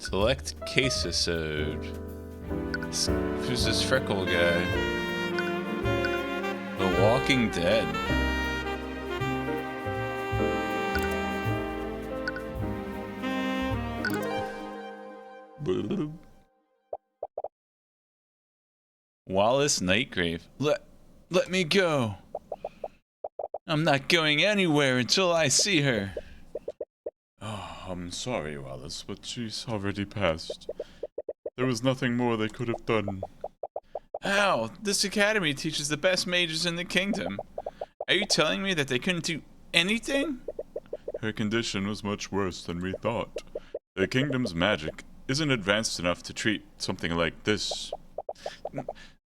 Select case episode. Who's this freckle guy? The Walking Dead. Wallace Nightgrave. Let me go. I'm not going anywhere until I see her. Oh, I'm sorry, Wallace, but she's already passed. There was nothing more they could have done. How? This academy teaches the best mages in the kingdom. Are you telling me that they couldn't do anything? Her condition was much worse than we thought. The kingdom's magic isn't advanced enough to treat something like this.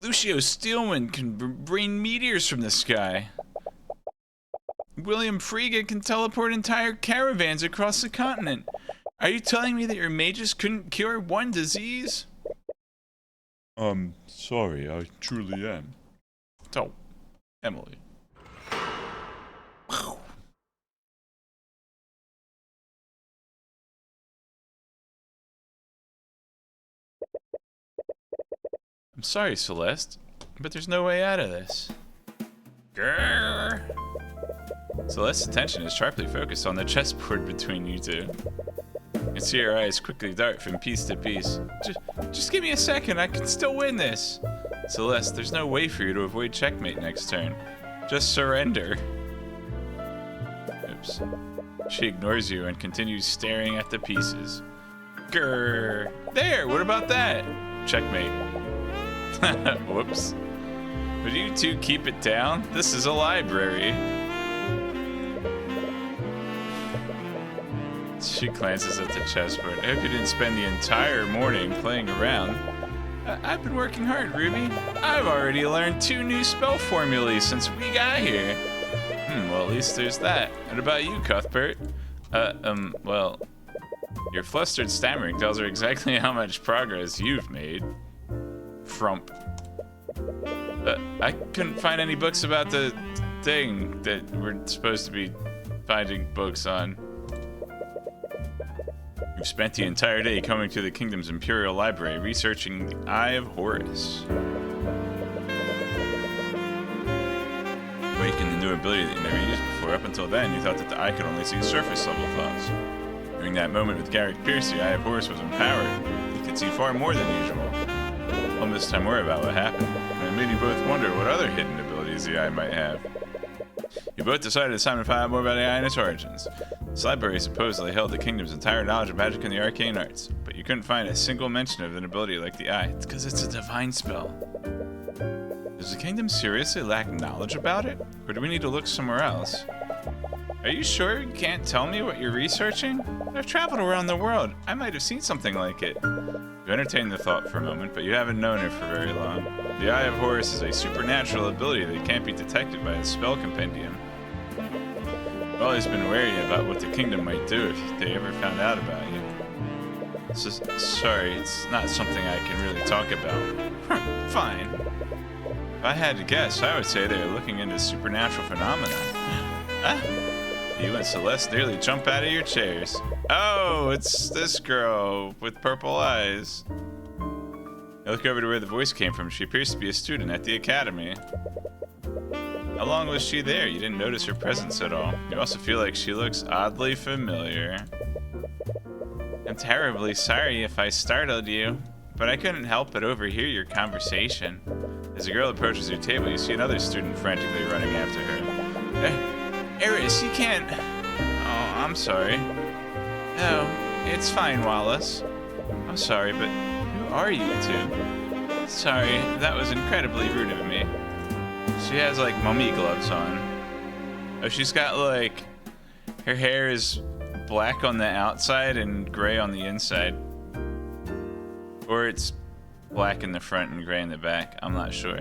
Lucio Steelman can rain meteors from the sky. William Friga can teleport entire caravans across the continent. Are you telling me that your mages couldn't cure one disease? Sorry, I truly am. So, Emily. I'm sorry, Celeste, but there's no way out of this. Grrr. Celeste's attention is sharply focused on the chessboard between you two. You can see her eyes quickly dart from piece to piece. Just give me a second, I can still win this. Celeste, there's no way for you to avoid checkmate next turn. Just surrender. Oops. She ignores you and continues staring at the pieces. Grrr. There, what about that? Checkmate. Whoops. Would you two keep it down? This is a library. She glances at the chessboard. I hope you didn't spend the entire morning playing around. I've been working hard, Ruby. I've already learned 2 new spell formulas since we got here. Well, at least there's that. What about you, Cuthbert? Well, your flustered stammering tells her exactly how much progress you've made. Frump. I couldn't find any books about the thing that we're supposed to be finding books on. You've spent the entire day coming to the kingdom's imperial library, researching the Eye of Horus. Awaken the new ability that you never used before. Up until then, you thought that the eye could only see surface-level thoughts. During that moment with Garrick Pierce, the Eye of Horus was empowered. You could see far more than usual. All this time worry about what happened, and it made you both wonder what other hidden abilities the eye might have. You both decided it's time to find out more about the eye and its origins. This library supposedly held the kingdom's entire knowledge of magic and the arcane arts, but you couldn't find a single mention of an ability like the eye. It's because it's a divine spell. Does the kingdom seriously lack knowledge about it, or do we need to look somewhere else? Are you sure you can't tell me what you're researching? I've traveled around the world. I might have seen something like it. You entertain the thought for a moment, but you haven't known her for very long. The Eye of Horus is a supernatural ability that can't be detected by a spell compendium. I've always been wary about what the kingdom might do if they ever found out about you. Sorry, it's not something I can really talk about. Fine. If I had to guess, I would say they're looking into supernatural phenomena. You and Celeste nearly jump out of your chairs. Oh, it's this girl with purple eyes. I look over to where the voice came from. She appears to be a student at the academy. How long was she there? You didn't notice her presence at all. You also feel like she looks oddly familiar. I'm terribly sorry if I startled you, but I couldn't help but overhear your conversation. As the girl approaches your table, you see another student frantically running after her. Eris, you can't... Oh, I'm sorry. No, it's fine, Wallace. I'm sorry, but who are you two? Sorry, that was incredibly rude of me. She has, like, mummy gloves on. Oh, she's got, like... Her hair is black on the outside and gray on the inside. Or it's black in the front and gray in the back. I'm not sure.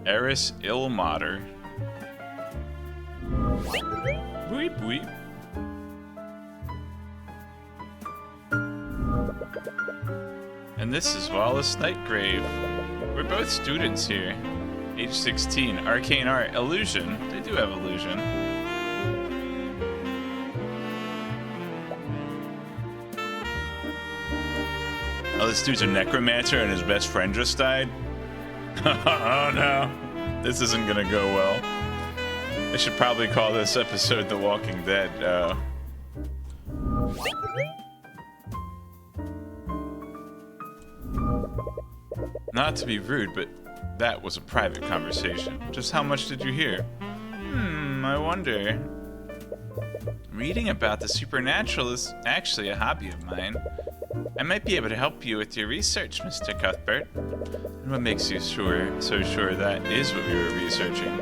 Eris Ilmater. Weep, weep. And this is Wallace Nightgrave. We're both students here. Age 16, arcane art, illusion. They do have illusion. Oh, this dude's a necromancer and his best friend just died? Oh no. This isn't gonna go well. I should probably call this episode The Walking Dead. Not to be rude, but that was a private conversation. Just how much did you hear? I wonder. Reading about the supernatural is actually a hobby of mine. I might be able to help you with your research, Mr. Cuthbert. And what makes you so sure that is what we were researching?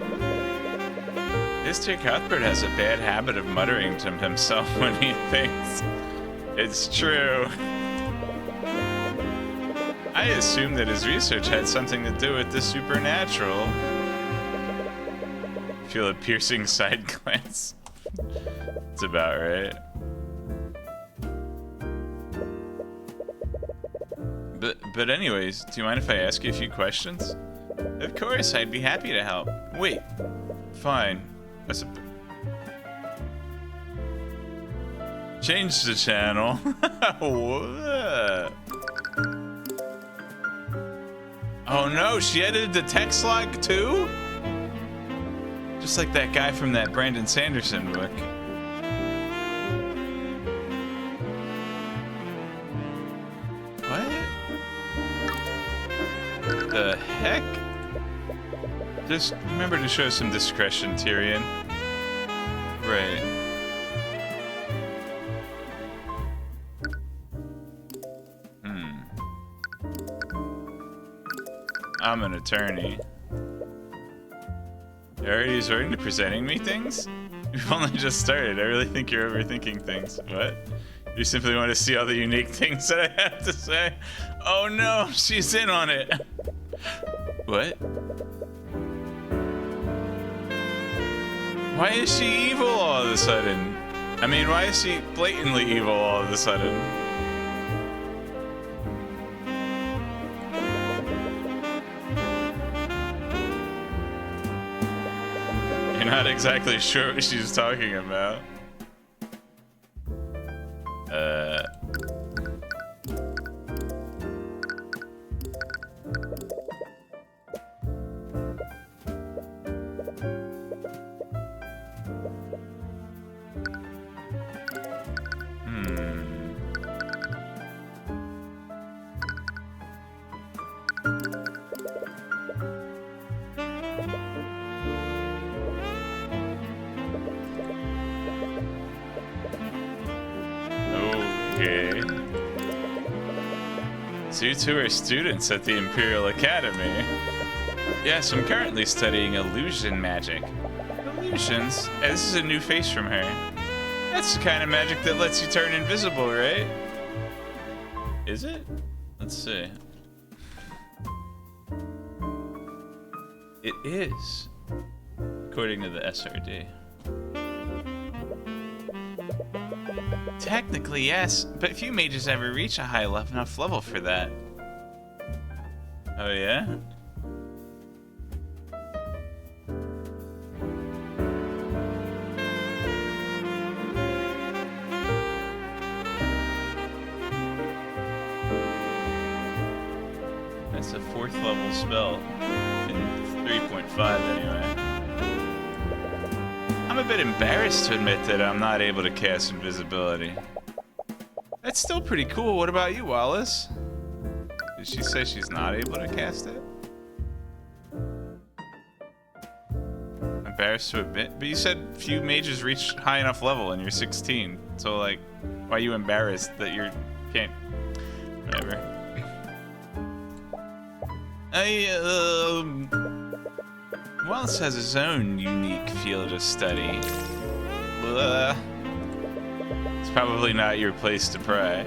Mr. Cuthbert has a bad habit of muttering to himself when he thinks. It's true. I assumed that his research had something to do with the supernatural. Feel a piercing side glance. It's about right. But anyways, do you mind if I ask you a few questions? Of course, I'd be happy to help. Wait. Fine. Change the channel. What? Oh no, she edited the text log too? Just like that guy from that Brandon Sanderson book. What? The heck? Just remember to show some discretion, Tyrion. Right. I'm an attorney. You're already resorting to presenting me things? You've only just started. I really think you're overthinking things. What? You simply want to see all the unique things that I have to say? Oh no, she's in on it. What? Why is she evil all of a sudden? I mean, why is she blatantly evil all of a sudden? Not exactly sure what she's talking about. Okay. So you two are students at the Imperial Academy. Yes, I'm currently studying illusion magic. Illusions? Hey, this is a new face from her. That's the kind of magic that lets you turn invisible, right? Is it? Let's see. It is, according to the SRD. Technically, yes, but few mages ever reach a high enough level for that. Oh, yeah? That's a 4th level spell in 3.5 anyway. I'm a bit embarrassed to admit that I'm not able to cast invisibility. That's still pretty cool. What about you, Wallace? Did she say she's not able to cast it? Embarrassed to admit? But you said few mages reach high enough level and you're 16. So, like, why are you embarrassed that you can't... Whatever. Wallace has his own unique field of study. It's probably not your place to pry.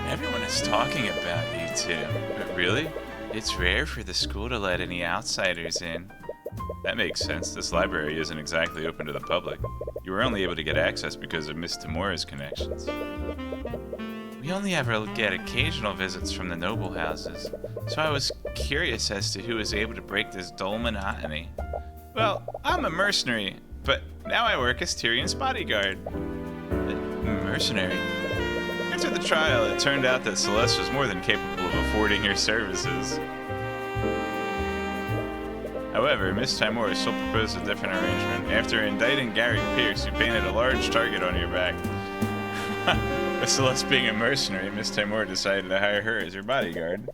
Everyone is talking about you two, but really? It's rare for the school to let any outsiders in. That makes sense. This library isn't exactly open to the public. You were only able to get access because of Miss Tamura's connections. We only ever get occasional visits from the noble houses. So I was curious as to who was able to break this dull monotony. Well, I'm a mercenary, but now I work as Tyrion's bodyguard. Mercenary? After the trial, it turned out that Celeste was more than capable of affording your services. However, Miss Timor still proposed a different arrangement. After indicting Gary Pierce, who painted a large target on your back. With Celeste being a mercenary, Miss Timor decided to hire her as your bodyguard.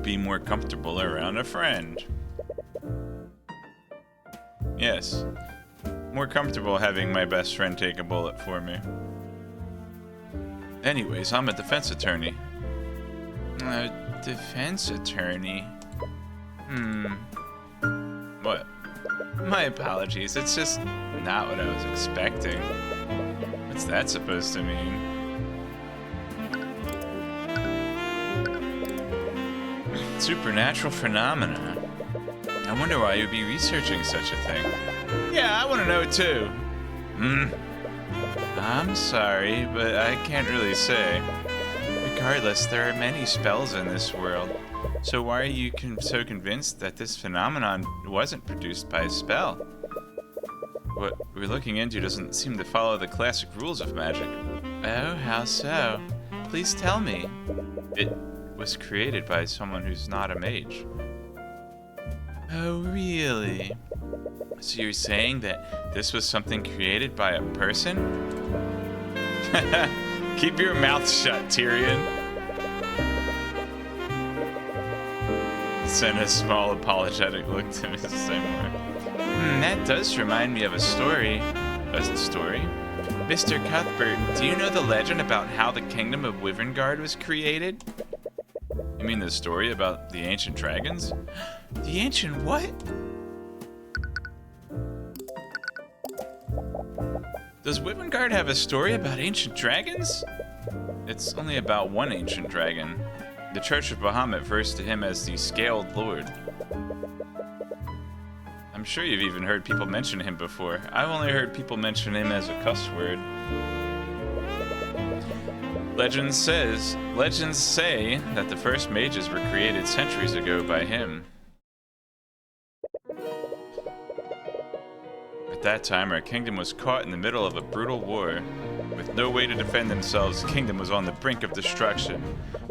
Be more comfortable around a friend. Yes. More comfortable having my best friend take a bullet for me. Anyways, I'm a defense attorney. A defense attorney? What? My apologies, it's just not what I was expecting. What's that supposed to mean? Supernatural phenomena. I wonder why you'd be researching such a thing. Yeah, I want to know too. I'm sorry, but I can't really say. Regardless, there are many spells in this world. So why are you so convinced that this phenomenon wasn't produced by a spell? What we're looking into doesn't seem to follow the classic rules of magic. Oh, how so? Please tell me. It was created by someone who's not a mage. Oh, really? So you're saying that this was something created by a person? Keep your mouth shut, Tyrion. Sent a small apologetic look to Mrs. Seymour. That does remind me of a story. A story? Mr. Cuthbert, do you know the legend about how the kingdom of Wyverngard was created? You mean the story about the ancient dragons? The ancient what? Does Wyverngard have a story about ancient dragons? It's only about one ancient dragon. The Church of Bahamut refers to him as the Scaled Lord. I'm sure you've even heard people mention him before. I've only heard people mention him as a cuss word. Legends say that the first mages were created centuries ago by him. At that time, our kingdom was caught in the middle of a brutal war. With no way to defend themselves, the kingdom was on the brink of destruction.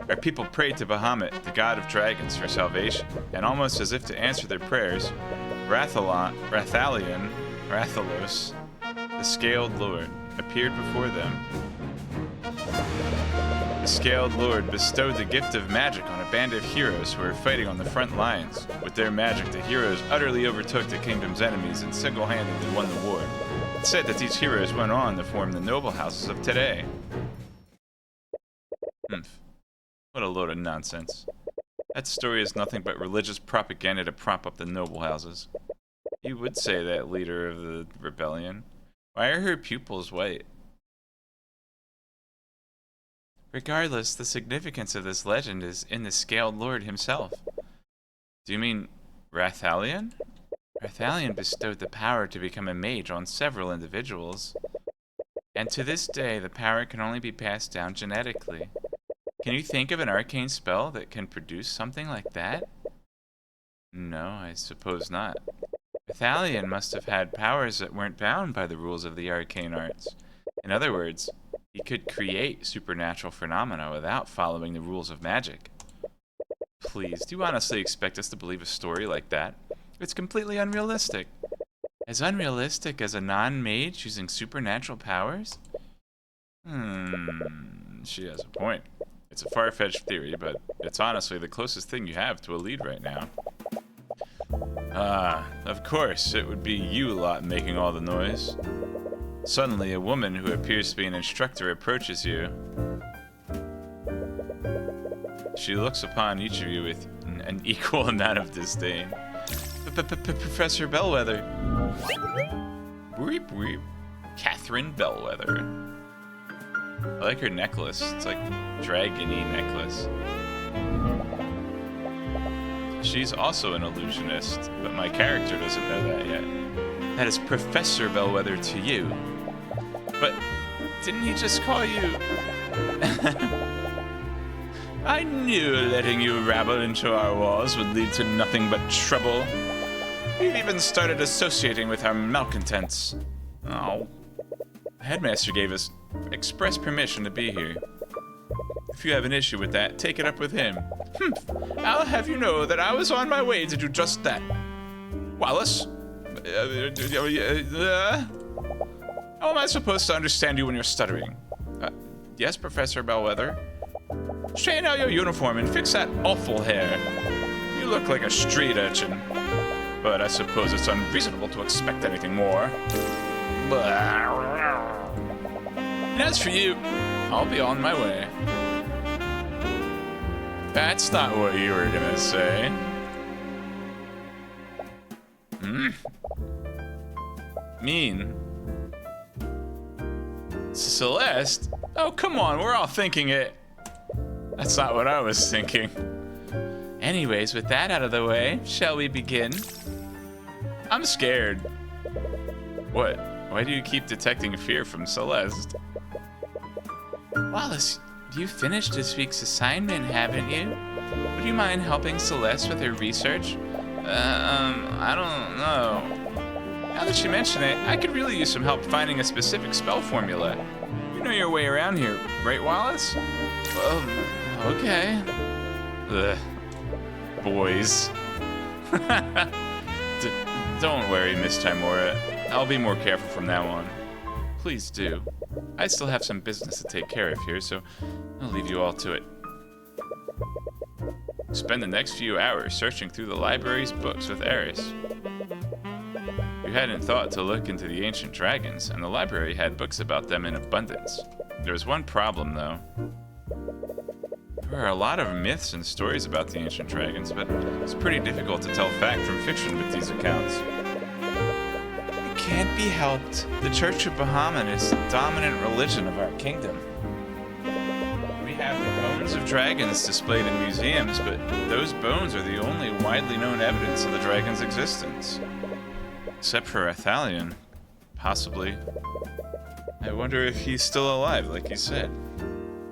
Our people prayed to Bahamut, the god of dragons, for salvation, and almost as if to answer their prayers, Rathalos, the Scaled Lord, appeared before them. The Scaled Lord bestowed the gift of magic on a band of heroes who were fighting on the front lines. With their magic, the heroes utterly overtook the kingdom's enemies and single-handedly won the war. It's said that these heroes went on to form the noble houses of today. What a load of nonsense. That story is nothing but religious propaganda to prop up the noble houses. You would say that, leader of the rebellion. Why are her pupils white? Regardless, the significance of this legend is in the Scaled Lord himself. Do you mean Rathalion? Rathalion bestowed the power to become a mage on several individuals. And to this day, the power can only be passed down genetically. Can you think of an arcane spell that can produce something like that? No, I suppose not. Rathalion must have had powers that weren't bound by the rules of the arcane arts. In other words, he could create supernatural phenomena without following the rules of magic. Please, do you honestly expect us to believe a story like that? It's completely unrealistic. As unrealistic as a non-mage using supernatural powers? She has a point. It's a far-fetched theory, but it's honestly the closest thing you have to a lead right now. Of course, it would be you lot making all the noise. Suddenly, a woman who appears to be an instructor approaches you. She looks upon each of you with an equal amount of disdain. Professor Bellwether. Weep, weep. Catherine Bellwether. I like her necklace. It's like dragon-y necklace. She's also an illusionist, but my character doesn't know that yet. That is Professor Bellwether to you. But didn't he just call you... I knew letting you rabble into our walls would lead to nothing but trouble. We've even started associating with our malcontents. Oh. The headmaster gave us express permission to be here. If you have an issue with that, take it up with him. I'll have you know that I was on my way to do just that. Wallace? How am I supposed to understand you when you're stuttering? Yes, Professor Bellwether? Straighten out your uniform and fix that awful hair. You look like a street urchin. But I suppose it's unreasonable to expect anything more. And as for you, I'll be on my way. That's not what you were gonna say. Mean. Celeste? Oh, come on, we're all thinking it. That's not what I was thinking. Anyways, with that out of the way, shall we begin? I'm scared. What? Why do you keep detecting fear from Celeste? Wallace, you finished this week's assignment, haven't you? Would you mind helping Celeste with her research? I don't know. Now that you mention it, I could really use some help finding a specific spell formula. You know your way around here, right, Wallace? Okay. Ugh. Boys. Don't worry, Miss Timora. I'll be more careful from now on. Please do. I still have some business to take care of here, so I'll leave you all to it. Spend the next few hours searching through the library's books with Eris. You hadn't thought to look into the ancient dragons, and the library had books about them in abundance. There was one problem, though. There are a lot of myths and stories about the ancient dragons, but it's pretty difficult to tell fact from fiction with these accounts. It can't be helped. The Church of Bahamut is the dominant religion of our kingdom. We have the bones of dragons displayed in museums, but those bones are the only widely known evidence of the dragon's existence. Except for Athalion. Possibly. I wonder if he's still alive, like you said.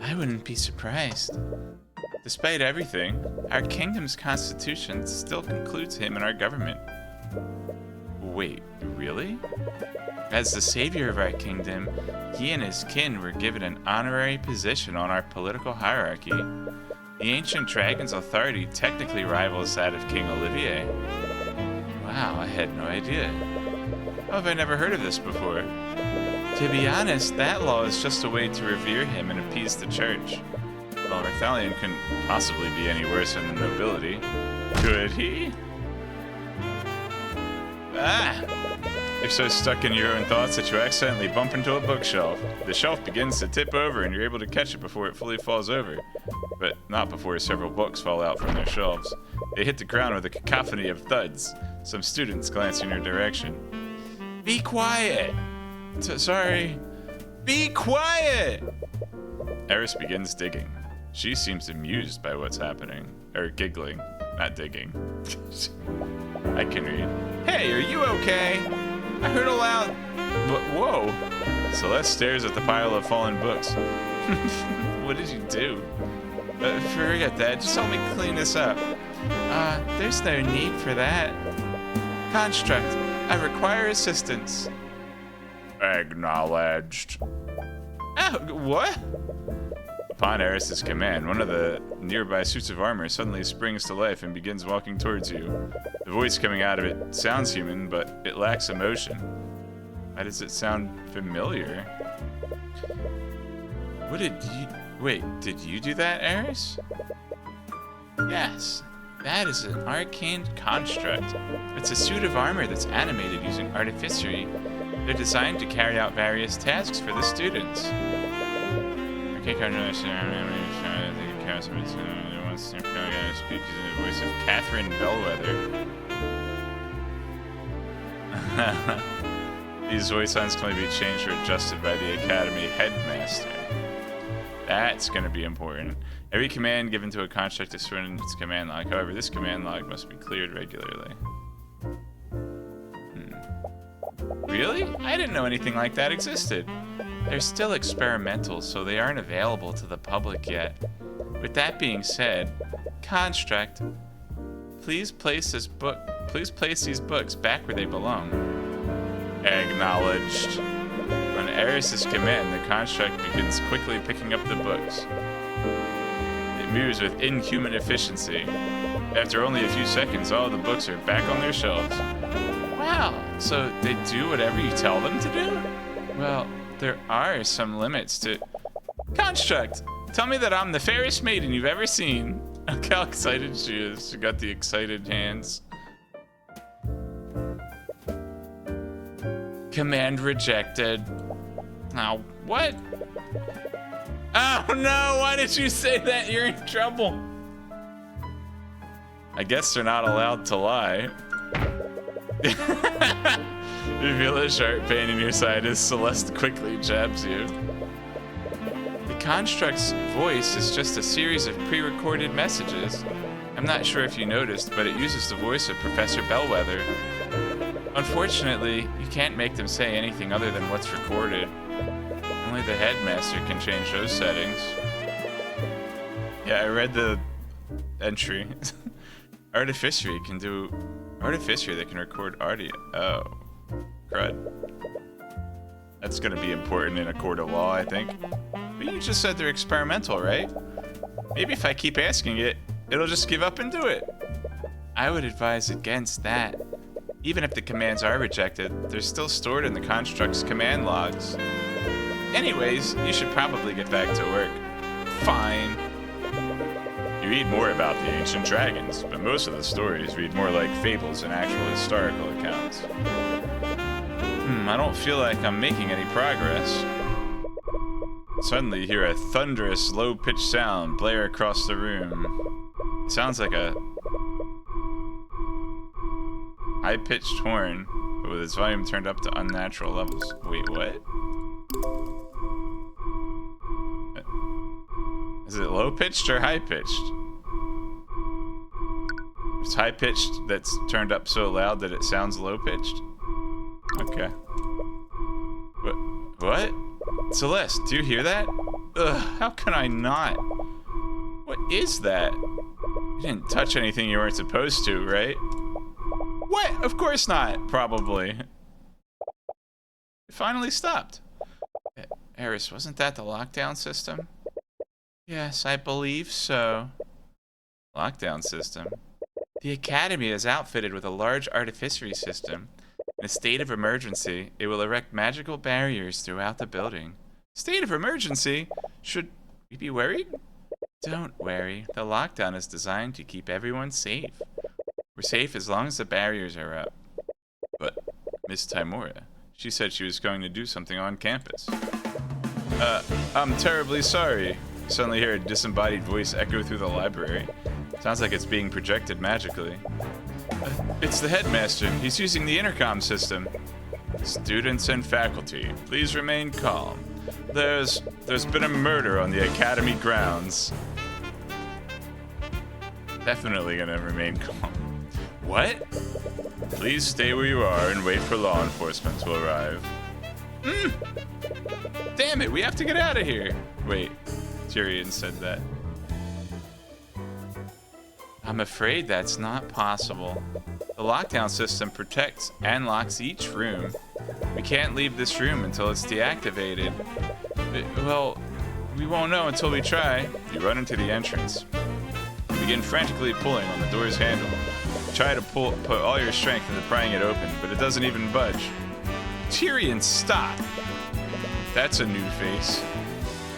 I wouldn't be surprised. Despite everything, our kingdom's constitution still includes him in our government. Wait, really? As the savior of our kingdom, he and his kin were given an honorary position on our political hierarchy. The ancient dragon's authority technically rivals that of King Olivier. Wow, I had no idea. How have I never heard of this before? To be honest, that law is just a way to revere him and appease the church. Well, Rathalion couldn't possibly be any worse than the nobility. Could he? Ah! You're so stuck in your own thoughts that you accidentally bump into a bookshelf. The shelf begins to tip over and you're able to catch it before it fully falls over. But not before several books fall out from their shelves. They hit the ground with a cacophony of thuds. Some students glance in your direction. Be quiet! Sorry. Be quiet! Eris begins digging. She seems amused by what's happening. Or giggling. Not digging. I can read. Hey, are you okay? I heard a loud... Whoa. Celeste stares at the pile of fallen books. What did you do? Forget that. Just help me clean this up. There's no need for that. Construct. I require assistance. Acknowledged. Oh, what? Upon Eris's command, one of the nearby suits of armor suddenly springs to life and begins walking towards you. The voice coming out of it sounds human, but it lacks emotion. Why does it sound familiar? What did you... Wait, did you do that, Eris? Yes, that is an arcane construct. It's a suit of armor that's animated using artificery. They're designed to carry out various tasks for the students. Okay, wants to speak in the voice of Catherine Bellwether. These voice lines can only be changed or adjusted by the Academy headmaster. That's going to be important. Every command given to a construct is stored in its command log. However, this command log must be cleared regularly. Really? I didn't know anything like that existed. They're still experimental, so they aren't available to the public yet. With that being said, Construct, please place these books back where they belong. Acknowledged. On Eris's command, the Construct begins quickly picking up the books. It moves with inhuman efficiency. After only a few seconds, all the books are back on their shelves. Wow, so they do whatever you tell them to do? Well, there are some limits to... Construct! Tell me that I'm the fairest maiden you've ever seen. Look how excited she is. She got the excited hands. Command rejected. Oh, what? Oh no, why did you say that? You're in trouble. I guess they're not allowed to lie. You feel a sharp pain in your side as Celeste quickly jabs you. The Construct's voice is just a series of pre-recorded messages. I'm not sure if you noticed, but it uses the voice of Professor Bellwether. Unfortunately, you can't make them say anything other than what's recorded. Only the headmaster can change those settings. Yeah, I read the entry. Artificery that can record audio. Oh, crud. That's gonna be important in a court of law, I think. But you just said they're experimental, right? Maybe if I keep asking it, it'll just give up and do it. I would advise against that. Even if the commands are rejected, they're still stored in the Construct's command logs. Anyways, you should probably get back to work. Fine. You read more about the ancient dragons, but most of the stories read more like fables and actual historical accounts. I don't feel like I'm making any progress. Suddenly you hear a thunderous, low-pitched sound blare across the room. It sounds like a high-pitched horn, but with its volume turned up to unnatural levels. Wait, what? Is it low-pitched or high-pitched? It's high-pitched that's turned up so loud that it sounds low-pitched? Okay. What? Celeste, do you hear that? Ugh, how can I not? What is that? You didn't touch anything you weren't supposed to, right? What? Of course not, probably. It finally stopped. Eris, wasn't that the lockdown system? Yes, I believe so. Lockdown system? The Academy is outfitted with a large artificery system. In a state of emergency, it will erect magical barriers throughout the building. State of emergency? Should we be worried? Don't worry. The lockdown is designed to keep everyone safe. We're safe as long as the barriers are up. But Miss Timora, she said she was going to do something on campus. I'm terribly sorry. You suddenly hear a disembodied voice echo through the library. Sounds like it's being projected magically. It's the headmaster. He's using the intercom system. Students and faculty, please remain calm. There's been a murder on the academy grounds. Definitely gonna remain calm. What? Please stay where you are and wait for law enforcement to arrive. Damn it, we have to get out of here. Wait, Tyrion said that. I'm afraid that's not possible. The lockdown system protects and locks each room. We can't leave this room until it's deactivated. Well, we won't know until we try. You run into the entrance. You begin frantically pulling on the door's handle. You try to put all your strength into prying it open, but it doesn't even budge. Tyrion, stop! That's a new face.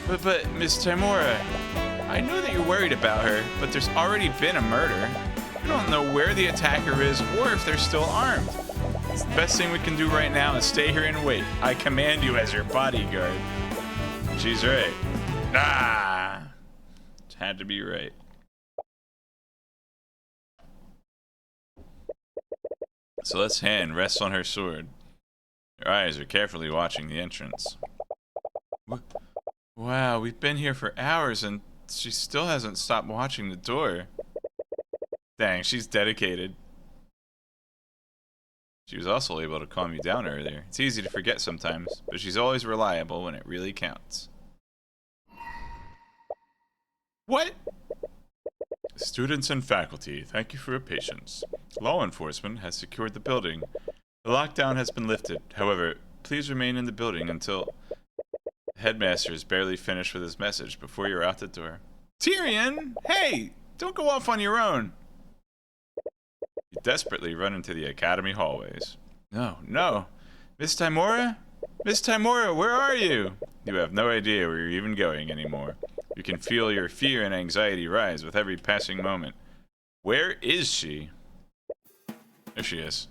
But Miss Timora, I know that you're worried about her, but there's already been a murder. We don't know where the attacker is or if they're still armed. The best thing we can do right now is stay here and wait. I command you as your bodyguard. She's right. Ah! It had to be right. Celeste's hand rests on her sword. Her eyes are carefully watching the entrance. Wow, we've been here for hours and she still hasn't stopped watching the door. Dang, she's dedicated. She was also able to calm you down earlier. It's easy to forget sometimes, but she's always reliable when it really counts. What? Students and faculty, thank you for your patience. Law enforcement has secured the building. The lockdown has been lifted. However, please remain in the building until the headmaster is barely finished with his message before you're out the door. Tyrion! Hey! Don't go off on your own! You desperately run into the academy hallways. No. Miss Timora? Miss Timora, where are you? You have no idea where you're even going anymore. You can feel your fear and anxiety rise with every passing moment. Where is she? There she is.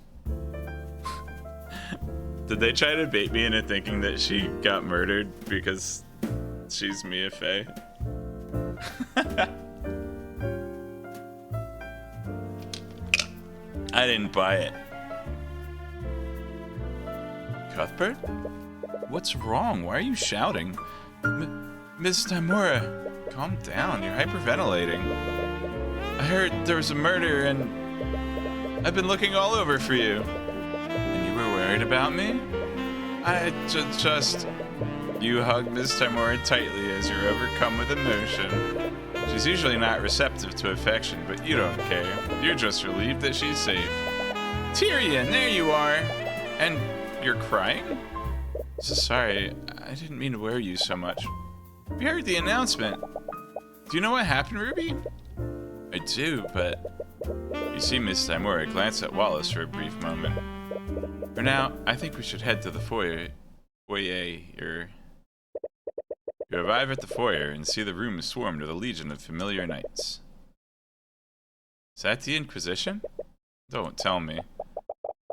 Did they try to bait me into thinking that she got murdered because she's Mia Fey? I didn't buy it. Cuthbert? What's wrong? Why are you shouting? Miss Timora, calm down. You're hyperventilating. I heard there was a murder and I've been looking all over for you. And you were worried about me? I just... You hug Miss Timora tightly as you're overcome with emotion. She's usually not receptive to affection, but you don't care. You're just relieved that she's safe. Tyrion, there you are! And you're crying? So sorry, I didn't mean to worry you so much. We heard the announcement. Do you know what happened, Ruby? I do, but... You see Miss Timora glance at Wallace for a brief moment. For now, I think we should head to the foyer. You arrive at the foyer and see the room swarmed with a legion of familiar knights. Is that the Inquisition? Don't tell me.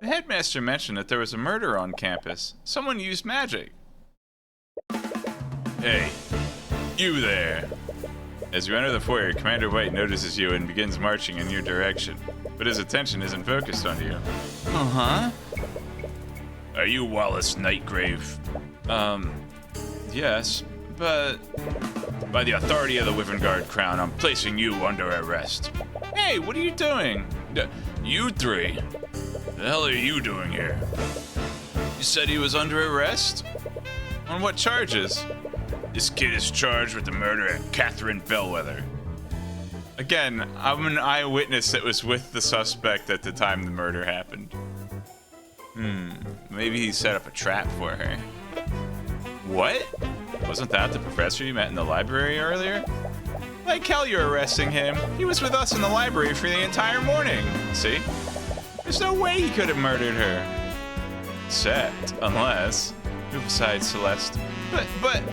The headmaster mentioned that there was a murder on campus. Someone used magic. Hey, you there! As you enter the foyer, Commander White notices you and begins marching in your direction, but his attention isn't focused on you. Uh-huh. Are you Wallace Nightgrave? Yes, but... By the authority of the Wyvern Crown, I'm placing you under arrest. Hey, what are you doing? You three? The hell are you doing here? You said he was under arrest? On what charges? This kid is charged with the murder of Catherine Bellwether. Again, I'm an eyewitness that was with the suspect at the time the murder happened. Maybe he set up a trap for her. What? Wasn't that the professor you met in the library earlier? Like hell you're arresting him. He was with us in the library for the entire morning. See? There's no way he could have murdered her. Except, unless... Besides Celeste. But...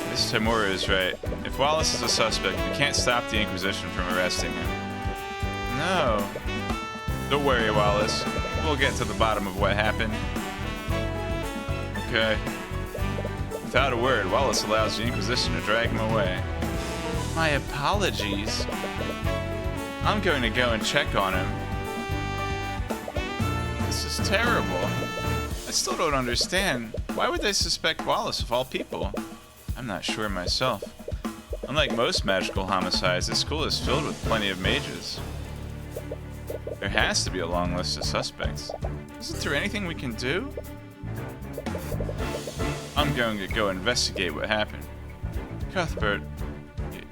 Miss Timora is right. If Wallace is a suspect, we can't stop the Inquisition from arresting him. No. Don't worry, Wallace. We'll get to the bottom of what happened. Okay. Without a word, Wallace allows the Inquisition to drag him away. My apologies. I'm going to go and check on him. This is terrible. I still don't understand. Why would they suspect Wallace of all people? I'm not sure myself. Unlike most magical homicides, this school is filled with plenty of mages. There has to be a long list of suspects. Isn't there anything we can do? I'm going to go investigate what happened. Cuthbert.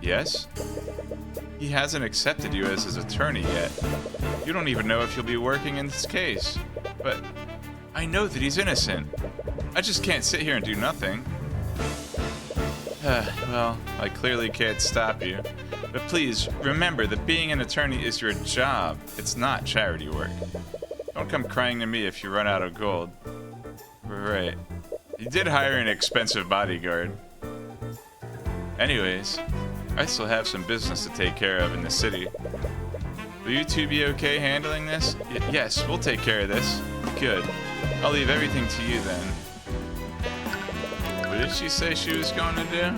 Yes? He hasn't accepted you as his attorney yet. You don't even know if you'll be working in this case. But I know that he's innocent. I just can't sit here and do nothing. Well, I clearly can't stop you. But please, remember that being an attorney is your job. It's not charity work. Don't come crying to me if you run out of gold. Right. You did hire an expensive bodyguard. Anyways, I still have some business to take care of in the city. Will you two be okay handling this? Yes, we'll take care of this. Good. I'll leave everything to you then. What did she say she was going to do?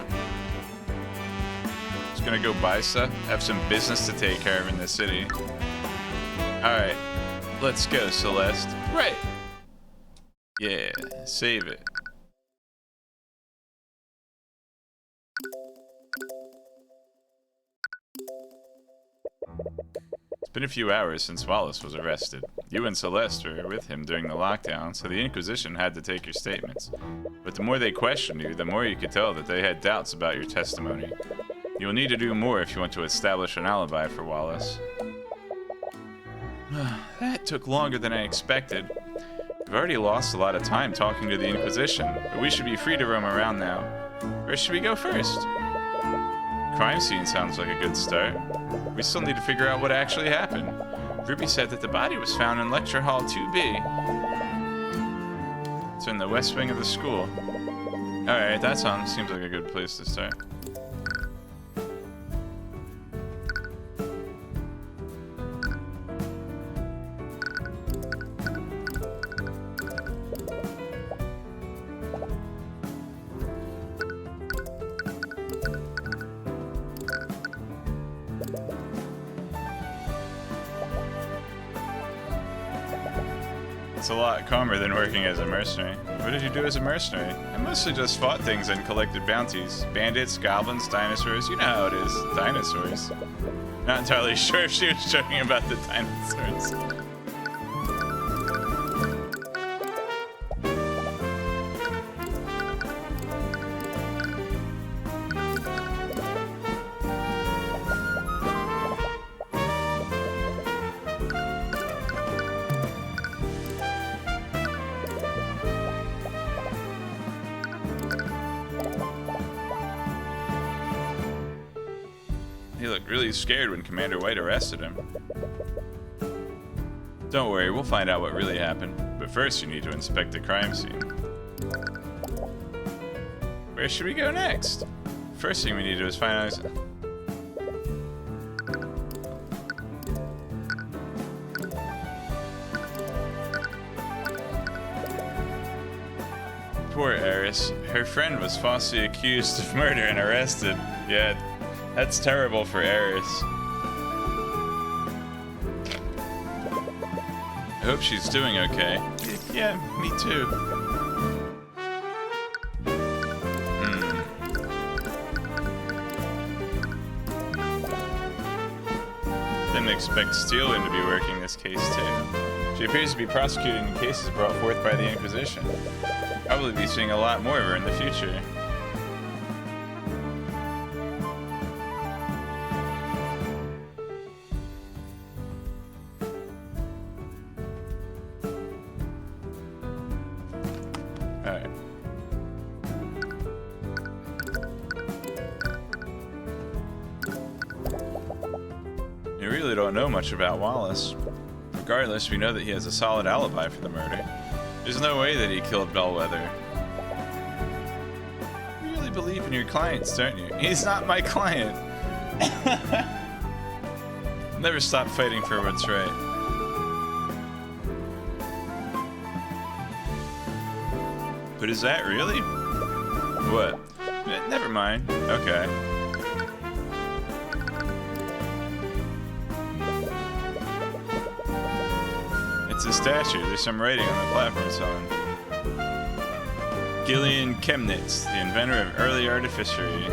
She's gonna go buy stuff? Have some business to take care of in the city. Alright. Let's go, Celeste. Right. Yeah, save it. It's been a few hours since Wallace was arrested. You and Celeste were with him during the lockdown, so the Inquisition had to take your statements. But the more they questioned you, the more you could tell that they had doubts about your testimony. You'll need to do more if you want to establish an alibi for Wallace. That took longer than I expected. We've already lost a lot of time talking to the Inquisition, but we should be free to roam around now. Where should we go first? Crime scene sounds like a good start. We still need to figure out what actually happened. Ruby said that the body was found in Lecture Hall 2B. It's in the west wing of the school. Alright, that seems like a good place to start. It's a lot calmer than working as a mercenary. What did you do as a mercenary? I mostly just fought things and collected bounties. Bandits, goblins, dinosaurs. You know how it is. Dinosaurs. Not entirely sure if she was joking about the dinosaurs. He looked really scared when Commander White arrested him. Don't worry, we'll find out what really happened. But first you need to inspect the crime scene. Where should we go next? First thing we need to do is find out... Poor Eris. Her friend was falsely accused of murder and arrested. Yeah, that's terrible for Eris. I hope she's doing okay. Yeah, me too. Didn't expect Steelwind to be working this case too. She appears to be prosecuting the cases brought forth by the Inquisition. Probably be seeing a lot more of her in the future. Alright. You really don't know much about Wallace. Regardless, we know that he has a solid alibi for the murder. There's no way that he killed Bellwether. You really believe in your clients, don't you? He's not my client. Never stop fighting for what's right. But is that really? What? Never mind. Okay. It's a statue. There's some writing on the platform it's on. Gillian Chemnitz, the inventor of early artificery.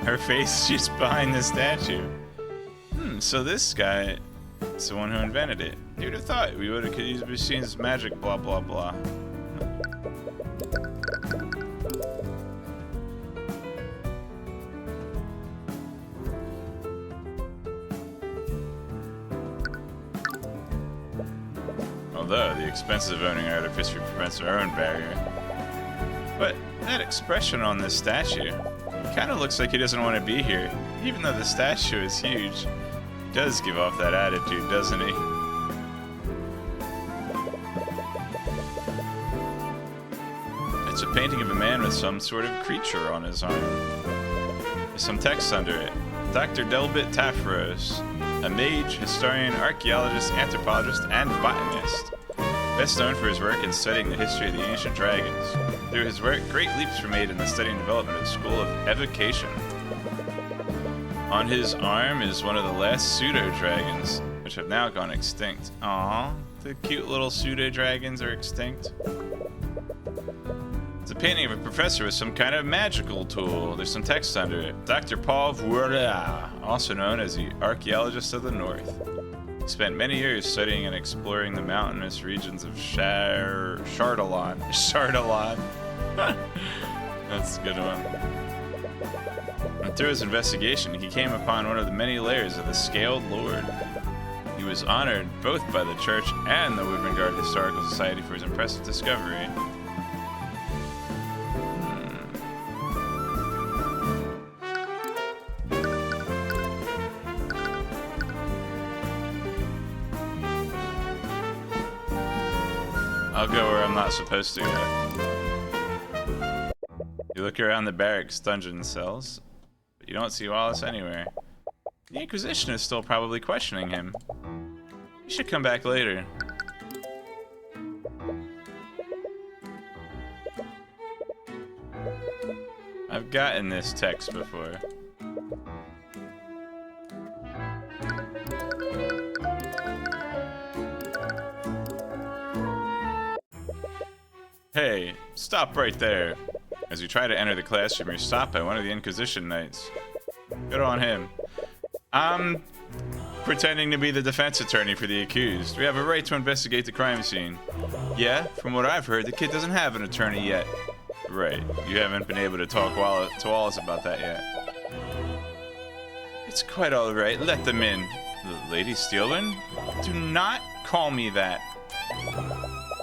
Her face is just behind the statue. So this guy is the one who invented it. You'd have thought we would have could easily seen his magic, blah, blah, blah. Although the expenses of owning artificery prevents our own barrier. But that expression on this statue kind of looks like he doesn't want to be here. Even though the statue is huge, he does give off that attitude, doesn't he? It's a painting of a man with some sort of creature on his arm. There's some text under it. Dr. Delbit Tafros, a mage, historian, archaeologist, anthropologist, and botanist. Best known for his work in studying the history of the ancient dragons. Through his work, great leaps were made in the study and development of the school of evocation. On his arm is one of the last pseudo-dragons, which have now gone extinct. Aww, the cute little pseudo-dragons are extinct. It's a painting of a professor with some kind of magical tool. There's some text under it. Dr. Paul Vourla, also known as the Archaeologist of the North. He spent many years studying and exploring the mountainous regions of Chardalon. That's a good one. And through his investigation, he came upon one of the many layers of the Scaled Lord. He was honored both by the Church and the Wivengard Historical Society for his impressive discovery. I'll go where I'm not supposed to go. You look around the barracks dungeon cells, but you don't see Wallace anywhere. The Inquisition is still probably questioning him. You should come back later. I've gotten this text before. Hey, stop right there. As you try to enter the classroom, you're stopped by one of the Inquisition Knights. Good on him. I'm pretending to be the defense attorney for the accused. We have a right to investigate the crime scene. Yeah, from what I've heard, the kid doesn't have an attorney yet. Right, you haven't been able to talk to Wallace about that yet. It's quite alright, let them in. Lady Steelwind? Do not call me that.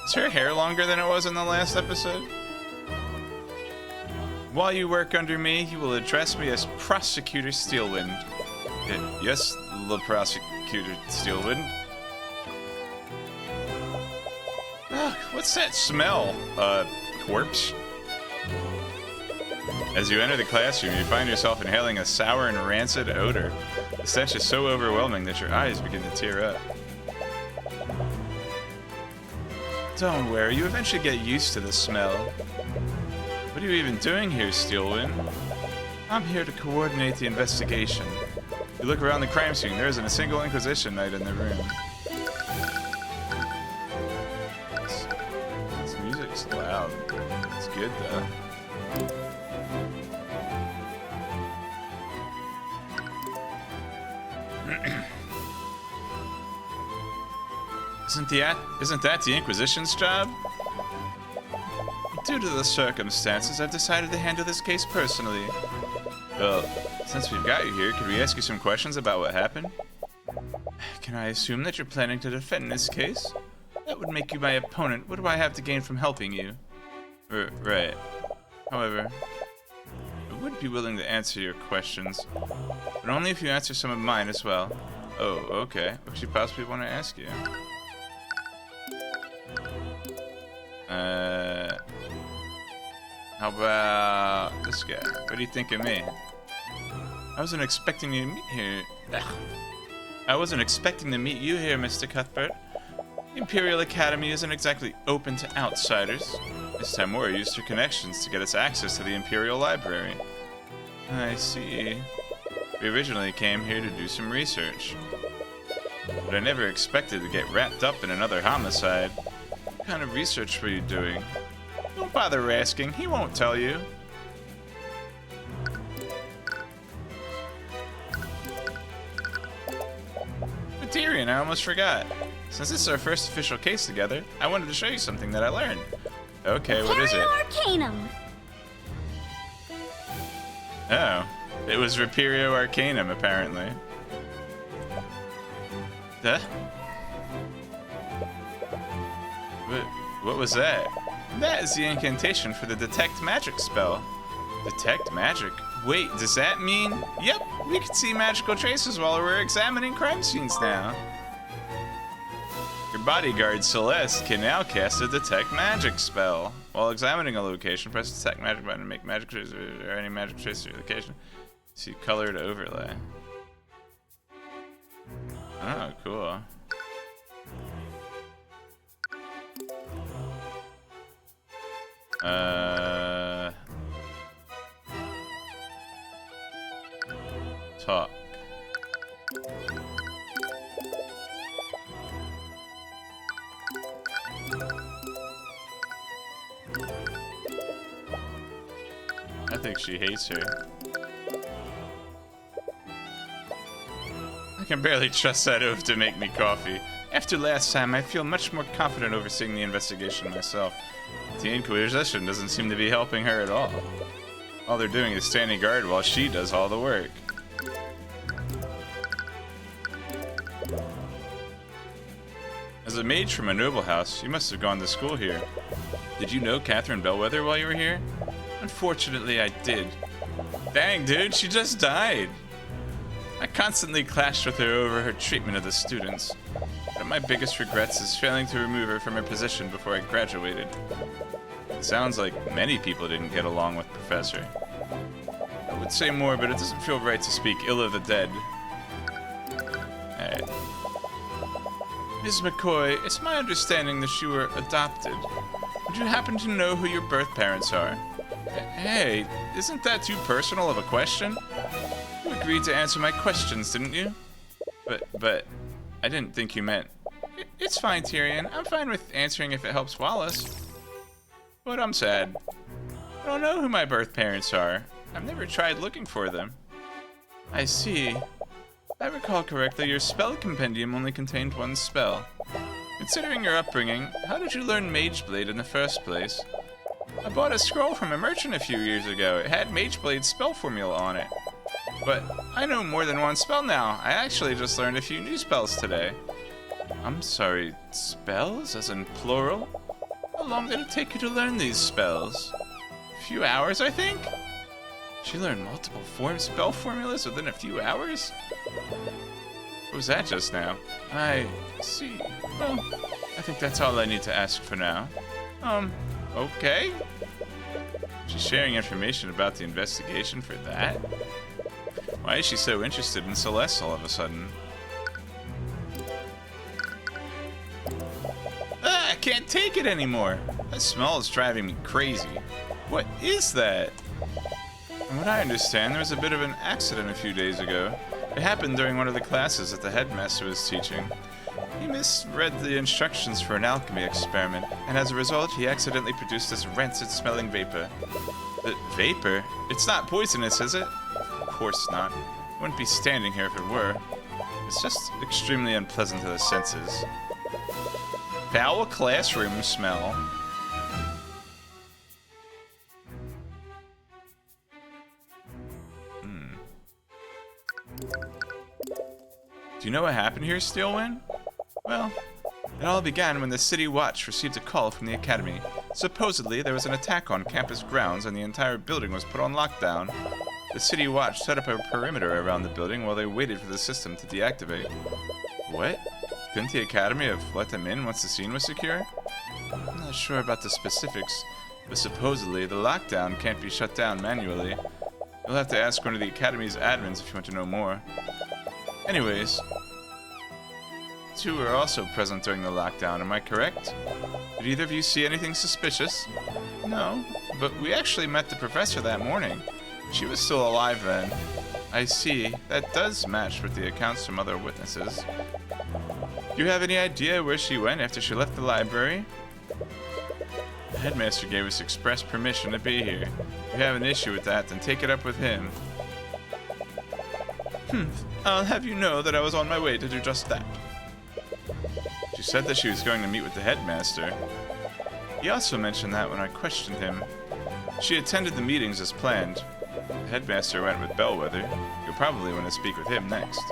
Is her hair longer than it was in the last episode? While you work under me, you will address me as Prosecutor Steelwind. Yes, the Prosecutor Steelwind. Ugh, what's that smell? Corpse? As you enter the classroom, you find yourself inhaling a sour and rancid odor. The stench is so overwhelming that your eyes begin to tear up. Don't worry, you eventually get used to the smell. What are you even doing here, Steelwind? I'm here to coordinate the investigation. You look around the crime scene, there isn't a single Inquisition Knight in the room. This music's loud. It's good, though. Isn't that the Inquisition's job? Due to the circumstances, I've decided to handle this case personally. Well, since we've got you here, could we ask you some questions about what happened? Can I assume that you're planning to defend this case? That would make you my opponent. What do I have to gain from helping you? Right. However, I would be willing to answer your questions, but only if you answer some of mine as well. Oh, okay. What could you possibly want to ask you? How about this guy? What do you think of me? I wasn't expecting you to meet here. I wasn't expecting to meet you here, Mr. Cuthbert. The Imperial Academy isn't exactly open to outsiders. This time we're used her connections to get us access to the Imperial Library. I see. We originally came here to do some research, but I never expected to get wrapped up in another homicide. What kind of research were you doing? Don't bother asking, he won't tell you. But Tyrion, I almost forgot. Since this is our first official case together, I wanted to show you something that I learned. Okay, what is it? Arcanum. Oh, it was Reperio Arcanum, apparently. Huh? What was that? That is the incantation for the Detect Magic spell. Detect Magic? Wait, does that mean... Yep, we can see magical traces while we're examining crime scenes now. Your bodyguard, Celeste, can now cast a Detect Magic spell. While examining a location, press the Detect Magic button to make magic traces or any magic traces or location. See colored overlay. Oh, cool. Talk. I think she hates her. can barely trust that oaf to make me coffee. After last time, I feel much more confident overseeing the investigation myself. The Inquisition doesn't seem to be helping her at all. All they're doing is standing guard while she does all the work. As a mage from a noble house, you must have gone to school here. Did you know Catherine Bellwether while you were here? Unfortunately, I did. Dang, dude, she just died. I constantly clashed with her over her treatment of the students. One of my biggest regrets is failing to remove her from her position before I graduated. It sounds like many people didn't get along with Professor. I would say more, but it doesn't feel right to speak ill of the dead. Alright. Ms. McCoy, it's my understanding that you were adopted. Would you happen to know who your birth parents are? Hey, isn't that too personal of a question? You agreed to answer my questions, didn't you? But, I didn't think you meant... It's fine, Tyrion. I'm fine with answering if it helps Wallace. But I'm sad. I don't know who my birth parents are. I've never tried looking for them. I see. If I recall correctly, your spell compendium only contained one spell. Considering your upbringing, how did you learn Mageblade in the first place? I bought a scroll from a merchant a few years ago. It had Mageblade's spell formula on it. But I know more than one spell now. I actually just learned a few new spells today. I'm sorry, spells? As in plural? How long did it take you to learn these spells? A few hours, I think? She learned multiple spell formulas within a few hours? What was that just now? I see. Well, I think that's all I need to ask for now. Okay? She's sharing information about the investigation for that? Why is she so interested in Celeste all of a sudden? Ah, I can't take it anymore! That smell is driving me crazy. What is that? From what I understand, there was a bit of an accident a few days ago. It happened during one of the classes that the headmaster was teaching. He misread the instructions for an alchemy experiment, and as a result, he accidentally produced this rancid-smelling vapor. Vapor? It's not poisonous, is it? Of course not. I wouldn't be standing here if it were. It's just extremely unpleasant to the senses. Foul classroom smell. Do you know what happened here, Steelwind? Well, it all began when the City Watch received a call from the Academy. Supposedly, there was an attack on campus grounds and the entire building was put on lockdown. The City Watch set up a perimeter around the building while they waited for the system to deactivate. What? Couldn't the Academy have let them in once the scene was secure? I'm not sure about the specifics, but supposedly the lockdown can't be shut down manually. You'll have to ask one of the Academy's admins if you want to know more. Anyways, two were also present during the lockdown, am I correct? Did either of you see anything suspicious? No, but we actually met the professor that morning. She was still alive then. I see. That does match with the accounts from other witnesses. Do you have any idea where she went after she left the library? The headmaster gave us express permission to be here. If you have an issue with that, then take it up with him. I'll have you know that I was on my way to do just that. She said that she was going to meet with the headmaster. He also mentioned that when I questioned him. She attended the meetings as planned. The headmaster went with Bellwether. You'll probably want to speak with him next.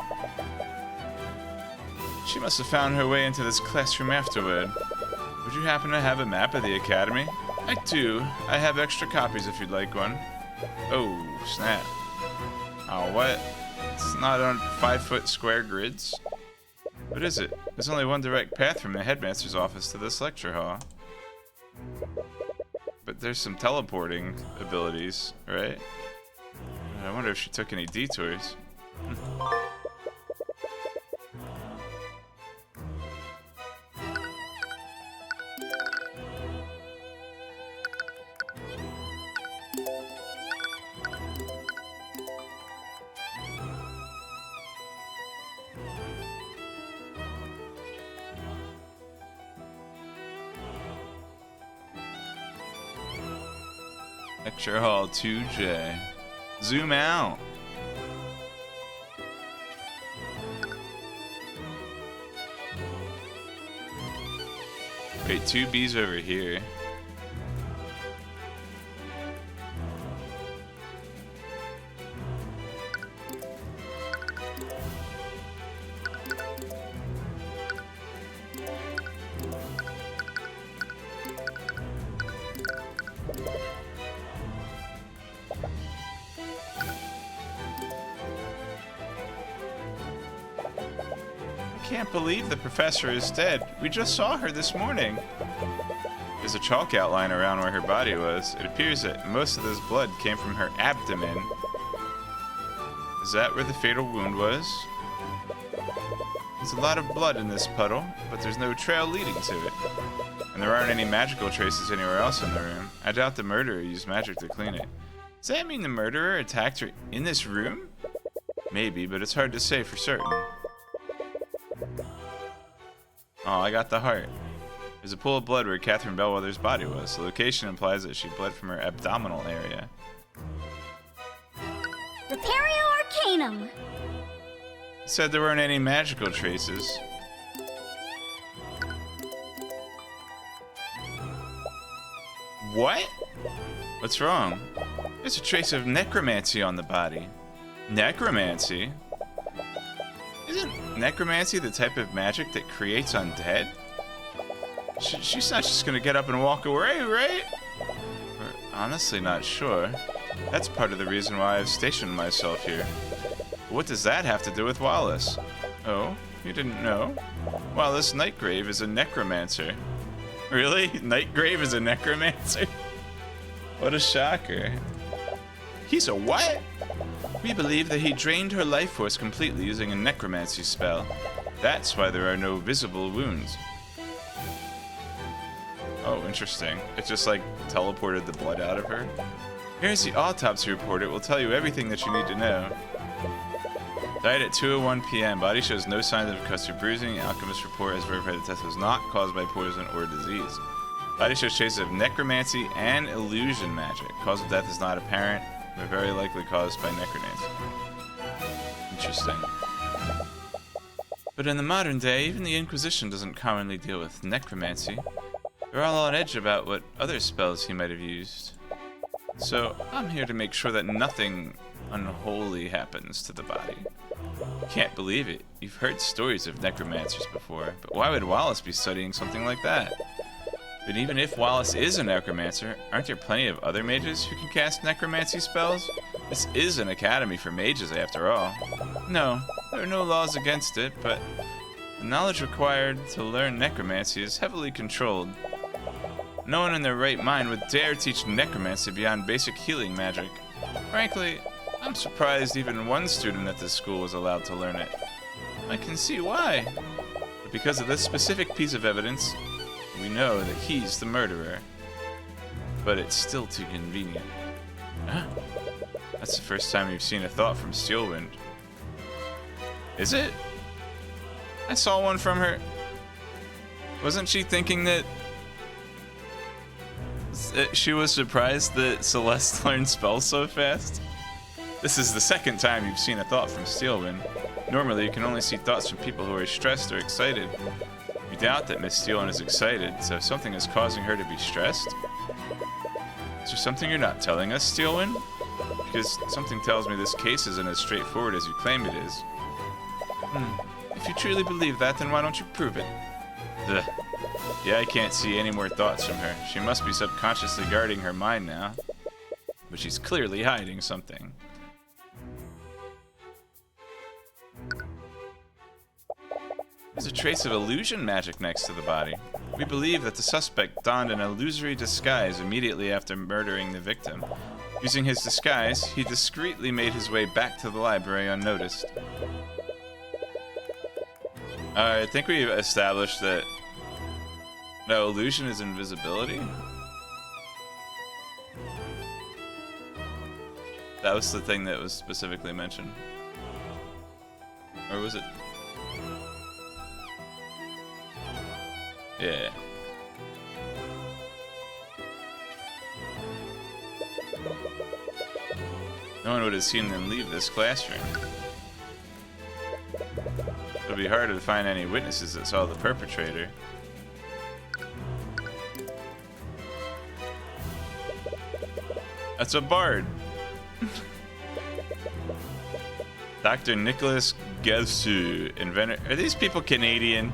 She must have found her way into this classroom afterward. Would you happen to have a map of the academy? I do. I have extra copies if you'd like one. Oh, snap. Oh, what? It's not on 5-foot square grids? What is it? There's only one direct path from the headmaster's office to this lecture hall. But there's some teleporting abilities, right? I wonder if she took any detours. Lecture Hall 2J. Zoom out. Wait, 2 bees over here. I can't believe the professor is dead. We just saw her this morning. There's a chalk outline around where her body was. It appears that most of this blood came from her abdomen. Is that where the fatal wound was? There's a lot of blood in this puddle, but there's no trail leading to it. And there aren't any magical traces anywhere else in the room. I doubt the murderer used magic to clean it. Does that mean the murderer attacked her in this room? Maybe, but it's hard to say for certain. Oh, I got the heart. There's a pool of blood where Catherine Bellwether's body was. The location implies that she bled from her abdominal area. Repario Arcanum. It said there weren't any magical traces. What? What's wrong? There's a trace of necromancy on the body. Necromancy? Isn't necromancy the type of magic that creates undead? She's not just gonna get up and walk away, right? We're honestly not sure. That's part of the reason why I've stationed myself here. But what does that have to do with Wallace? Oh, you didn't know? Wallace Nightgrave is a necromancer. Really? Nightgrave is a necromancer? What a shocker. He's a what? We believe that he drained her life force completely using a necromancy spell. That's why there are no visible wounds. Oh, interesting. It just like teleported the blood out of her. Here's the autopsy report. It will tell you everything that you need to know. Died at 2:01 p.m. Body shows no signs of concussive bruising. Alchemist report has verified the test was not caused by poison or disease. Body shows traces of necromancy and illusion magic. Cause of death is not apparent, but very likely caused by necromancy. Interesting. But in the modern day, even the Inquisition doesn't commonly deal with necromancy. They're all on edge about what other spells he might have used. So I'm here to make sure that nothing unholy happens to the body. Can't believe it. You've heard stories of necromancers before, but why would Wallace be studying something like that? But even if Wallace is a necromancer, aren't there plenty of other mages who can cast necromancy spells? This is an academy for mages after all. No, there are no laws against it, but the knowledge required to learn necromancy is heavily controlled. No one in their right mind would dare teach necromancy beyond basic healing magic. Frankly, I'm surprised even one student at this school was allowed to learn it. I can see why. But because of this specific piece of evidence, we know that he's the murderer. But it's still too convenient. Huh? That's the first time we've seen a thought from Steelwind. Is it? I saw one from her. Wasn't she thinking that she was surprised that Celeste learned spells so fast? This is the second time you've seen a thought from Steelwind. Normally, you can only see thoughts from people who are stressed or excited. We doubt that Miss Steelwind is excited, so if something is causing her to be stressed. Is there something you're not telling us, Steelwind? Because something tells me this case isn't as straightforward as you claim it is. If you truly believe that, then why don't you prove it? Ugh. Yeah, I can't see any more thoughts from her. She must be subconsciously guarding her mind now. But she's clearly hiding something. There's a trace of illusion magic next to the body. We believe that the suspect donned an illusory disguise immediately after murdering the victim. Using his disguise, he discreetly made his way back to the library unnoticed. I think we've established that no, illusion is invisibility. That was the thing that was specifically mentioned. Or was it? Yeah. No one would have seen them leave this classroom. It would be hard to find any witnesses that saw the perpetrator. That's a bard. Dr. Nicholas Gelsu, inventor. Are these people Canadian?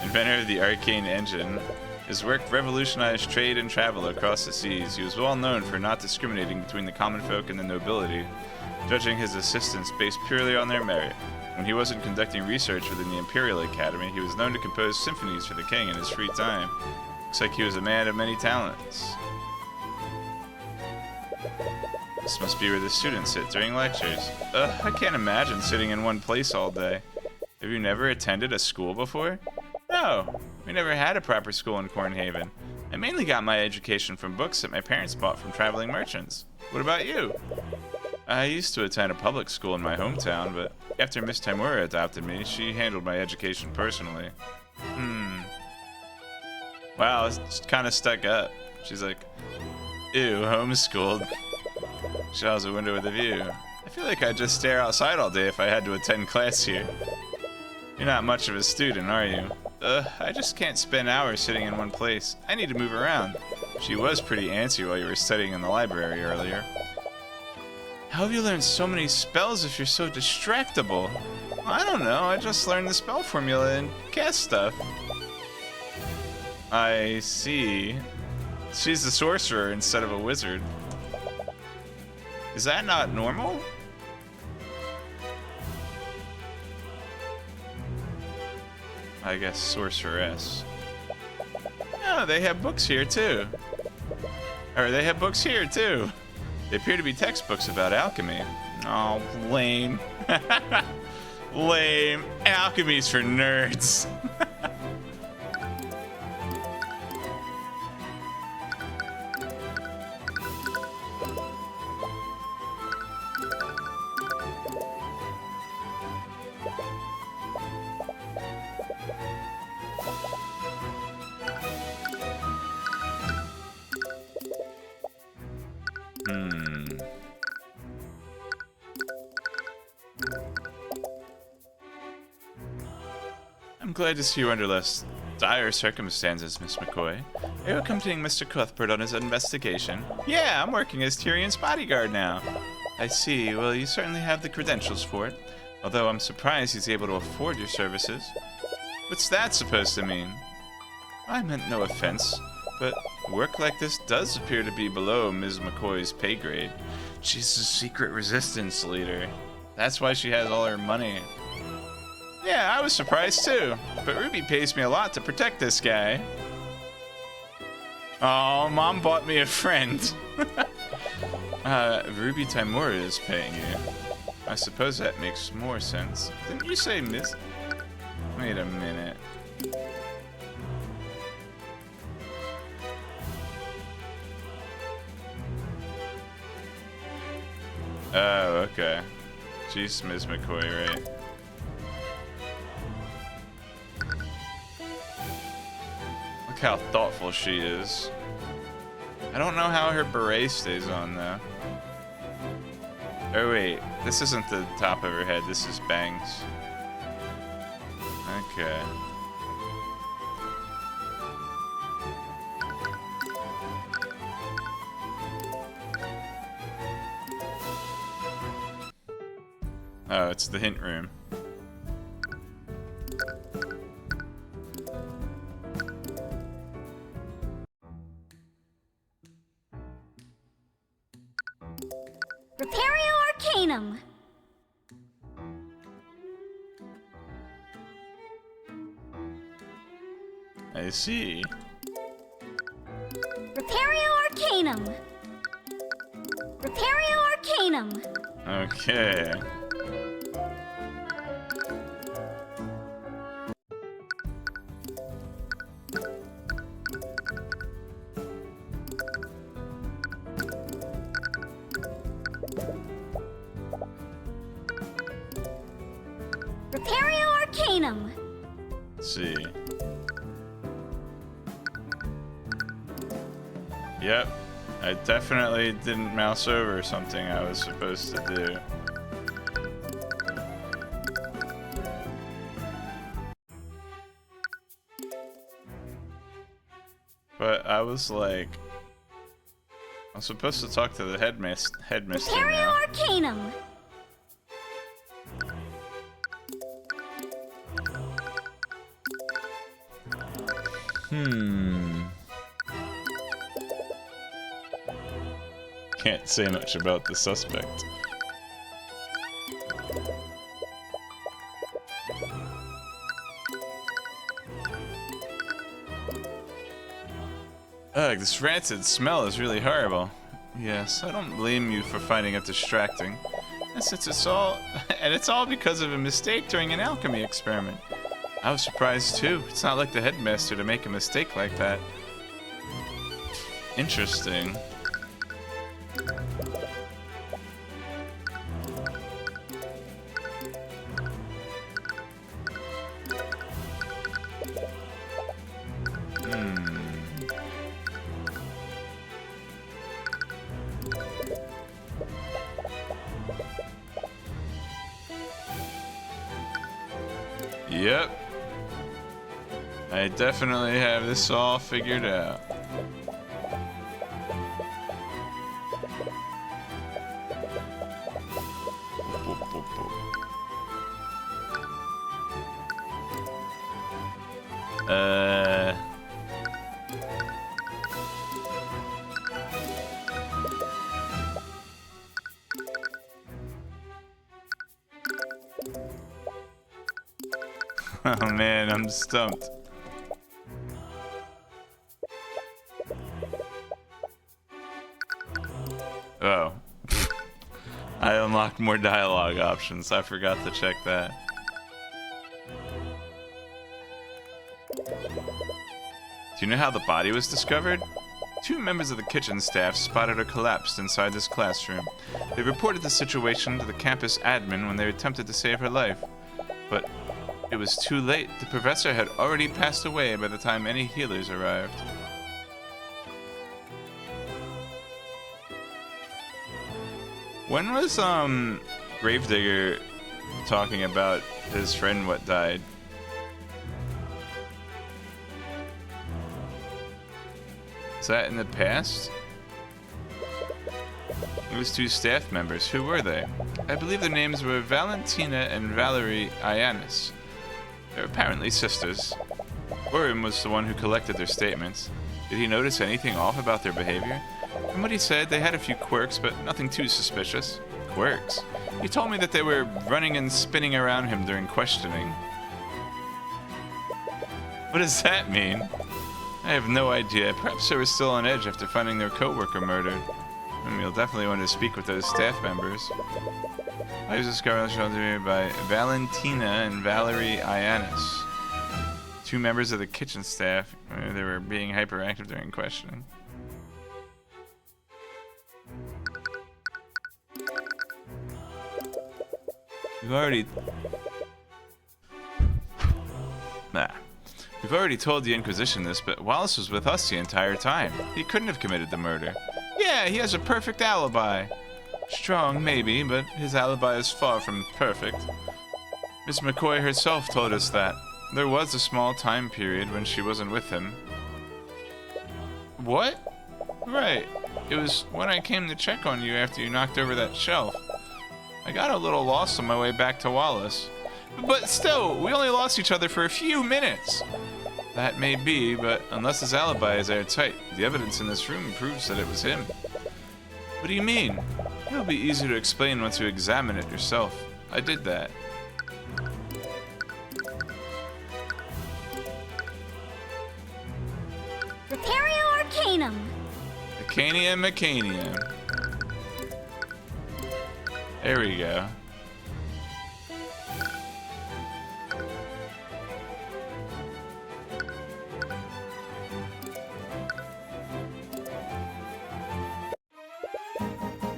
Inventor of the arcane engine. His work revolutionized trade and travel across the seas. He was well known for not discriminating between the common folk and the nobility, judging his assistants based purely on their merit. When he wasn't conducting research within the Imperial Academy, he was known to compose symphonies for the king in his free time. Looks like he was a man of many talents. This must be where the students sit during lectures. I can't imagine sitting in one place all day. Have you never attended a school before? No, we never had a proper school in Cornhaven. I mainly got my education from books that my parents bought from traveling merchants. What about you? I used to attend a public school in my hometown, but after Miss Timura adopted me, she handled my education personally. Wow, it's kind of stuck up. She's like, ew, homeschooled. She has a window with a view. I feel like I'd just stare outside all day if I had to attend class here. You're not much of a student, are you? I just can't spend hours sitting in one place. I need to move around. She was pretty antsy while you were studying in the library earlier. How have you learned so many spells if you're so distractible? I don't know, I just learned the spell formula and cast stuff. I see. She's a sorcerer instead of a wizard. Is that not normal? I guess sorceress. Oh, they have books here too. Or they have books here too. They appear to be textbooks about alchemy. Oh, lame. Lame. Alchemy's for nerds. I'm glad to see you under less dire circumstances, Miss McCoy. Are you accompanying Mr. Cuthbert on his investigation? Yeah, I'm working as Tyrion's bodyguard now. I see. Well, you certainly have the credentials for it. Although I'm surprised he's able to afford your services. What's that supposed to mean? I meant no offense, but work like this does appear to be below Ms. McCoy's pay grade. She's a secret resistance leader. That's why she has all her money. Yeah, I was surprised too, but Ruby pays me a lot to protect this guy. Oh, Mom bought me a friend. Ruby Timura is paying you. I suppose that makes more sense. Didn't you say Miss? Wait a minute. Oh, okay. She's Ms. McCoy, right? Look how thoughtful she is. I don't know how her beret stays on, though. Oh, wait. This isn't the top of her head. This is bangs. Okay. Oh, it's the hint room. Repario Arcanum. I see. Repario Arcanum. Repario Arcanum. Okay. Repario Arcanum. Let's see. Yep. I definitely didn't mouse over something I was supposed to do. But I was like, I'm supposed to talk to the headmistress Repario now. Arcanum. Can't say much about the suspect. Ugh, this rancid smell is really horrible. Yes, I don't blame you for finding it distracting. And since it's all because of a mistake during an alchemy experiment. I was surprised too. It's not like the headmaster to make a mistake like that. Interesting. Yep. I definitely have this all figured out. Oh man, I'm stumped. Oh. I unlocked more dialogue options. I forgot to check that. Do you know how the body was discovered? 2 members of the kitchen staff spotted her collapsed inside this classroom. They reported the situation to the campus admin when they attempted to save her life. But it was too late. The professor had already passed away by the time any healers arrived. When was Gravedigger talking about his friend what died? Is that in the past? It was 2 staff members. Who were they? I believe their names were Valentina and Valerie Ianis. They're apparently sisters. Urim was the one who collected their statements. Did he notice anything off about their behavior? From what he said, they had a few quirks, but nothing too suspicious. Quirks? He told me that they were running and spinning around him during questioning. What does that mean? I have no idea. Perhaps they were still on edge after finding their co-worker murdered. And we'll definitely want to speak with those staff members. I was discovered by Valentina and Valerie Ianis. 2 members of the kitchen staff. They were being hyperactive during questioning. We've already told the Inquisition this, but Wallace was with us the entire time. He couldn't have committed the murder. Yeah, he has a perfect alibi. Strong, maybe, but his alibi is far from perfect. Miss McCoy herself told us that. There was a small time period when she wasn't with him. What? Right. It was when I came to check on you after you knocked over that shelf. I got a little lost on my way back to Wallace. But still, we only lost each other for a few minutes. That may be, but unless his alibi is airtight, the evidence in this room proves that it was him. What do you mean? It'll be easier to explain once you examine it yourself. I did that. Repario Arcanum. Mecanium. There we go.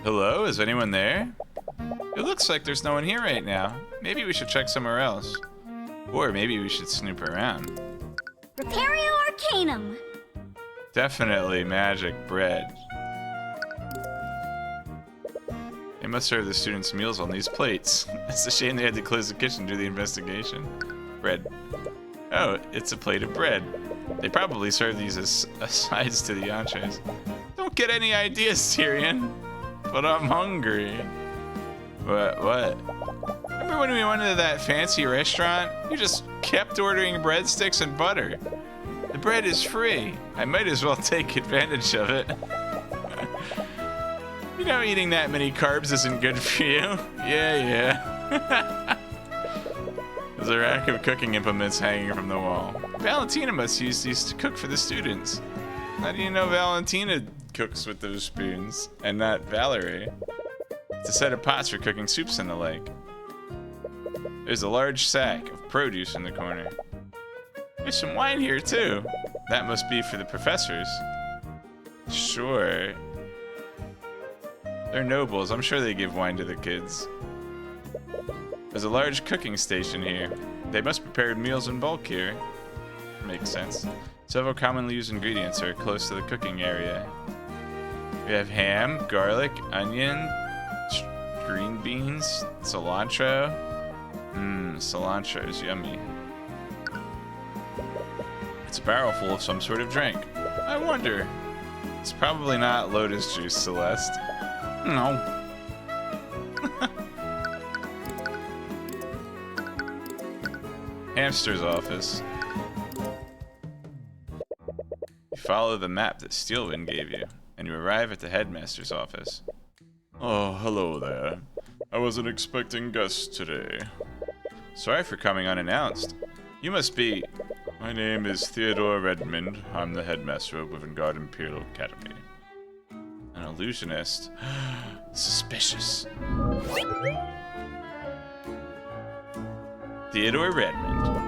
Hello, is anyone there? It looks like there's no one here right now. Maybe we should check somewhere else. Or maybe we should snoop around. Repario Arcanum. Definitely magic bread. They must serve the students meals on these plates. It's a shame they had to close the kitchen to do the investigation. Bread. Oh, it's a plate of bread. They probably serve these as sides to the entrees. Don't get any ideas, Tyrion. But I'm hungry. What? Remember when we went to that fancy restaurant? You just kept ordering breadsticks and butter. The bread is free. I might as well take advantage of it. You know, eating that many carbs isn't good for you. Yeah. There's a rack of cooking implements hanging from the wall. Valentina must use these to cook for the students. How do you know Valentina cooks with those spoons and not Valerie? It's a set of pots for cooking soups and the like. There's a large sack of produce in the corner. There's some wine here too. That must be for the professors. Sure. They're nobles. I'm sure they give wine to the kids. There's a large cooking station here. They must prepare meals in bulk here. Makes sense. Several commonly used ingredients are close to the cooking area. We have ham, garlic, onion, green beans, cilantro. Cilantro is yummy. It's a barrel full of some sort of drink. I wonder. It's probably not lotus juice, Celeste. No. Hamster's office. You follow the map that Steelwind gave you, and you arrive at the headmaster's office. Oh, hello there. I wasn't expecting guests today. Sorry for coming unannounced. You must be... My name is Theodore Redmond. I'm the headmaster of Wivengard Imperial Academy. An illusionist. Suspicious. Theodore Redmond.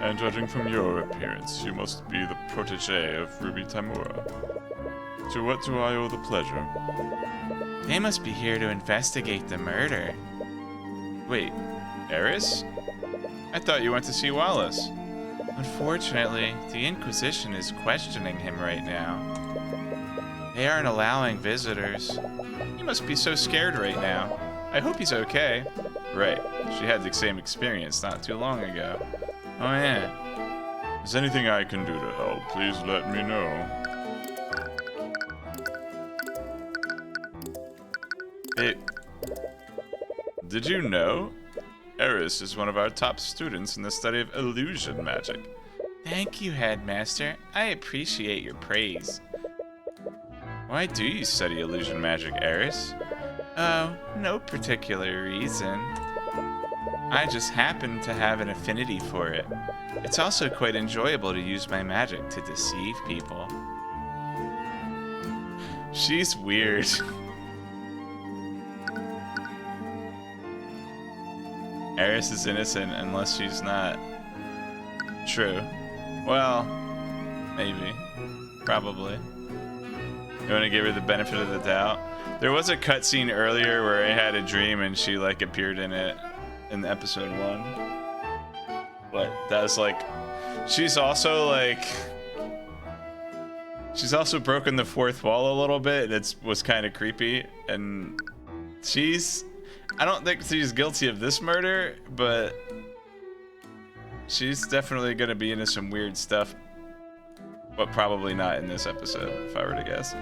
And judging from your appearance, you must be the protege of Ruby Timura. To what do I owe the pleasure? They must be here to investigate the murder. Wait, Eris? I thought you went to see Wallace. Unfortunately, the Inquisition is questioning him right now. They aren't allowing visitors. He must be so scared right now. I hope he's okay. Right, she had the same experience not too long ago. Oh yeah. Is anything I can do to help? Please let me know. Hey, did you know? Eris is one of our top students in the study of illusion magic. Thank you, Headmaster. I appreciate your praise. Why do you study illusion magic, Eris? Oh, no particular reason. I just happen to have an affinity for it. It's also quite enjoyable to use my magic to deceive people. She's weird. Eris is innocent unless she's not. True. Well, maybe. Probably. You want to give her the benefit of the doubt? There was a cutscene earlier where I had a dream and she like appeared in it in episode 1. But that was like, she's also broken the fourth wall a little bit, and it was kind of creepy. And I don't think she's guilty of this murder, but she's definitely gonna be into some weird stuff. But probably not in this episode, if I were to guess.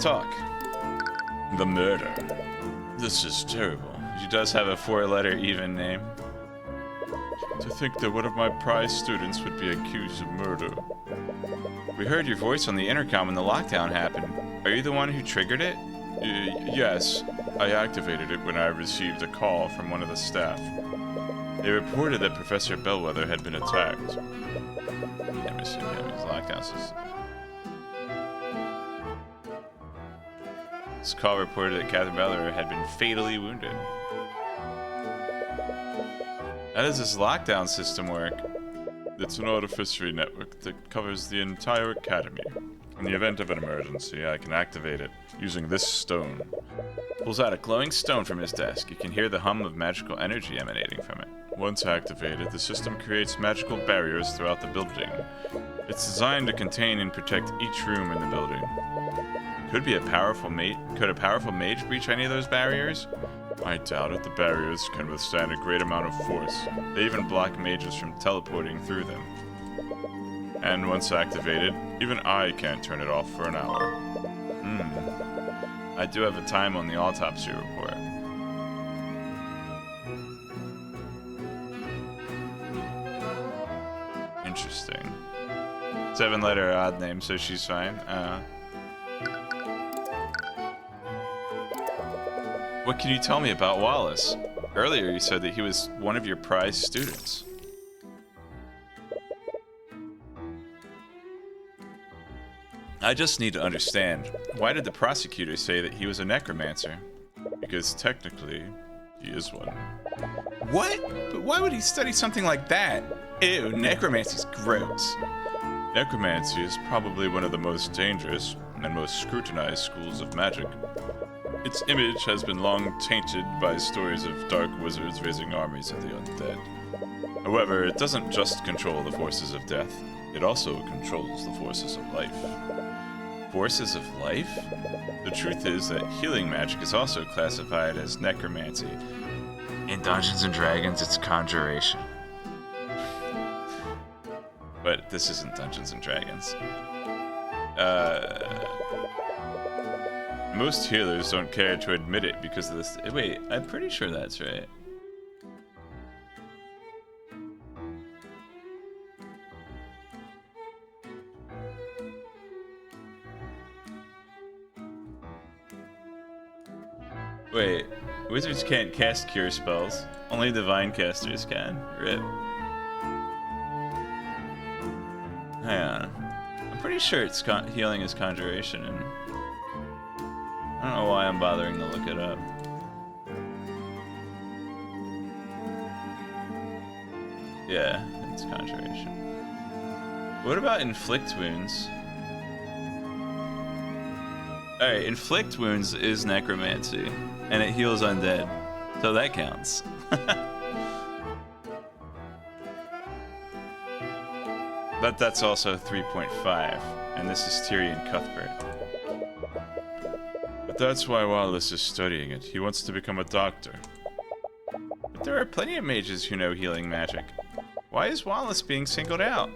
Talk. The murder. This is terrible. She does have a 4-letter even name. To think that one of my prize students would be accused of murder. We heard your voice on the intercom when the lockdown happened. Are you the one who triggered it? Yes. I activated it when I received a call from one of the staff. They reported that Professor Bellwether had been attacked. Never seen his lockdown system. This call reported that Catherine Bellwether had been fatally wounded. How does this lockdown system work? It's an artificery network that covers the entire academy. In the event of an emergency, I can activate it using this stone. Pulls out a glowing stone from his desk. You can hear the hum of magical energy emanating from it. Once activated, the system creates magical barriers throughout the building. It's designed to contain and protect each room in the building. Could a powerful mage breach any of those barriers? I doubt it. The barriers can withstand a great amount of force. They even block mages from teleporting through them. And once activated, even I can't turn it off for an hour. I do have a time on the autopsy report. Interesting. 7-letter odd name, so she's fine. What can you tell me about Wallace? Earlier you said that he was one of your prized students. I just need to understand, why did the prosecutor say that he was a necromancer? Because technically, he is one. What? But why would he study something like that? Ew, necromancy's gross. Necromancy is probably one of the most dangerous and most scrutinized schools of magic. Its image has been long tainted by stories of dark wizards raising armies of the undead. However, it doesn't just control the forces of death, it also controls the forces of life. Forces of life? The truth is that healing magic is also classified as necromancy. In Dungeons & Dragons, it's conjuration. But this isn't Dungeons & Dragons. Most healers don't care to admit it because of this. Wait, I'm pretty sure that's right. Wait, wizards can't cast cure spells. Only divine casters can. Rip. Hang on. I'm pretty sure it's healing is conjuration, and I don't know why I'm bothering to look it up. Yeah, it's conjuration. What about inflict wounds? Alright, inflict wounds is necromancy, and it heals undead, so that counts. But that's also 3.5, and this is Tyrion Cuthbert. But that's why Wallace is studying it. He wants to become a doctor. But there are plenty of mages who know healing magic. Why is Wallace being singled out?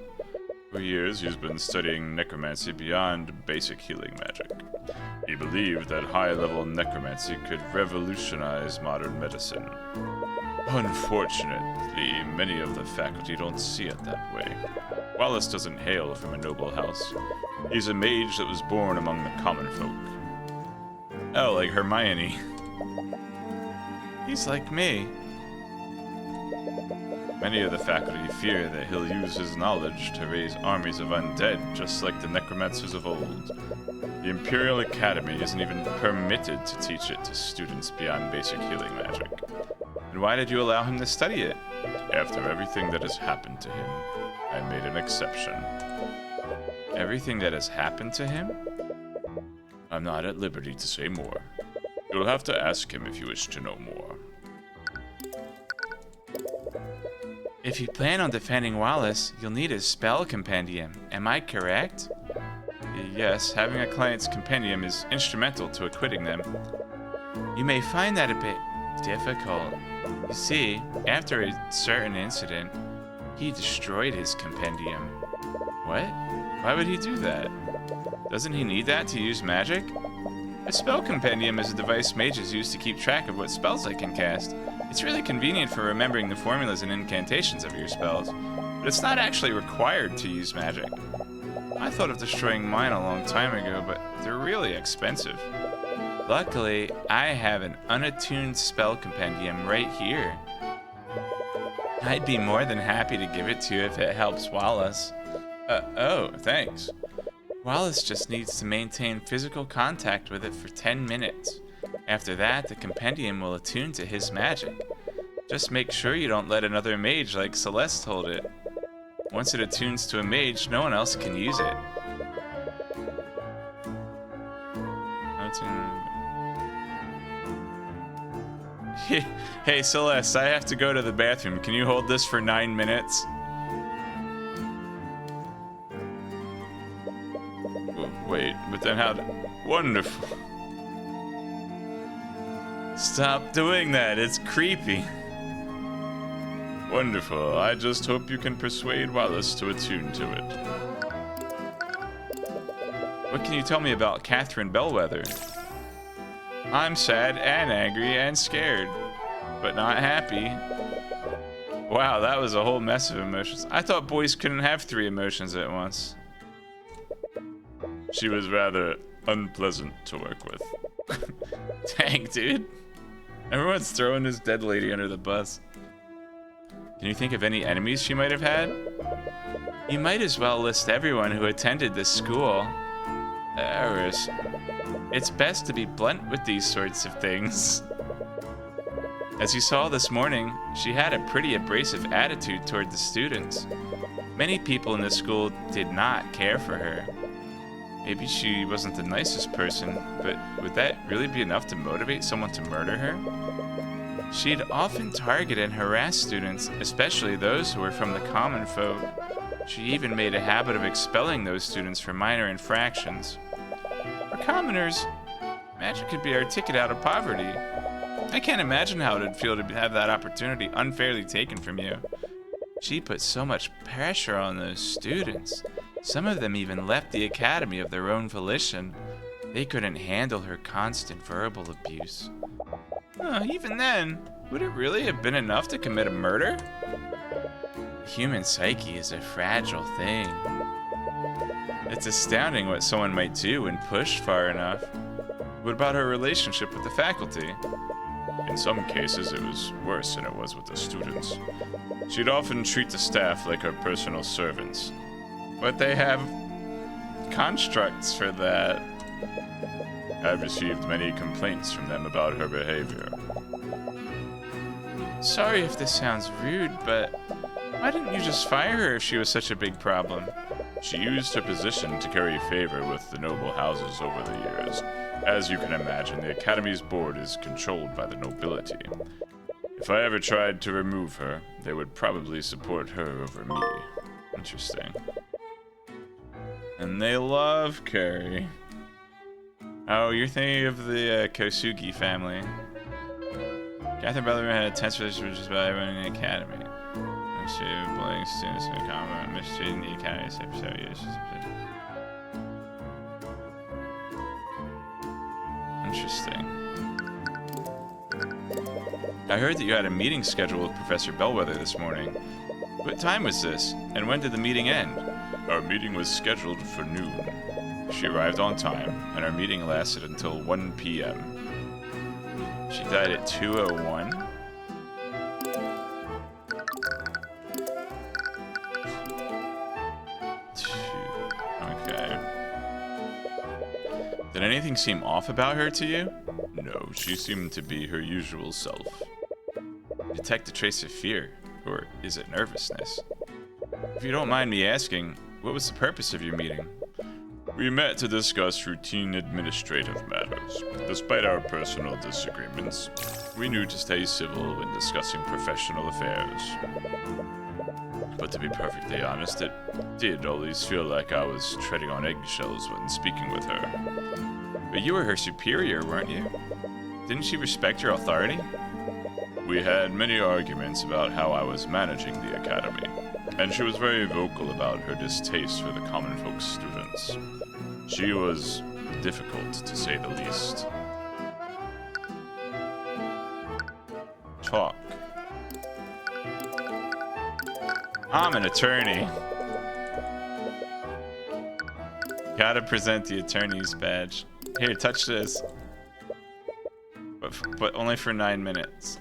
For years, he's been studying necromancy beyond basic healing magic. He believed that high-level necromancy could revolutionize modern medicine. Unfortunately, many of the faculty don't see it that way. Wallace doesn't hail from a noble house. He's a mage that was born among the common folk. Oh, like Hermione. He's like me. Many of the faculty fear that he'll use his knowledge to raise armies of undead, just like the necromancers of old. The Imperial Academy isn't even permitted to teach it to students beyond basic healing magic. And why did you allow him to study it? After everything that has happened to him, I made an exception. Everything that has happened to him? I'm not at liberty to say more. You'll have to ask him if you wish to know more. If you plan on defending Wallace, you'll need his spell compendium. Am I correct? Yes, having a client's compendium is instrumental to acquitting them. You may find that a bit difficult. You see, after a certain incident, he destroyed his compendium. What? Why would he do that? Doesn't he need that to use magic? A spell compendium is a device mages use to keep track of what spells they can cast. It's really convenient for remembering the formulas and incantations of your spells, but it's not actually required to use magic. I thought of destroying mine a long time ago, but they're really expensive. Luckily, I have an unattuned spell compendium right here. I'd be more than happy to give it to you if it helps Wallace. Oh, thanks. Wallace just needs to maintain physical contact with it for 10 minutes. After that, the compendium will attune to his magic. Just make sure you don't let another mage like Celeste hold it. Once it attunes to a mage, no one else can use it. Hey Celeste, I have to go to the bathroom. Can you hold this for 9 minutes? Wait, but then how? Wonderful. Stop doing that, it's creepy. Wonderful. I just hope you can persuade Wallace to attune to it. What can you tell me about Catherine Bellwether? I'm sad and angry and scared, but not happy. Wow, that was a whole mess of emotions. I thought boys couldn't have 3 emotions at once. She was rather unpleasant to work with. Dang, dude. Everyone's throwing this dead lady under the bus. Can you think of any enemies she might have had? You might as well list everyone who attended this school. It's best to be blunt with these sorts of things. As you saw this morning, she had a pretty abrasive attitude toward the students. Many people in the school did not care for her. Maybe she wasn't the nicest person, but would that really be enough to motivate someone to murder her? She'd often target and harass students, especially those who were from the common folk. She even made a habit of expelling those students for minor infractions. For commoners, magic could be our ticket out of poverty. I can't imagine how it'd feel to have that opportunity unfairly taken from you. She put so much pressure on those students. Some of them even left the academy of their own volition. They couldn't handle her constant verbal abuse. Even then, would it really have been enough to commit a murder? The human psyche is a fragile thing. It's astounding what someone might do when pushed far enough. What about her relationship with the faculty? In some cases, it was worse than it was with the students. She'd often treat the staff like her personal servants. But they have constructs for that. I've received many complaints from them about her behavior. Sorry if this sounds rude, but why didn't you just fire her if she was such a big problem? She used her position to curry favor with the noble houses over the years. As you can imagine, the Academy's board is controlled by the nobility. If I ever tried to remove her, they would probably support her over me. Interesting. And they love curry. Oh, you're thinking of the Kosugi family. Catherine Bellwether had a tense relationship with everyone in the academy. She bullying students in common, mistreating the academy for several years. Interesting. I heard that you had a meeting scheduled with Professor Bellwether this morning. What time was this, and when did the meeting end? Our meeting was scheduled for noon. She arrived on time, and our meeting lasted until 1 p.m. She died at 2:01? Okay. Did anything seem off about her to you? No, she seemed to be her usual self. Detect a trace of fear, or is it nervousness? If you don't mind me asking, what was the purpose of your meeting? We met to discuss routine administrative matters. Despite our personal disagreements, we knew to stay civil when discussing professional affairs. But to be perfectly honest, it did always feel like I was treading on eggshells when speaking with her. But you were her superior, weren't you? Didn't she respect your authority? We had many arguments about how I was managing the academy, and she was very vocal about her distaste for the common folk students. She was difficult, to say the least. Talk. I'm an attorney. Gotta present the attorney's badge. Here, touch this. But only for 9 minutes.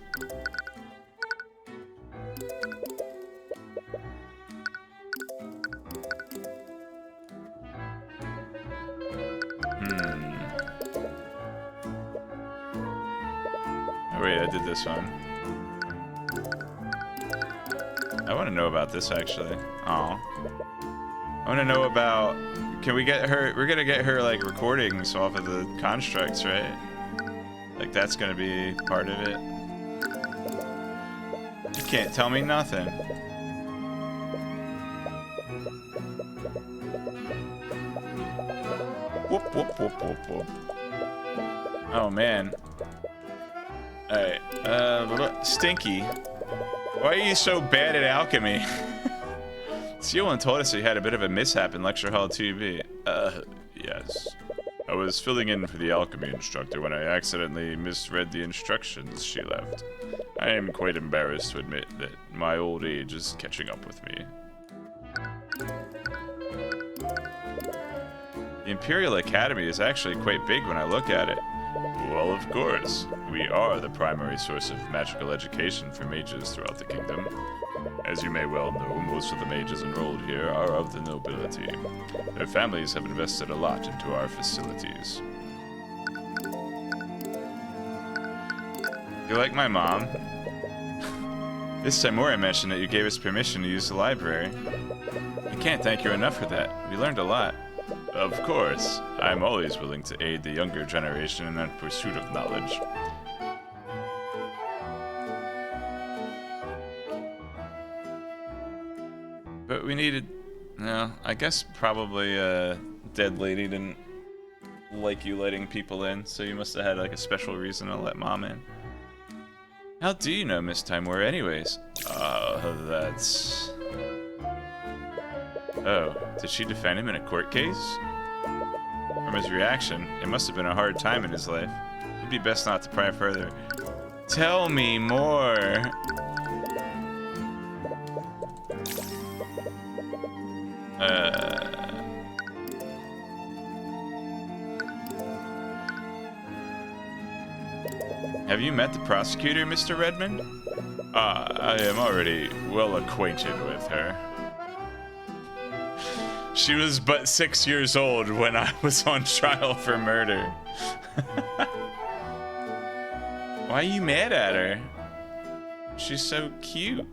Oh, wait, I did this one. I want to know about this, actually. Oh. I want to know about... Can we get her... We're going to get her, like, recordings off of the constructs, right? Like, that's going to be part of it. You can't tell me nothing. Whoop, whoop, whoop, whoop, whoop. Oh, man. Alright. Stinky. Why are you so bad at alchemy? Steelman told us he had a bit of a mishap in Lecture Hall 2B. Yes. I was filling in for the alchemy instructor when I accidentally misread the instructions she left. I am quite embarrassed to admit that my old age is catching up with me. The Imperial Academy is actually quite big when I look at it. Well, of course. We are the primary source of magical education for mages throughout the kingdom. As you may well know, most of the mages enrolled here are of the nobility. Their families have invested a lot into our facilities. You like my mom? This Timura mentioned that you gave us permission to use the library. I can't thank you enough for that. We learned a lot. Of course. I'm always willing to aid the younger generation in their pursuit of knowledge. But we needed... No, I guess probably a dead lady didn't like you letting people in, so you must have had like a special reason to let Mom in. How do you know Miss Timura anyways? That's... Oh, did she defend him in a court case? From his reaction, it must have been a hard time in his life. It'd be best not to pry further. Tell me more! Have you met the prosecutor, Mr. Redmond? I am already well acquainted with her. She was but 6 years old when I was on trial for murder. Why are you mad at her? She's so cute.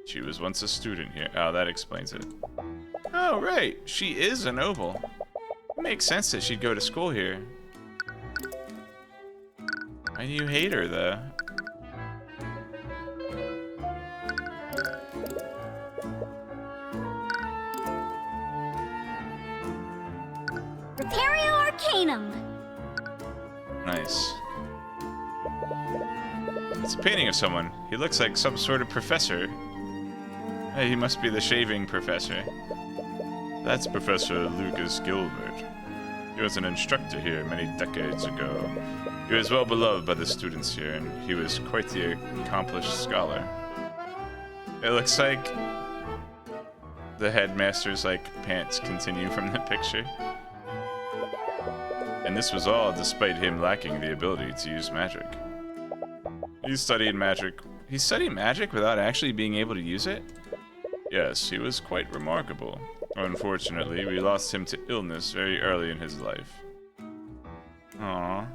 She was once a student here. Oh, that explains it. Oh, right. She is a noble. It makes sense that she'd go to school here. Why do you hate her, though? Repario Arcanum. Nice. It's a painting of someone. He looks like some sort of professor. Hey, he must be the shaving professor. That's Professor Lucas Gilbert. He was an instructor here many decades ago. He was well beloved by the students here, and he was quite the accomplished scholar. It looks like the headmaster's pants continue from the picture. And this was all despite him lacking the ability to use magic. He studied magic. He studied magic without actually being able to use it? Yes, he was quite remarkable. Unfortunately, we lost him to illness very early in his life. Aww.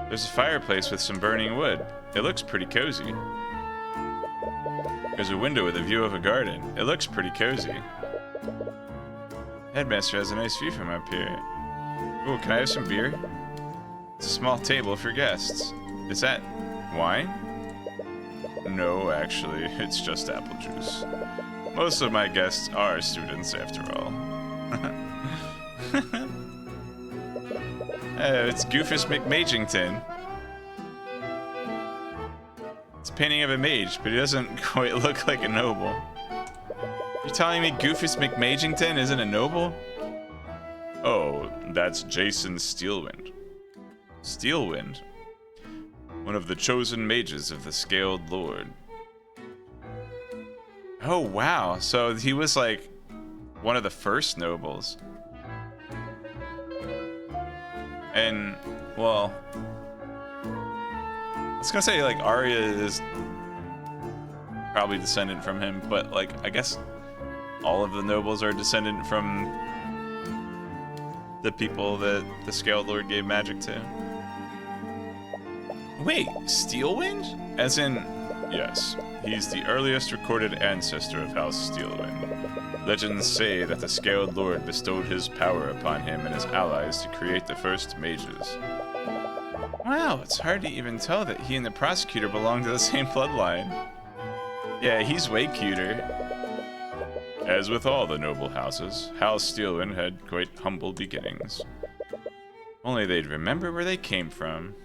There's a fireplace with some burning wood. It looks pretty cozy. There's a window with a view of a garden. It looks pretty cozy. Headmaster has a nice view from up here. Ooh, can I have some beer? It's a small table for guests. Is that wine? No, actually, it's just apple juice. Most of my guests are students, after all. It's Goofus McMagington. It's a painting of a mage, but he doesn't quite look like a noble. You're telling me Goofus McMagington isn't a noble? Oh, that's Jason Steelwind. Steelwind? One of the chosen mages of the Scaled Lord. Oh, wow. So he was like one of the first nobles. And, well, I was gonna say Arya is probably descendant from him, but I guess all of the nobles are descendant from the people that the Scaled Lord gave magic to. Wait, Steelwind? As in, yes, he's the earliest recorded ancestor of House Steelwind. Legends say that the Scaled Lord bestowed his power upon him and his allies to create the first mages. Wow, it's hard to even tell that he and the prosecutor belong to the same bloodline. Yeah, he's way cuter. As with all the noble houses, House Steelwind had quite humble beginnings. Only they'd remember where they came from.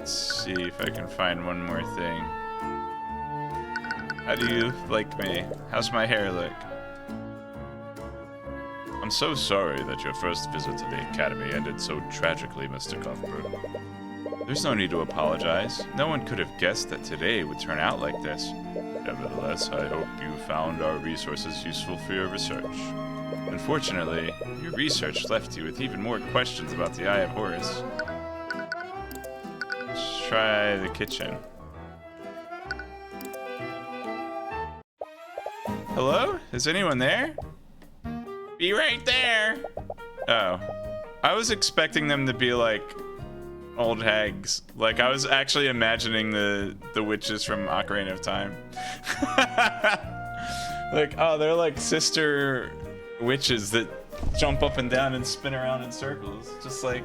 Let's see if I can find one more thing. How do you like me? How's my hair look? I'm so sorry that your first visit to the Academy ended so tragically, Mr. Cuthbert. There's no need to apologize. No one could have guessed that today would turn out like this. Nevertheless, I hope you found our resources useful for your research. Unfortunately, your research left you with even more questions about the Eye of Horus. Let's try the kitchen. Hello? Is anyone there? Be right there! Oh. I was expecting them to be like old hags. Like, I was actually imagining the witches from Ocarina of Time. Like, oh, they're like sister witches that jump up and down and spin around in circles. Just like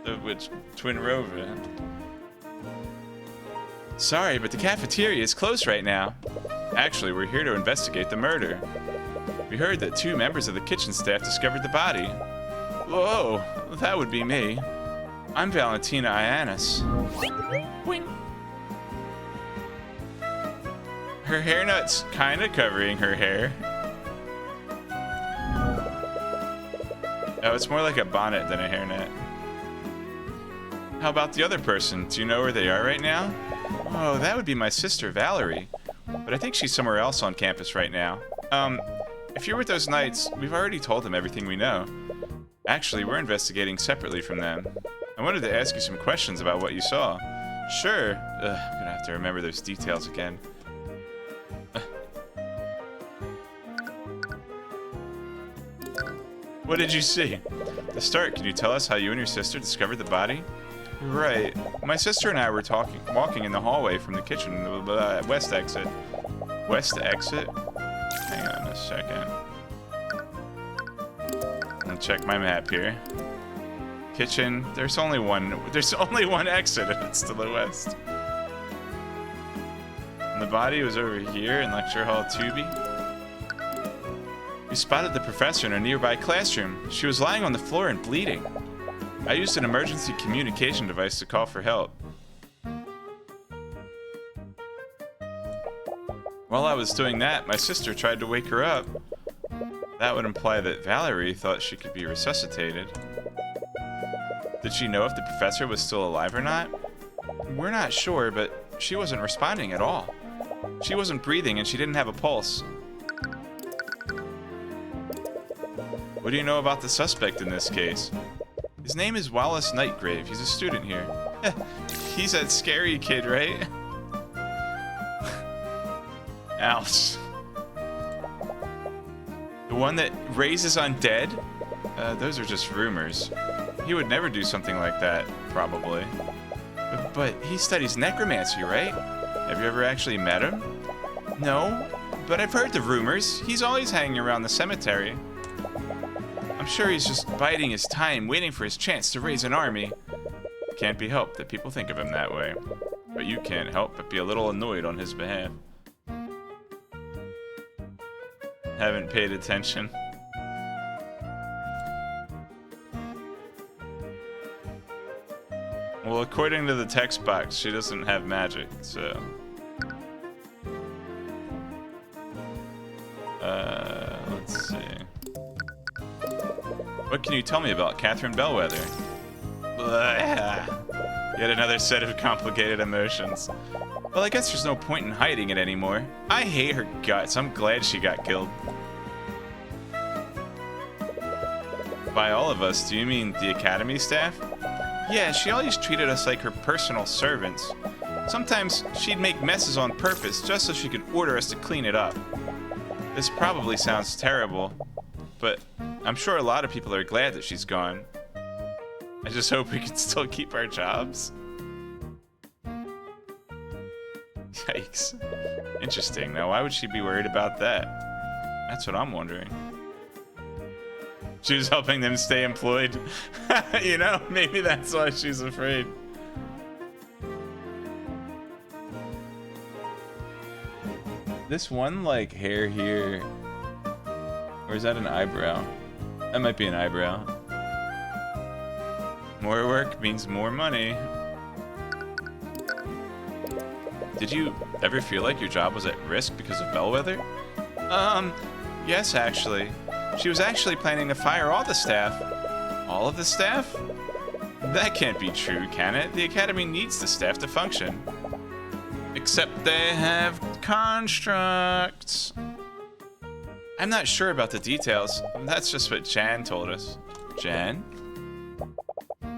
the witch Twin Rova. Sorry, but the cafeteria is closed right now. Actually, we're here to investigate the murder. We heard that 2 members of the kitchen staff discovered the body. Whoa, that would be me. I'm Valentina Iannis. Boing. Her hairnut's kind of covering her hair. Oh, it's more like a bonnet than a hairnet. How about the other person? Do you know where they are right now? Oh, that would be my sister, Valerie. But I think she's somewhere else on campus right now. If you're with those knights, we've already told them everything we know. Actually, we're investigating separately from them. I wanted to ask you some questions about what you saw. Sure. I'm gonna have to remember those details again. What did you see? To start, can you tell us how you and your sister discovered the body? Right. My sister and I were walking in the hallway from the kitchen, west exit. West exit? Hang on a second. I'll check my map here. Kitchen. There's only one exit, and it's to the west. And the body was over here in lecture hall 2B. We spotted the professor in a nearby classroom. She was lying on the floor and bleeding. I used an emergency communication device to call for help. While I was doing that, my sister tried to wake her up. That would imply that Valerie thought she could be resuscitated. Did she know if the professor was still alive or not? We're not sure, but she wasn't responding at all. She wasn't breathing and she didn't have a pulse. What do you know about the suspect in this case? His name is Wallace Nightgrave. He's a student here. He's that scary kid, right? Ouch. The one that raises undead? Those are just rumors. He would never do something like that, probably. But he studies necromancy, right? Have you ever actually met him? No, but I've heard the rumors. He's always hanging around the cemetery. I'm sure he's just biding his time, waiting for his chance to raise an army. It can't be helped that people think of him that way. But you can't help but be a little annoyed on his behalf. Haven't paid attention. Well, according to the text box, she doesn't have magic, so... let's see. What can you tell me about Catherine Bellwether? Yet another set of complicated emotions. Well, I guess there's no point in hiding it anymore. I hate her guts. I'm glad she got killed. By all of us, do you mean the Academy staff? Yeah, she always treated us like her personal servants. Sometimes she'd make messes on purpose just so she could order us to clean it up. This probably sounds terrible, but I'm sure a lot of people are glad that she's gone. I just hope we can still keep our jobs. Yikes. Interesting. Now, why would she be worried about that? That's what I'm wondering. She was helping them stay employed. You know, maybe that's why she's afraid. This one, like, hair here... Or is that an eyebrow? That might be an eyebrow. More work means more money. Did you ever feel like your job was at risk because of Bellwether? Yes, actually. She was actually planning to fire all the staff. All of the staff? That can't be true, can it? The Academy needs the staff to function. Except they have constructs. I'm not sure about the details. That's just what Jan told us. Jan?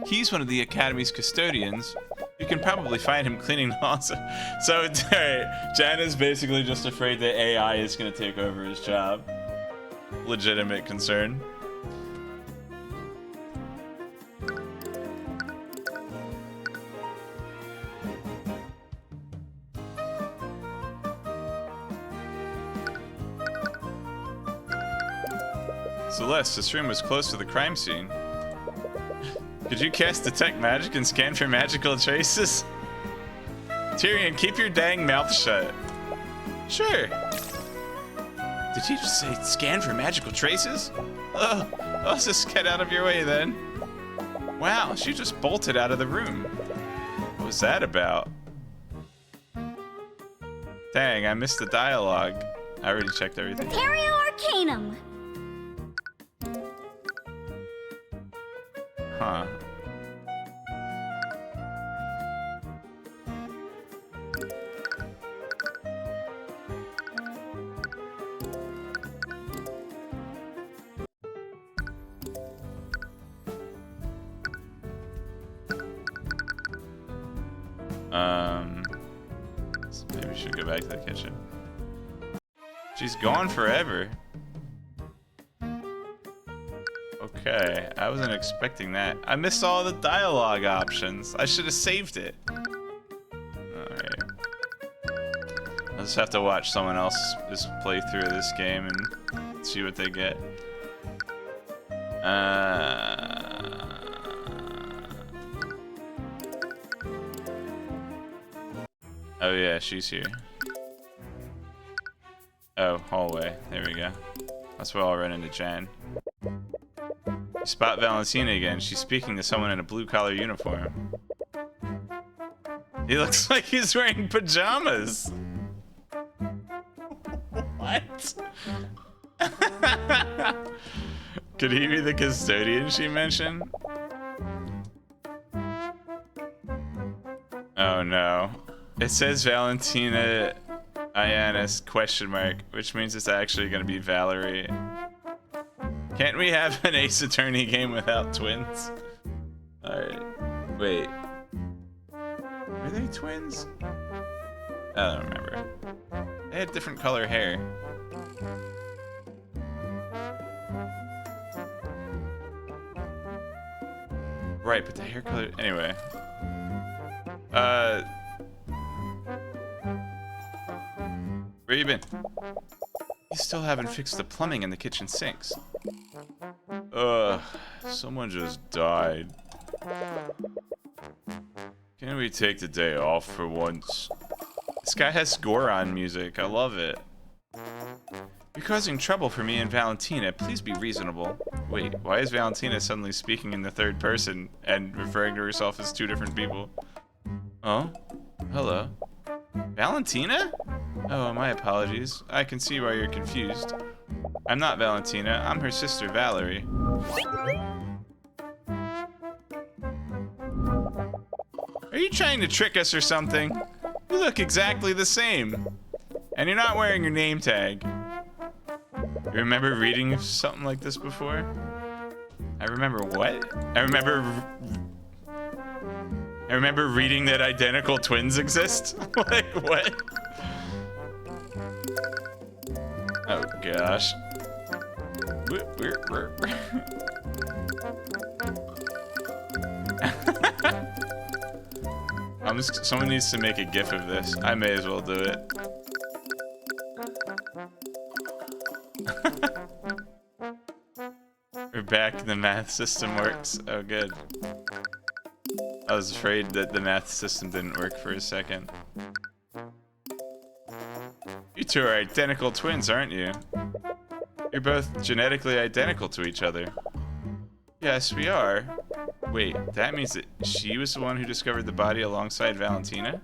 He's one of the Academy's custodians. You can probably find him cleaning halls. So, alright, Jan is basically just afraid that AI is going to take over his job. Legitimate concern. Celeste, this room was close to the crime scene. Could you cast Detect Magic and scan for magical traces? Tyrion, keep your dang mouth shut. Sure. Did he just say scan for magical traces? Oh, let's just get out of your way then. Wow, she just bolted out of the room. What was that about? Dang, I missed the dialogue. I already checked everything. Repario Arcanum. Huh. Maybe we should go back to the kitchen. She's gone forever. Okay, I wasn't expecting that. I missed all the dialogue options. I should have saved it. Alright. I'll just have to watch someone else just play through this game and see what they get. Oh yeah, she's here. Oh, hallway. There we go. That's where I'll run into Jan. Spot Valentina again. She's speaking to someone in a blue-collar uniform. He looks like he's wearing pajamas. What? Could he be the custodian she mentioned? Oh no. It says Valentina Ionis question mark, which means it's actually gonna be Valerie. Can't we have an Ace Attorney game without twins? Alright. Wait. Were they twins? I don't remember. They had different color hair. Right, but the hair color... Anyway. Where you been? You still haven't fixed the plumbing in the kitchen sinks. Ugh, someone just died. Can we take the day off for once? This guy has Goron music, I love it. You're causing trouble for me and Valentina, please be reasonable. Wait, why is Valentina suddenly speaking in the third person and referring to herself as two different people? Oh? Hello? Valentina? Oh, my apologies. I can see why you're confused. I'm not Valentina, I'm her sister Valerie. Are you trying to trick us or something? You look exactly the same. And you're not wearing your name tag. You remember reading something like this before? I remember what? I remember reading that identical twins exist? Like, what? Oh, gosh. Someone needs to make a GIF of this. I may as well do it. We're back. The math system works. Oh, good. I was afraid that the math system didn't work for a second. You two are identical twins, aren't you? You're both genetically identical to each other. Yes, we are. Wait, that means that she was the one who discovered the body alongside Valentina?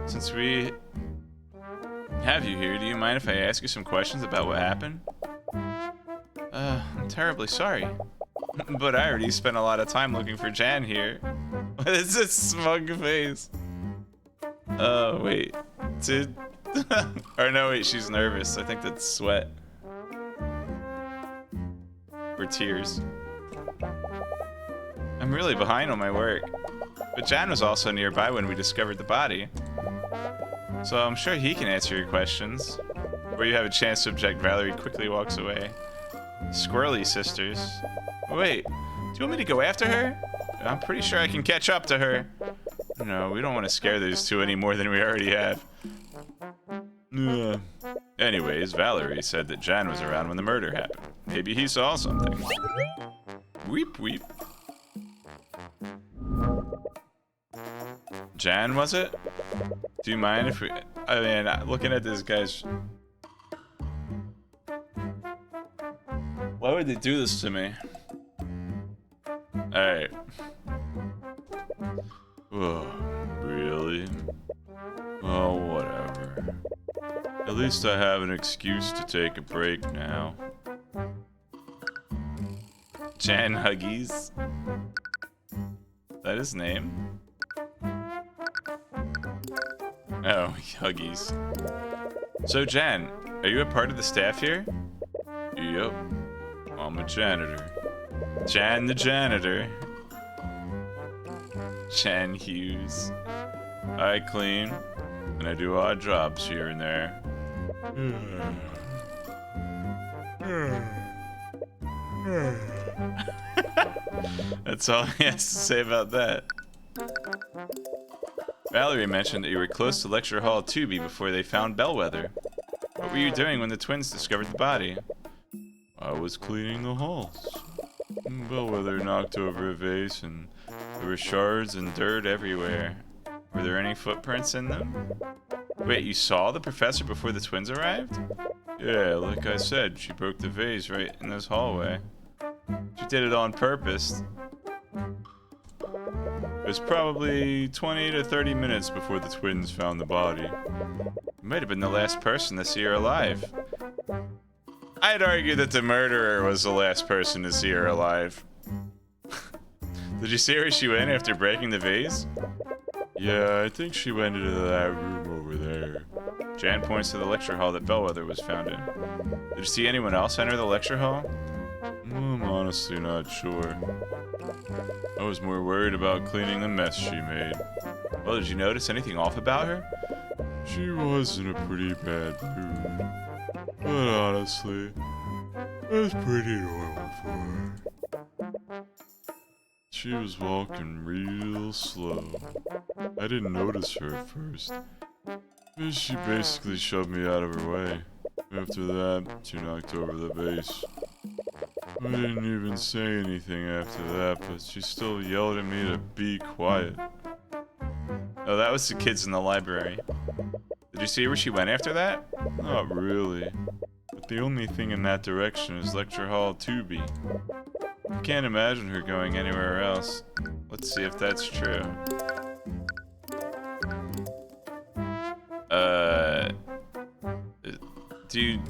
Since we have you here, do you mind if I ask you some questions about what happened? I'm terribly sorry. But I already spent a lot of time looking for Jan here. What is this smug face? Oh, wait. Did... or no, wait, she's nervous. I think that's sweat. Or tears. I'm really behind on my work. But Jan was also nearby when we discovered the body. So I'm sure he can answer your questions. Before you have a chance to object, Valerie quickly walks away. Squirrely sisters. Wait, do you want me to go after her? I'm pretty sure I can catch up to her. No, we don't want to scare those two any more than we already have. Anyways, Valerie said that Jan was around when the murder happened. Maybe he saw something. Weep, weep. Jan, was it? Do you mind if we... I mean, looking at this guy's... Why would they do this to me? Alright. Oh, really? Oh, whatever. At least I have an excuse to take a break now. Jan Huggies? Is that his name? Oh, Huggies. So, Jan, are you a part of the staff here? Yep. I'm a janitor. Jan the janitor. Jan Hughes. I clean, and I do odd jobs here and there. That's all he has to say about that. Valerie mentioned that you were close to Lecture Hall 2B before they found Bellwether. What were you doing when the twins discovered the body? I was cleaning the halls. Bellwether knocked over a vase and there were shards and dirt everywhere. Were there any footprints in them? Wait, you saw the professor before the twins arrived? Yeah, like I said, she broke the vase right in this hallway. She did it on purpose. It was probably 20 to 30 minutes before the twins found the body. You might have been the last person to see her alive. I'd argue that the murderer was the last person to see her alive. Did you see where she went after breaking the vase? Yeah, I think she went into that room over there. Jan points to the lecture hall that Bellwether was found in. Did you see anyone else enter the lecture hall? I'm honestly not sure. I was more worried about cleaning the mess she made. Well, did you notice anything off about her? She was in a pretty bad mood. But honestly, it was pretty normal for her. She was walking real slow. I didn't notice her at first. But she basically shoved me out of her way. After that, she knocked over the vase. I didn't even say anything after that, but she still yelled at me to be quiet. Oh, that was the kids in the library. Did you see where she went after that? Not really. But the only thing in that direction is Lecture Hall 2B. I can't imagine her going anywhere else. Let's see if that's true.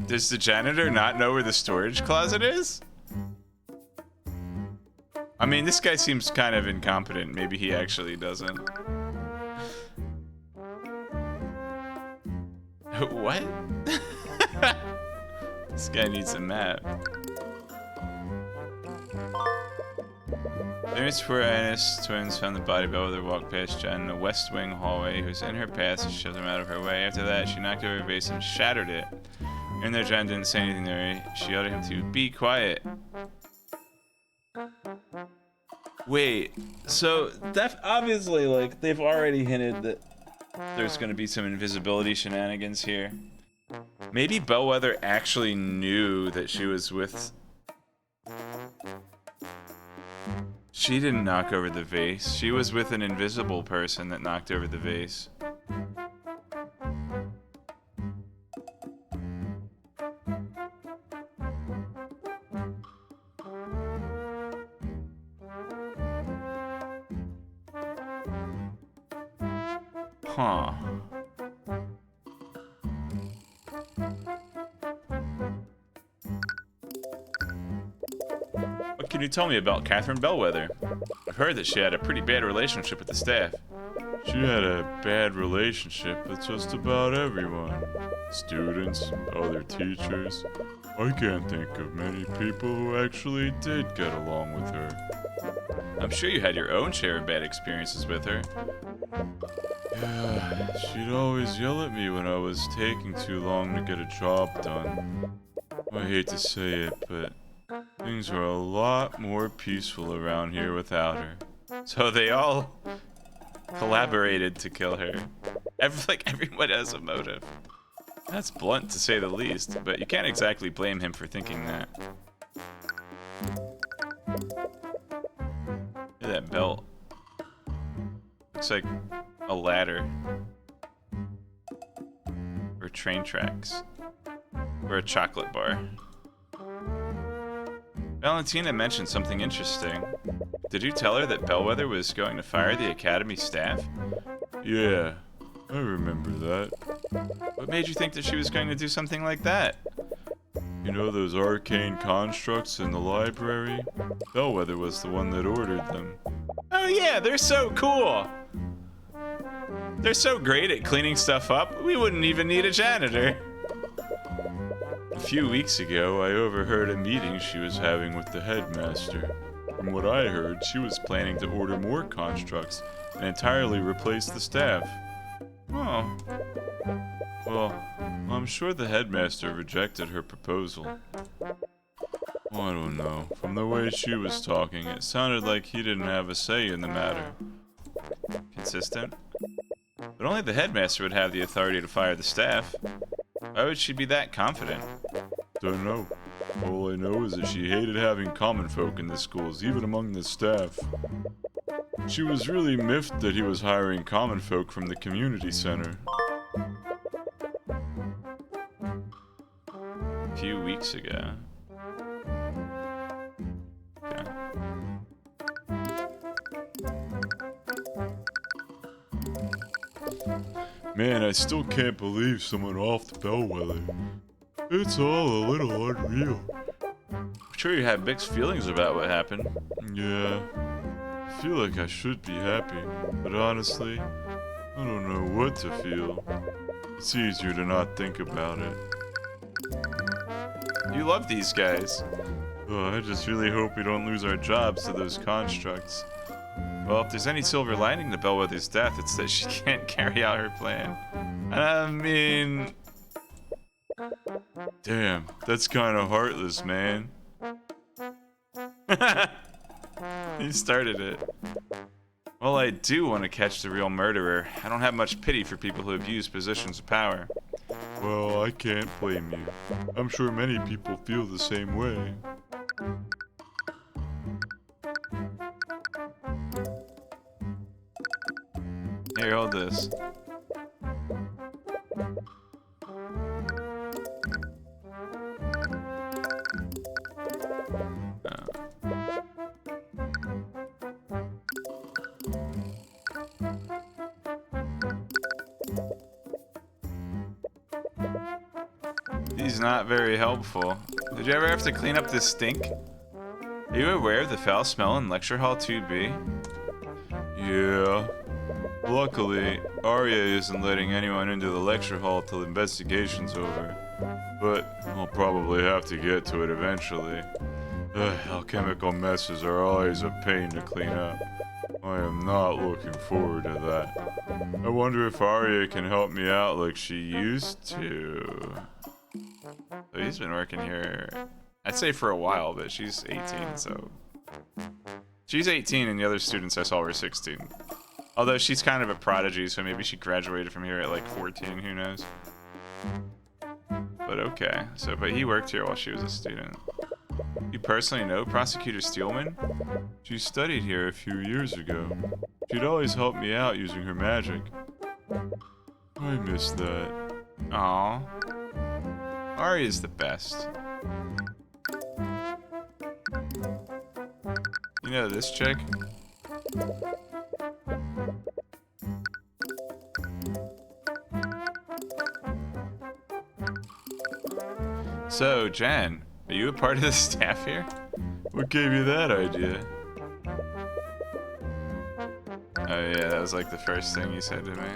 Does the janitor not know where the storage closet is? I mean, this guy seems kind of incompetent. Maybe he actually doesn't. What? This guy needs a map. There's where Anna's twins found the body of Bellwether walked past Jen in the west wing hallway. Who was in her path and shoved him out of her way. After that, she knocked over a vase and shattered it. Even though Jen didn't say anything to her, she yelled at him to be quiet. Wait, so that obviously, like, they've already hinted that there's going to be some invisibility shenanigans here. Maybe Bellwether actually knew that she was with... She didn't knock over the vase. She was with an invisible person that knocked over the vase. Huh. What can you tell me about Catherine Bellwether? I've heard that she had a pretty bad relationship with the staff. She had a bad relationship with just about everyone. Students, other teachers. I can't think of many people who actually did get along with her. I'm sure you had your own share of bad experiences with her. Yeah, she'd always yell at me when I was taking too long to get a job done. I hate to say it, but things are a lot more peaceful around here without her. So they all collaborated to kill her. Everyone has a motive. That's blunt to say the least, but you can't exactly blame him for thinking that. Look at that belt. Looks like a ladder. Or train tracks. Or a chocolate bar. Valentina mentioned something interesting. Did you tell her that Bellwether was going to fire the Academy staff? Yeah, I remember that. What made you think that she was going to do something like that? You know those arcane constructs in the library? Bellwether was the one that ordered them. Oh yeah, they're so cool! They're so great at cleaning stuff up, we wouldn't even need a janitor. A few weeks ago, I overheard a meeting she was having with the headmaster. From what I heard, she was planning to order more constructs and entirely replace the staff. Oh. Well, I'm sure the headmaster rejected her proposal. I don't know. From the way she was talking, it sounded like he didn't have a say in the matter. Consistent? But only the headmaster would have the authority to fire the staff. Why would she be that confident? Don't know. All I know is that she hated having common folk in the schools, even among the staff. She was really miffed that he was hiring common folk from the community center. A few weeks ago. Okay. Man, I still can't believe someone off the Bellwether. It's all a little unreal. I'm sure you had mixed feelings about what happened. Yeah, I feel like I should be happy, but honestly, I don't know what to feel. It's easier to not think about it. You love these guys. Oh, I just really hope we don't lose our jobs to those constructs. Well, if there's any silver lining to Bellwether's death, it's that she can't carry out her plan. I mean... Damn, that's kind of heartless, man. He started it. Well, I do want to catch the real murderer. I don't have much pity for people who abuse positions of power. Well, I can't blame you. I'm sure many people feel the same way. Here, hold this. He's not very helpful. Did you ever have to clean up this stink? Are you aware of the foul smell in Lecture Hall 2B? Yeah. Luckily, Arya isn't letting anyone into the lecture hall till the investigation's over. But I'll probably have to get to it eventually. Alchemical messes are always a pain to clean up. I am not looking forward to that. I wonder if Arya can help me out like she used to. So he's been working here, I'd say for a while, but she's 18, so... She's 18 and the other students I saw were 16. Although she's kind of a prodigy, so maybe she graduated from here at like 14, who knows. But okay, but he worked here while she was a student. You personally know Prosecutor Steelman? She studied here a few years ago. She'd always help me out using her magic. I miss that. Aww. Arya's the best. You know this chick? So, Jan, are you a part of the staff here? What gave you that idea? Oh yeah, that was like the first thing you said to me.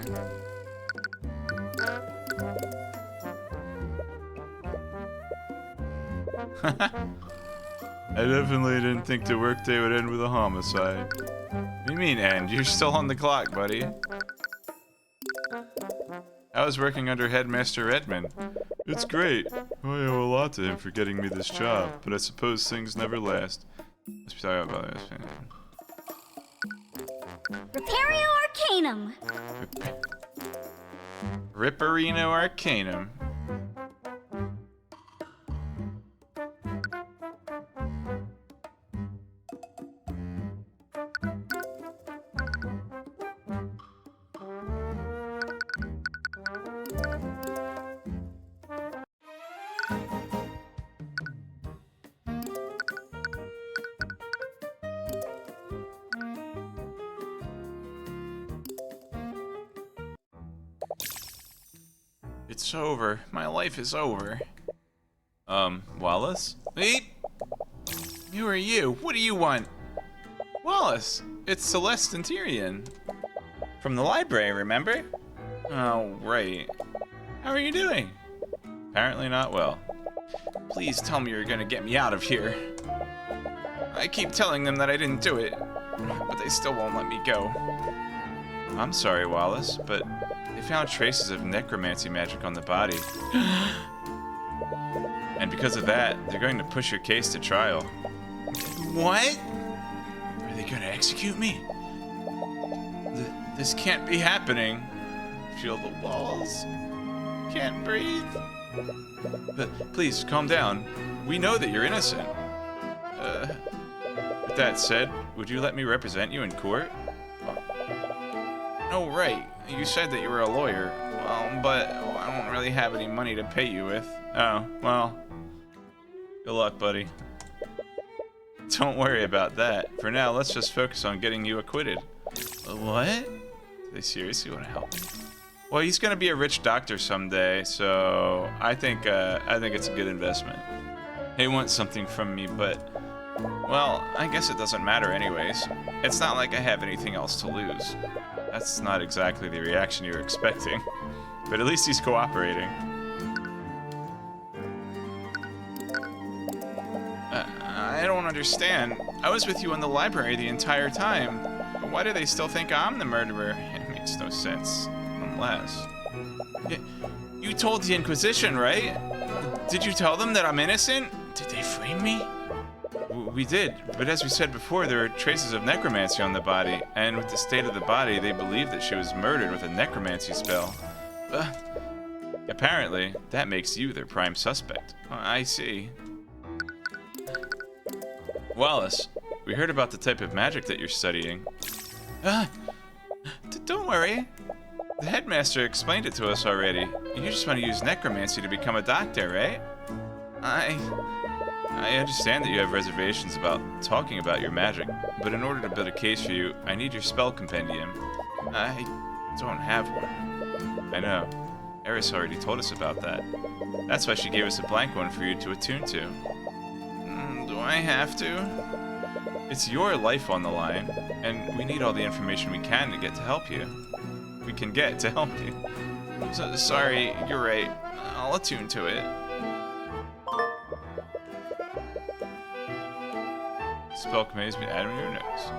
I definitely didn't think the workday would end with a homicide. What do you mean end? You're still on the clock, buddy. I was working under Headmaster Redmond. It's great. I owe a lot to him for getting me this job, but I suppose things never last. Let's be talking about this. Repario Arcanum. Ripperino Arcanum. It's over. My life is over. Wallace? Beep! Who are you? What do you want? Wallace, it's Celeste and Tyrion. From the library, remember? Oh, right. How are you doing? Apparently not well. Please tell me you're gonna get me out of here. I keep telling them that I didn't do it, but they still won't let me go. I'm sorry, Wallace, but they found traces of necromancy magic on the body. And because of that, they're going to push your case to trial. What? Are they going to execute me? This can't be happening. Feel the walls. Can't breathe. But please, calm down. We know that you're innocent. With that said, would you let me represent you in court? Oh, right. You said that you were a lawyer. Well, but I don't really have any money to pay you with. Oh, well. Good luck, buddy. Don't worry about that. For now, let's just focus on getting you acquitted. What? Do they seriously want to help me? Well, he's gonna be a rich doctor someday, so I think it's a good investment. He wants something from me, but well, I guess it doesn't matter anyways. It's not like I have anything else to lose. That's not exactly the reaction you were expecting, but at least he's cooperating. I don't understand. I was with you in the library the entire time. Why do they still think I'm the murderer? It makes no sense. Unless... You told the Inquisition, right? Did you tell them that I'm innocent? Did they frame me? We did, but as we said before, there are traces of necromancy on the body, and with the state of the body, they believe that she was murdered with a necromancy spell. Apparently, that makes you their prime suspect. I see. Wallace, we heard about the type of magic that you're studying. Don't worry. The headmaster explained it to us already. You just want to use necromancy to become a doctor, right? I understand that you have reservations about talking about your magic, but in order to build a case for you, I need your spell compendium. I don't have one. I know. Eris already told us about that. That's why she gave us a blank one for you to attune to. Do I have to? It's your life on the line, and we need all the information we can to help you. So, sorry, you're right. I'll attune to it. Spell committee's been added to your notes.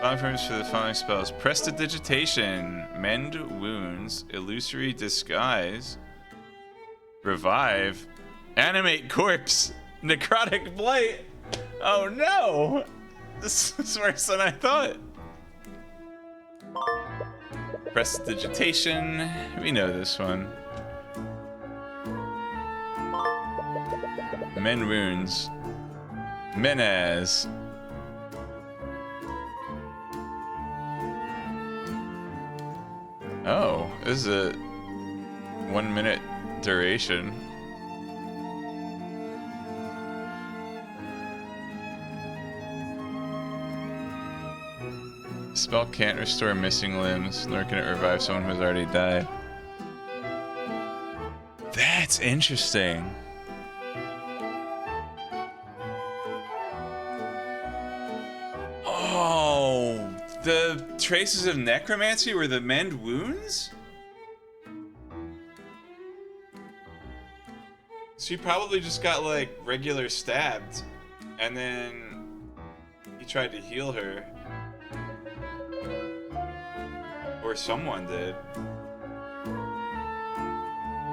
Confirms for the following spells: Prestidigitation, Mend Wounds, Illusory Disguise, Revive, Animate Corpse, Necrotic Blight. Oh no! This is worse than I thought. Prestidigitation, we know this one. Mend Wounds, Menaz. Oh, this is a 1 minute duration. Spell can't restore missing limbs, nor can it revive someone who has already died. That's interesting. The traces of necromancy were the mend wounds? She probably just got like regular stabbed and then he tried to heal her. Or someone did.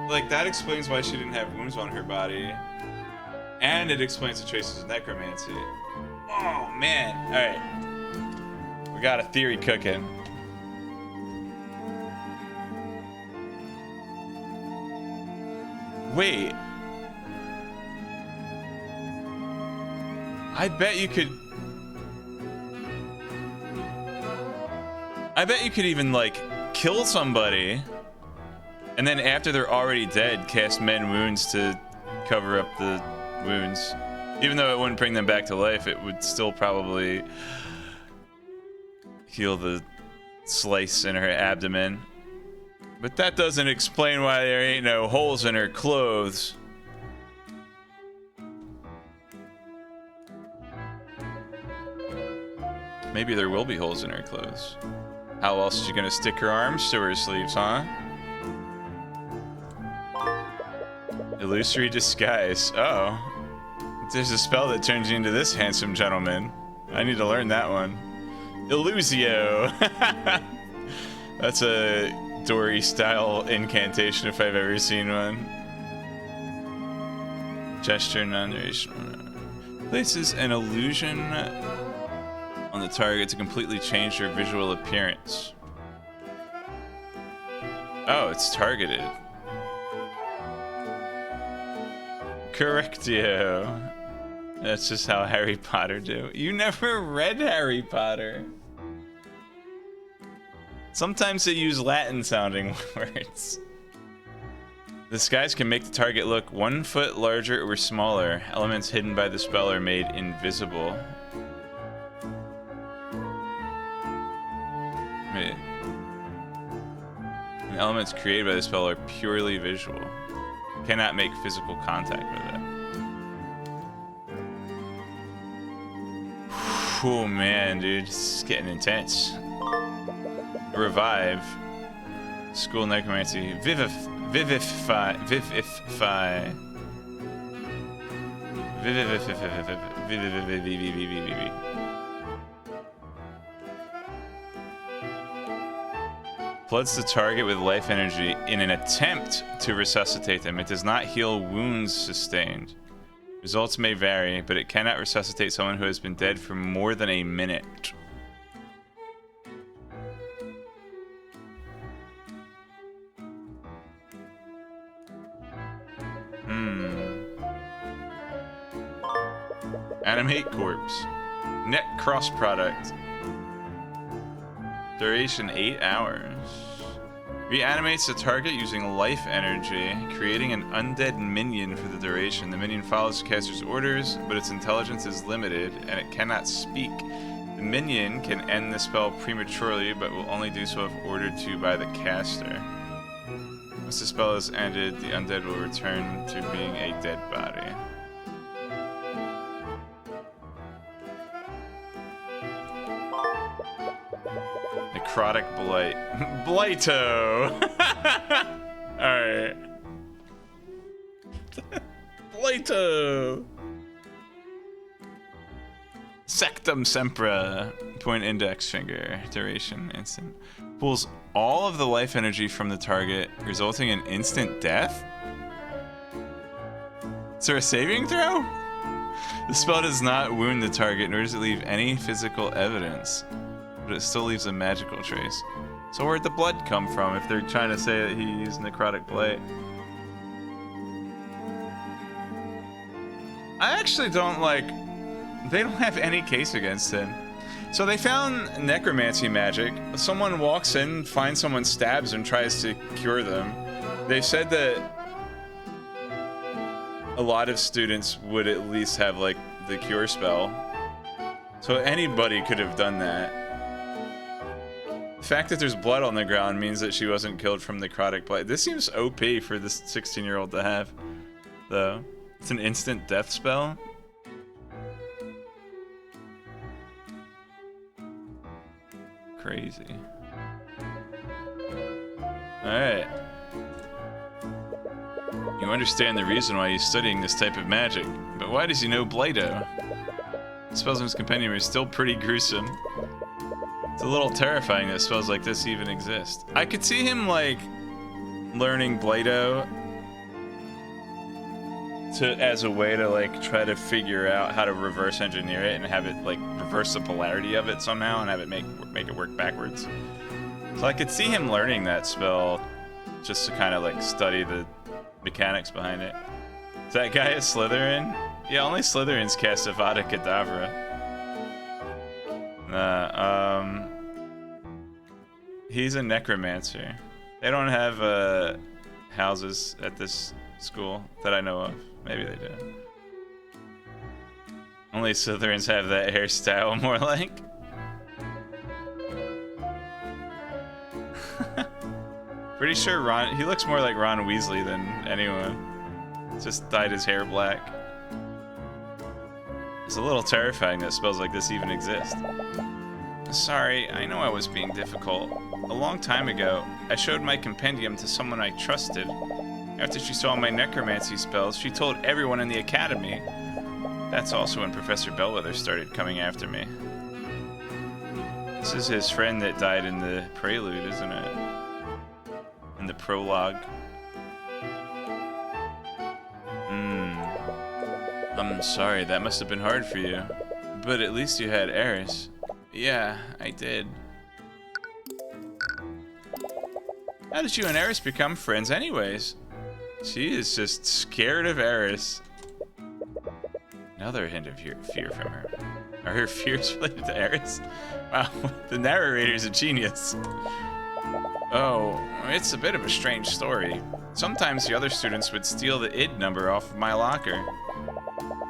Like, that explains why she didn't have wounds on her body. And it explains the traces of necromancy. Oh, man. Alright. We got a theory cooking. Wait. I bet you could even, like, kill somebody, and then after they're already dead, cast mend wounds to cover up the wounds. Even though it wouldn't bring them back to life, it would still probably heal the slice in her abdomen. But that doesn't explain why there ain't no holes in her clothes. Maybe there will be holes in her clothes. How else is she gonna stick her arms to her sleeves, huh? Illusory disguise. Oh. There's a spell that turns you into this handsome gentleman. I need to learn that one. Illusio. That's a Dory style incantation if I've ever seen one. Gesture, non-duration. Places an illusion on the target to completely change their visual appearance. Oh, it's targeted. Correctio. That's just how Harry Potter do. You never read Harry Potter. Sometimes they use Latin sounding words. The disguise can make the target look 1 foot larger or smaller. Elements hidden by the spell are made invisible. Wait. And elements created by the spell are purely visual. Cannot make physical contact with it. Oh man, dude, this is getting intense. Revive. School necromancy. Vivify. Floods the target with life energy in an attempt to resuscitate them. It does not heal wounds sustained. Results may vary, but it cannot resuscitate someone who has been dead for more than a minute. Animate corpse. Net cross product. Duration 8 hours. Reanimates the target using life energy, creating an undead minion for the duration. The minion follows the caster's orders, but its intelligence is limited and it cannot speak. The minion can end the spell prematurely, but will only do so if ordered to by the caster. Once the spell is ended, the undead will return to being a dead body. Necrotic blight. Blighto! Alright. Blighto! Sectum Sempra. Point index finger. Duration instant. Pulls all of the life energy from the target, resulting in instant death? Is there a saving throw? The spell does not wound the target, nor does it leave any physical evidence, but it still leaves a magical trace. So where'd the blood come from if they're trying to say that he used Necrotic Blight? I actually don't they don't have any case against him. So they found necromancy magic. Someone walks in, finds someone, stabs and tries to cure them. They said that a lot of students would at least have the cure spell. So anybody could have done that. The fact that there's blood on the ground means that she wasn't killed from necrotic blight. This seems OP for this 16-year-old to have, though. It's an instant death spell. crazy. Alright. You understand the reason why he's studying this type of magic, but why does he know Blado? Spells in his compendium are still pretty gruesome. It's a little terrifying that spells like this even exist. I could see him, like, learning Blado as a way to, like, try to figure out how to reverse engineer it and have it, like, reverse the polarity of it somehow and have it make it work backwards. So I could see him learning that spell just to kind of, like, study the mechanics behind it. Is that guy a Slytherin? Yeah, only Slytherins cast Avada Kedavra. He's a necromancer. They don't have houses at this school that I know of. Maybe they do. Only Slytherins have that hairstyle, more like. Pretty sure Ron, he looks more like Ron Weasley than anyone. Just dyed his hair black. It's a little terrifying that spells like this even exist. Sorry, I know I was being difficult. A long time ago, I showed my compendium to someone I trusted. After she saw my necromancy spells, she told everyone in the academy. That's also when Professor Bellwether started coming after me. This is his friend that died in the prelude, isn't it? In the prologue. I'm sorry, that must have been hard for you. But at least you had Eris. Yeah, I did. How did you and Eris become friends anyways? She is just scared of Eris. Another hint of fear from her. Are her fears related to Eris? Wow, the narrator's a genius. Oh, it's a bit of a strange story. Sometimes the other students would steal the id number off of my locker.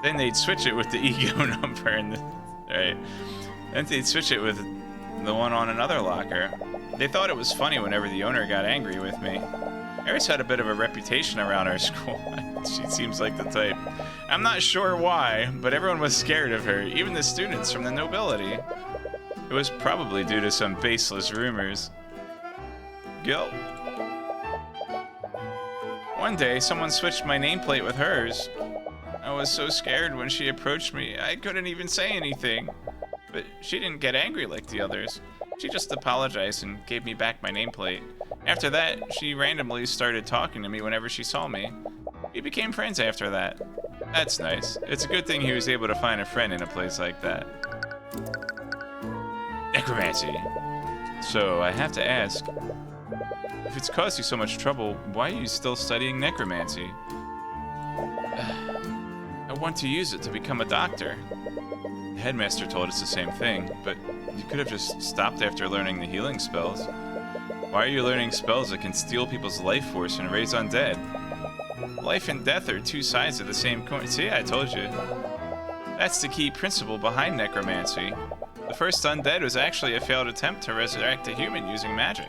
Then they'd switch it with the ego number and right. Then they'd switch it with the one on another locker. They thought it was funny whenever the owner got angry with me. Eris had a bit of a reputation around our school. She seems like the type. I'm not sure why, but everyone was scared of her, even the students from the nobility. It was probably due to some baseless rumors. Guilt. One day, someone switched my nameplate with hers. I was so scared when she approached me, I couldn't even say anything. But she didn't get angry like the others. She just apologized and gave me back my nameplate. After that, she randomly started talking to me whenever she saw me. We became friends after that. That's nice. It's a good thing he was able to find a friend in a place like that. Necromancy. So, I have to ask, if it's caused you so much trouble, why are you still studying necromancy? I want to use it to become a doctor. The headmaster told us the same thing, but you could have just stopped after learning the healing spells. Why are you learning spells that can steal people's life force and raise undead? Life and death are two sides of the same coin. See, I told you. That's the key principle behind necromancy. The first undead was actually a failed attempt to resurrect a human using magic.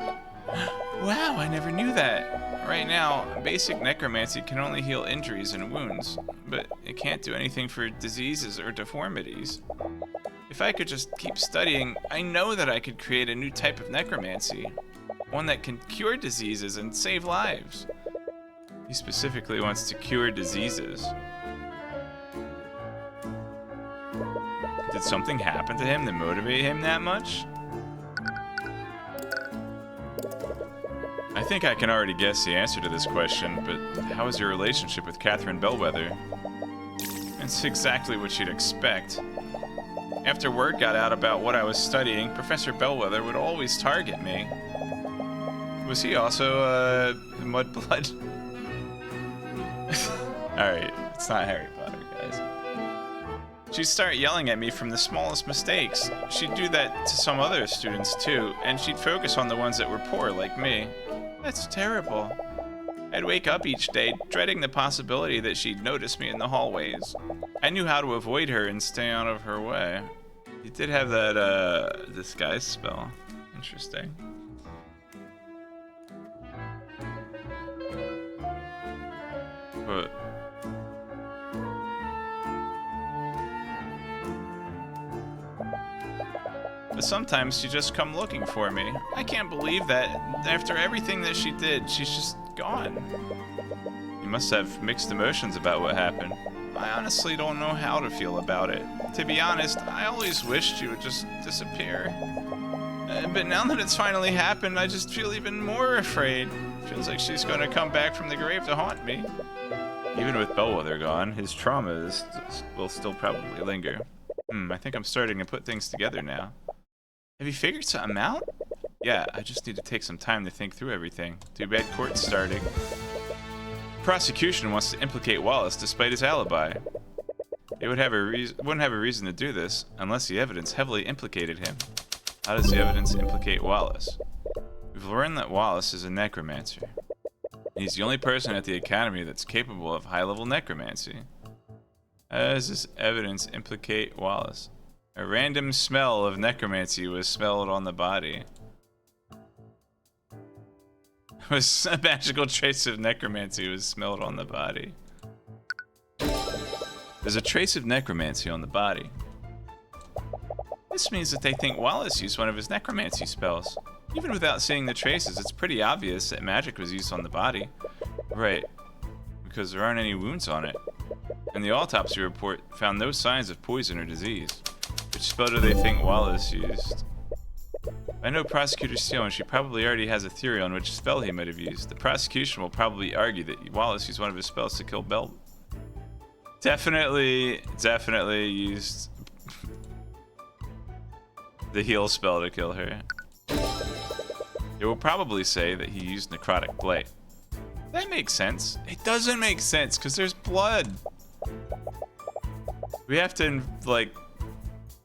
Wow, I never knew that. Right now, basic necromancy can only heal injuries and wounds, but it can't do anything for diseases or deformities. If I could just keep studying, I know that I could create a new type of necromancy. One that can cure diseases and save lives. He specifically wants to cure diseases. Did something happen to him that motivated him that much? I think I can already guess the answer to this question, but how is your relationship with Catherine Bellwether? It's exactly what you'd expect. After word got out about what I was studying, Professor Bellwether would always target me. Was he also, Mudblood? Alright, it's not Harry Potter, guys. She'd start yelling at me from the smallest mistakes. She'd do that to some other students too, and she'd focus on the ones that were poor like me. That's terrible. I'd wake up each day dreading the possibility that she'd notice me in the hallways. I knew how to avoid her and stay out of her way. He did have that, disguise spell. Interesting. But... But sometimes she just come looking for me. I can't believe that after everything that she did, she's just gone. You must have mixed emotions about what happened. I honestly don't know how to feel about it. To be honest, I always wished she would just disappear. But now that it's finally happened, I just feel even more afraid. Feels like she's gonna come back from the grave to haunt me. Even with Bellwether gone, his traumas will still probably linger. I think I'm starting to put things together now. Have you figured something out? Yeah, I just need to take some time to think through everything. Too bad court's starting. Prosecution wants to implicate Wallace despite his alibi. They wouldn't have a reason to do this unless the evidence heavily implicated him. How does the evidence implicate Wallace? We've learned that Wallace is a necromancer. He's the only person at the academy that's capable of high-level necromancy. How does this evidence implicate Wallace? A random smell of necromancy was smelled on the body. A magical trace of necromancy was smelled on the body. There's a trace of necromancy on the body. This means that they think Wallace used one of his necromancy spells. Even without seeing the traces, it's pretty obvious that magic was used on the body. Right, because there aren't any wounds on it. And the autopsy report found no signs of poison or disease. Which spell do they think Wallace used? I know Prosecutor Steele, she probably already has a theory on which spell he might have used. The prosecution will probably argue that Wallace used one of his spells to kill Bell. Definitely used the heal spell to kill her. They will probably say that he used necrotic blight. That makes sense. It doesn't make sense because there's blood. We have to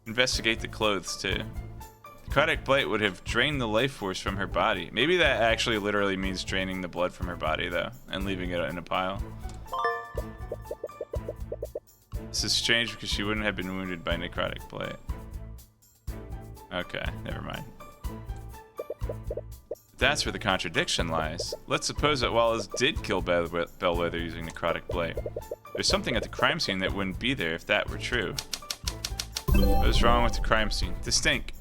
investigate the clothes too. Necrotic blight would have drained the life force from her body. Maybe that actually literally means draining the blood from her body though, and leaving it in a pile. This is strange because she wouldn't have been wounded by necrotic blight. Okay, never mind. That's where the contradiction lies. Let's suppose that Wallace did kill Bellwether using necrotic blight. There's something at the crime scene that wouldn't be there if that were true. What was wrong with the crime scene? The stink.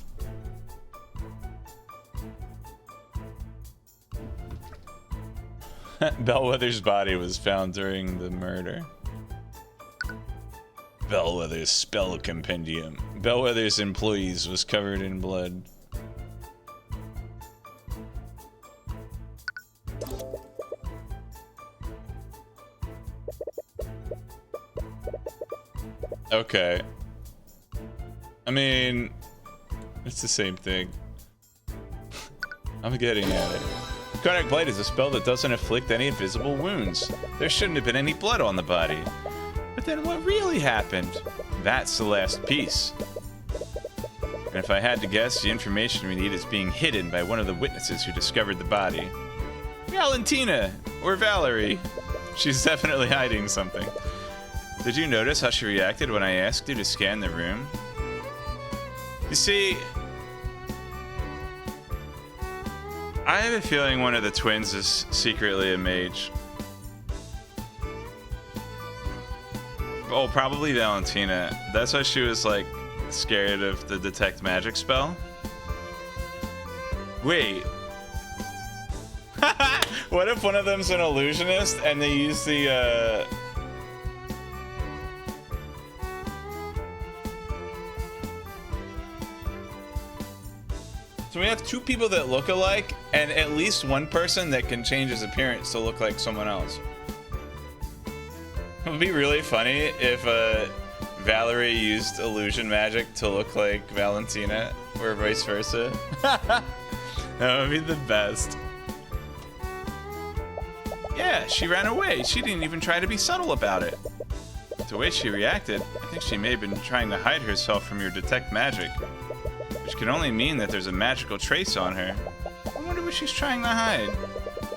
Bellwether's body was found during the murder. Bellwether's spell compendium. Bellwether's employees was covered in blood. Okay. I mean, it's the same thing. I'm getting at it. Necrotic blight is a spell that doesn't inflict any invisible wounds. There shouldn't have been any blood on the body. But then what really happened? That's the last piece. And if I had to guess, the information we need is being hidden by one of the witnesses who discovered the body. Valentina! Or Valerie. She's definitely hiding something. Did you notice how she reacted when I asked you to scan the room? You see, I have a feeling one of the twins is secretly a mage. Oh, probably Valentina. That's why she was like scared of the detect magic spell. Wait. What if one of them's an illusionist and they use the So we have two people that look alike, and at least one person that can change his appearance to look like someone else. It would be really funny if Valerie used illusion magic to look like Valentina, or vice versa. That would be the best. Yeah, she ran away. She didn't even try to be subtle about it. The way she reacted, I think she may have been trying to hide herself from your detect magic. Which can only mean that there's a magical trace on her. I wonder what she's trying to hide.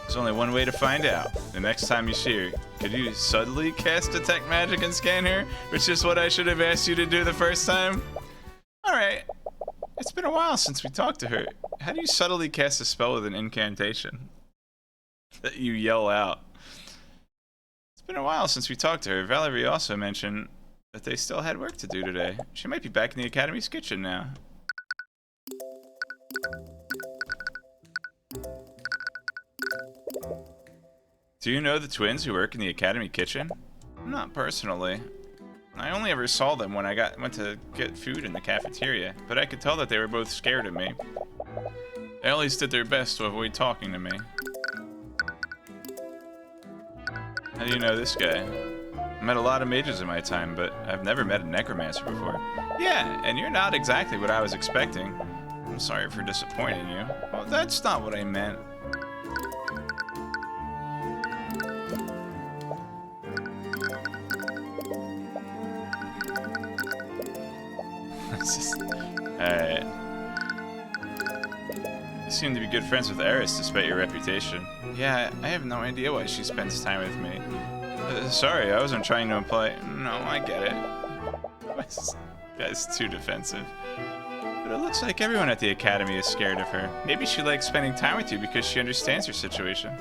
There's only one way to find out. The next time you see her, could you subtly cast detect magic and scan her? Which is what I should have asked you to do the first time? Alright. It's been a while since we talked to her. How do you subtly cast a spell with an incantation that you yell out? It's been a while since we talked to her. Valerie also mentioned that they still had work to do today. She might be back in the Academy's kitchen now. Do you know the twins who work in the academy kitchen? Not personally. I only ever saw them when I went to get food in the cafeteria, but I could tell that they were both scared of me. They always did their best to avoid talking to me. How do you know this guy? I met a lot of mages in my time, but I've never met a necromancer before. Yeah, and you're not exactly what I was expecting. I'm sorry for disappointing you. Well, that's not what I meant. Alright. You seem to be good friends with Eris despite your reputation. Yeah, I have no idea why she spends time with me. Sorry, I wasn't trying to imply... No, I get it. This guy's too defensive. But it looks like everyone at the academy is scared of her. Maybe she likes spending time with you because she understands your situation.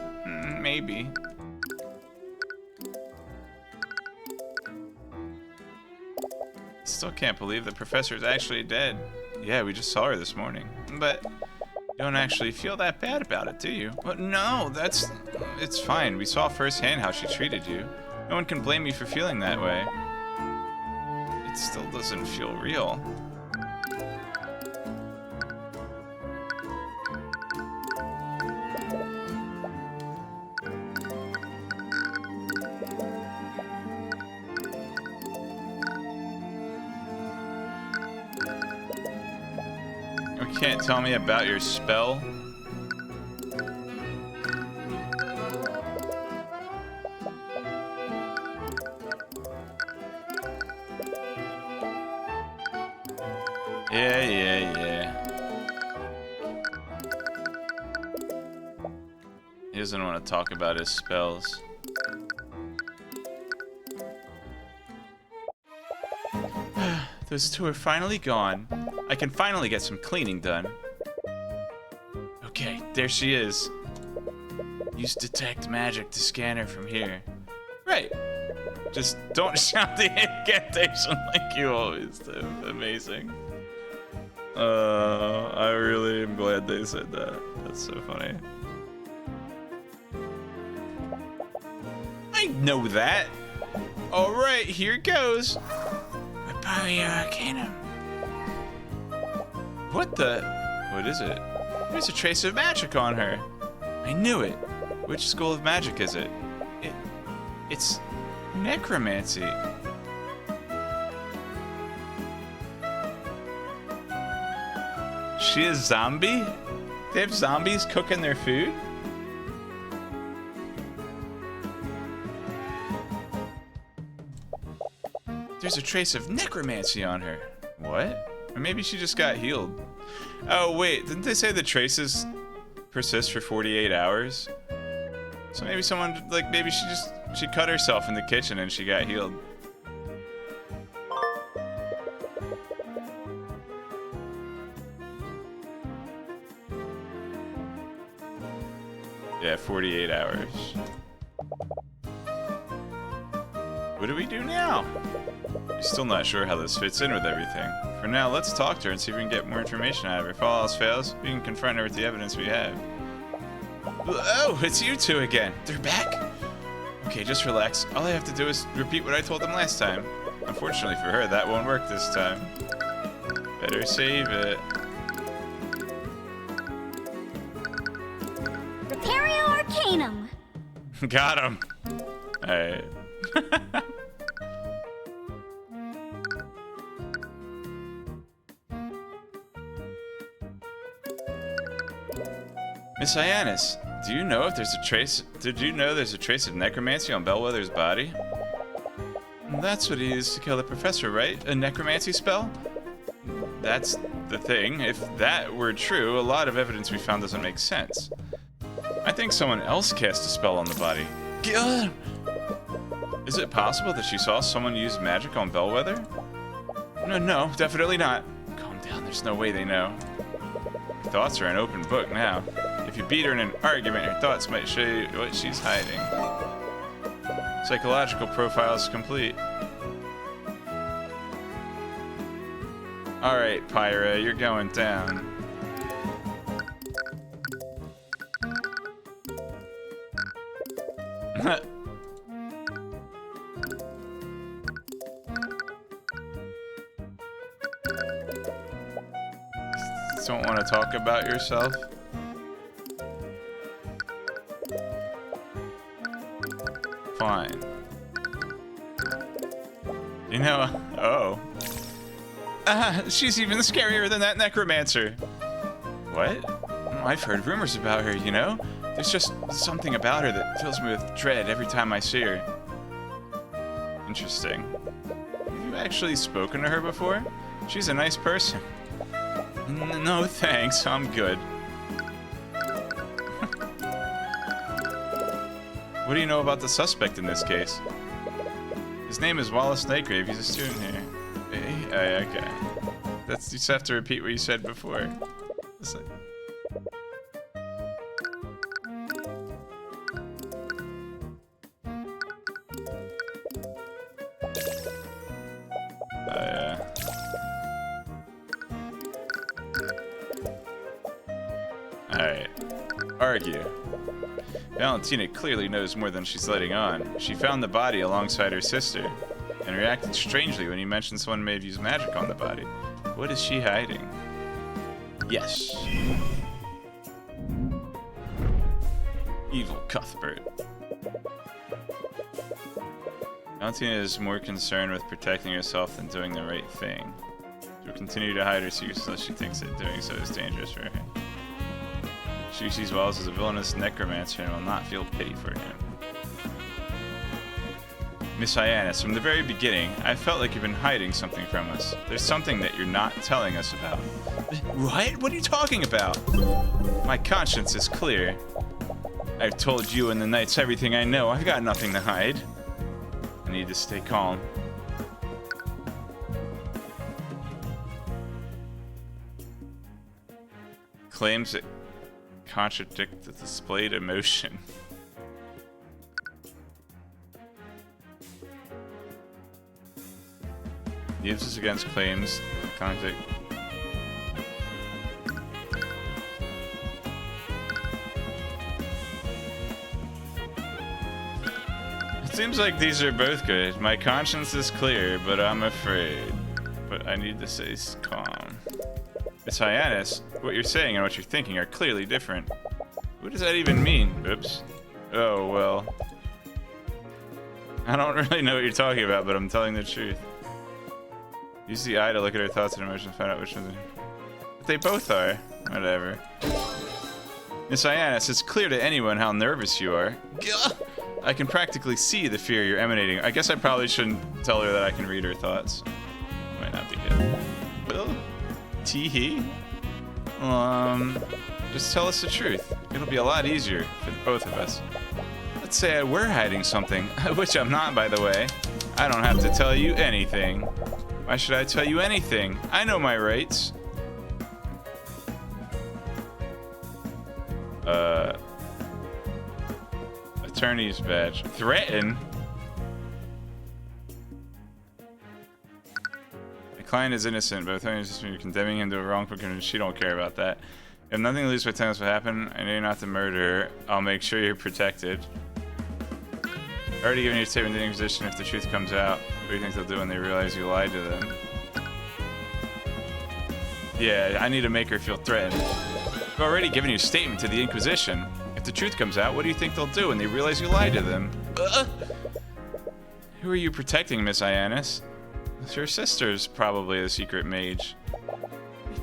Maybe. Still can't believe the professor's actually dead. Yeah, we just saw her this morning. But you don't actually feel that bad about it, do you? Well, no, it's fine. We saw firsthand how she treated you. No one can blame you for feeling that way. It still doesn't feel real. You can't tell me about your spell? Yeah. He doesn't want to talk about his spells. Those two are finally gone. I can finally get some cleaning done. Okay, there she is. Use detect magic to scan her from here. Right. Just don't shout the incantation like you always do. Amazing. I really am glad they said that. That's so funny. I know that. All right, here goes. Repario Arcanum. What the? What is it? There's a trace of magic on her. I knew it. Which school of magic is it? It's necromancy. She is zombie? They have zombies cooking their food? There's a trace of necromancy on her. What? Or maybe she just got healed. Oh wait, didn't they say the traces persist for 48 hours? So maybe someone, like, maybe she cut herself in the kitchen and she got healed. Yeah, 48 hours. What do we do now? I'm still not sure how this fits in with everything. For now, let's talk to her and see if we can get more information out of her. If all else fails, we can confront her with the evidence we have. Oh, it's you two again. They're back? Okay, just relax. All I have to do is repeat what I told them last time. Unfortunately for her, that won't work this time. Better save it. Repario Arcanum. Got him. Alright. Miss Hyannis, do you know if there's a trace? Did you know there's a trace of necromancy on Bellwether's body? That's what he used to kill the professor, right? A necromancy spell? That's the thing. If that were true, a lot of evidence we found doesn't make sense. I think someone else cast a spell on the body. Is it possible that she saw someone use magic on Bellwether? No, definitely not. Calm down, there's no way they know. Her thoughts are an open book now. If you beat her in an argument, her thoughts might show you what she's hiding. Psychological profile is complete. Alright, Pyra, you're going down. Don't want to talk about yourself? Fine. You know, oh. She's even scarier than that necromancer. What? I've heard rumors about her, you know? There's just something about her that fills me with dread every time I see her. Interesting. Have you actually spoken to her before? She's a nice person. No, thanks. I'm good. What do you know about the suspect in this case? His name is Wallace Nightgrave. He's a student here. Okay. You just have to repeat what you said before. Alright. Argue. Valentina clearly knows more than she's letting on. She found the body alongside her sister, and reacted strangely when he mentioned someone may have used magic on the body. What is she hiding? Yes. Evil Cuthbert. Valentina is more concerned with protecting herself than doing the right thing. She will continue to hide her secrets unless she thinks that doing so is dangerous for her. She sees Wallace as a villainous necromancer and will not feel pity for him. Miss Hyannis, from the very beginning, I felt like you've been hiding something from us. There's something that you're not telling us about. What? What are you talking about? My conscience is clear. I've told you and the knights everything I know. I've got nothing to hide. I need to stay calm. Claims that contradict the displayed emotion. Uses against claims contradict. It seems like these are both good. My conscience is clear, but I'm afraid. But I need to stay calm. Miss Hyannis, what you're saying and what you're thinking are clearly different. What does that even mean? Oops. Oh, well. I don't really know what you're talking about, but I'm telling the truth. Use the eye to look at her thoughts and emotions, find out which ones. But they both are. Whatever. Miss Hyannis, it's clear to anyone how nervous you are. Gah! I can practically see the fear you're emanating. I guess I probably shouldn't tell her that I can read her thoughts. Might not be good. Well, tee-hee. Just tell us the truth. It'll be a lot easier for both of us. Let's say I were hiding something, which I'm not, by the way. I don't have to tell you anything. Why should I tell you anything? I know my rights. Attorney's badge. Threaten? The client is innocent, but you're condemning him to a wrongful conviction. She don't care about that. If nothing to lose by telling us what happened, I know you're not the murderer. I'll make sure you're protected. Already given your statement to the Inquisition. If the truth comes out, what do you think they'll do when they realize you lied to them? Yeah, I need to make her feel threatened. I've already given your statement to the Inquisition. If the truth comes out, what do you think they'll do when they realize you lied to them? Who are you protecting, Miss Hyannis? Your sister's probably the secret mage.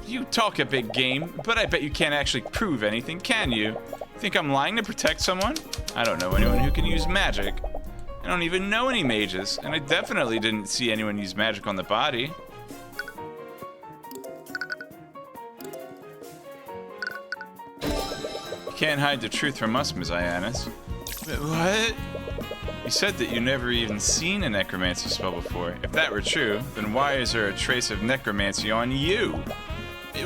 You talk a big game, but I bet you can't actually prove anything, can you? Think I'm lying to protect someone? I don't know anyone who can use magic. I don't even know any mages, and I definitely didn't see anyone use magic on the body. You can't hide the truth from us, Ms. Hyannis. What? You said that you never even seen a necromancy spell before. If that were true, then why is there a trace of necromancy on you?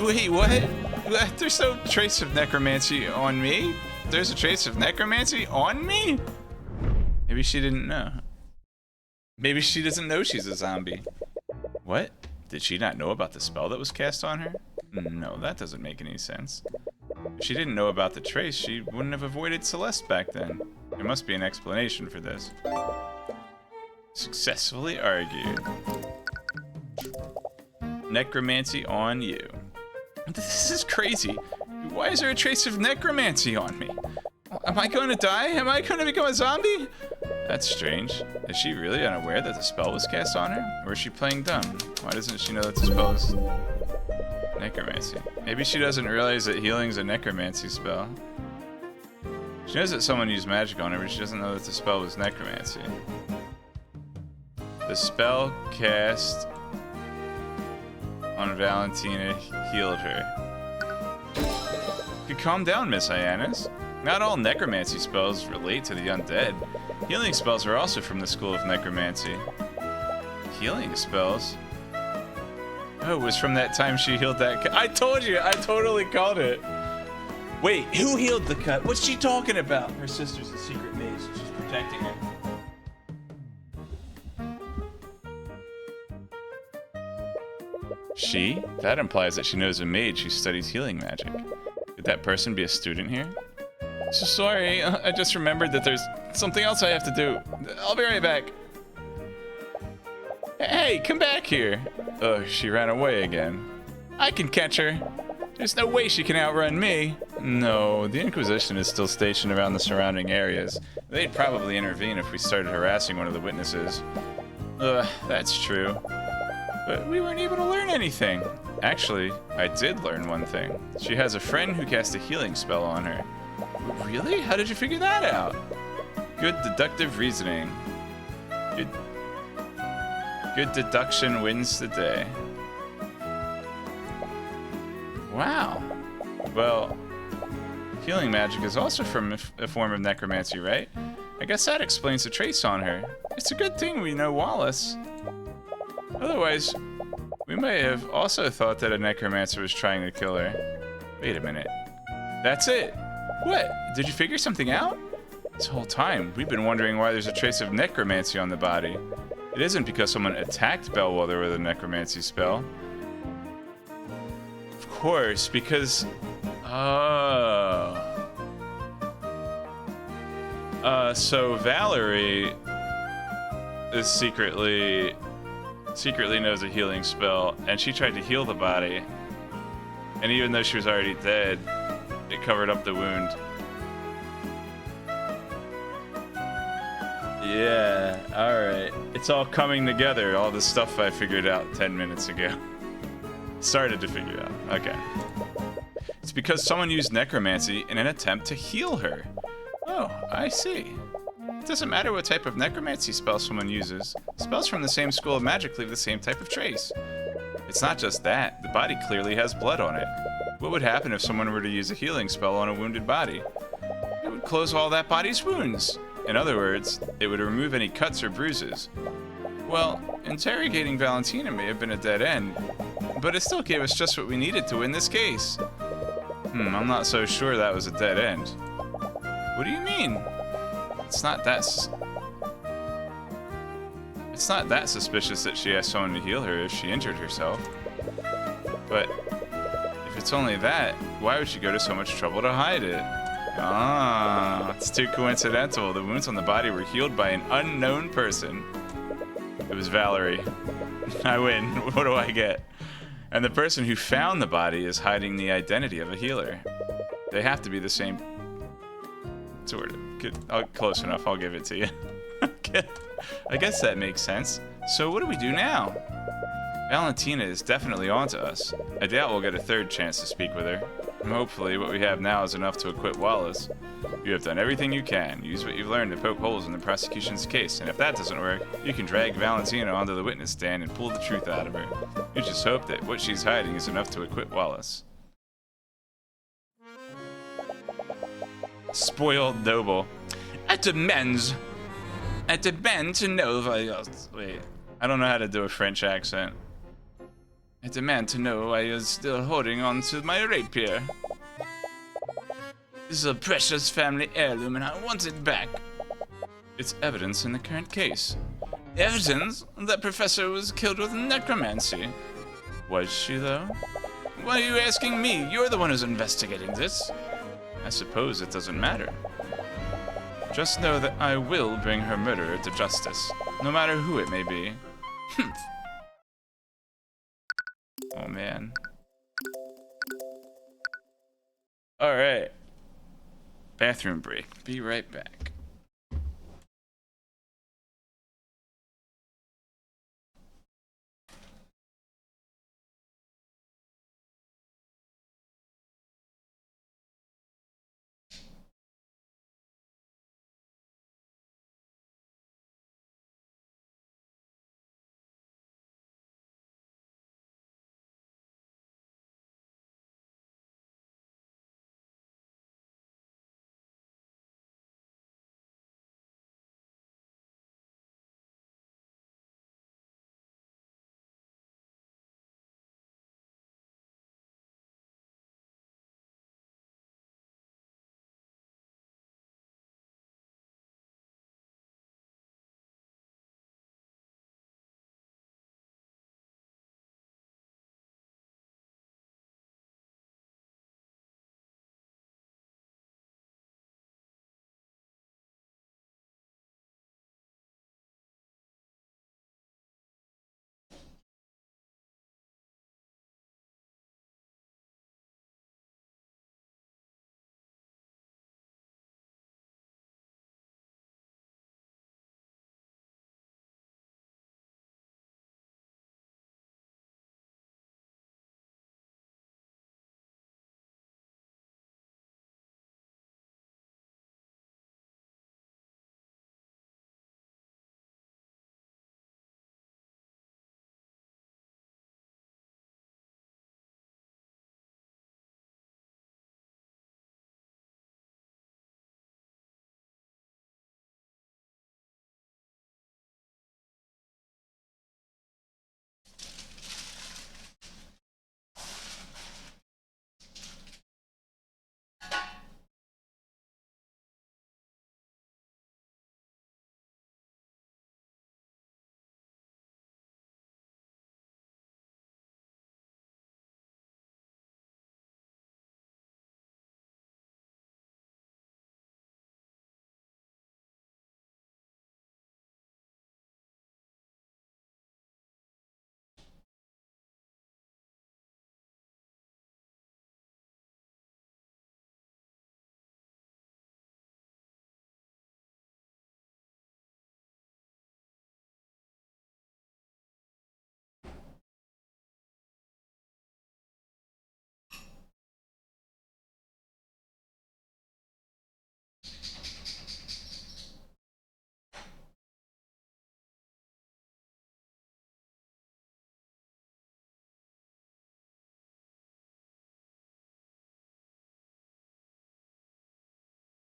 Wait, what? There's no trace of necromancy on me? There's a trace of necromancy on me? Maybe she didn't know. Maybe she doesn't know she's a zombie. What? Did she not know about the spell that was cast on her? No, that doesn't make any sense. If she didn't know about the trace, she wouldn't have avoided Celeste back then. There must be an explanation for this. Successfully argued. Necromancy on you. This is crazy. Why is there a trace of necromancy on me? Am I going to die? Am I going to become a zombie? That's strange. Is she really unaware that the spell was cast on her? Or is she playing dumb? Why doesn't she know that the spell is necromancy? Maybe she doesn't realize that healing's a necromancy spell. She knows that someone used magic on her, but she doesn't know that the spell was necromancy. The spell cast on Valentina healed her. You calm down, Miss Hyannis. Not all necromancy spells relate to the undead. Healing spells are also from the school of necromancy. Healing spells? Oh, it was from that time she healed that cut. I told you, I totally called it. Wait, who healed the cut? What's she talking about? Her sister's a secret mage. She's protecting her. She? That implies that she knows a mage who studies healing magic. Could that person be a student here? So sorry, I just remembered that there's something else I have to do. I'll be right back. Hey, come back here. Ugh, she ran away again. I can catch her. There's no way she can outrun me. No, the Inquisition is still stationed around the surrounding areas. They'd probably intervene if we started harassing one of the witnesses. Ugh, that's true. But we weren't able to learn anything. Actually, I did learn one thing. She has a friend who cast a healing spell on her. Really? How did you figure that out? Good deductive reasoning. Good deduction wins the day. Wow. Well, healing magic is also from a form of necromancy, right? I guess that explains the trace on her. It's a good thing we know Wallace. Otherwise, we may have also thought that a necromancer was trying to kill her. Wait a minute. That's it. What? Did you figure something out? This whole time, we've been wondering why there's a trace of necromancy on the body. It isn't because someone attacked Bellwether with a necromancy spell. Of course, because... so Valerie is secretly knows a healing spell, and she tried to heal the body. And even though she was already dead, it covered up the wound. Yeah, alright. It's all coming together, all the stuff I figured out 10 minutes ago. Started to figure out. Okay. It's because someone used necromancy in an attempt to heal her. Oh, I see. It doesn't matter what type of necromancy spell someone uses. Spells from the same school of magic leave the same type of trace. It's not just that. The body clearly has blood on it. What would happen if someone were to use a healing spell on a wounded body? It would close all that body's wounds. In other words, it would remove any cuts or bruises. Well, interrogating Valentina may have been a dead end, but it still gave us just what we needed to win this case. I'm not so sure that was a dead end. What do you mean? It's not that suspicious that she asked someone to heal her if she injured herself. But if it's only that, why would she go to so much trouble to hide it? Ah, it's too coincidental. The wounds on the body were healed by an unknown person. It was Valerie. I win. What do I get? And the person who found the body is hiding the identity of a healer. They have to be the same. Sort of. Close enough. I'll give it to you. I guess that makes sense. So what do we do now? Valentina is definitely onto us. I doubt we'll get a third chance to speak with her. Hopefully, what we have now is enough to acquit Wallace. You have done everything you can. Use what you've learned to poke holes in the prosecution's case, and if that doesn't work, you can drag Valentina onto the witness stand and pull the truth out of her. You just hope that what she's hiding is enough to acquit Wallace. Spoiled noble. I demand to know wait, I don't know how to do a French accent. I demand to know why you're still holding on to my rapier. This is a precious family heirloom and I want it back. It's evidence in the current case. Evidence that Professor was killed with necromancy. Was she, though? Why are you asking me? You're the one who's investigating this. I suppose it doesn't matter. Just know that I will bring her murderer to justice, no matter who it may be. Oh man. Alright. Bathroom break. Be right back.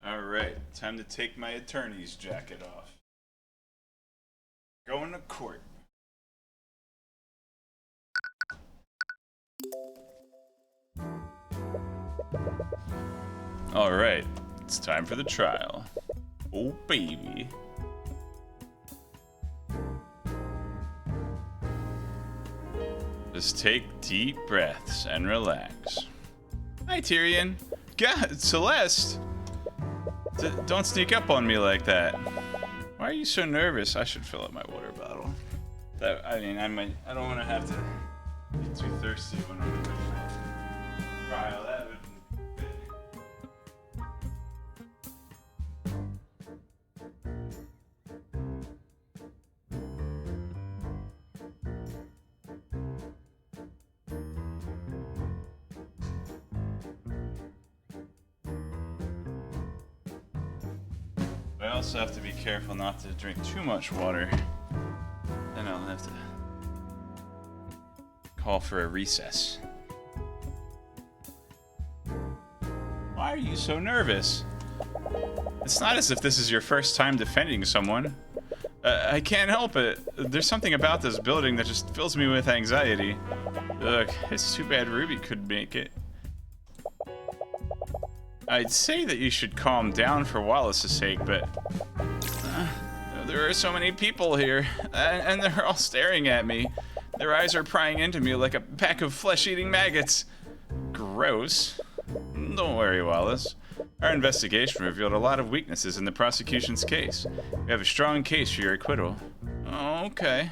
Alright, time to take my attorney's jacket off. Going to court. Alright, it's time for the trial. Oh baby. Just take deep breaths and relax. Hi Tyrion. God, Celeste! Don't sneak up on me like that. Why are you so nervous? I should fill up my water bottle. I don't want to have to be too thirsty when I'm in the trial. That would I also have to be careful not to drink too much water. Then I'll have to call for a recess. Why are you so nervous? It's not as if this is your first time defending someone. I can't help it. There's something about this building that just fills me with anxiety. Ugh, it's too bad Ruby couldn't make it. I'd say that you should calm down for Wallace's sake, but there are so many people here, and they're all staring at me. Their eyes are prying into me like a pack of flesh-eating maggots. Gross. Don't worry, Wallace. Our investigation revealed a lot of weaknesses in the prosecution's case. We have a strong case for your acquittal. Oh, okay.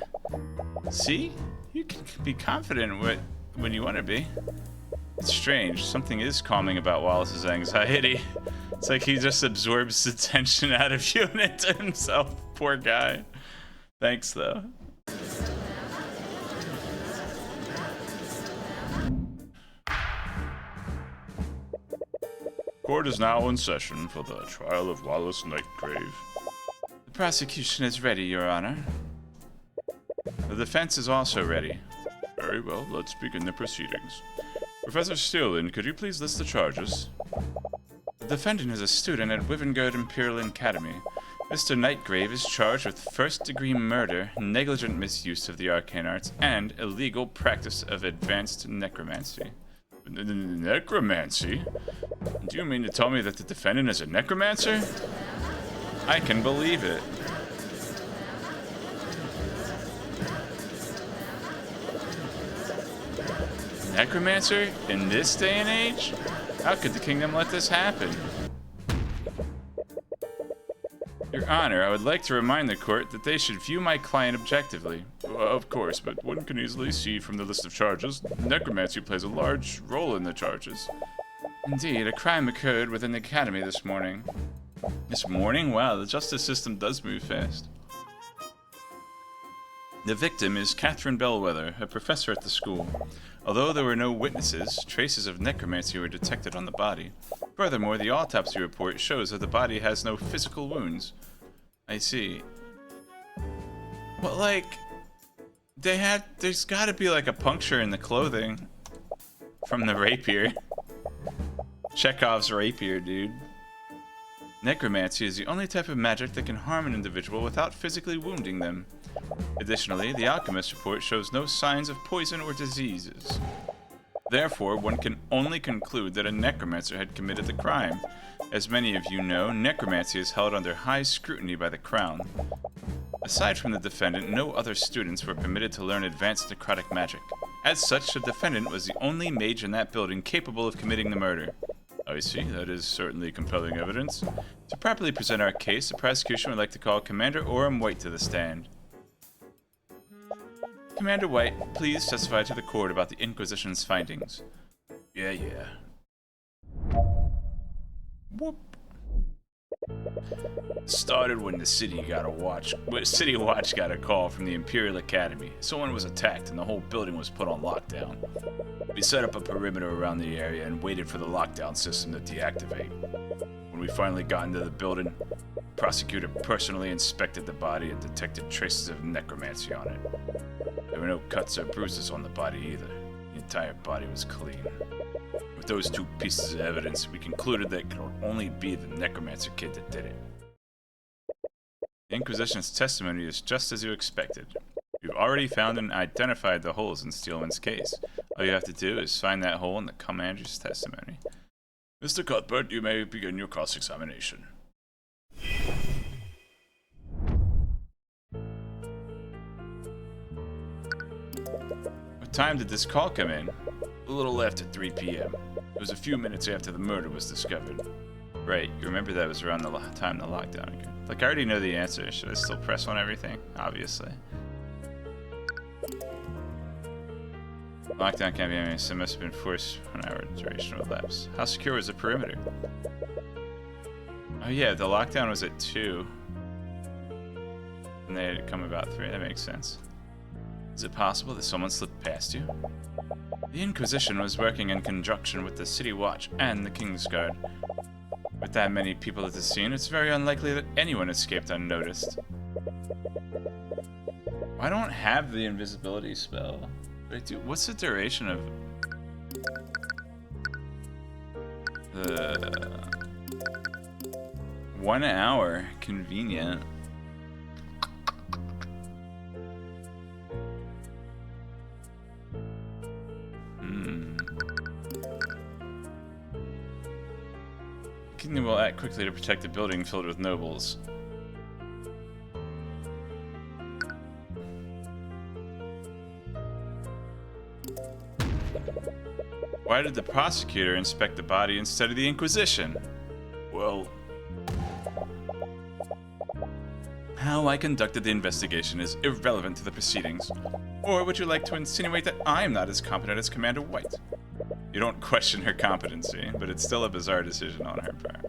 See? You can be confident when you want to be. It's strange. Something is calming about Wallace's anxiety. It's like he just absorbs the tension out of you and into himself. Poor guy. Thanks, though. Court is now in session for the trial of Wallace Nightgrave. The prosecution is ready, Your Honor. The defense is also ready. Very well, let's begin the proceedings. Professor Steelin, could you please list the charges? The defendant is a student at Wivengard Imperial Academy. Mr. Nightgrave is charged with first-degree murder, negligent misuse of the arcane arts, and illegal practice of advanced necromancy. Necromancy? Do you mean to tell me that the defendant is a necromancer? I can believe it. Necromancer? In this day and age? How could the kingdom let this happen? Your Honor, I would like to remind the court that they should view my client objectively. Of course, but one can easily see from the list of charges, necromancy plays a large role in the charges. Indeed, a crime occurred within the academy this morning. This morning? Wow, the justice system does move fast. The victim is Catherine Bellwether, a professor at the school. Although there were no witnesses, traces of necromancy were detected on the body. Furthermore, the autopsy report shows that the body has no physical wounds. I see. Well, like, there's gotta be like a puncture in the clothing from the rapier. Chekhov's rapier, dude. Necromancy is the only type of magic that can harm an individual without physically wounding them. Additionally, the alchemist report shows no signs of poison or diseases. Therefore, one can only conclude that a necromancer had committed the crime. As many of you know, necromancy is held under high scrutiny by the Crown. Aside from the defendant, no other students were permitted to learn advanced necrotic magic. As such, the defendant was the only mage in that building capable of committing the murder. I see, that is certainly compelling evidence. To properly present our case, the prosecution would like to call Commander Orem White to the stand. Commander White, please testify to the court about the Inquisition's findings. Yeah. Whoop. Started when the City Watch got a call from the Imperial Academy. Someone was attacked and the whole building was put on lockdown. We set up a perimeter around the area and waited for the lockdown system to deactivate. When we finally got into the building, the prosecutor personally inspected the body and detected traces of necromancy on it. There were no cuts or bruises on the body either. The entire body was clean. With those two pieces of evidence, we concluded that it could only be the necromancer kid that did it. The Inquisition's testimony is just as you expected. You've already found and identified the holes in Steelman's case. All you have to do is find that hole in the commander's testimony. Mr. Cuthbert, you may begin your cross-examination. What time did this call come in? A little after 3 p.m. It was a few minutes after the murder was discovered. Right, you remember that was around the time the lockdown occurred. Like, I already know the answer. Should I still press on everything? Obviously. Lockdown can't be any, so it must have been forced 1 hour duration of lapse. How secure was the perimeter? Oh yeah, the lockdown was at 2. And they had come about 3. That makes sense. Is it possible that someone slipped past you? The Inquisition was working in conjunction with the City Watch and the King's Guard. With that many people at the scene, it's very unlikely that anyone escaped unnoticed. I don't have the invisibility spell. But I do. What's the duration of... 1 hour. Convenient. The kingdom will act quickly to protect the building filled with nobles. Why did the prosecutor inspect the body instead of the Inquisition? Well, how I conducted the investigation is irrelevant to the proceedings. Or would you like to insinuate that I'm not as competent as Commander White? You don't question her competency, but it's still a bizarre decision on her part.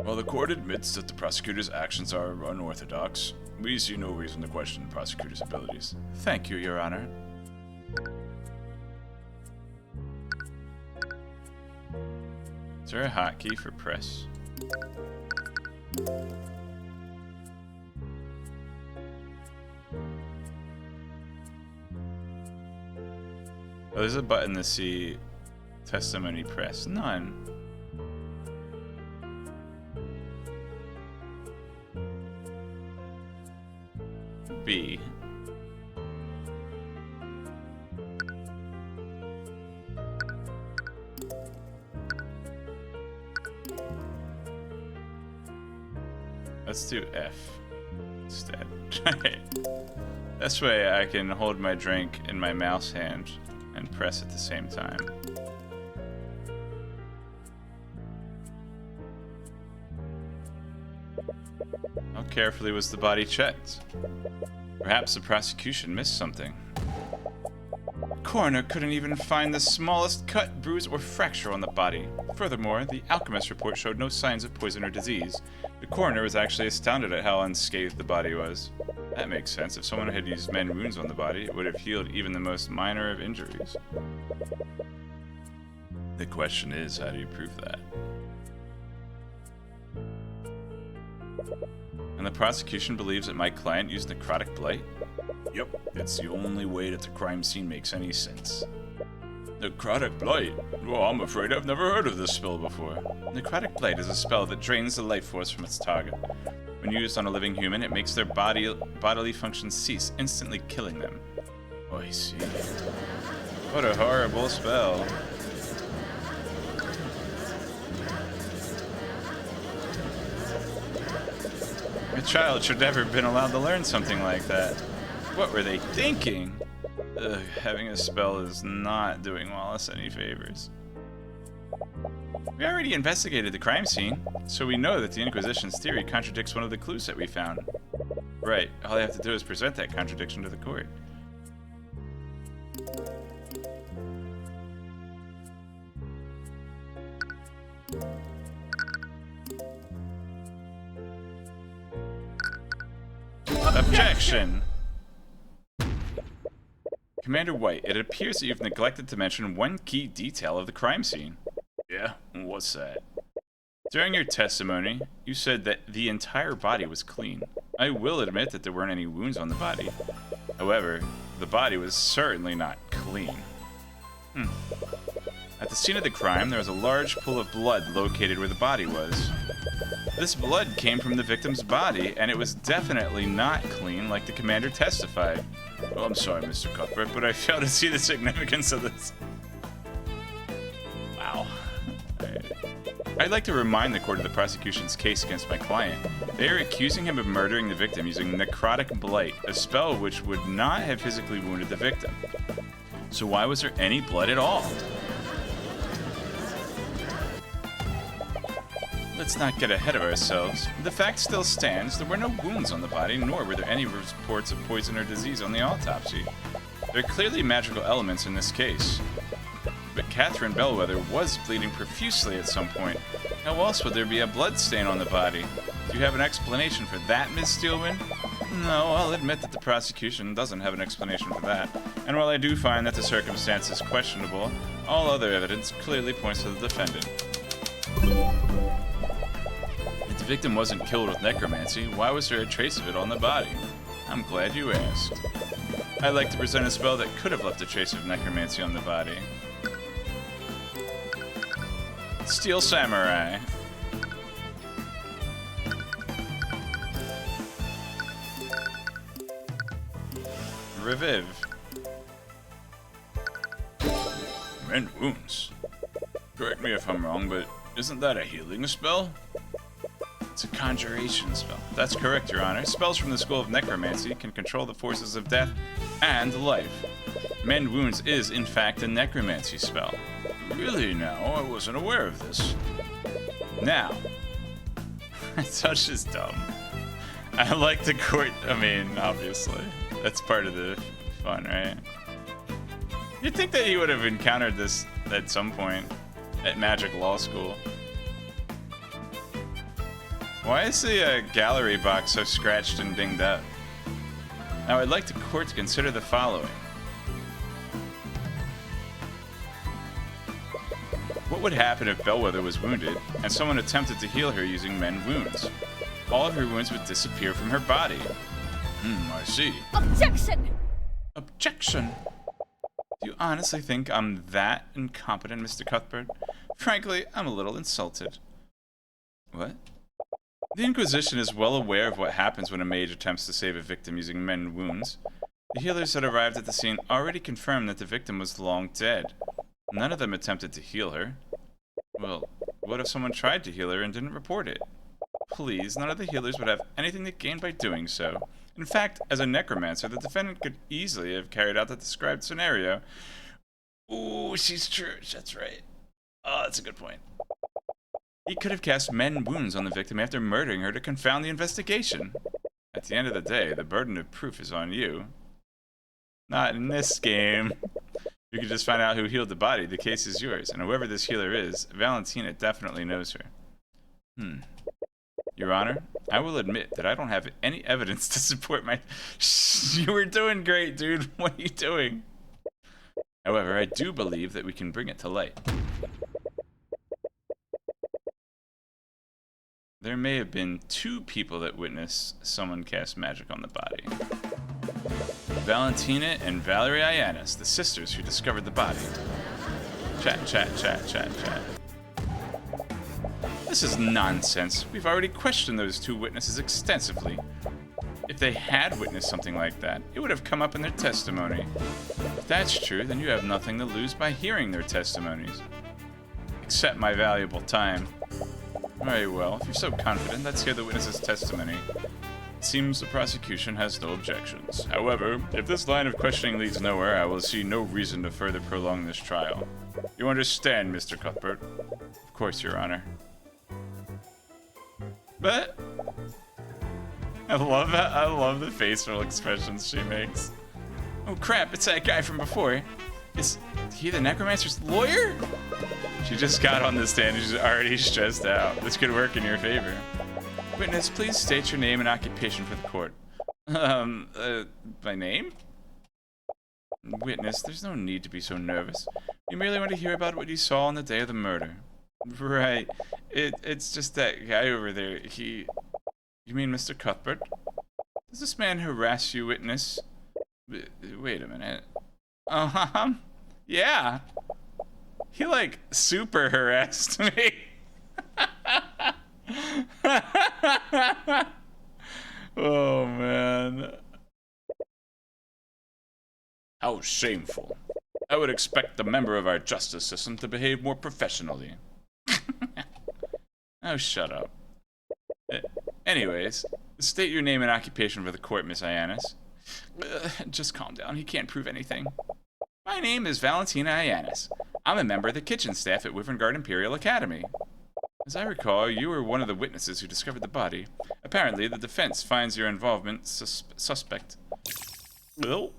While the court admits that the prosecutor's actions are unorthodox, we see no reason to question the prosecutor's abilities. Thank you, Your Honor. Is there a hotkey for press? Oh, there's a button to see testimony press. None. B. Let's do F instead. This way I can hold my drink in my mouse hand and press at the same time. How carefully was the body checked? Perhaps the prosecution missed something. Coroner couldn't even find the smallest cut, bruise, or fracture on the body. Furthermore, the alchemist report showed no signs of poison or disease. The coroner was actually astounded at how unscathed the body was. That makes sense. If someone had used mend wounds on the body, it would have healed even the most minor of injuries. The question is, how do you prove that? And the prosecution believes that my client used necrotic blight? Yep, it's the only way that the crime scene makes any sense. Necrotic blight? Well, I'm afraid I've never heard of this spell before. Necrotic blight is a spell that drains the life force from its target. When used on a living human, it makes their bodily functions cease, instantly killing them. Oh, I see. What a horrible spell. A child should never have been allowed to learn something like that. What were they thinking? Ugh, having a spell is not doing Wallace any favors. We already investigated the crime scene, so we know that the Inquisition's theory contradicts one of the clues that we found. Right, all I have to do is present that contradiction to the court. Objection! Commander White, it appears that you've neglected to mention one key detail of the crime scene. Yeah? What's that? During your testimony, you said that the entire body was clean. I will admit that there weren't any wounds on the body. However, the body was certainly not clean. At the scene of the crime, there was a large pool of blood located where the body was. This blood came from the victim's body, and it was definitely not clean like the commander testified. Oh, I'm sorry, Mr. Cuthbert, but I fail to see the significance of this. Wow. I'd like to remind the court of the prosecution's case against my client. They are accusing him of murdering the victim using necrotic blight, a spell which would not have physically wounded the victim. So why was there any blood at all? Let's not get ahead of ourselves. The fact still stands, there were no wounds on the body, nor were there any reports of poison or disease on the autopsy. There are clearly magical elements in this case. But Catherine Bellwether was bleeding profusely at some point. How else would there be a blood stain on the body? Do you have an explanation for that, Ms. Steelwind? No, I'll admit that the prosecution doesn't have an explanation for that. And while I do find that the circumstance is questionable, all other evidence clearly points to the defendant. If the victim wasn't killed with necromancy, why was there a trace of it on the body? I'm glad you asked. I'd like to present a spell that could have left a trace of necromancy on the body. Steel Samurai. Revive. Mend wounds. Correct me if I'm wrong, but isn't that a healing spell? It's a conjuration spell. That's correct, Your Honor. Spells from the School of Necromancy can control the forces of death and life. Mend wounds is, in fact, a necromancy spell. Really now? I wasn't aware of this. Now. Such is dumb. I like the court. I mean, obviously. That's part of the fun, right? You'd think that he would have encountered this at some point at Magic Law School. Why is the gallery box so scratched and dinged up? Now, I'd like the court to consider the following. What would happen if Bellwether was wounded and someone attempted to heal her using mend wounds? All of her wounds would disappear from her body. I see. Objection! Objection! Do you honestly think I'm that incompetent, Mr. Cuthbert? Frankly, I'm a little insulted. What? The Inquisition is well aware of what happens when a mage attempts to save a victim using mend wounds. The healers that arrived at the scene already confirmed that the victim was long dead. None of them attempted to heal her. Well, what if someone tried to heal her and didn't report it? Please, none of the healers would have anything to gain by doing so. In fact, as a necromancer, the defendant could easily have carried out the described scenario. Ooh, she's true. That's right. Oh, that's a good point. He could have cast mend wounds on the victim after murdering her to confound the investigation. At the end of the day, the burden of proof is on you. Not in this game. You can just find out who healed the body. The case is yours, and whoever this healer is, Valentina definitely knows her. Your Honor, I will admit that I don't have any evidence to support my... You were doing great, dude. What are you doing? However, I do believe that we can bring it to light. There may have been 2 people that witnessed someone cast magic on the body. Valentina and Valerie Iannis, the sisters who discovered the body. Chat. This is nonsense. We've already questioned those 2 witnesses extensively. If they had witnessed something like that, it would have come up in their testimony. If that's true, then you have nothing to lose by hearing their testimonies. Except my valuable time. Very well, if you're so confident, let's hear the witness's testimony. It seems the prosecution has no objections. However, if this line of questioning leads nowhere, I will see no reason to further prolong this trial. You understand, Mr. Cuthbert? Of course, Your Honor. But I love the facial expressions she makes. Oh crap, it's that guy from before. Is he the necromancer's lawyer? She just got on the stand and she's already stressed out. This could work in your favor. Witness, please state your name and occupation for the court. My name? Witness, there's no need to be so nervous. You merely want to hear about what you saw on the day of the murder. Right. It's just that guy over there. You mean Mr. Cuthbert? Does this man harass you, witness? Wait a minute. Yeah. He, like, super harassed me. Oh, man. How shameful. I would expect a member of our justice system to behave more professionally. Oh, shut up. Anyways, state your name and occupation for the court, Miss Iannis. Just calm down. He can't prove anything. My name is Valentina Iannis. I'm a member of the kitchen staff at Wyverngard Imperial Academy. As I recall, you were one of the witnesses who discovered the body. Apparently, the defense finds your involvement suspect. Well,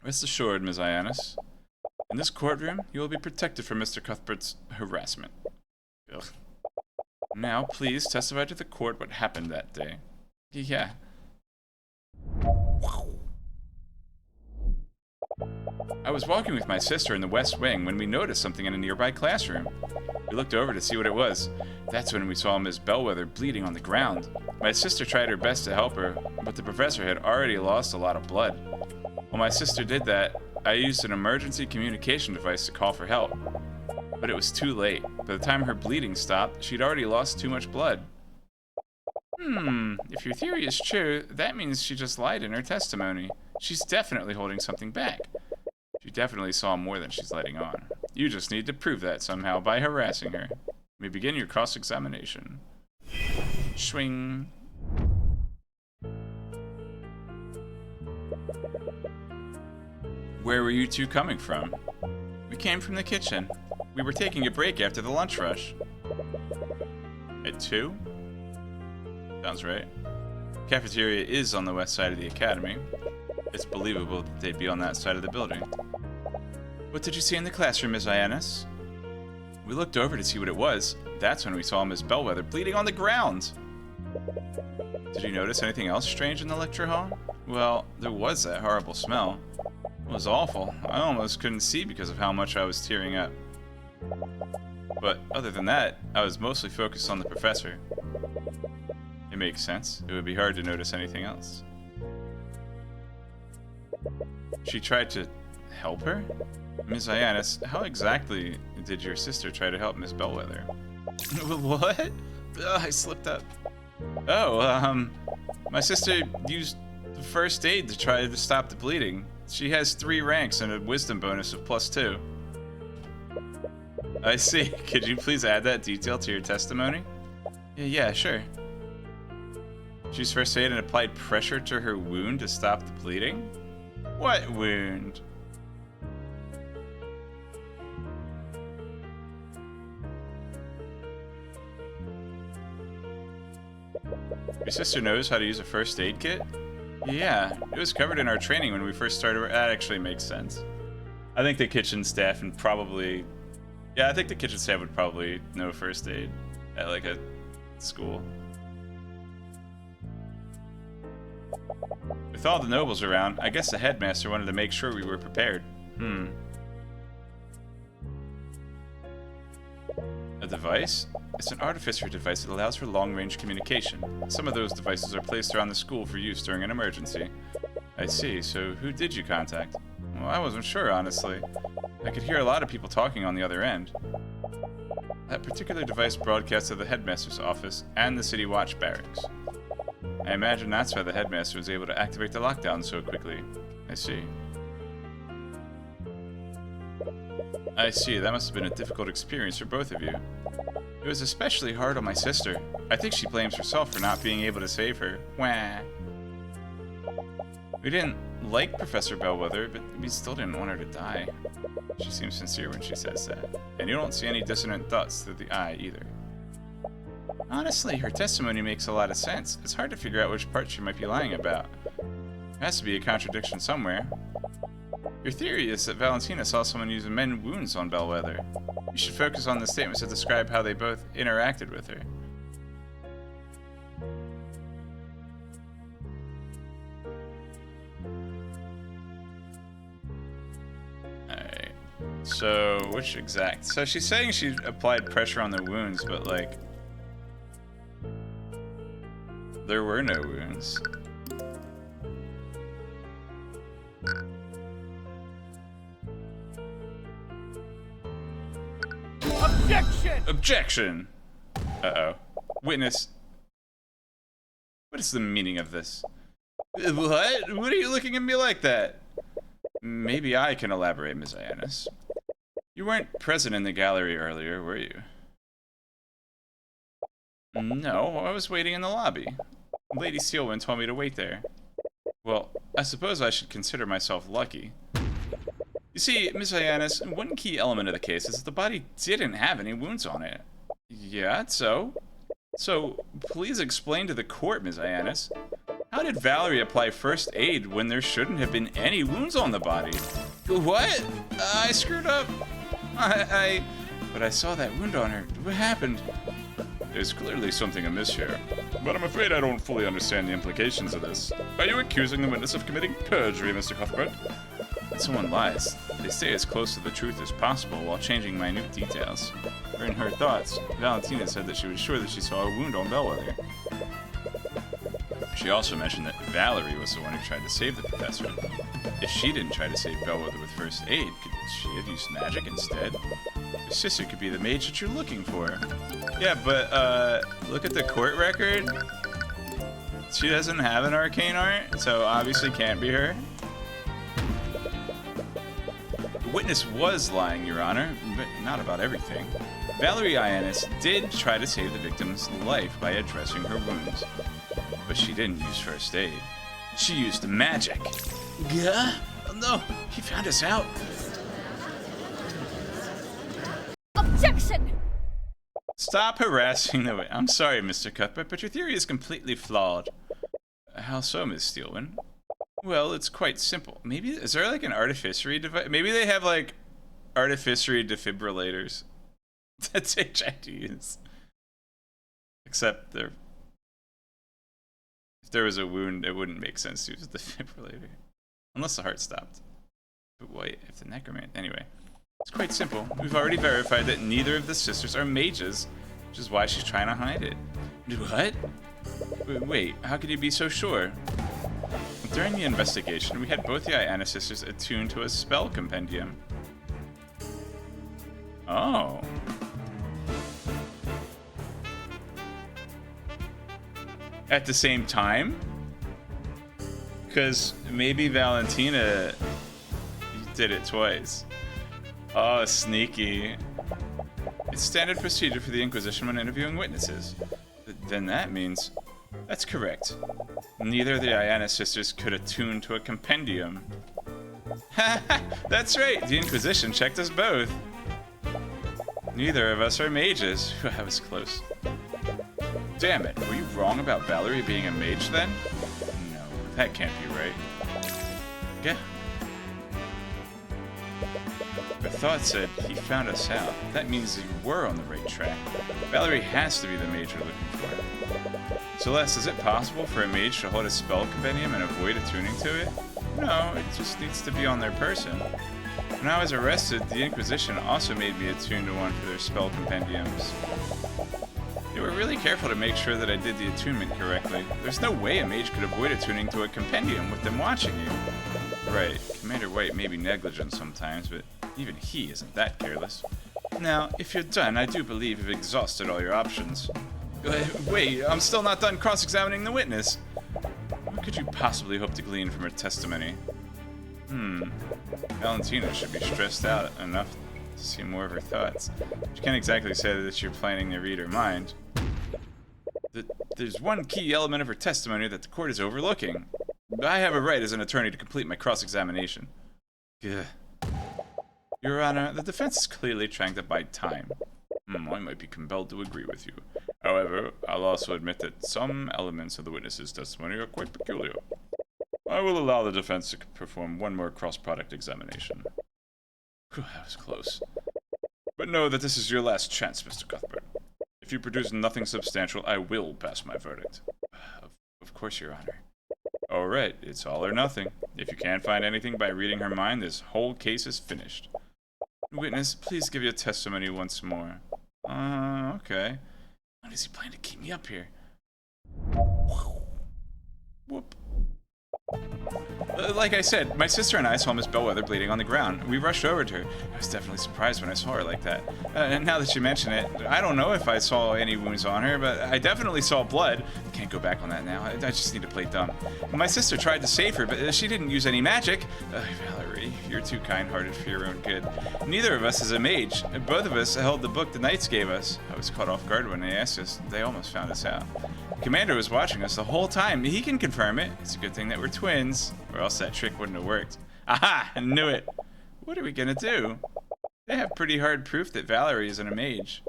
rest assured, Ms. Iannis. In this courtroom, you will be protected from Mr. Cuthbert's harassment. Ugh. Now, please testify to the court what happened that day. Yeah. I was walking with my sister in the West Wing when we noticed something in a nearby classroom. We looked over to see what it was. That's when we saw Miss Bellwether bleeding on the ground. My sister tried her best to help her, but the professor had already lost a lot of blood. While my sister did that, I used an emergency communication device to call for help. But it was too late. By the time her bleeding stopped, she'd already lost too much blood. If your theory is true, that means she just lied in her testimony. She's definitely holding something back. She definitely saw more than she's letting on. You just need to prove that somehow by harassing her. You may begin your cross-examination. Swing. Where were you two coming from? We came from the kitchen. We were taking a break after the lunch rush. At 2? Sounds right. Cafeteria is on the west side of the academy. It's believable that they'd be on that side of the building. What did you see in the classroom, Miss Ionis? We looked over to see what it was. That's when we saw Miss Bellwether bleeding on the ground. Did you notice anything else strange in the lecture hall? Well, there was that horrible smell. It was awful. I almost couldn't see because of how much I was tearing up. But other than that, I was mostly focused on the professor. It makes sense. It would be hard to notice anything else. She tried to help her? Miss Ionis, how exactly did your sister try to help Miss Bellwether? What? Ugh, I slipped up. Oh, my sister used the first aid to try to stop the bleeding. She has 3 ranks and a wisdom bonus of +2. I see. Could you please add that detail to your testimony? Yeah, sure. She used first aid and applied pressure to her wound to stop the bleeding? What wound? Your sister knows how to use a first aid kit? Yeah, it was covered in our training when we first started. That actually makes sense. I think the kitchen staff and probably... Yeah, I think the kitchen staff would probably know first aid at like a school. With all the nobles around, I guess the headmaster wanted to make sure we were prepared. A device? It's an artificer device that allows for long-range communication. Some of those devices are placed around the school for use during an emergency. I see, so who did you contact? Well, I wasn't sure, honestly. I could hear a lot of people talking on the other end. That particular device broadcast to the headmaster's office and the City Watch barracks. I imagine that's why the headmaster was able to activate the lockdown so quickly. I see. I see, that must have been a difficult experience for both of you. It was especially hard on my sister. I think she blames herself for not being able to save her. Wah. We didn't like Professor Bellwether, but we still didn't want her to die. She seems sincere when she says that. And you don't see any dissonant thoughts through the eye, either. Honestly, her testimony makes a lot of sense. It's hard to figure out which part she might be lying about. There has to be a contradiction somewhere. Your theory is that Valentina saw someone use mend wounds on Bellwether. You should focus on the statements that describe how they both interacted with her. Alright. So, which exact? So she's saying she applied pressure on the wounds, but like... there were no wounds. Objection! Objection! Uh-oh. Witness. What is the meaning of this? What? What are you looking at me like that? Maybe I can elaborate, Ms. Ionis. You weren't present in the gallery earlier, were you? No, I was waiting in the lobby. Lady Steelwind told me to wait there. Well, I suppose I should consider myself lucky. You see, Miss Ionis, one key element of the case is that the body didn't have any wounds on it. Yeah, so? So, please explain to the court, Miss Ionis. How did Valerie apply first aid when there shouldn't have been any wounds on the body? What? I screwed up. But I saw that wound on her. What happened? There's clearly something amiss here, but I'm afraid I don't fully understand the implications of this. Are you accusing the witness of committing perjury, Mr. Cuthbert? When someone lies, they stay as close to the truth as possible while changing minute details. In her thoughts, Valentina said that she was sure that she saw a wound on Bellwether. She also mentioned that Valerie was the one who tried to save the professor. If she didn't try to save Bellwether with first aid, could she have used magic instead? Your sister could be the mage that you're looking for. Yeah, but, look at the court record. She doesn't have an arcane art, so obviously can't be her. The witness was lying, Your Honor, but not about everything. Valerie Ionis did try to save the victim's life by addressing her wounds. But she didn't use first aid. She used magic. Yeah? Oh, no, he found us out. Jackson! Stop harassing the witness. I'm sorry, Mr. Cuthbert, but your theory is completely flawed. How so, Miss Steelman? Well, it's quite simple. Maybe, is there like an artificery device? Maybe they have like artificery defibrillators that take IDs. Except if there was a wound, it wouldn't make sense to use a defibrillator. Unless the heart stopped. But wait, if the necromancer... Anyway, it's quite simple. We've already verified that neither of the sisters are mages, which is why she's trying to hide it. What? Wait, how could you be so sure? During the investigation, we had both the Iana sisters attuned to a spell compendium. Oh. At the same time? Because maybe Valentina did it twice. Oh, sneaky. It's standard procedure for the Inquisition when interviewing witnesses. Then that means... That's correct. Neither of the Iana sisters could attune to a compendium. That's right, the Inquisition checked us both. Neither of us are mages. That was close. Damn it, were you wrong about Valerie being a mage then? No, that can't be right. Yeah. The thought said he found us out. That means you were on the right track. Valerie has to be the mage we're looking for. Celeste, is it possible for a mage to hold a spell compendium and avoid attuning to it? No, it just needs to be on their person. When I was arrested, the Inquisition also made me attune to one for their spell compendiums. They were really careful to make sure that I did the attunement correctly. There's no way a mage could avoid attuning to a compendium with them watching you. Right, Commander White may be negligent sometimes, but even he isn't that careless. Now, if you're done, I do believe you've exhausted all your options. Wait, I'm still not done cross-examining the witness. What could you possibly hope to glean from her testimony? Valentina should be stressed out enough to see more of her thoughts. She can't exactly say that you're planning to read her mind. There's one key element of her testimony that the court is overlooking. I have a right as an attorney to complete my cross-examination. Ugh. Your Honor, the defense is clearly trying to buy time. I might be compelled to agree with you. However, I'll also admit that some elements of the witness's testimony are quite peculiar. I will allow the defense to perform one more cross-product examination. Whew, that was close. But know that this is your last chance, Mr. Cuthbert. If you produce nothing substantial, I will pass my verdict. Of course, Your Honor. Alright, it's all or nothing. If you can't find anything by reading her mind, this whole case is finished. Witness, please give your testimony once more. Okay. Why does he plan to keep me up here? Whoop. Like I said, my sister and I saw Miss Bellwether bleeding on the ground. We rushed over to her. I was definitely surprised when I saw her like that. And now that you mention it, I don't know if I saw any wounds on her, but I definitely saw blood. Can't go back on that now. I just need to play dumb. My sister tried to save her, but she didn't use any magic. Valerie, you're too kind-hearted for your own good. Neither of us is a mage. Both of us held the book the knights gave us. I was caught off guard when they asked us. They almost found us out. The commander was watching us the whole time. He can confirm it. It's a good thing that we're twins, or else that trick wouldn't have worked. Aha! I knew it! What are we gonna do? They have pretty hard proof that Valerie isn't a mage.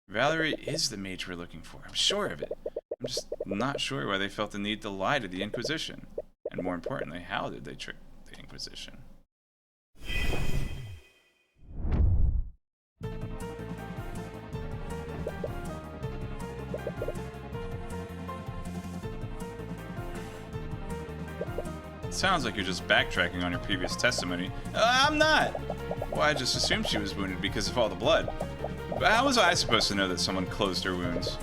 Valerie is the mage we're looking for. I'm sure of it. I'm just not sure why they felt the need to lie to the Inquisition. And more importantly, how did they trick the Inquisition? Sounds like you're just backtracking on your previous testimony. I'm not! Well, I just assumed she was wounded because of all the blood. But how was I supposed to know that someone closed her wounds?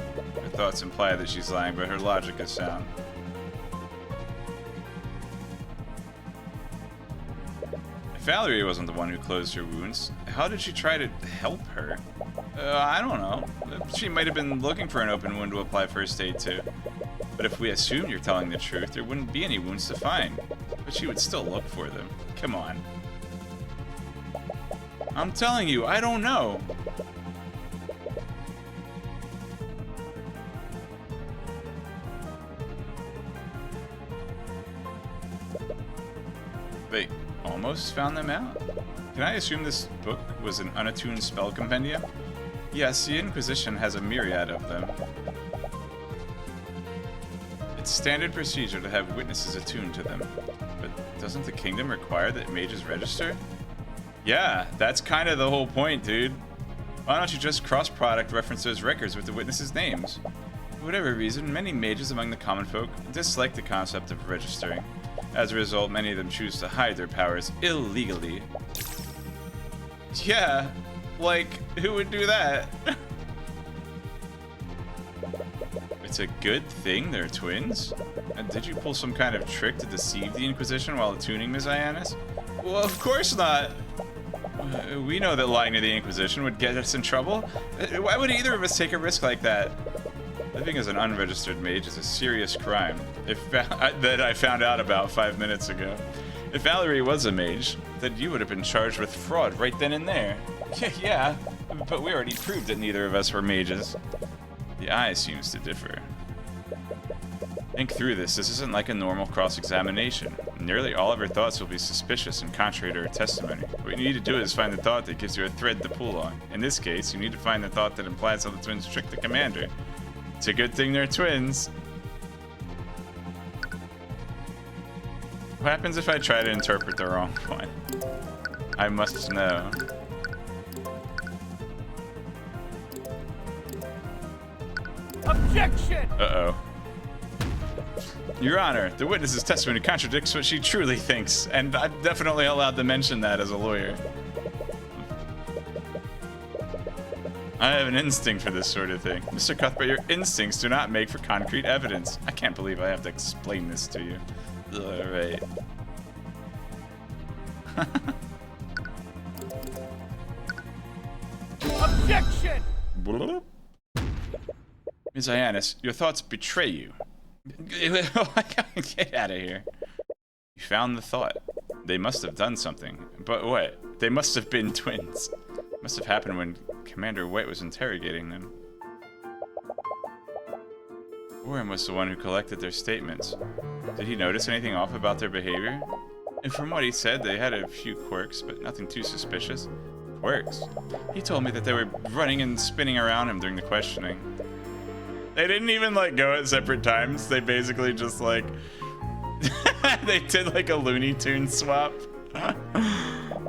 Her thoughts imply that she's lying, but her logic is sound. If Valerie wasn't the one who closed her wounds, how did she try to help her? I don't know. She might have been looking for an open wound to apply first aid to. But if we assume you're telling the truth, there wouldn't be any wounds to find. But she would still look for them. Come on. I'm telling you, I don't know. They almost found them out? Can I assume this book was an unattuned spell compendium? Yes, the Inquisition has a myriad of them. It's standard procedure to have witnesses attuned to them. But doesn't the kingdom require that mages register? Yeah, that's kind of the whole point, dude. Why don't you just cross-product reference those records with the witnesses' names? For whatever reason, many mages among the common folk dislike the concept of registering. As a result, many of them choose to hide their powers illegally. Yeah, like, who would do that? It's a good thing they're twins? And did you pull some kind of trick to deceive the Inquisition while attuning Ms. Ionis? Well, of course not! We know that lying to the Inquisition would get us in trouble. Why would either of us take a risk like that? Living as an unregistered mage is a serious crime that I found out about 5 minutes ago. If Valerie was a mage, then you would have been charged with fraud right then and there. Yeah, but we already proved that neither of us were mages. The eye seems to differ. Think through this. This isn't like a normal cross-examination. Nearly all of her thoughts will be suspicious and contrary to her testimony. What you need to do is find the thought that gives you a thread to pull on. In this case, you need to find the thought that implies how the twins tricked the commander. It's a good thing they're twins. What happens if I try to interpret the wrong one? I must know. Objection! Uh-oh. Your Honor, the witness's testimony contradicts what she truly thinks, and I'm definitely allowed to mention that as a lawyer. I have an instinct for this sort of thing. Mr. Cuthbert, your instincts do not make for concrete evidence. I can't believe I have to explain this to you. Alright. Objection! Ms. Ionis, your thoughts betray you. Get out of here. You found the thought. They must have done something. But what? They must have been twins. It must have happened when Commander White was interrogating them. Warren was the one who collected their statements. Did he notice anything off about their behavior? And from what he said, they had a few quirks, but nothing too suspicious. Quirks? He told me that they were running and spinning around him during the questioning. They didn't even, like, go at separate times. They basically just, like... they did, like, a Looney Tunes swap.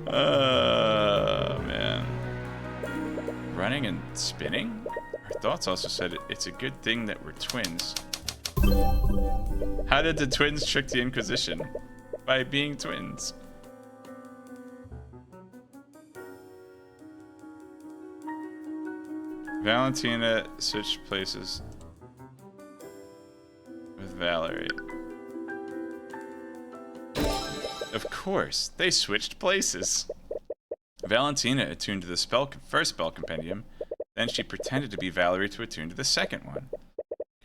Oh, man. Running and spinning? Our thoughts also said it's a good thing that we're twins. How did the twins trick the Inquisition? By being twins. Valentina switched places with Valerie. Of course, they switched places. Valentina attuned to the first spell compendium, then she pretended to be Valerie to attune to the second one.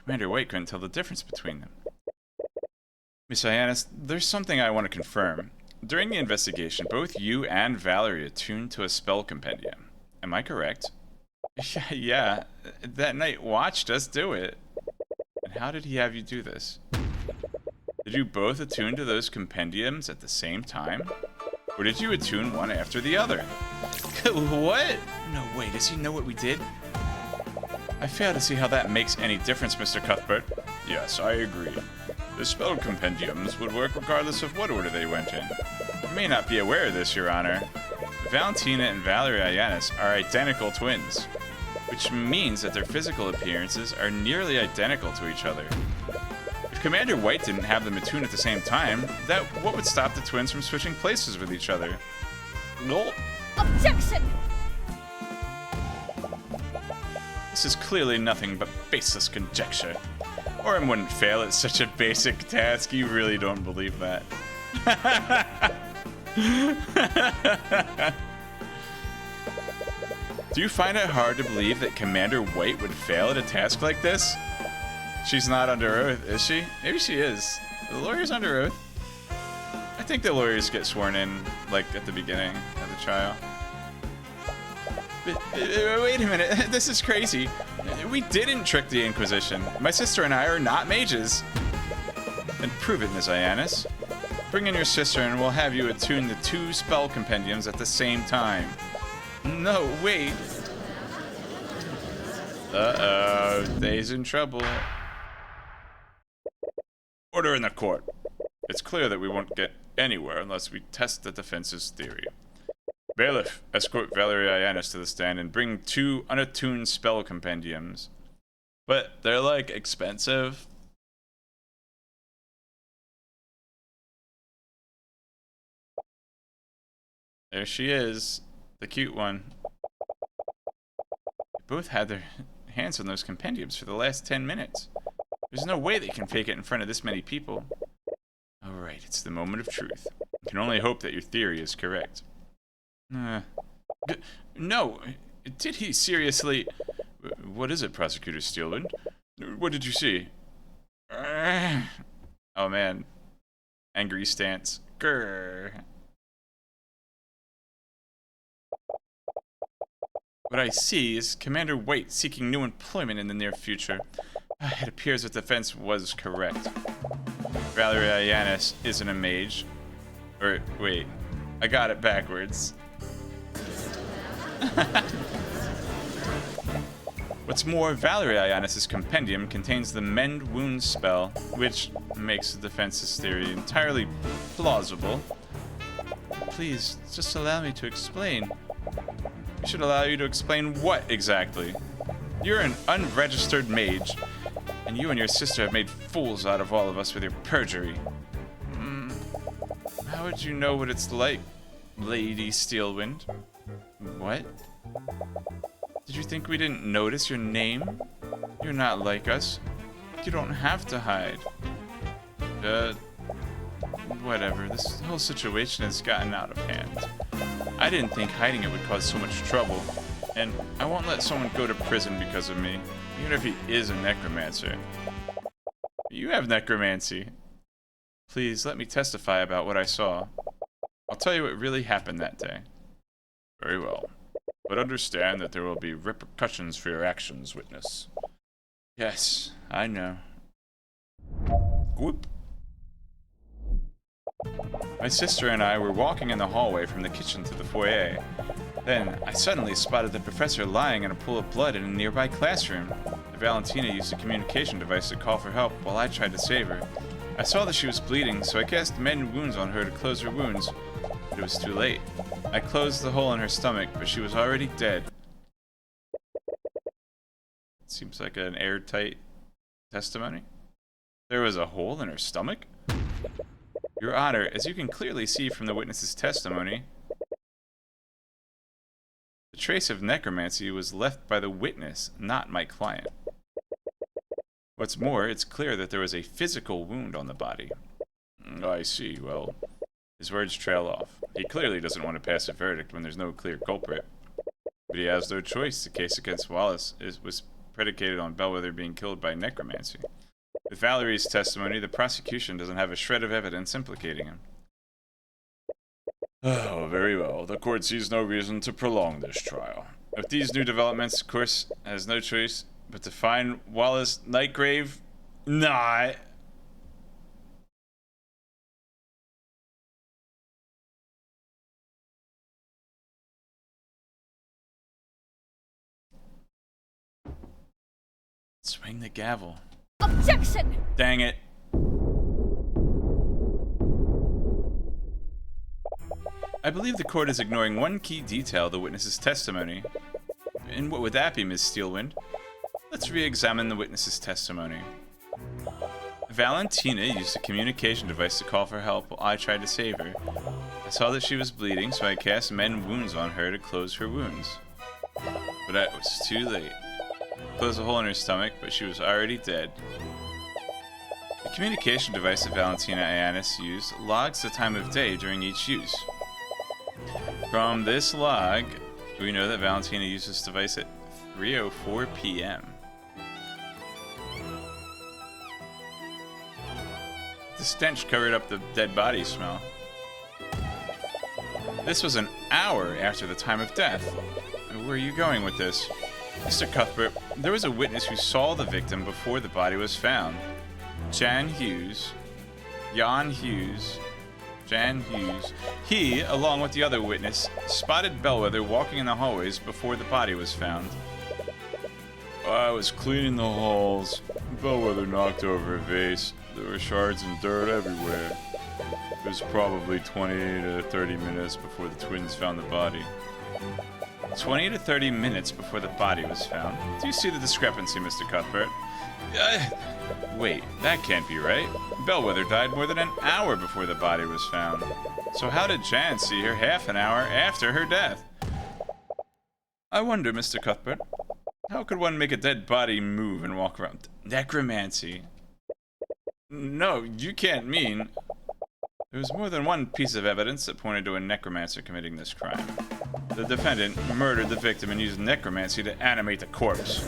Commander White couldn't tell the difference between them. Miss Ionis, there's something I want to confirm. During the investigation, both you and Valerie attuned to a spell compendium. Am I correct? Yeah, that night watched us do it. And how did he have you do this? Did you both attune to those compendiums at the same time? Or did you attune one after the other? What? No way, does he know what we did? I fail to see how that makes any difference, Mr. Cuthbert. Yes, I agree. The spell compendiums would work regardless of what order they went in. You may not be aware of this, Your Honor. Valentina and Valerie Ionis are identical twins, which means that their physical appearances are nearly identical to each other. If Commander White didn't have them attuned at the same time, what would stop the twins from switching places with each other? No. Objection! This is clearly nothing but baseless conjecture. Orem wouldn't fail at such a basic task. You really don't believe that. Do you find it hard to believe that Commander White would fail at a task like this? She's not under oath, is she? Maybe she is. The lawyer's under oath. I think the lawyers get sworn in, like, at the beginning of the trial. Wait a minute, this is crazy. We didn't trick the Inquisition. My sister and I are not mages. Then prove it, Ms. Ionis. Bring in your sister and we'll have you attune the 2 spell compendiums at the same time. No, wait. Uh-oh, they's in trouble. Order in the court. It's clear that we won't get anywhere unless we test the defense's theory. Bailiff, escort Valerie Ianis to the stand and bring 2 unattuned spell compendiums. But they're, like, expensive. There she is, the cute one. They both had their hands on those compendiums for the last 10 minutes. There's no way they can fake it in front of this many people. Alright, it's the moment of truth. You can only hope that your theory is correct. No, did he seriously... What is it, Prosecutor Steelwind? What did you see? Oh man. Angry stance. Grr. What I see is Commander White seeking new employment in the near future. It appears that the defense was correct. Valerie Ianis isn't a mage. Or, wait. I got it backwards. What's more, Valerie Ianis' compendium contains the Mend Wounds spell, which makes the defense's theory entirely plausible. Please, just allow me to explain. I should allow you to explain what exactly? You're an unregistered mage, and you and your sister have made fools out of all of us with your perjury. How would you know what it's like, Lady Steelwind? What? Did you think we didn't notice your name? You're not like us. You don't have to hide. Whatever. This whole situation has gotten out of hand. I didn't think hiding it would cause so much trouble, and I won't let someone go to prison because of me, even if he is a necromancer. You have necromancy. Please, let me testify about what I saw. I'll tell you what really happened that day. Very well. But understand that there will be repercussions for your actions, witness. Yes, I know. Whoop. My sister and I were walking in the hallway from the kitchen to the foyer. Then, I suddenly spotted the professor lying in a pool of blood in a nearby classroom. Valentina used a communication device to call for help while I tried to save her. I saw that she was bleeding, so I cast Mend Wounds on her to close her wounds, but it was too late. I closed the hole in her stomach, but she was already dead. Seems like an airtight testimony. There was a hole in her stomach? Your Honor, as you can clearly see from the witness's testimony, the trace of necromancy was left by the witness, not my client. What's more, it's clear that there was a physical wound on the body. I see. Well, his words trail off. He clearly doesn't want to pass a verdict when there's no clear culprit. But he has no choice. The case against Wallace was predicated on Bellwether being killed by necromancy. With Valerie's testimony, the prosecution doesn't have a shred of evidence implicating him. Oh, very well. The court sees no reason to prolong this trial. With these new developments, of course, has no choice but to find Wallace Nightgrave not. Swing the gavel. Objection! Dang it. I believe the court is ignoring one key detail of the witness's testimony. And what would that be, Ms. Steelwind? Let's re-examine the witness's testimony. Valentina used a communication device to call for help while I tried to save her. I saw that she was bleeding, so I cast Mend Wounds on her to close her wounds. But that was too late. I closed a hole in her stomach, but she was already dead. The communication device that Valentina Ianis used logs the time of day during each use. From this log, we know that Valentina used this device at 3:04 p.m. The stench covered up the dead body smell. This was an hour after the time of death. Where are you going with this? Mr. Cuthbert, there was a witness who saw the victim before the body was found. Jan Hughes. He, along with the other witness, spotted Bellwether walking in the hallways before the body was found. I was cleaning the halls. Bellwether knocked over a vase. There were shards and dirt everywhere. It was probably 20 to 30 minutes before the twins found the body. 20 to 30 minutes before the body was found. Do you see the discrepancy, Mr. Cuthbert? Wait, that can't be right. Bellwether died more than an hour before the body was found. So how did Jan see her half an hour after her death? I wonder, Mr. Cuthbert, how could one make a dead body move and walk around? Necromancy. No, you can't mean... There was more than one piece of evidence that pointed to a necromancer committing this crime. The defendant murdered the victim and used necromancy to animate the corpse.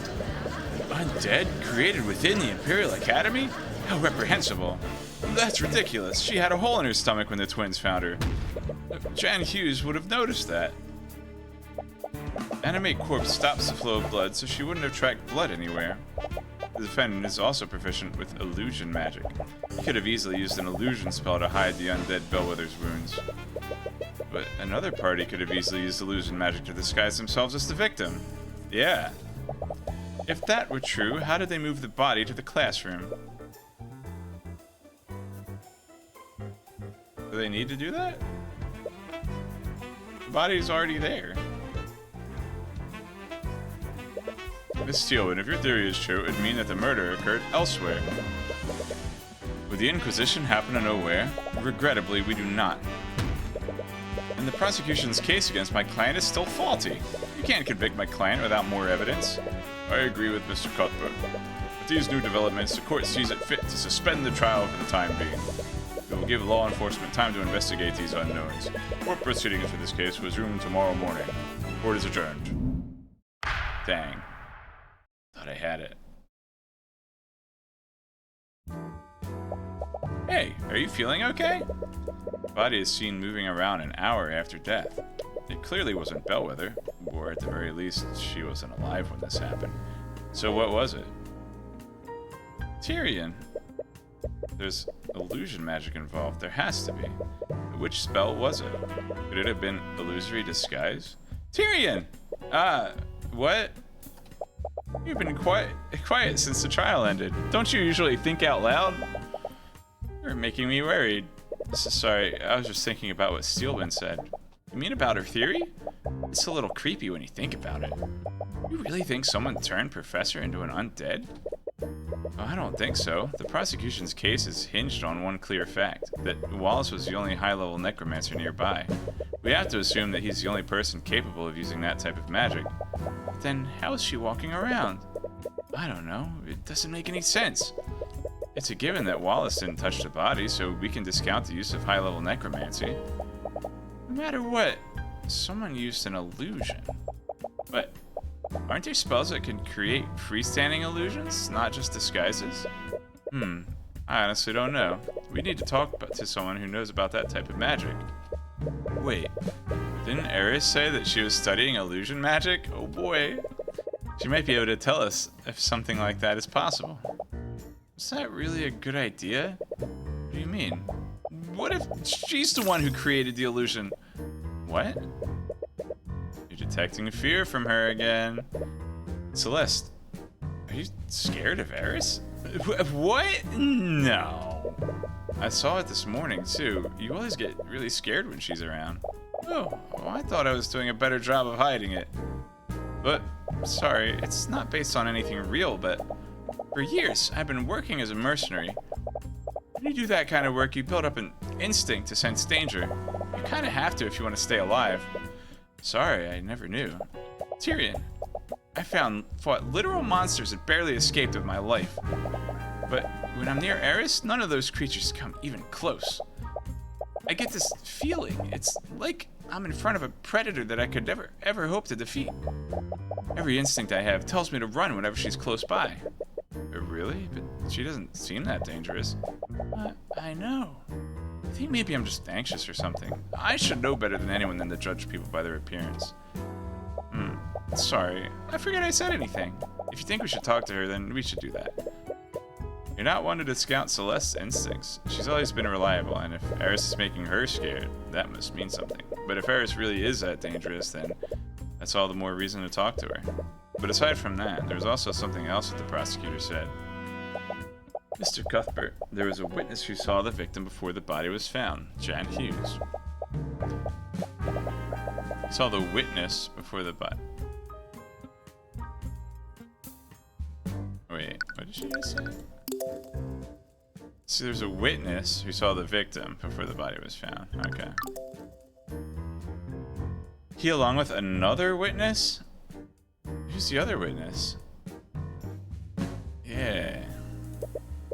Undead created within the Imperial Academy? How reprehensible. That's ridiculous. She had a hole in her stomach when the twins found her. Jan Hughes would have noticed that. Animate corpse stops the flow of blood, so she wouldn't have tracked blood anywhere. The defendant is also proficient with illusion magic. He could have easily used an illusion spell to hide the undead Bellwether's wounds. But another party could have easily used illusion magic to disguise themselves as the victim. Yeah. If that were true, how did they move the body to the classroom? Do they need to do that? The body's already there. Miss Steelman, if your theory is true, it would mean that the murder occurred elsewhere. Would the Inquisition happen to know where? Regrettably, we do not. And the prosecution's case against my client is still faulty. You can't convict my client without more evidence. I agree with Mr. Cuthbert. With these new developments, the court sees it fit to suspend the trial for the time being. It will give law enforcement time to investigate these unknowns. Court proceedings for this case will resume tomorrow morning. Court is adjourned. Dang. Thought I had it. Hey, are you feeling okay? The body is seen moving around an hour after death. It clearly wasn't Bellwether, or at the very least, she wasn't alive when this happened. So what was it? Tyrion. There's illusion magic involved. There has to be. Which spell was it? Could it have been illusory disguise? Tyrion! What? You've been quiet since the trial ended. Don't you usually think out loud? You're making me worried. Sorry, I was just thinking about what Steelman said. You mean about her theory? It's a little creepy when you think about it. You really think someone turned Professor into an undead? Well, I don't think so. The prosecution's case is hinged on one clear fact, that Wallace was the only high-level necromancer nearby. We have to assume that he's the only person capable of using that type of magic. But then, how is she walking around? I don't know. It doesn't make any sense. It's a given that Wallace didn't touch the body, so we can discount the use of high-level necromancy. No matter what, someone used an illusion. But aren't there spells that can create freestanding illusions, not just disguises? I honestly don't know. We need to talk to someone who knows about that type of magic. Wait, didn't Eris say that she was studying illusion magic? Oh boy. She might be able to tell us if something like that is possible. Is that really a good idea? What do you mean? What if she's the one who created the illusion? What? You're detecting fear from her again. Celeste, are you scared of Eris? What? No. I saw it this morning too. You always get really scared when she's around. Oh, well, I thought I was doing a better job of hiding it. But, sorry, it's not based on anything real, but for years, I've been working as a mercenary. When you do that kind of work, you build up an instinct to sense danger. You kind of have to if you want to stay alive. Sorry, I never knew. Tyrion, I fought literal monsters that barely escaped with my life. But when I'm near Eris, none of those creatures come even close. I get this feeling. It's like I'm in front of a predator that I could never, ever hope to defeat. Every instinct I have tells me to run whenever she's close by. Really? But she doesn't seem that dangerous. I know. I think maybe I'm just anxious or something. I should know better than anyone than to judge people by their appearance. Sorry, I forget I said anything. If you think we should talk to her, then we should do that. You're not one to discount Celeste's instincts. She's always been reliable, and if Eris is making her scared, that must mean something. But if Eris really is that dangerous, then that's all the more reason to talk to her. But aside from that, there was also something else that the prosecutor said. Mr. Cuthbert, there was a witness who saw the victim before the body was found, Jan Hughes. Saw the witness before the body. Wait, what did she just say? So there's a witness who saw the victim before the body was found. Okay. He along with another witness? Who's the other witness? Yeah.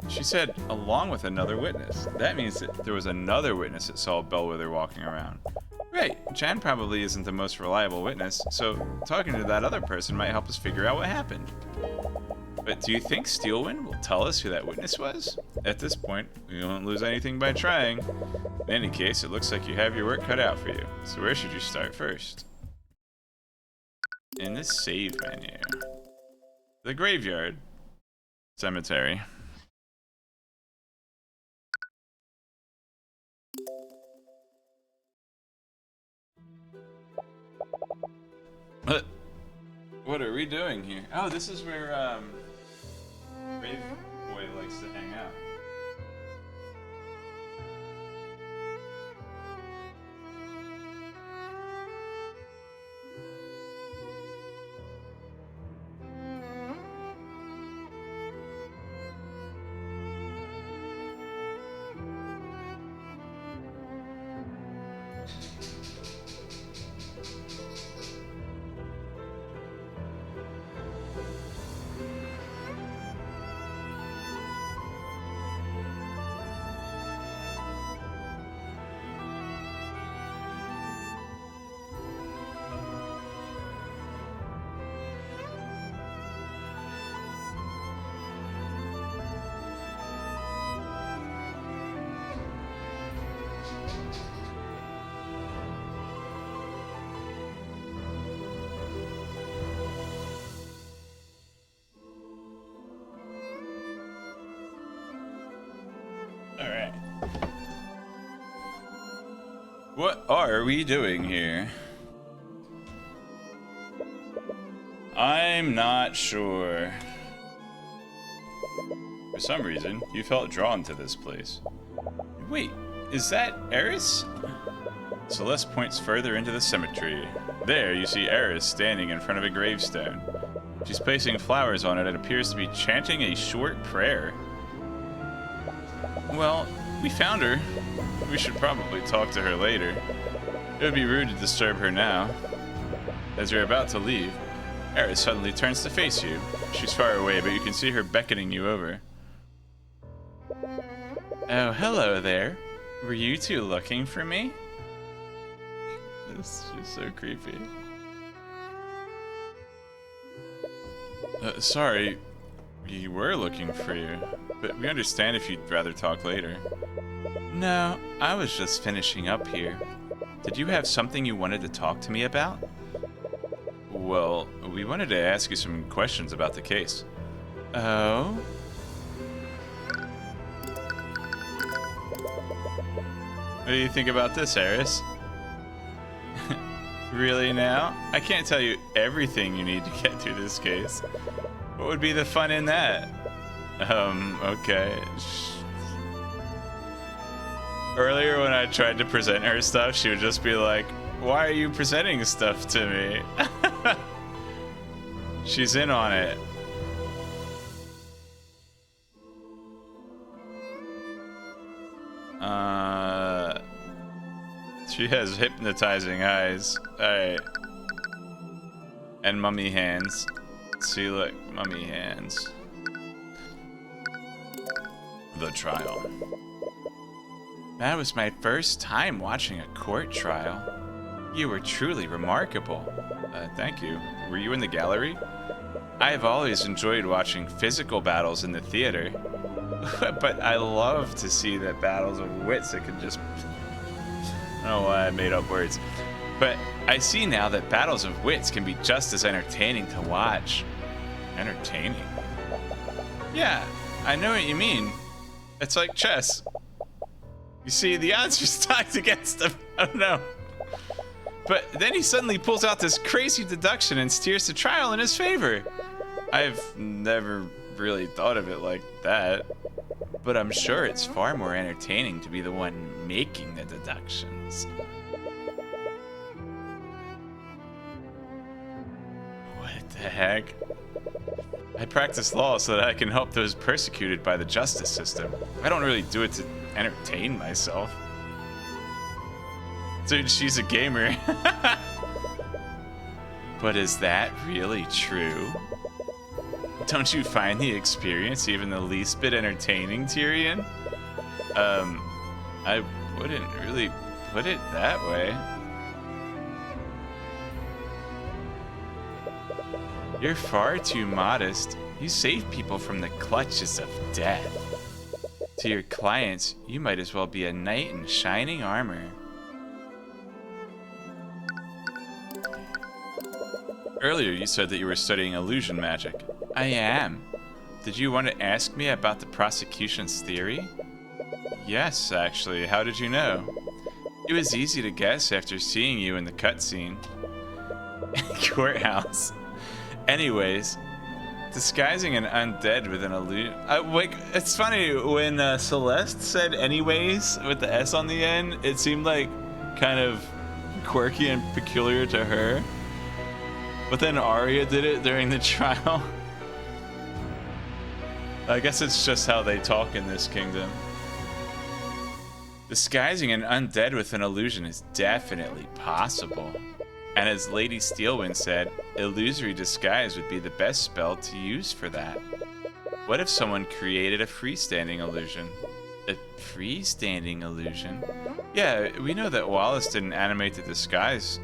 She said along with another witness. That means that there was another witness that saw Bellwether walking around. Right, Jan probably isn't the most reliable witness, so talking to that other person might help us figure out what happened. But do you think Steelwind will tell us who that witness was? At this point, we won't lose anything by trying. In any case, it looks like you have your work cut out for you. So where should you start first? In the save menu. The graveyard. Cemetery. What are we doing here? Oh, this is where, Brave Boy likes to hang out. Alright. What are we doing here? I'm not sure. For some reason, you felt drawn to this place. Wait, is that Eris? Celeste points further into the cemetery. There, you see Eris standing in front of a gravestone. She's placing flowers on it and appears to be chanting a short prayer. Well, we found her. We should probably talk to her later. It would be rude to disturb her now. As you're about to leave, Eris suddenly turns to face you. She's far away, but you can see her beckoning you over. Oh, hello there. Were you two looking for me? This is so creepy. Sorry, we were looking for you, but we understand if you'd rather talk later. No, I was just finishing up here. Did you have something you wanted to talk to me about? Well, we wanted to ask you some questions about the case. Oh? What do you think about this, Eris? Really now? I can't tell you everything you need to get through this case. What would be the fun in that? Okay. Earlier when I tried to present her stuff, she would just be like, why are you presenting stuff to me? She's in on it. She has hypnotizing eyes. Alright. And mummy hands. See, look, mummy hands. The trial. That was my first time watching a court trial. You were truly remarkable. Thank you. Were you in the gallery? I have always enjoyed watching physical battles in the theater. But I love to see that battles of wits that can just... I don't know why I made up words. But I see now that battles of wits can be just as entertaining to watch. Entertaining? Yeah, I know what you mean. It's like chess. You see, the odds are stacked against them. Oh no. But then he suddenly pulls out this crazy deduction and steers the trial in his favor. I've never really thought of it like that. But I'm sure it's far more entertaining to be the one making the deductions. What the heck? I practice law so that I can help those persecuted by the justice system. I don't really do it to entertain myself. Dude, she's a gamer. But is that really true? Don't you find the experience even the least bit entertaining, Tyrion? I wouldn't really put it that way. You're far too modest. You save people from the clutches of death. To your clients, you might as well be a knight in shining armor. Earlier, you said that you were studying illusion magic. I am. Did you want to ask me about the prosecution's theory? Yes, actually. How did you know? It was easy to guess after seeing you in the cutscene. Courthouse. Anyways, disguising an undead with an illusion. It's funny when Celeste said "anyways" with the S on the end. It seemed like kind of quirky and peculiar to her. But then Arya did it during the trial. I guess it's just how they talk in this kingdom. Disguising an undead with an illusion is definitely possible. And as Lady Steelwind said, illusory disguise would be the best spell to use for that. What if someone created a freestanding illusion? A freestanding illusion? Yeah, we know that Wallace didn't animate the disguise.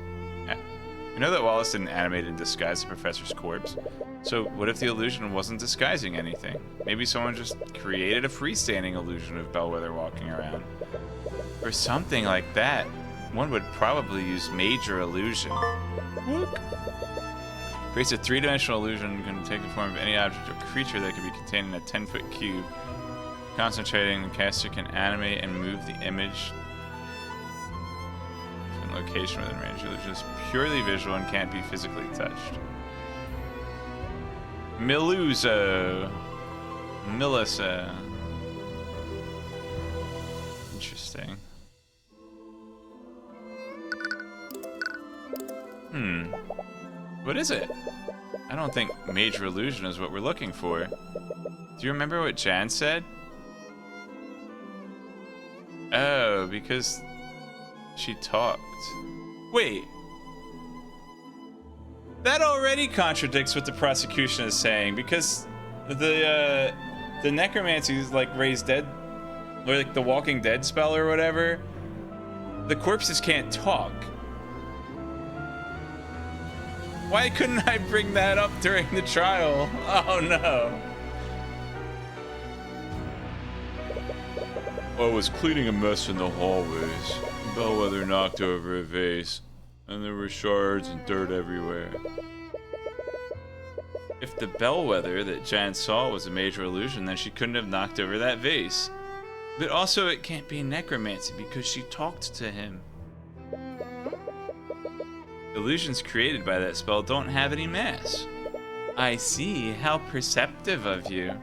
We know that Wallace didn't animate and disguise the professor's corpse. So what if the illusion wasn't disguising anything? Maybe someone just created a freestanding illusion of Bellwether walking around. Or something like that. One would probably use major illusion. Whoop. Creates a three-dimensional illusion can take the form of any object or creature that can be contained in a 10-foot cube. Concentrating, the caster can animate and move the image to a location within range. The illusion is purely visual and can't be physically touched. Melissa. Interesting. What is it? I don't think major illusion is what we're looking for. Do you remember what Jan said? Oh, because she talked. Wait. That already contradicts what the prosecution is saying, because the necromancy is like raised dead, or like the Walking Dead spell or whatever. The corpses can't talk. Why couldn't I bring that up during the trial? Oh no. I was cleaning a mess in the hallways. Bellwether knocked over a vase, and there were shards and dirt everywhere. If the Bellwether that Jan saw was a major illusion, then she couldn't have knocked over that vase. But also it can't be necromancy because she talked to him. Illusions created by that spell don't have any mass. I see. How perceptive of you.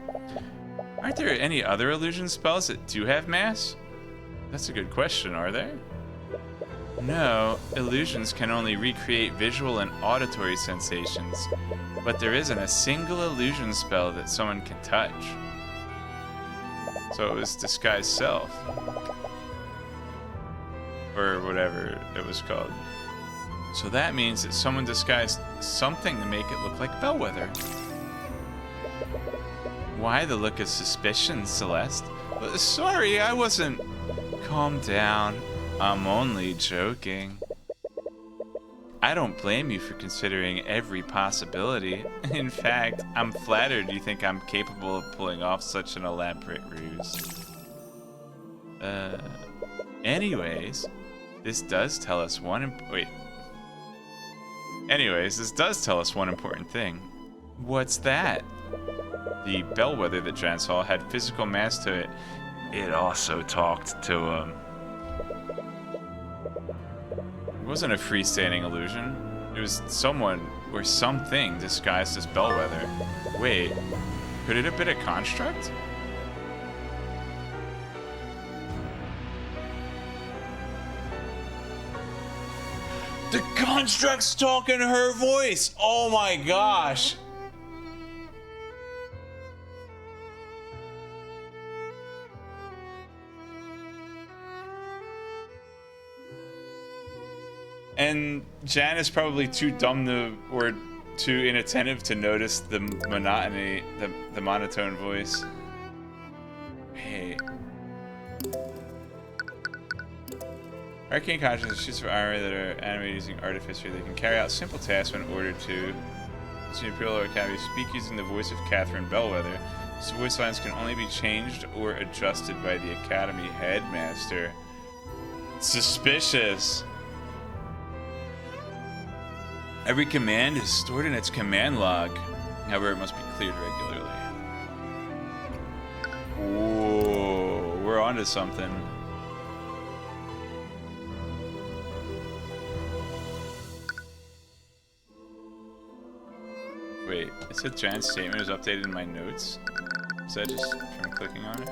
Aren't there any other illusion spells that do have mass? That's a good question, are there? No, illusions can only recreate visual and auditory sensations, but there isn't a single illusion spell that someone can touch. So it was Disguise Self. Or whatever it was called. So that means that someone disguised something to make it look like Bellwether. Why the look of suspicion, Celeste? Sorry, I wasn't... Calm down. I'm only joking. I don't blame you for considering every possibility. In fact, I'm flattered you think I'm capable of pulling off such an elaborate ruse. Anyways, this does tell us one important thing. What's that? The Bellwether that Jan saw had physical mass to it. It also talked to him. wasn't a freestanding illusion. It was someone or something disguised as Bellwether. Wait, could it have been a construct? The construct's talking her voice! Oh my gosh! And Jan is probably too dumb to, or too inattentive to notice the monotony, the monotone voice. Hey. Arcane consciousness shoots for armor that are animated using artificer. They can carry out simple tasks when ordered to. The Imperial Academy speak using the voice of Catherine Bellwether. These voice lines can only be changed or adjusted by the Academy headmaster. Suspicious. Every command is stored in its command log. However, it must be cleared regularly. Whoa, we're onto something. Wait, it said Jan's statement was updated in my notes? Is that just from clicking on it?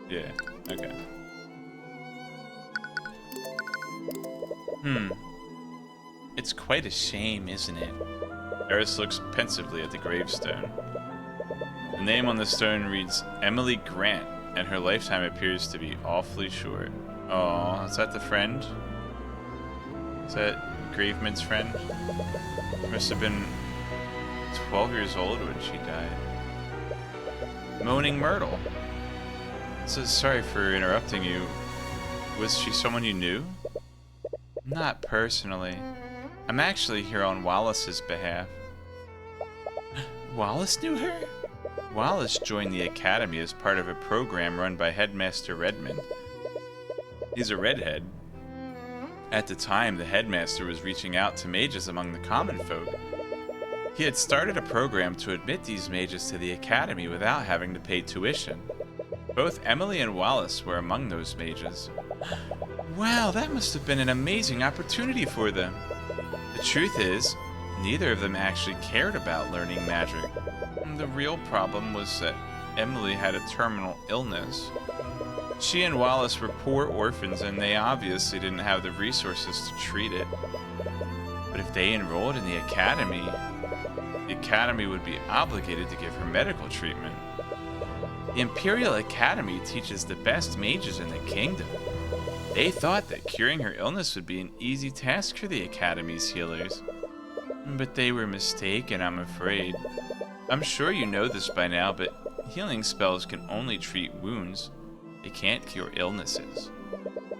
Yeah, okay. It's quite a shame, isn't it? Eris looks pensively at the gravestone. The name on the stone reads Emily Grant, and her lifetime appears to be awfully short. Oh, is that the friend? Is that Graveman's friend? She must have been 12 years old when she died. Moaning Myrtle. So sorry for interrupting you. Was she someone you knew? Not personally. I'm actually here on Wallace's behalf. Wallace knew her? Wallace joined the Academy as part of a program run by Headmaster Redmond. He's a redhead. At the time, the headmaster was reaching out to mages among the common folk. He had started a program to admit these mages to the Academy without having to pay tuition. Both Emily and Wallace were among those mages. Wow, that must have been an amazing opportunity for them. The truth is, neither of them actually cared about learning magic. The real problem was that Emily had a terminal illness. She and Wallace were poor orphans, and they obviously didn't have the resources to treat it. But if they enrolled in the Academy would be obligated to give her medical treatment. The Imperial Academy teaches the best mages in the kingdom. They thought that curing her illness would be an easy task for the Academy's healers. But they were mistaken, I'm afraid. I'm sure you know this by now, but healing spells can only treat wounds. They can't cure illnesses.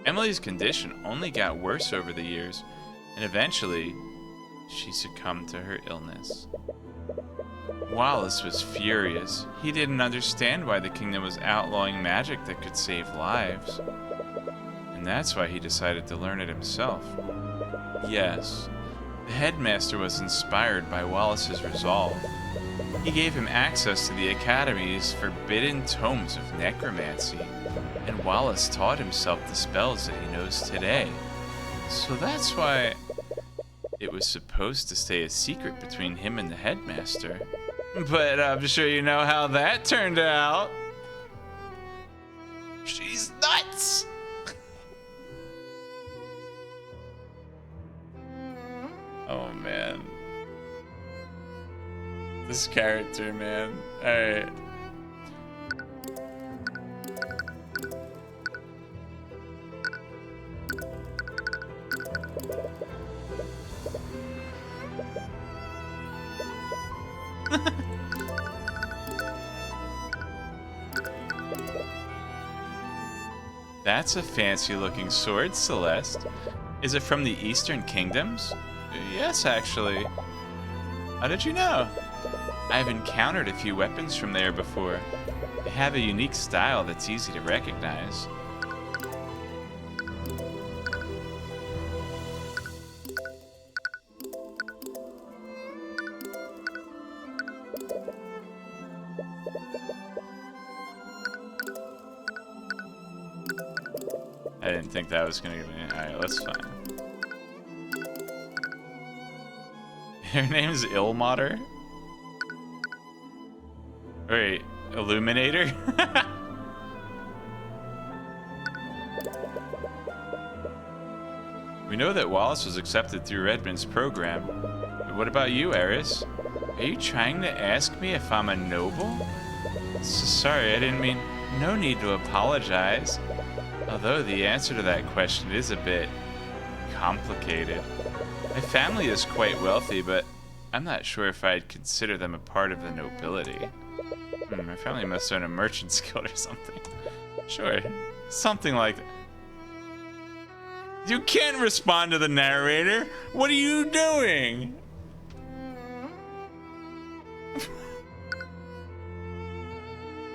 Emily's condition only got worse over the years, and eventually, she succumbed to her illness. Wallace was furious. He didn't understand why the kingdom was outlawing magic that could save lives. And that's why he decided to learn it himself. Yes, the headmaster was inspired by Wallace's resolve. He gave him access to the Academy's forbidden tomes of necromancy, and Wallace taught himself the spells that he knows today. So that's why it was supposed to stay a secret between him and the headmaster. But I'm sure you know how that turned out. She's nuts! Oh man. This character, man. Alright. That's a fancy looking sword, Celeste. Is it from the Eastern Kingdoms? Yes, actually. How did you know? I've encountered a few weapons from there before. They have a unique style that's easy to recognize. didn't think that was gonna give me. Alright, let's find. Her name is Ilmater? Wait, Illuminator? We know that Wallace was accepted through Redmond's program. But what about you, Eris? Are you trying to ask me if I'm a noble? Sorry, I didn't mean... No need to apologize. Although the answer to that question is a bit... complicated. My family is quite wealthy, but I'm not sure if I'd consider them a part of the nobility. My family must own a merchant's guild or something. Sure, something like that. You can't respond to the narrator. What are you doing?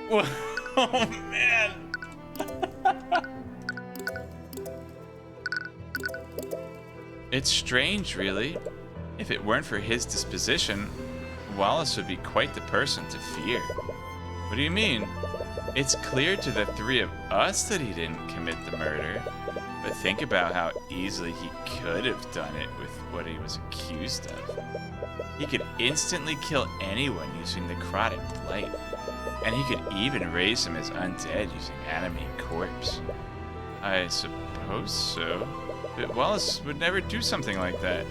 Oh, man. It's strange, really. If it weren't for his disposition, Wallace would be quite the person to fear. What do you mean? It's clear to the three of us that he didn't commit the murder. But think about how easily he could have done it with what he was accused of. He could instantly kill anyone using the necrotic blight. And he could even raise them as undead using animate corpse. I suppose so. But Wallace would never do something like that.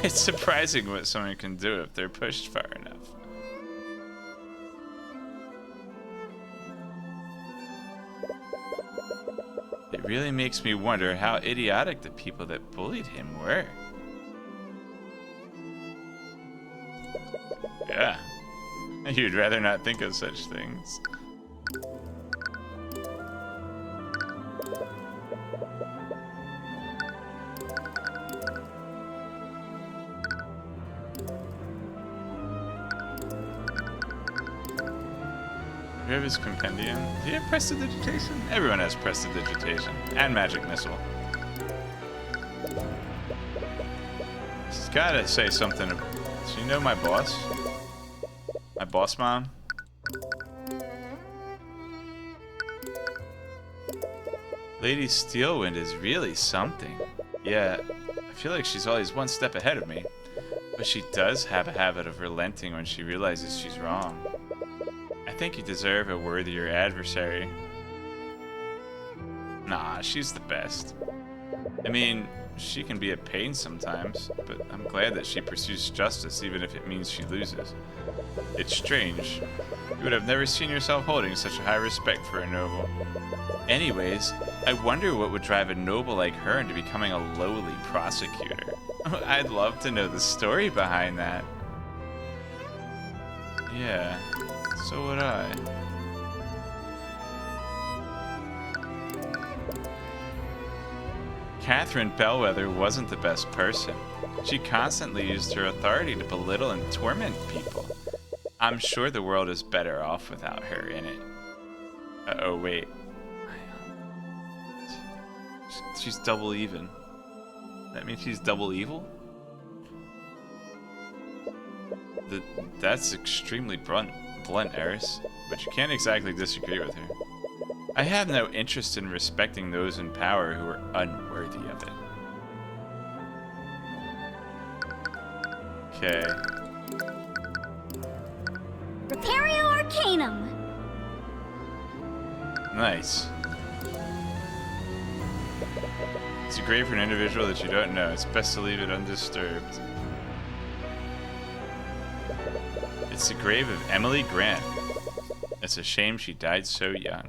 It's surprising what someone can do if they're pushed far enough. It really makes me wonder how idiotic the people that bullied him were. Yeah. You'd rather not think of such things. You have his compendium. Do you have prestidigitation? Everyone has prestidigitation. And magic missile. She's gotta say something. Does she know my boss? My boss mom? Lady Steelwind is really something. Yeah, I feel like she's always one step ahead of me. But she does have a habit of relenting when she realizes she's wrong. I think you deserve a worthier adversary. Nah, she's the best. I mean, she can be a pain sometimes, but I'm glad that she pursues justice even if it means she loses. It's strange. You would have never seen yourself holding such a high respect for a noble. Anyways, I wonder what would drive a noble like her into becoming a lowly prosecutor. I'd love to know the story behind that. Yeah. So would I. Catherine Bellwether wasn't the best person. She constantly used her authority to belittle and torment people. I'm sure the world is better off without her in it. Uh-oh, wait. She's double even. That means she's double evil? That's extremely blunt, Eris, but you can't exactly disagree with her. I have no interest in respecting those in power who are unworthy of it. Okay. Repario Arcanum. Nice. It's a grave for an individual that you don't know. It's best to leave it undisturbed. It's the grave of Emily Grant. It's a shame she died so young.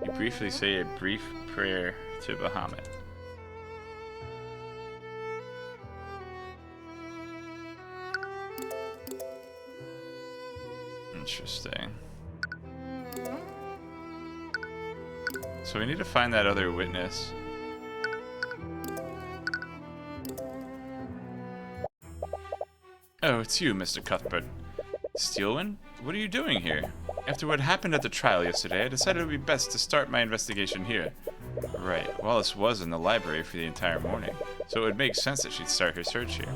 You briefly say a brief prayer to Bahamut. Interesting. So we need to find that other witness. Oh, it's you, Mr. Cuthbert. Steelwind? What are you doing here? After what happened at the trial yesterday, I decided it would be best to start my investigation here. Right, Wallace was in the library for the entire morning, so it would make sense that she'd start her search here.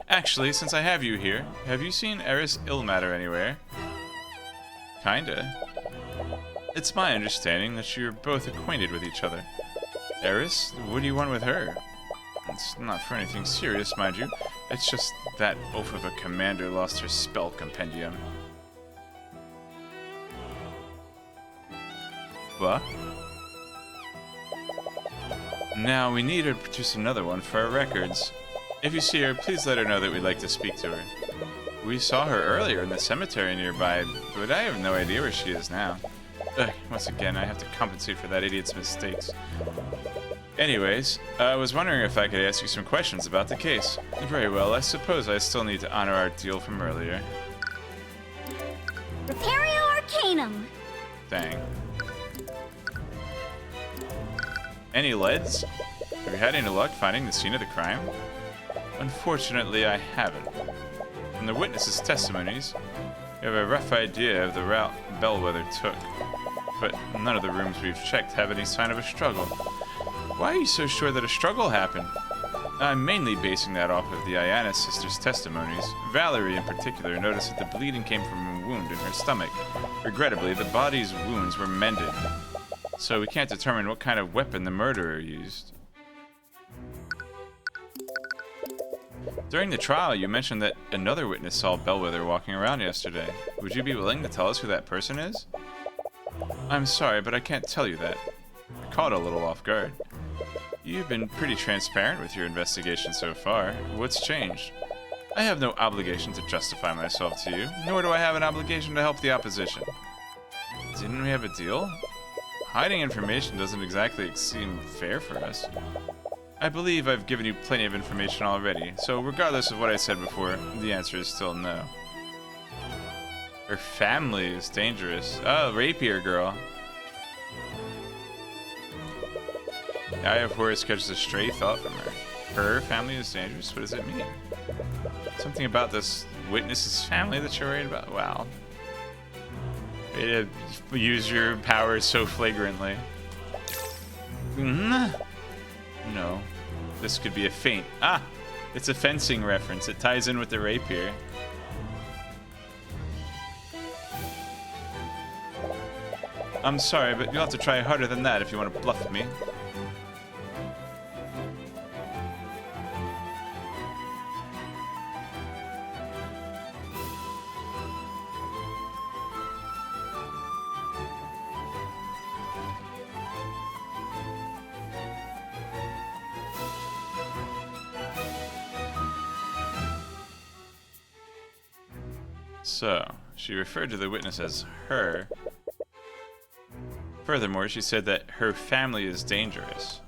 Actually, since I have you here, have you seen Eris Ilmater anywhere? Kinda. It's my understanding that you're both acquainted with each other. Eris? What do you want with her? It's not for anything serious, mind you. It's just that oaf of a commander lost her spell compendium. What? Now, we need her to produce another one for our records. If you see her, please let her know that we'd like to speak to her. We saw her earlier in the cemetery nearby, but I have no idea where she is now. Ugh, once again, I have to compensate for that idiot's mistakes. Anyways, I was wondering if I could ask you some questions about the case. Very well, I suppose I still need to honor our deal from earlier. Repario Arcanum. Dang. Any leads? Have you had any luck finding the scene of the crime? Unfortunately, I haven't. From the witnesses' testimonies, we have a rough idea of the route Bellwether took, but none of the rooms we've checked have any sign of a struggle. Why are you so sure that a struggle happened? I'm mainly basing that off of the Ayanna sisters' testimonies. Valerie, in particular, noticed that the bleeding came from a wound in her stomach. Regrettably, the body's wounds were mended, so we can't determine what kind of weapon the murderer used. During the trial, you mentioned that another witness saw Bellwether walking around yesterday. Would you be willing to tell us who that person is? I'm sorry, but I can't tell you that. I caught a little off guard. You've been pretty transparent with your investigation so far. What's changed? I have no obligation to justify myself to you, nor do I have an obligation to help the opposition. Didn't we have a deal? Hiding information doesn't exactly seem fair for us. I believe I've given you plenty of information already, so regardless of what I said before, the answer is still no. Her family is dangerous. Oh, Rapier girl. Eye of Horus catches a stray thought from her. Her family is dangerous? What does it mean? Something about this witness's family that you're worried about? Wow. Way to use your powers so flagrantly. No. This could be a feint. Ah! It's a fencing reference. It ties in with the rapier. I'm sorry, but you'll have to try harder than that if you want to bluff me. So, she referred to the witness as her. Furthermore, she said that her family is dangerous.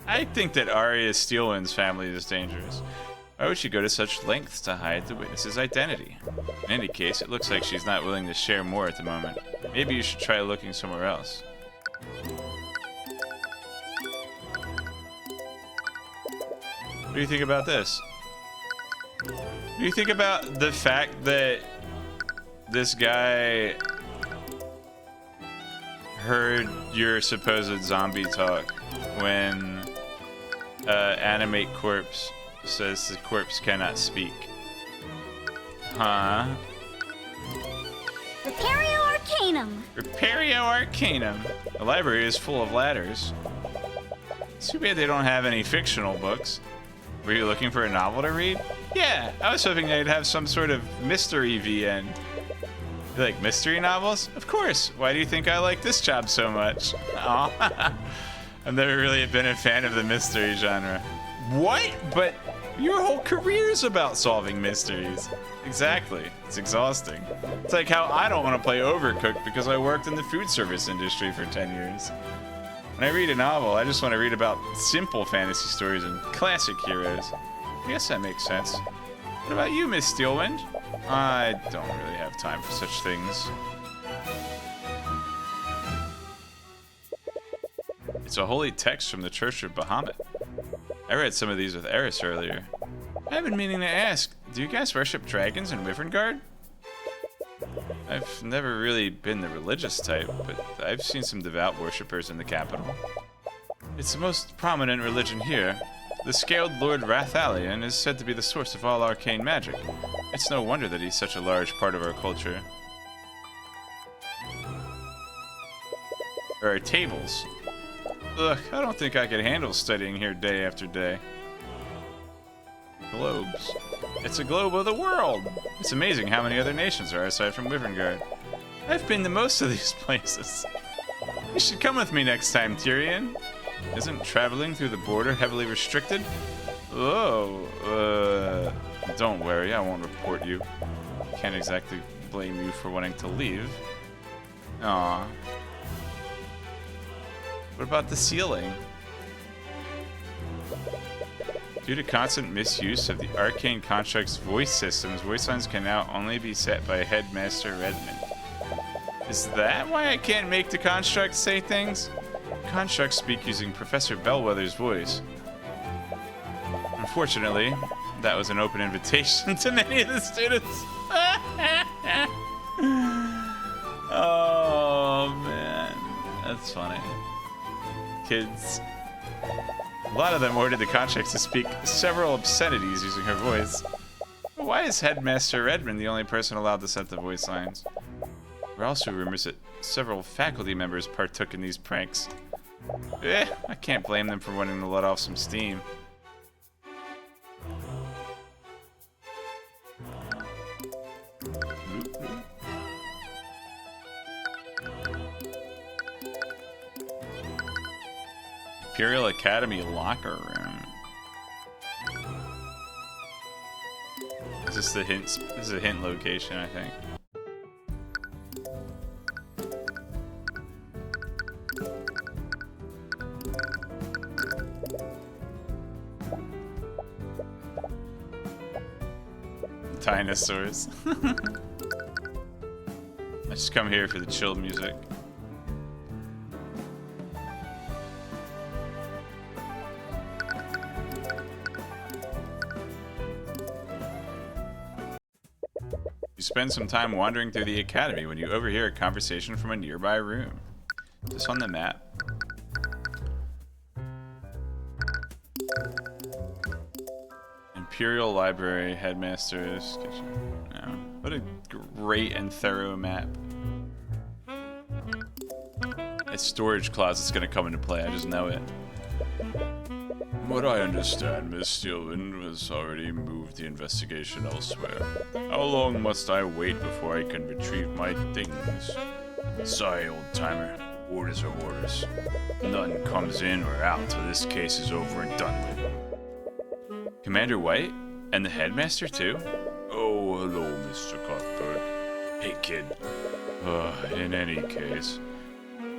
I think that Arya Steelwind's family is dangerous. Why would she go to such lengths to hide the witness's identity? In any case, it looks like she's not willing to share more at the moment. Maybe you should try looking somewhere else. What do you think about this? Do you think about the fact that this guy heard your supposed zombie talk when Animate Corpse says the corpse cannot speak? Huh? Repario Arcanum. Repario Arcanum. The library is full of ladders. It's too bad they don't have any fictional books. Were you looking for a novel to read? Yeah, I was hoping they'd have some sort of mystery VN. You like mystery novels? Of course. Why do you think I like this job so much? Aw. I've never really been a fan of the mystery genre. What? But your whole career's about solving mysteries. Exactly. It's exhausting. It's like how I don't want to play Overcooked because I worked in the food service industry for 10 years. When I read a novel, I just want to read about simple fantasy stories and classic heroes. I guess that makes sense. What about you, Miss Steelwind? I don't really have time for such things. It's a holy text from the Church of Bahamut. I read some of these with Eris earlier. I've been meaning to ask, do you guys worship dragons in Wyverngard? I've never really been the religious type, but I've seen some devout worshippers in the capital. It's the most prominent religion here. The scaled Lord Rathalion is said to be the source of all arcane magic. It's no wonder that he's such a large part of our culture. There are tables. Ugh, I don't think I could handle studying here day after day. Globes. It's a globe of the world! It's amazing how many other nations there are aside from Wyverngard. I've been to most of these places. You should come with me next time, Tyrion. Isn't traveling through the border heavily restricted? Oh, don't worry, I won't report you. Can't exactly blame you for wanting to leave. Aw. What about the ceiling? Due to constant misuse of the arcane construct's voice systems, voice lines can now only be set by Headmaster Redmond. Is that why I can't make the constructs say things? Constructs speak using Professor Bellwether's voice. Unfortunately, that was an open invitation to many of the students. Oh man, that's funny. Kids. A lot of them ordered the constructs to speak several obscenities using her voice. Why is Headmaster Redmond the only person allowed to set the voice lines? There are also rumors that several faculty members partook in these pranks. I can't blame them for wanting to let off some steam. Imperial Academy locker room. Is this the hint? This is a hint location, I think. Dinosaurs. I just come here for the chill music. You spend some time wandering through the academy when you overhear a conversation from a nearby room. Is this on the map? Imperial Library, Headmaster's Kitchen. No. What a great and thorough map. A storage closet's gonna come into play, I just know it. From what I understand, Miss Steelwind has already moved the investigation elsewhere. How long must I wait before I can retrieve my things? Sorry, old-timer. Orders are orders. None comes in or out till this case is over and done with. Commander White? And the headmaster, too? Oh, hello, Mr. Cuthbert. Hey, kid. In any case,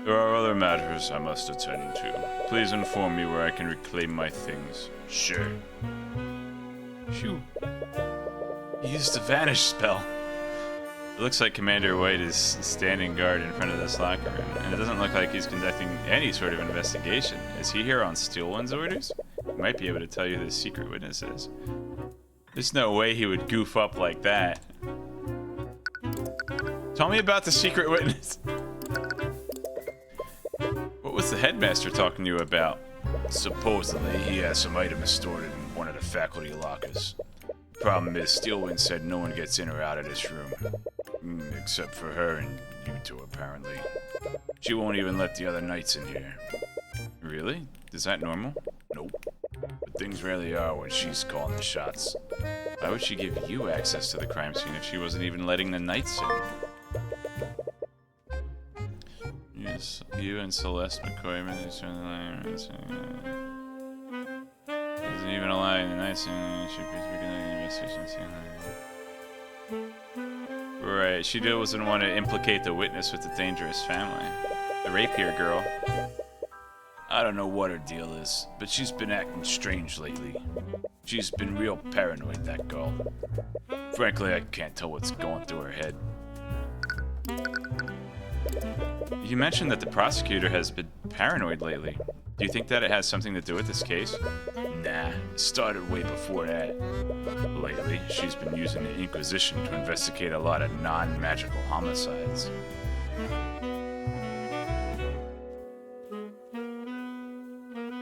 there are other matters I must attend to. Please inform me where I can reclaim my things. Sure. Phew. He used a vanish spell. It looks like Commander White is standing guard in front of this locker room, and it doesn't look like he's conducting any sort of investigation. Is he here on Steelwind's orders? He might be able to tell you who the secret witness is. There's no way he would goof up like that. Tell me about the secret witness. What was the headmaster talking to you about? Supposedly, he has some items stored in one of the faculty lockers. Problem is, Steelwind said no one gets in or out of this room. Except for her and you two, apparently. She won't even let the other knights in here. Really? Is that normal? Nope. But things rarely are when she's calling the shots. Why would she give you access to the crime scene if she wasn't even letting the knights in? Yes, you and Celeste McCoy isn't even alive. The knights should be beginning the investigation. Right, she doesn't want to implicate the witness with the dangerous family. The rapier girl. I don't know what her deal is, but she's been acting strange lately. She's been real paranoid, that girl. Frankly, I can't tell what's going through her head. You mentioned that the prosecutor has been paranoid lately. Do you think that it has something to do with this case? Nah, it started way before that. Lately, she's been using the Inquisition to investigate a lot of non-magical homicides.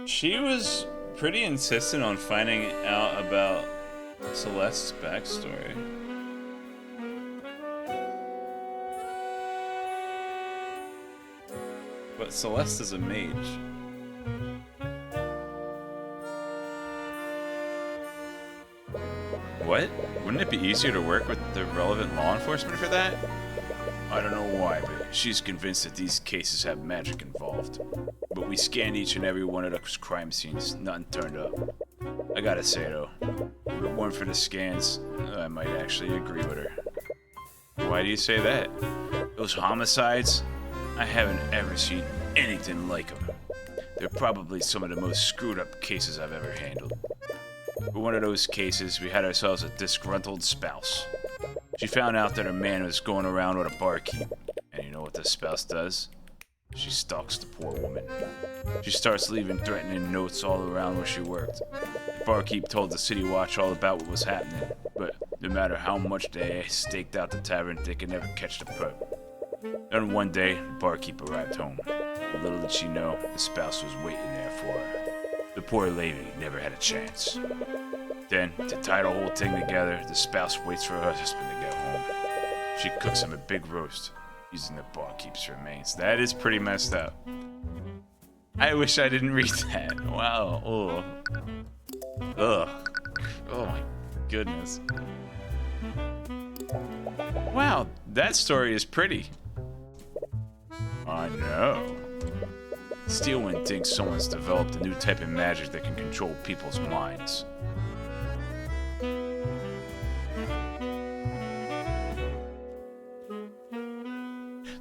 She was pretty insistent on finding out about Celeste's backstory. But Celeste is a mage. What? Wouldn't it be easier to work with the relevant law enforcement for that? I don't know why, but she's convinced that these cases have magic involved. But we scanned each and every one of those crime scenes, nothing turned up. I gotta say though, if it weren't for the scans, I might actually agree with her. Why do you say that? Those homicides, I haven't ever seen anything like them. They're probably some of the most screwed up cases I've ever handled. For one of those cases, we had ourselves a disgruntled spouse. She found out that her man was going around with a barkeep. And you know what the spouse does? She stalks the poor woman. She starts leaving threatening notes all around where she worked. The barkeep told the city watch all about what was happening, but no matter how much they staked out the tavern, they could never catch the perp. Then one day, the barkeep arrived home. Little did she know, the spouse was waiting there for her. The poor lady never had a chance. Then, to tie the whole thing together, the spouse waits for her husband to get home. She cooks him a big roast, using the barkeep's remains. That is pretty messed up. I wish I didn't read that. Wow. Oh. Ugh. Oh my goodness. Wow, that story is pretty. I know. Steelwind thinks someone's developed a new type of magic that can control people's minds.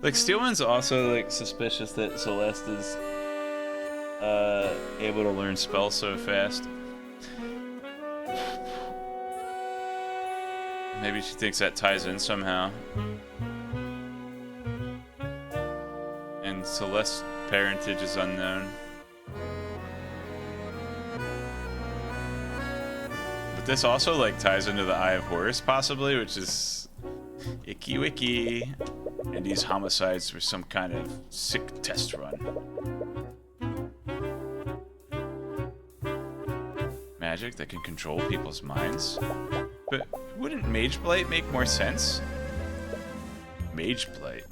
Like, Steelwind's also, like, suspicious that Celeste is able to learn spells so fast. Maybe she thinks that ties in somehow. And Celeste's parentage is unknown. But this also, like, ties into the Eye of Horus, possibly, which is icky wicky. And these homicides were some kind of sick test run. Magic that can control people's minds? But wouldn't Mage Blight make more sense? Mage Blight?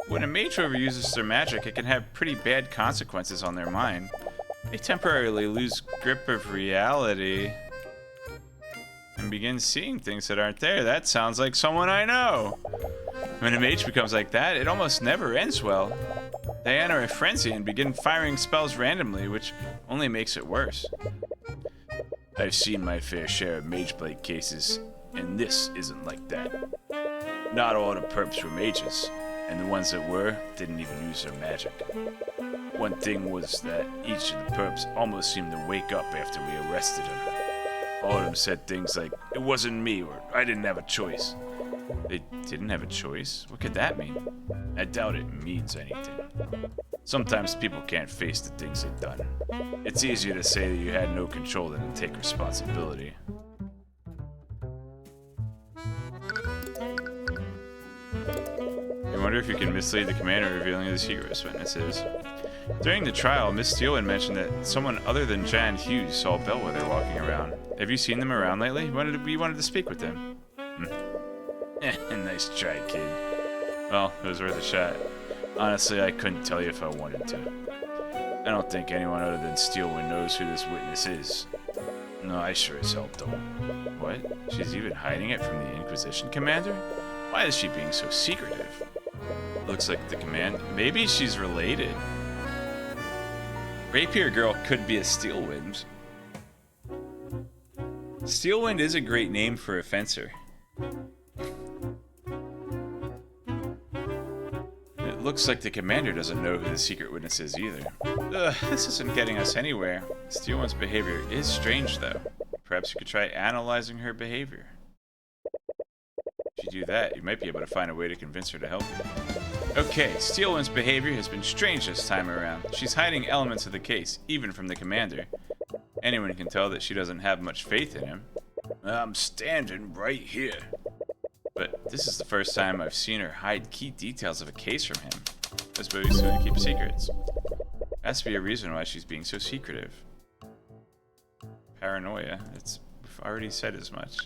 When a mage overuses their magic, it can have pretty bad consequences on their mind. They temporarily lose grip of reality and begin seeing things that aren't there. That sounds like someone I know. When a mage becomes like that, it almost never ends well. They enter a frenzy and begin firing spells randomly, which only makes it worse. I've seen my fair share of Mage Blight cases, and this isn't like that. Not all the perps were mages, and the ones that were didn't even use their magic. One thing was that each of the perps almost seemed to wake up after we arrested them. All of them said things like, "It wasn't me," or "I didn't have a choice." They didn't have a choice? What could that mean? I doubt it means anything. Sometimes people can't face the things they've done. It's easier to say that you had no control than to take responsibility. I wonder if you can mislead the commander revealing who the secret witness is. During the trial, Miss Steelwind mentioned that someone other than Jan Hughes saw Bellwether walking around. Have you seen them around lately? We wanted to speak with them. Nice try, kid. Well, it was worth a shot. Honestly, I couldn't tell you if I wanted to. I don't think anyone other than Steelwind knows who this witness is. No, I sure as hell don't. What? She's even hiding it from the Inquisition commander? Why is she being so secretive? Looks like the command. Maybe she's related. Rapier Girl could be a Steelwind. Steelwind is a great name for a fencer. It looks like the commander doesn't know who the secret witness is either. Ugh, this isn't getting us anywhere. Steelwind's behavior is strange, though. Perhaps you could try analyzing her behavior. If you do that, you might be able to find a way to convince her to help you. Okay, Steelwind's behavior has been strange this time around. She's hiding elements of the case, even from the commander. Anyone can tell that she doesn't have much faith in him. I'm standing right here. But this is the first time I've seen her hide key details of a case from him. I suppose he's going to keep secrets. Has to be a reason why she's being so secretive. Paranoia. We've already said as much.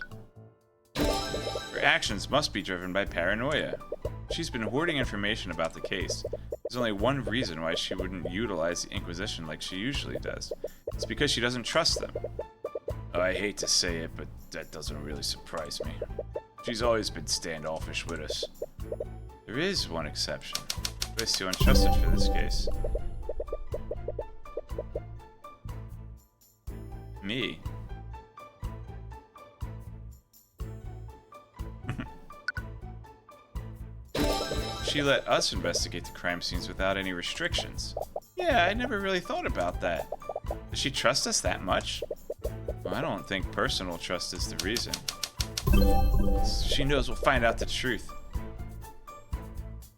Her actions must be driven by paranoia. She's been hoarding information about the case. There's only one reason why she wouldn't utilize the Inquisition like she usually does. It's because she doesn't trust them. Oh, I hate to say it, but that doesn't really surprise me. She's always been standoffish with us. There is one exception. Who is too untrusted for this case? Me. She let us investigate the crime scenes without any restrictions. Yeah, I never really thought about that. Does she trust us that much? Well, I don't think personal trust is the reason. She knows we'll find out the truth.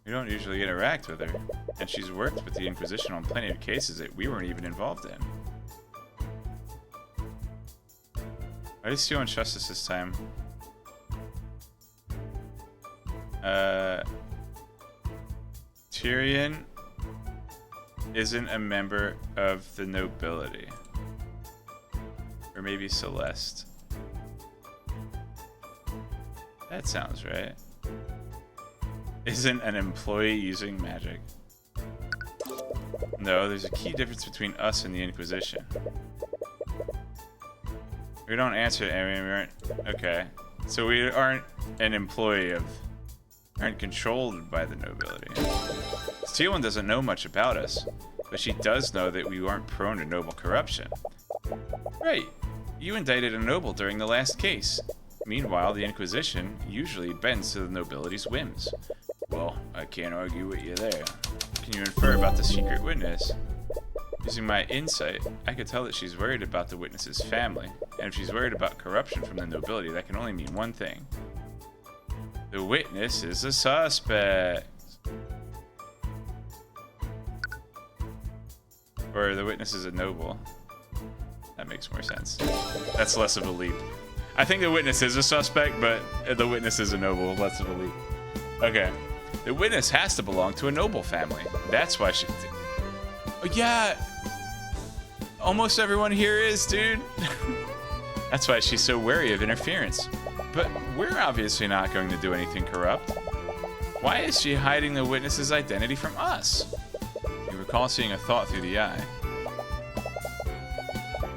We don't usually interact with her, and she's worked with the Inquisition on plenty of cases that we weren't even involved in. Why does she want to trust us this time? Tyrion isn't a member of the nobility. Or maybe Celeste. That sounds right. Isn't an employee using magic. No, there's a key difference between us and the Inquisition. We don't answer it, I mean, we aren't... Okay. So we aren't an employee of... aren't controlled by the nobility. Steelwind doesn't know much about us, but she does know that we aren't prone to noble corruption. Right. You indicted a noble during the last case. Meanwhile, the Inquisition usually bends to the nobility's whims. Well, I can't argue with you there. What can you infer about the secret witness? Using my insight, I could tell that she's worried about the witness's family, and if she's worried about corruption from the nobility, that can only mean one thing. The witness is a suspect. Or the witness is a noble. That makes more sense. That's less of a leap. I think the witness is a suspect, but the witness is a noble. Less of a leap. Okay. The witness has to belong to a noble family. That's why she... Oh, yeah. Almost everyone here is, dude. That's why she's so wary of interference. But we're obviously not going to do anything corrupt. Why is she hiding the witness's identity from us? You recall seeing a thought through the eye.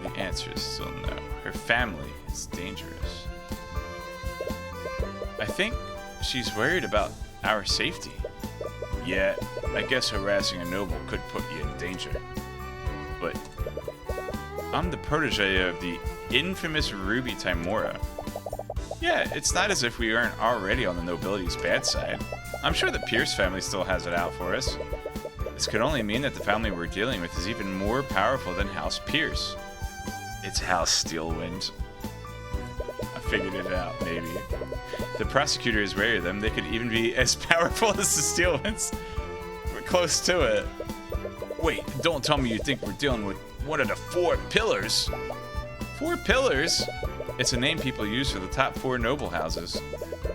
The answer is still no. Her family is dangerous. I think she's worried about our safety. Yeah, I guess harassing a noble could put you in danger. But I'm the protege of the infamous Ruby Timora. Yeah, it's not as if we aren't already on the nobility's bad side. I'm sure the Pierce family still has it out for us. This could only mean that the family we're dealing with is even more powerful than House Pierce. It's House Steelwind. I figured it out, maybe. The prosecutor is wary of them. They could even be as powerful as the Steelwinds. We're close to it. Wait, don't tell me you think we're dealing with one of the 4 pillars. 4 pillars? It's a name people use for the top 4 noble houses.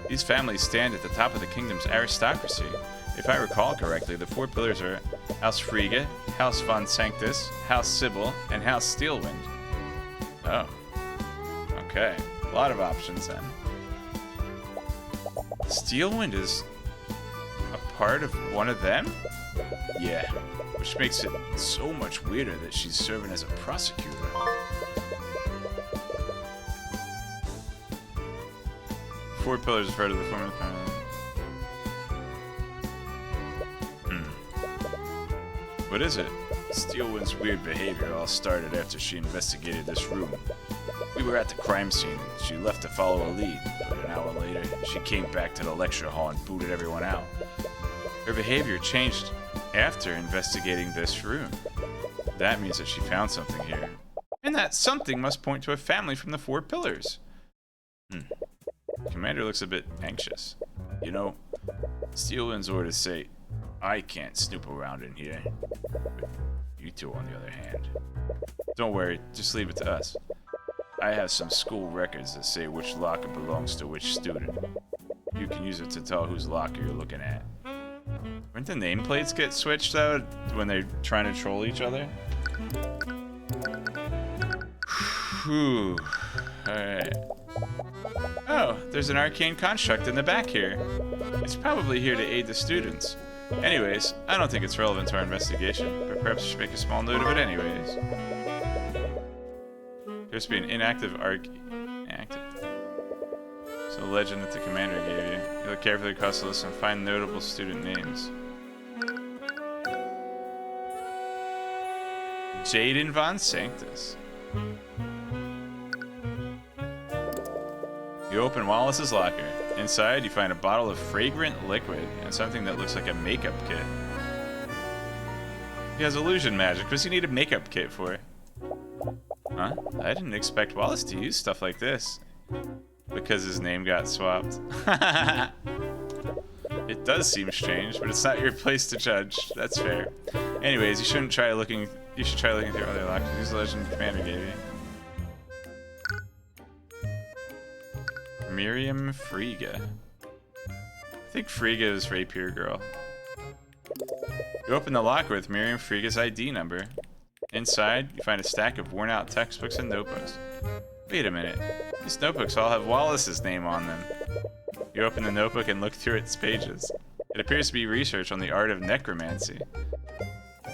These families stand at the top of the kingdom's aristocracy. If I recall correctly, the 4 pillars are House Frigga, House von Sanctus, House Sybil, and House Steelwind. Oh. Okay. A lot of options then. Steelwind is a part of one of them? Yeah. Which makes it so much weirder that she's serving as a prosecutor. Four pillars are part of the form of the What is it? Steelwind's weird behavior all started after she investigated this room. We were at the crime scene, and she left to follow a lead, but an hour later, she came back to the lecture hall and booted everyone out. Her behavior changed after investigating this room. That means that she found something here. And that something must point to a family from the 4 pillars. Commander looks a bit anxious. You know, Steelwind's orders say, I can't snoop around in here. But you two, on the other hand. Don't worry, just leave it to us. I have some school records that say which locker belongs to which student. You can use it to tell whose locker you're looking at. Wouldn't the nameplates get switched out when they're trying to troll each other? Whew. Alright. Oh, there's an arcane construct in the back here. It's probably here to aid the students. Anyways, I don't think it's relevant to our investigation, but perhaps we should make a small note of it anyways. There's to be an inactive arc. Inactive. So the legend that the commander gave you. You look carefully across the list and find notable student names. Jaden Von Sanctus. You open Wallace's locker. Inside, you find a bottle of fragrant liquid and something that looks like a makeup kit. He has illusion magic. What does he need a makeup kit for? Huh? I didn't expect Wallace to use stuff like this. Because his name got swapped. It does seem strange, but it's not your place to judge. That's fair. Anyways, you should try looking through other lockers. Use the legend the commander gave you. Miriam Frege. I think Frege is Rapier Girl. You open the locker with Miriam Frege's ID number. Inside, you find a stack of worn-out textbooks and notebooks. Wait a minute. These notebooks all have Wallace's name on them. You open the notebook and look through its pages. It appears to be research on the art of necromancy.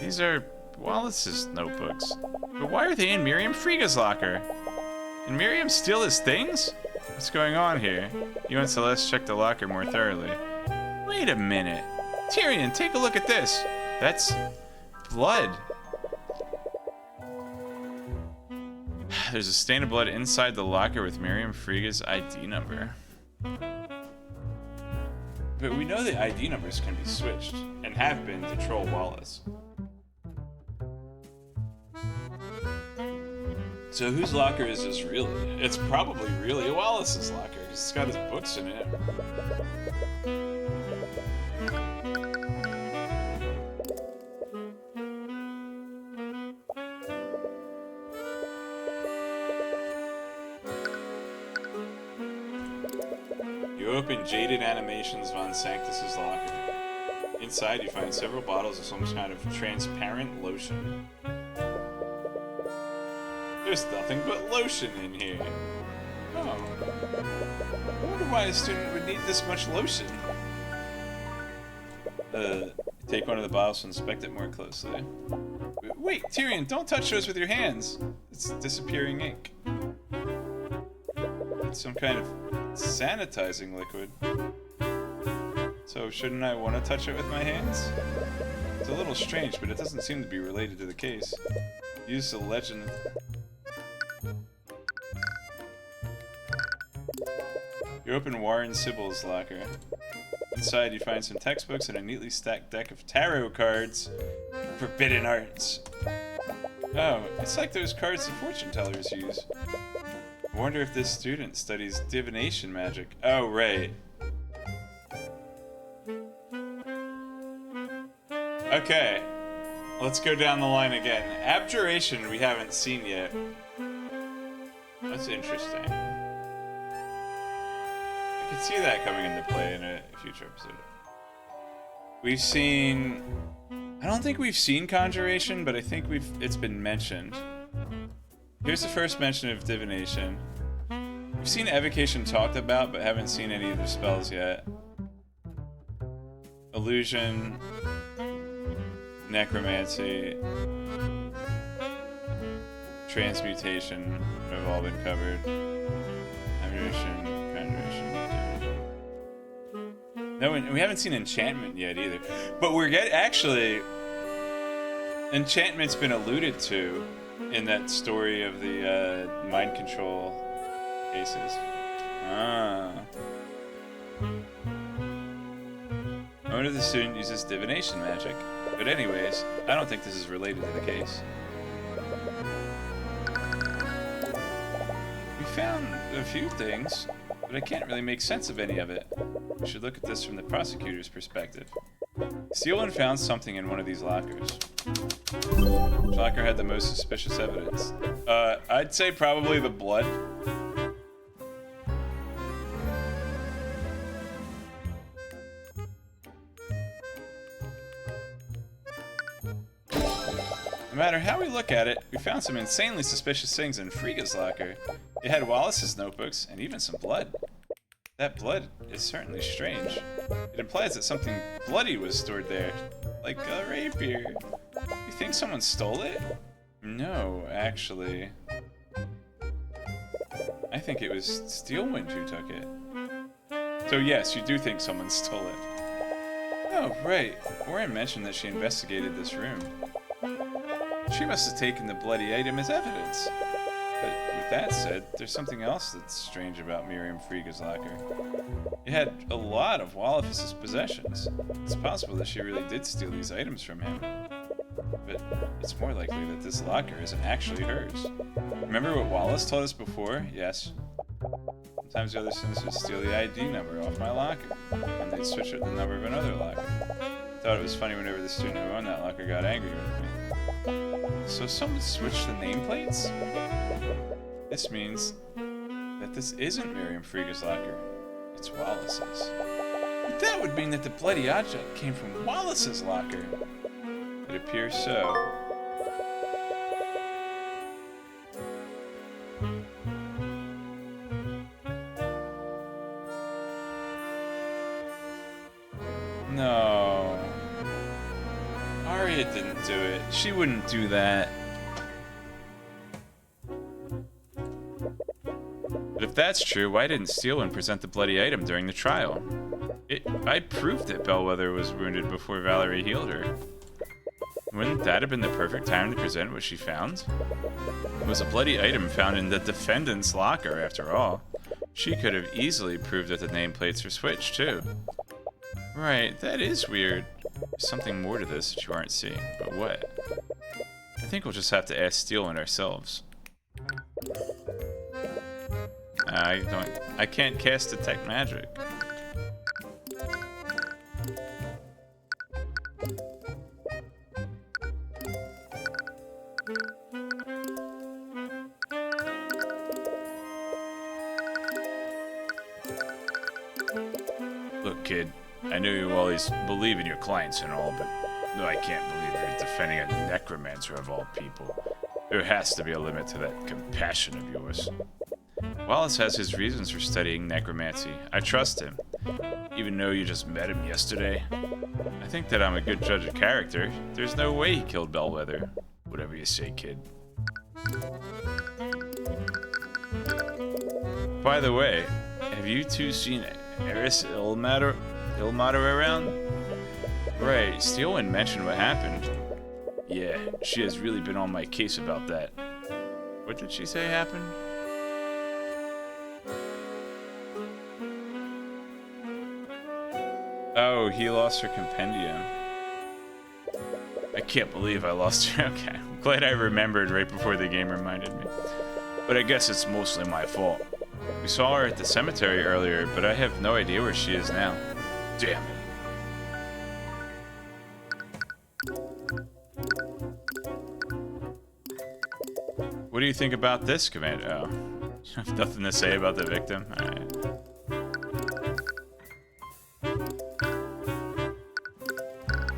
These are Wallace's notebooks. But why are they in Miriam Frege's locker? Did Miriam steal his things? What's going on here? You and Celeste check the locker more thoroughly. Wait a minute. Tyrion, take a look at this. That's blood. There's a stain of blood inside the locker with Miriam Frege's ID number. But we know the ID numbers can be switched, and have been to troll Wallace. So whose locker is this really? It's probably really Wallace's locker, because it's got his books in it. You open Jaded Animations Von Sanctus's locker. Inside, you find several bottles of some kind of transparent lotion. There's nothing but lotion in here. Oh. I wonder why a student would need this much lotion. Take one of the bottles to inspect it more closely. Wait, Tyrion, don't touch those with your hands. It's disappearing ink. It's some kind of sanitizing liquid. So shouldn't I want to touch it with my hands? It's a little strange, but it doesn't seem to be related to the case. Use the legend. You open Warren Sybil's locker. Inside, you find some textbooks and a neatly stacked deck of tarot cards. Forbidden arts. Oh, it's like those cards the fortune tellers use. I wonder if this student studies divination magic. Oh, right. Okay. Let's go down the line again. Abjuration we haven't seen yet. That's interesting. I could see that coming into play in a future episode. We've seen... I don't think we've seen Conjuration, but I think it's been mentioned. Here's the first mention of divination. We've seen evocation talked about, but haven't seen any of the spells yet. Illusion, necromancy, transmutation have all been covered. Abjuration, conjuration. No, we haven't seen enchantment yet either. But actually, enchantment's been alluded to in that story of the mind control cases. Ah. I wonder if the student uses divination magic. But anyways, I don't think this is related to the case. We found a few things, but I can't really make sense of any of it. We should look at this from the prosecutor's perspective. Steelman found something in one of these lockers. Which locker had the most suspicious evidence? I'd say probably the blood. No matter how we look at it, we found some insanely suspicious things in Frege's locker. It had Wallace's notebooks and even some blood. That blood is certainly strange. It implies that something bloody was stored there, like a rapier. You think someone stole it? No, actually. I think it was Steelwind who took it. So yes, you do think someone stole it. Oh, right. Warren mentioned that she investigated this room. She must have taken the bloody item as evidence. But with that said, there's something else that's strange about Miriam Friega's locker. It had a lot of Wallifus's possessions. It's possible that she really did steal these items from him. But it's more likely that this locker isn't actually hers. Remember what Wallace told us before? Yes. Sometimes the other students would steal the ID number off my locker, and they'd switch it to the number of another locker. Thought it was funny whenever the student who owned that locker got angry with me. So someone switched the nameplates? This means that this isn't Miriam Friega's locker. It's Wallace's. But that would mean that the bloody object came from Wallace's locker. It appears so. No. Arya didn't do it. She wouldn't do that. But if that's true, why didn't Steelwind present the bloody item during the trial? I proved that Bellwether was wounded before Valerie healed her. Wouldn't that have been the perfect time to present what she found? It was a bloody item found in the defendant's locker, after all. She could have easily proved that the nameplates were switched, too. Right, that is weird. There's something more to this that you aren't seeing, but what? I think we'll just have to ask Steelwind ourselves. I can't cast Detect Magic. Look, kid, I know you always believe in your clients and all, but I can't believe you're defending a necromancer of all people. There has to be a limit to that compassion of yours. Wallace has his reasons for studying necromancy. I trust him, even though you just met him yesterday. I think that I'm a good judge of character. There's no way he killed Bellwether. Whatever you say, kid. By the way, have you two seen Eris Ilmater around? Right, Steelwind mentioned what happened. Yeah, she has really been on my case about that. What did she say happened? Oh, he lost her compendium. I can't believe I lost her. Okay, I'm glad I remembered right before the game reminded me. But I guess it's mostly my fault. We saw her at the cemetery earlier, but I have no idea where she is now. Damn it. What do you think about this, Commander? Oh, I have nothing to say about the victim. All right.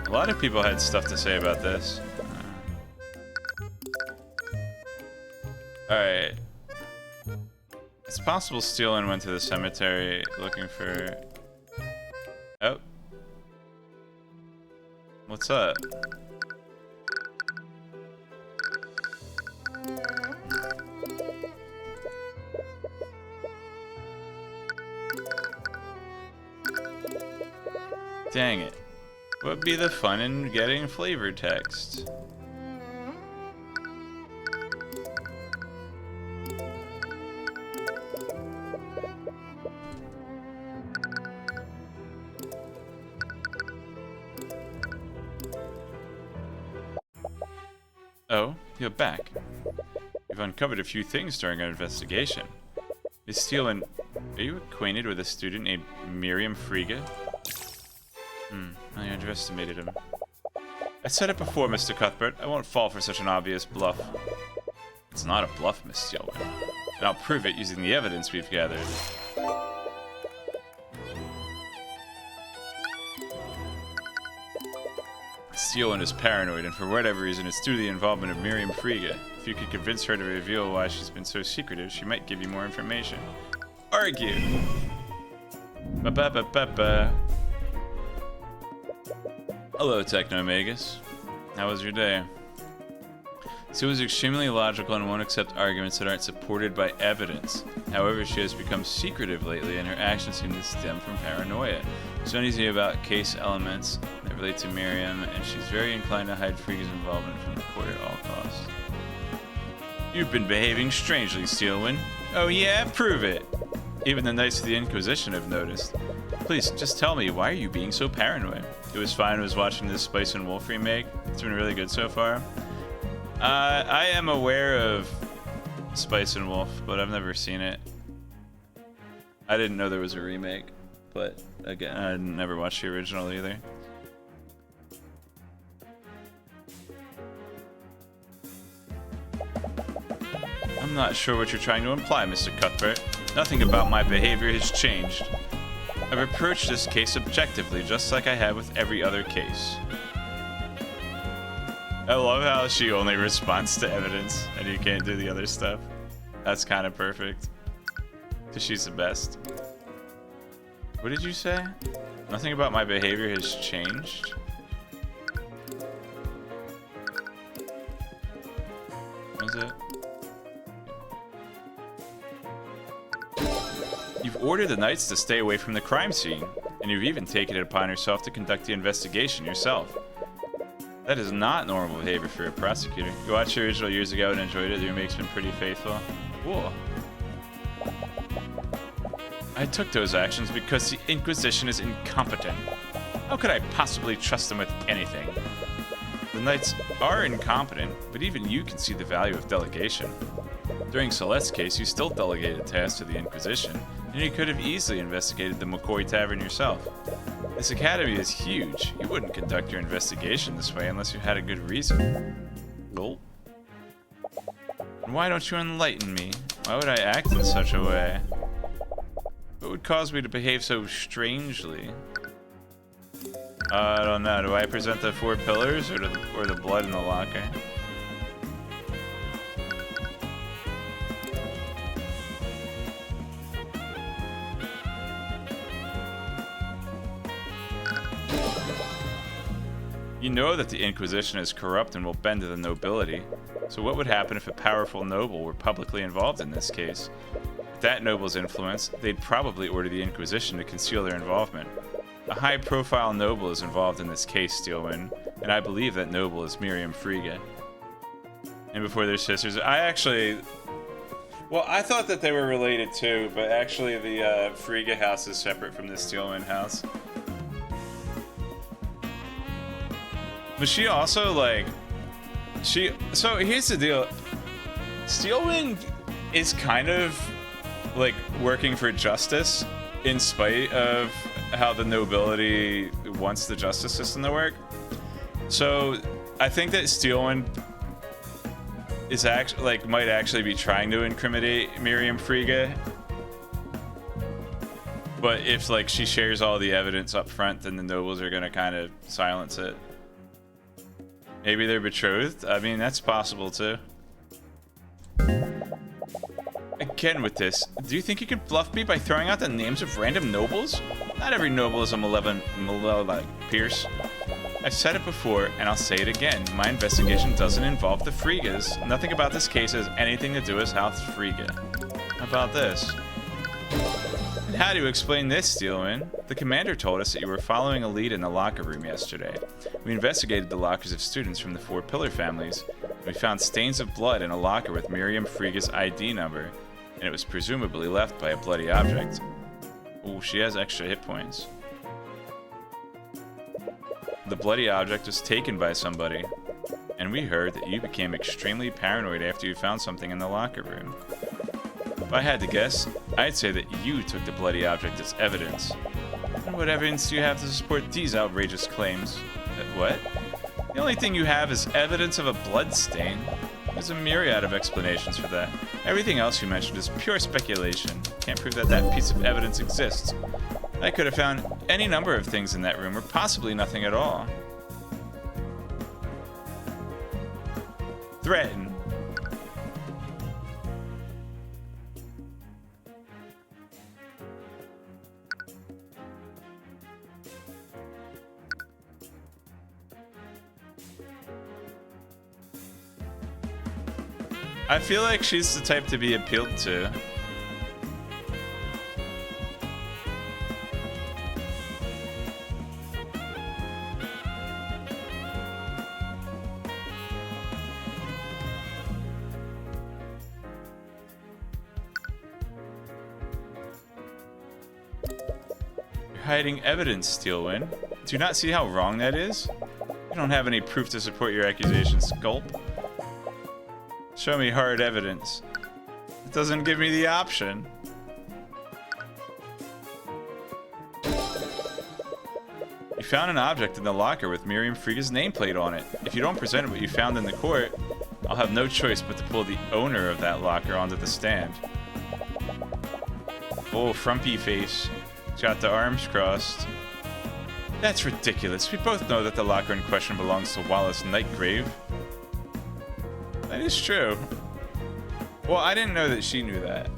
A lot of people had stuff to say about this. Alright. It's possible Steelwind went to the cemetery looking for... Oh. What's up? Dang it. What'd be the fun in getting flavor text? Oh, you're back. We've uncovered a few things during our investigation. Miss Steelwind, are you acquainted with a student named Miriam Friga? I underestimated him. I said it before, Mr. Cuthbert. I won't fall for such an obvious bluff. It's not a bluff, Miss Steelwind. And I'll prove it using the evidence we've gathered. Steelwind is paranoid, and for whatever reason, it's due to the involvement of Miriam Friga. If you could convince her to reveal why she's been so secretive, she might give you more information. Argue! Ba-ba-ba-ba-ba. Hello, Technomagus. How was your day? Sue is extremely logical and won't accept arguments that aren't supported by evidence. However, she has become secretive lately, and her actions seem to stem from paranoia. She's uneasy about case elements that relate to Miriam, and she's very inclined to hide Frigga's involvement from the court at all costs. You've been behaving strangely, Steelwind. Oh yeah? Prove it! Even the Knights of the Inquisition have noticed. Please, just tell me, why are you being so paranoid? It was fine. I was watching this Spice and Wolf remake. It's been really good so far. I am aware of Spice and Wolf, but I've never seen it. I didn't know there was a remake, but again, I never watched the original either. I'm not sure what you're trying to imply, Mr. Cuthbert. Nothing about my behavior has changed. I've approached this case objectively, just like I have with every other case. I love how she only responds to evidence and you can't do the other stuff. That's kind of perfect. Because she's the best. What did you say? Nothing about my behavior has changed? What is it? You've ordered the Knights to stay away from the crime scene, and you've even taken it upon yourself to conduct the investigation yourself. That is not normal behavior for a prosecutor. You watched the original years ago and enjoyed it. The remake's been pretty faithful. Cool. I took those actions because the Inquisition is incompetent. How could I possibly trust them with anything? The Knights are incompetent, but even you can see the value of delegation. During Celeste's case, you still delegated tasks to the Inquisition, and you could have easily investigated the McCoy Tavern yourself. This academy is huge. You wouldn't conduct your investigation this way unless you had a good reason. Gulp. And why don't you enlighten me? Why would I act in such a way? What would cause me to behave so strangely? I don't know. Do I present the 4 pillars or the blood in the locker? You know that the Inquisition is corrupt and will bend to the nobility. So what would happen if a powerful noble were publicly involved in this case? With that noble's influence, they'd probably order the Inquisition to conceal their involvement. A high-profile noble is involved in this case, Steelwind, and I believe that noble is Miriam Frigga. And before their sisters, I thought that they were related too, but actually the Frigga house is separate from the Steelwind house. But she also, like, so here's the deal. Steelwind is kind of, like, working for justice in spite of how the nobility wants the justice system to work. So I think that Steelwind is actually, like, might actually be trying to incriminate Miriam Frigga. But if, like, she shares all the evidence up front, then the nobles are gonna kind of silence it. Maybe they're betrothed? I mean, that's possible too. Again with this, do you think you could bluff me by throwing out the names of random nobles? Not every noble is a malevolent Pierce. I've said it before, and I'll say it again. My investigation doesn't involve the Friggas. Nothing about this case has anything to do with House Frigga. How about this? And how do you explain this, Steelwind? The commander told us that you were following a lead in the locker room yesterday. We investigated the lockers of students from the 4 pillar families. We found stains of blood in a locker with Miriam Frigga's ID number, and it was presumably left by a bloody object. Ooh, she has extra hit points. The bloody object was taken by somebody, and we heard that you became extremely paranoid after you found something in the locker room. If I had to guess, I'd say that you took the bloody object as evidence. And what evidence do you have to support these outrageous claims? What? The only thing you have is evidence of a blood stain. There's a myriad of explanations for that. Everything else you mentioned is pure speculation. Can't prove that that piece of evidence exists. I could have found any number of things in that room, or possibly nothing at all. Threaten. I feel like she's the type to be appealed to. Hiding evidence, Steelwind. Do you not see how wrong that is? You don't have any proof to support your accusations, Gulp. Show me hard evidence. It doesn't give me the option. You found an object in the locker with Miriam Friega's nameplate on it. If you don't present what you found in the court, I'll have no choice but to pull the owner of that locker onto the stand. Oh, frumpy face. He's got the arms crossed. That's ridiculous. We both know that the locker in question belongs to Wallace Nightgrave. That is true. Well, I didn't know that she knew that.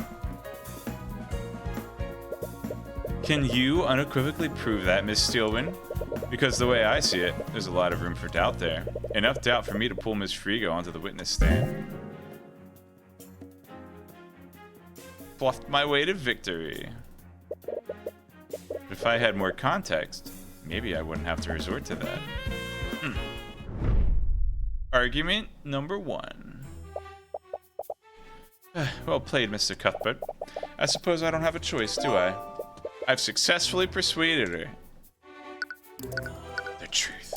Can you unequivocally prove that, Miss Steelwind? Because the way I see it, there's a lot of room for doubt there. Enough doubt for me to pull Miss Friga onto the witness stand. Bluffed my way to victory. If I had more context, maybe I wouldn't have to resort to that. Argument number 1. Well played, Mr. Cuthbert. I suppose I don't have a choice, do I? I've successfully persuaded her. The truth.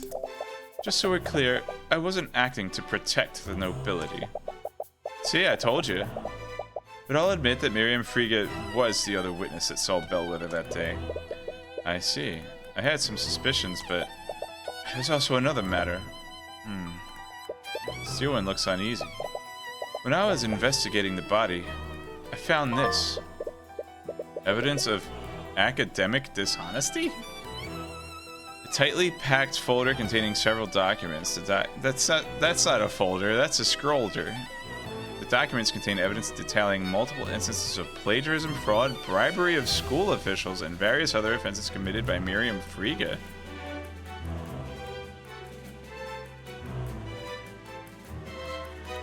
Just so we're clear, I wasn't acting to protect the nobility. See, I told you. But I'll admit that Miriam Friga was the other witness that saw Bellwether that day. I see. I had some suspicions, but there's also another matter. Steelwind looks uneasy. When I was investigating the body, I found this. Evidence of academic dishonesty? A tightly packed folder containing several documents. That's not a folder, that's a scroller. The documents contain evidence detailing multiple instances of plagiarism, fraud, bribery of school officials, and various other offenses committed by Miriam Friga.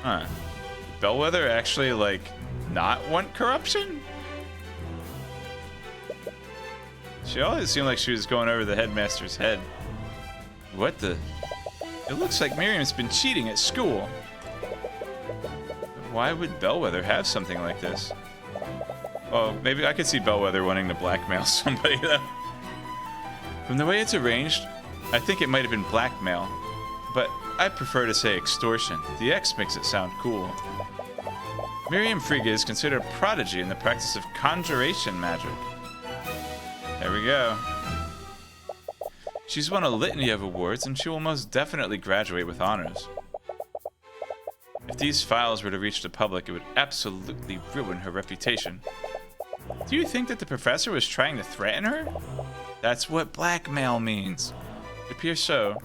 Huh. Bellwether actually, like, not want corruption? She always seemed like she was going over the headmaster's head. What the? It looks like Miriam's been cheating at school. Why would Bellwether have something like this? Oh, maybe I could see Bellwether wanting to blackmail somebody, though. From the way it's arranged, I think it might have been blackmail. But I prefer to say extortion. The X makes it sound cool. Miriam Friga is considered a prodigy in the practice of conjuration magic. There we go. She's won a litany of awards, and she will most definitely graduate with honors. If these files were to reach the public, it would absolutely ruin her reputation. Do you think that the professor was trying to threaten her? That's what blackmail means. It appears so.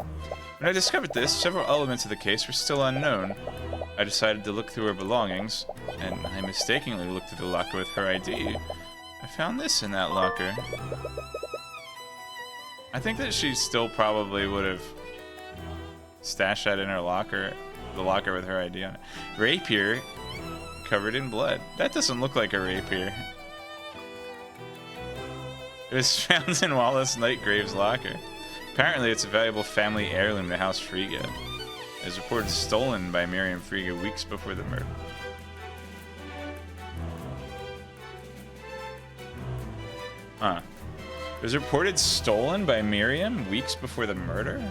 When I discovered this, several elements of the case were still unknown. I decided to look through her belongings, and I mistakenly looked through the locker with her ID. I found this in that locker. I think that she still probably would have stashed that in her locker, the locker with her ID on it. Rapier covered in blood. That doesn't look like a rapier. It was found in Wallace Nightgrave's locker. Apparently, it's a valuable family heirloom to House Friga. It was reported stolen by Miriam Friga weeks before the murder. Huh. It was reported stolen by Miriam weeks before the murder?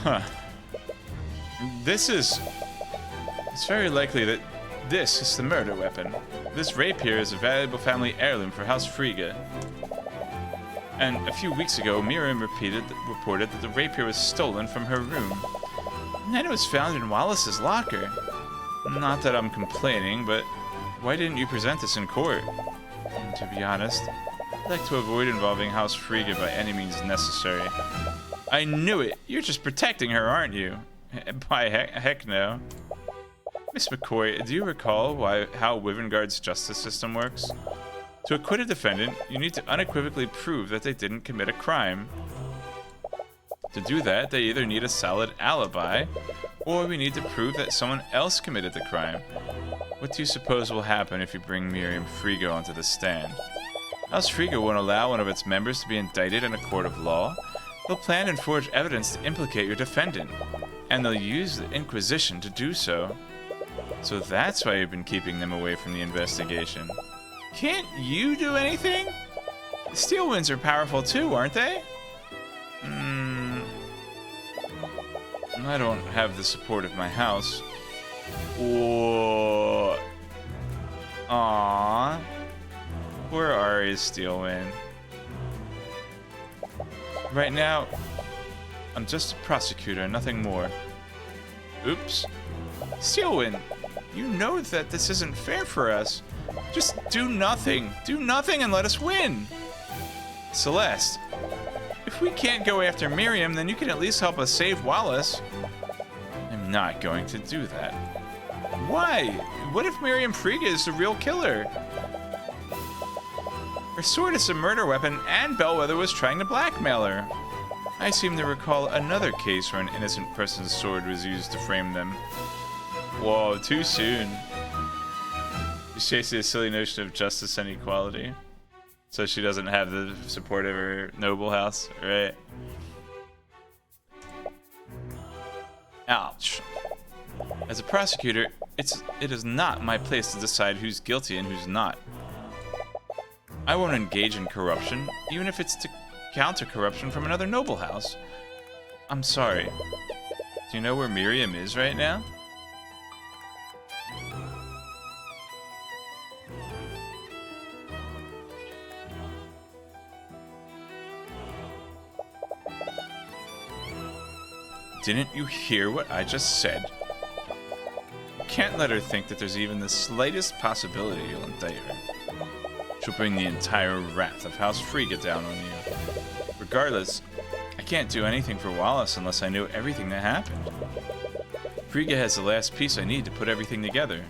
Huh. It's very likely that this is the murder weapon. This rapier is a valuable family heirloom for House Friga. And a few weeks ago, Miriam reported that the rapier was stolen from her room. And then it was found in Wallace's locker. Not that I'm complaining, but why didn't you present this in court? And to be honest, I'd like to avoid involving House Friga by any means necessary. I knew it! You're just protecting her, aren't you? By heck no. Miss McCoy, do you recall how Wyvernguard's justice system works? To acquit a defendant, you need to unequivocally prove that they didn't commit a crime. To do that, they either need a solid alibi, or we need to prove that someone else committed the crime. What do you suppose will happen if you bring Miriam Frigo onto the stand? House Frigo won't allow one of its members to be indicted in a court of law. They'll plan and forge evidence to implicate your defendant, and they'll use the Inquisition to do so. So that's why you've been keeping them away from the investigation. Can't you do anything? The Steel Winds are powerful too, aren't they? I don't have the support of my house. Or... Aww. Poor Ari's Steel Wind. Right now, I'm just a prosecutor, nothing more. Oops. Steelwind, you know that this isn't fair for us. Just do nothing. Do nothing and let us win. Celeste, if we can't go after Miriam, then you can at least help us save Wallace. I'm not going to do that. Why? What if Miriam Friga is the real killer? Her sword is a murder weapon, and Bellwether was trying to blackmail her. I seem to recall another case where an innocent person's sword was used to frame them. Whoa, too soon. She's chasing a silly notion of justice and equality. So she doesn't have the support of her noble house, right? Ouch. As a prosecutor, it is not my place to decide who's guilty and who's not. I won't engage in corruption, even if it's to counter corruption from another noble house. I'm sorry. Do you know where Miriam is right now? Didn't you hear what I just said? You can't let her think that there's even the slightest possibility you'll indict her. She'll bring the entire wrath of House Friga down on you. Regardless, I can't do anything for Wallace unless I know everything that happened. Friga has the last piece I need to put everything together.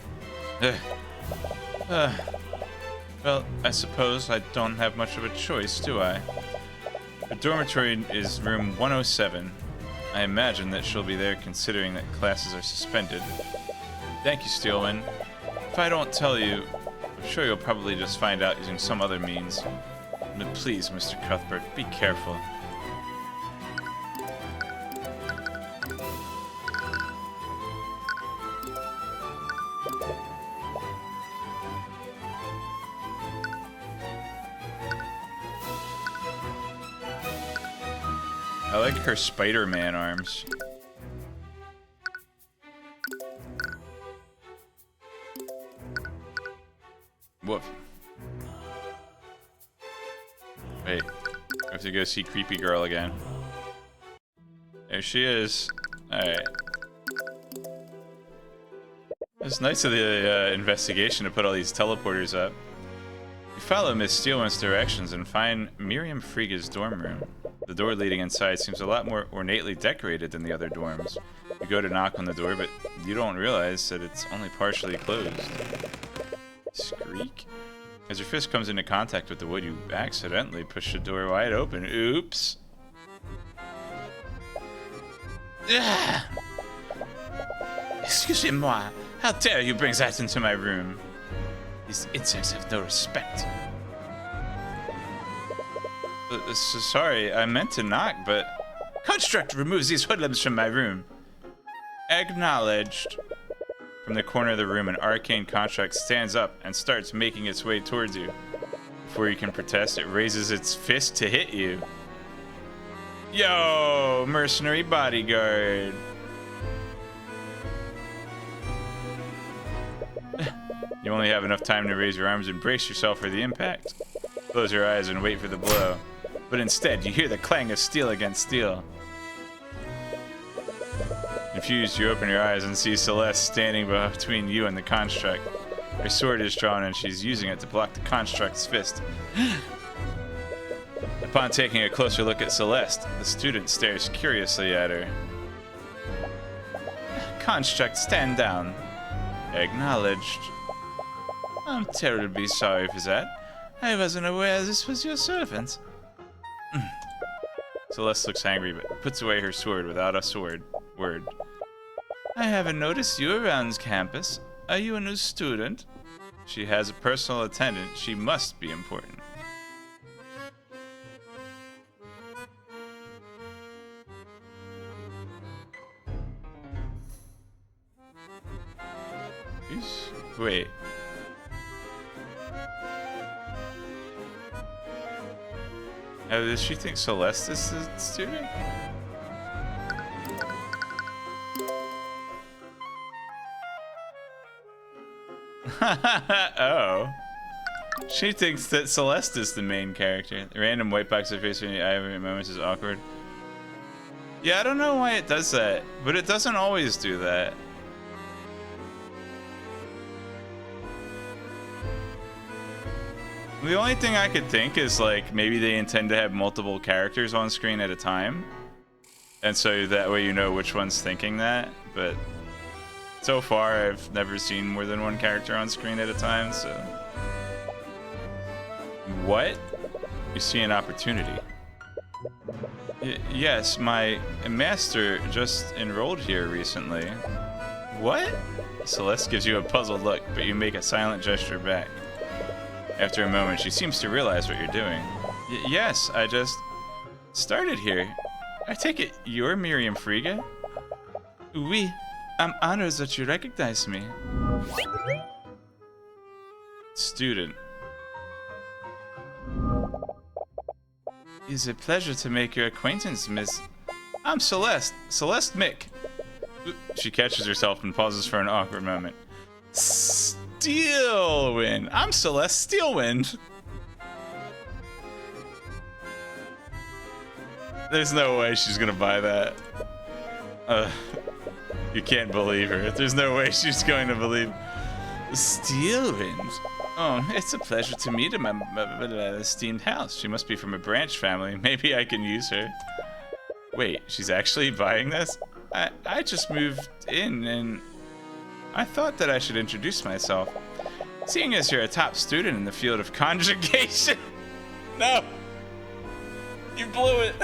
Well, I suppose I don't have much of a choice, do I? The dormitory is room 107. I imagine that she'll be there considering that classes are suspended. Thank you, Steelman. If I don't tell you, I'm sure you'll probably just find out using some other means. But please, Mr. Cuthbert, be careful. I like her Spider-Man arms. Woof. Wait, I have to go see Creepy Girl again. There she is. Alright. It's nice of the investigation to put all these teleporters up. You follow Miss Steelman's directions and find Miriam Friga's dorm room. The door leading inside seems a lot more ornately decorated than the other dorms. You go to knock on the door, but you don't realize that it's only partially closed. Squeak? As your fist comes into contact with the wood, you accidentally push the door wide open. Oops. Excusez-moi. How dare you bring that into my room? These insects have no respect. Sorry, I meant to knock, but... Construct removes these hoodlums from my room. Acknowledged. From the corner of the room, an arcane construct stands up and starts making its way towards you. Before you can protest, it raises its fist to hit you. Yo, mercenary bodyguard. You only have enough time to raise your arms and brace yourself for the impact. Close your eyes and wait for the blow. But instead, you hear the clang of steel against steel. Confused, you open your eyes and see Celeste standing between you and the construct. Her sword is drawn and she's using it to block the construct's fist. Upon taking a closer look at Celeste, the student stares curiously at her. Construct, stand down. Acknowledged. I'm terribly sorry for that. I wasn't aware this was your servant. Celeste looks angry, but puts away her sword without a word. I haven't noticed you around campus. Are you a new student? She has a personal attendant. She must be important. Wait. Does she think Celeste is the student? Oh. She thinks that Celeste is the main character. The random white box of face when you have moments is awkward. Yeah, I don't know why it does that, but it doesn't always do that. The only thing I could think is like maybe they intend to have multiple characters on screen at a time. And so that way you know which one's thinking that, but so far I've never seen more than one character on screen at a time, so. What? You see an opportunity. Yes, my master just enrolled here recently. What? Celeste gives you a puzzled look, but you make a silent gesture back. After a moment, she seems to realize what you're doing. Yes, I just started here. I take it you're Miriam Frege? Oui, I'm honored that you recognize me. Student. It's a pleasure to make your acquaintance, Miss. I'm Celeste. Celeste Mick. She catches herself and pauses for an awkward moment. Steelwind. I'm Celeste Steelwind. There's no way she's gonna buy that. You can't believe her. There's no way she's going to believe. Steelwind. Oh, it's a pleasure to meet in my esteemed house. She must be from a branch family. Maybe I can use her. Wait, she's actually buying this? I just moved in and I thought that I should introduce myself. Seeing as you're a top student in the field of conjugation. No! You blew it!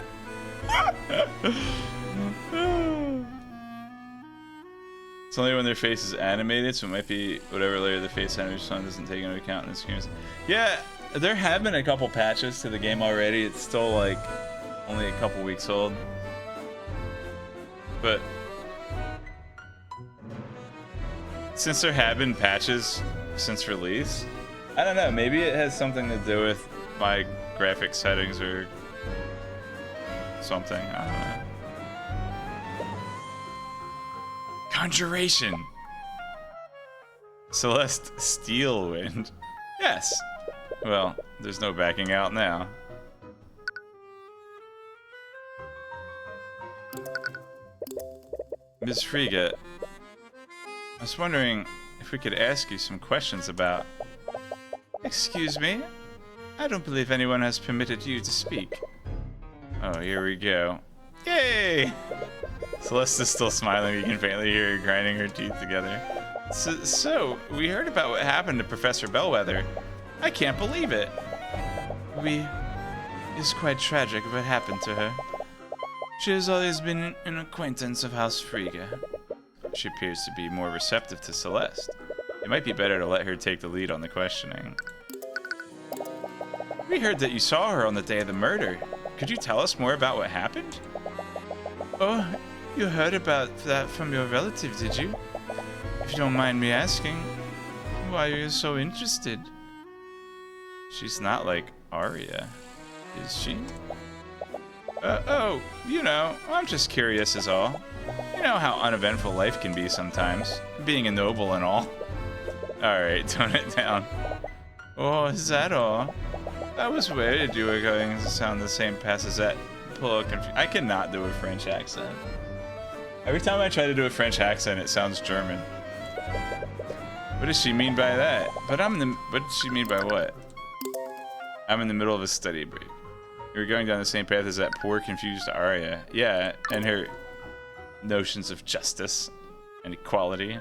It's only when their face is animated, so it might be whatever layer the face animation doesn't take into account in this game. Yeah, there have been a couple patches to the game already. It's still like only a couple weeks old. But since there have been patches since release, I don't know, maybe it has something to do with my graphic settings or something. I don't know. Conjuration. Celeste Steelwind. Yes. Well, there's no backing out now. Ms. Frege, I was wondering if we could ask you some questions about... Excuse me? I don't believe anyone has permitted you to speak. Oh, here we go. Yay! Celeste is still smiling. You can faintly hear her grinding her teeth together. So, we heard about what happened to Professor Bellwether. I can't believe it. It's quite tragic what happened to her. She has always been an acquaintance of House Frege. She appears to be more receptive to Celeste. It might be better to let her take the lead on the questioning. We heard that you saw her on the day of the murder. Could you tell us more about what happened? Oh, you heard about that from your relative, did you? If you don't mind me asking, why are you so interested? She's not like Arya, is she? Oh, you know, I'm just curious is all. You know how uneventful life can be sometimes, being a noble and all. Alright, tone it down. Oh, is that all? That was weird you were going to sound the same pass as that. I cannot do a French accent. Every time I try to do a French accent, it sounds German. What does she mean by that? What does she mean by what? I'm in the middle of a study break. You're going down the same path as that poor, confused Arya. Yeah, and her notions of justice and equality.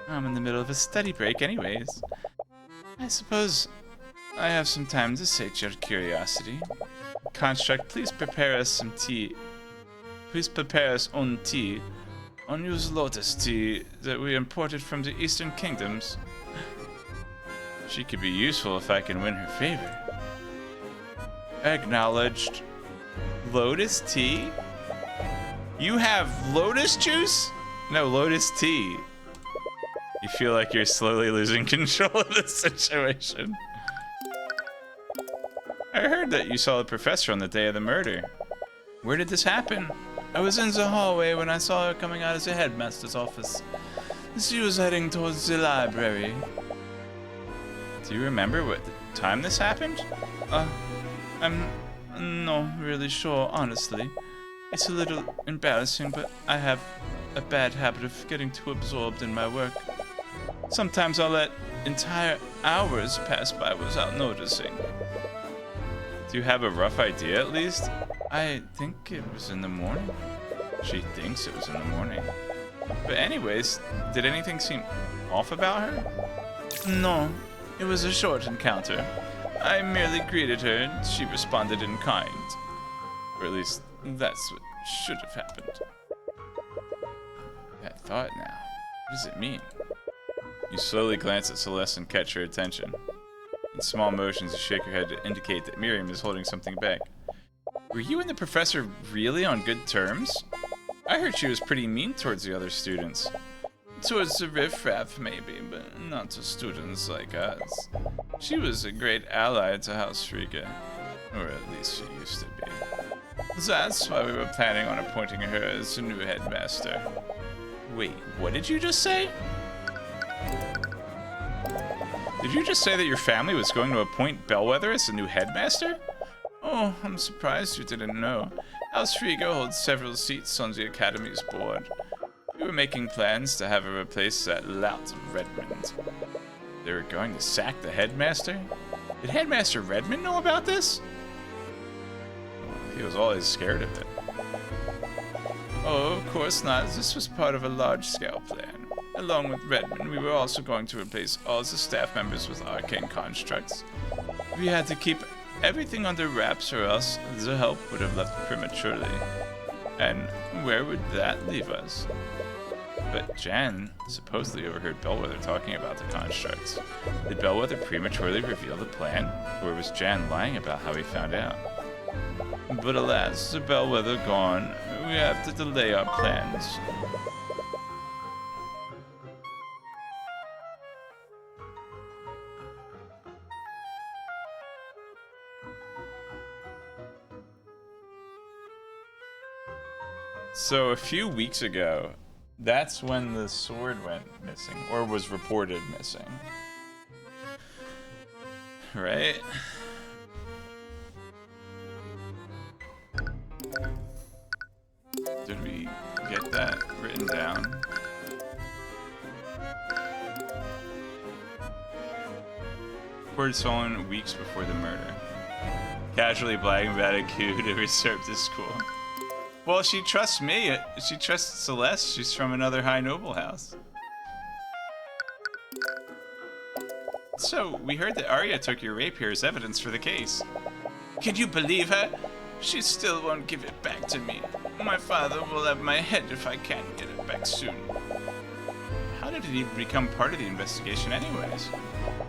I'm in the middle of a study break anyways. I suppose I have some time to sate your curiosity. construct, please prepare us some tea. Please prepare us own tea. Unused lotus tea that we imported from the Eastern Kingdoms. She could be useful if I can win her favor. Acknowledged. Lotus tea? You have lotus juice? No, lotus tea. You feel like you're slowly losing control of the situation. I heard that you saw the professor on the day of the murder. Where did this happen? I was in the hallway when I saw her coming out of the headmaster's office. She was heading towards the library. Do you remember what time this happened? I'm not really sure, honestly. It's a little embarrassing, but I have a bad habit of getting too absorbed in my work. Sometimes I'll let entire hours pass by without noticing. Do you have a rough idea at least? I think it was in the morning. She thinks it was in the morning. But anyways, did anything seem off about her? No, it was a short encounter. I merely greeted her and she responded in kind. Or at least, that's what should have happened. That thought now. What does it mean? You slowly glance at Celeste and catch her attention. In small motions, you shake your head to indicate that Miriam is holding something back. Were you and the professor really on good terms? I heard she was pretty mean towards the other students. Towards the riffraff, maybe, but not to students like us. She was a great ally to House Riga. Or at least she used to be. That's why we were planning on appointing her as the new headmaster. Wait, what did you just say? Did you just say that your family was going to appoint Bellwether as the new headmaster? Oh, I'm surprised you didn't know. House Riga holds several seats on the Academy's board. We were making plans to have her replace that lout of Redmond. They were going to sack the headmaster? Did Headmaster Redmond know about this? He was always scared of it. Oh, of course not. This was part of a large-scale plan. Along with Redmond, we were also going to replace all the staff members with arcane constructs. We had to keep everything under wraps or else the help would have left prematurely. And where would that leave us? But Jan supposedly overheard Bellwether talking about the constructs. Did Bellwether prematurely reveal the plan? Or was Jan lying about how he found out? But alas, the Bellwether gone, we have to delay our plans. So a few weeks ago, that's when the sword went missing, or was reported missing. Right? Did we get that written down? Reported stolen weeks before the murder. Casually bragging about a coup to usurp the school. Well, she trusts me. She trusts Celeste. She's from another high noble house. So, we heard that Arya took your rapier as evidence for the case. Can you believe her? She still won't give it back to me. My father will have my head if I can't get it back soon. How did it even become part of the investigation anyways?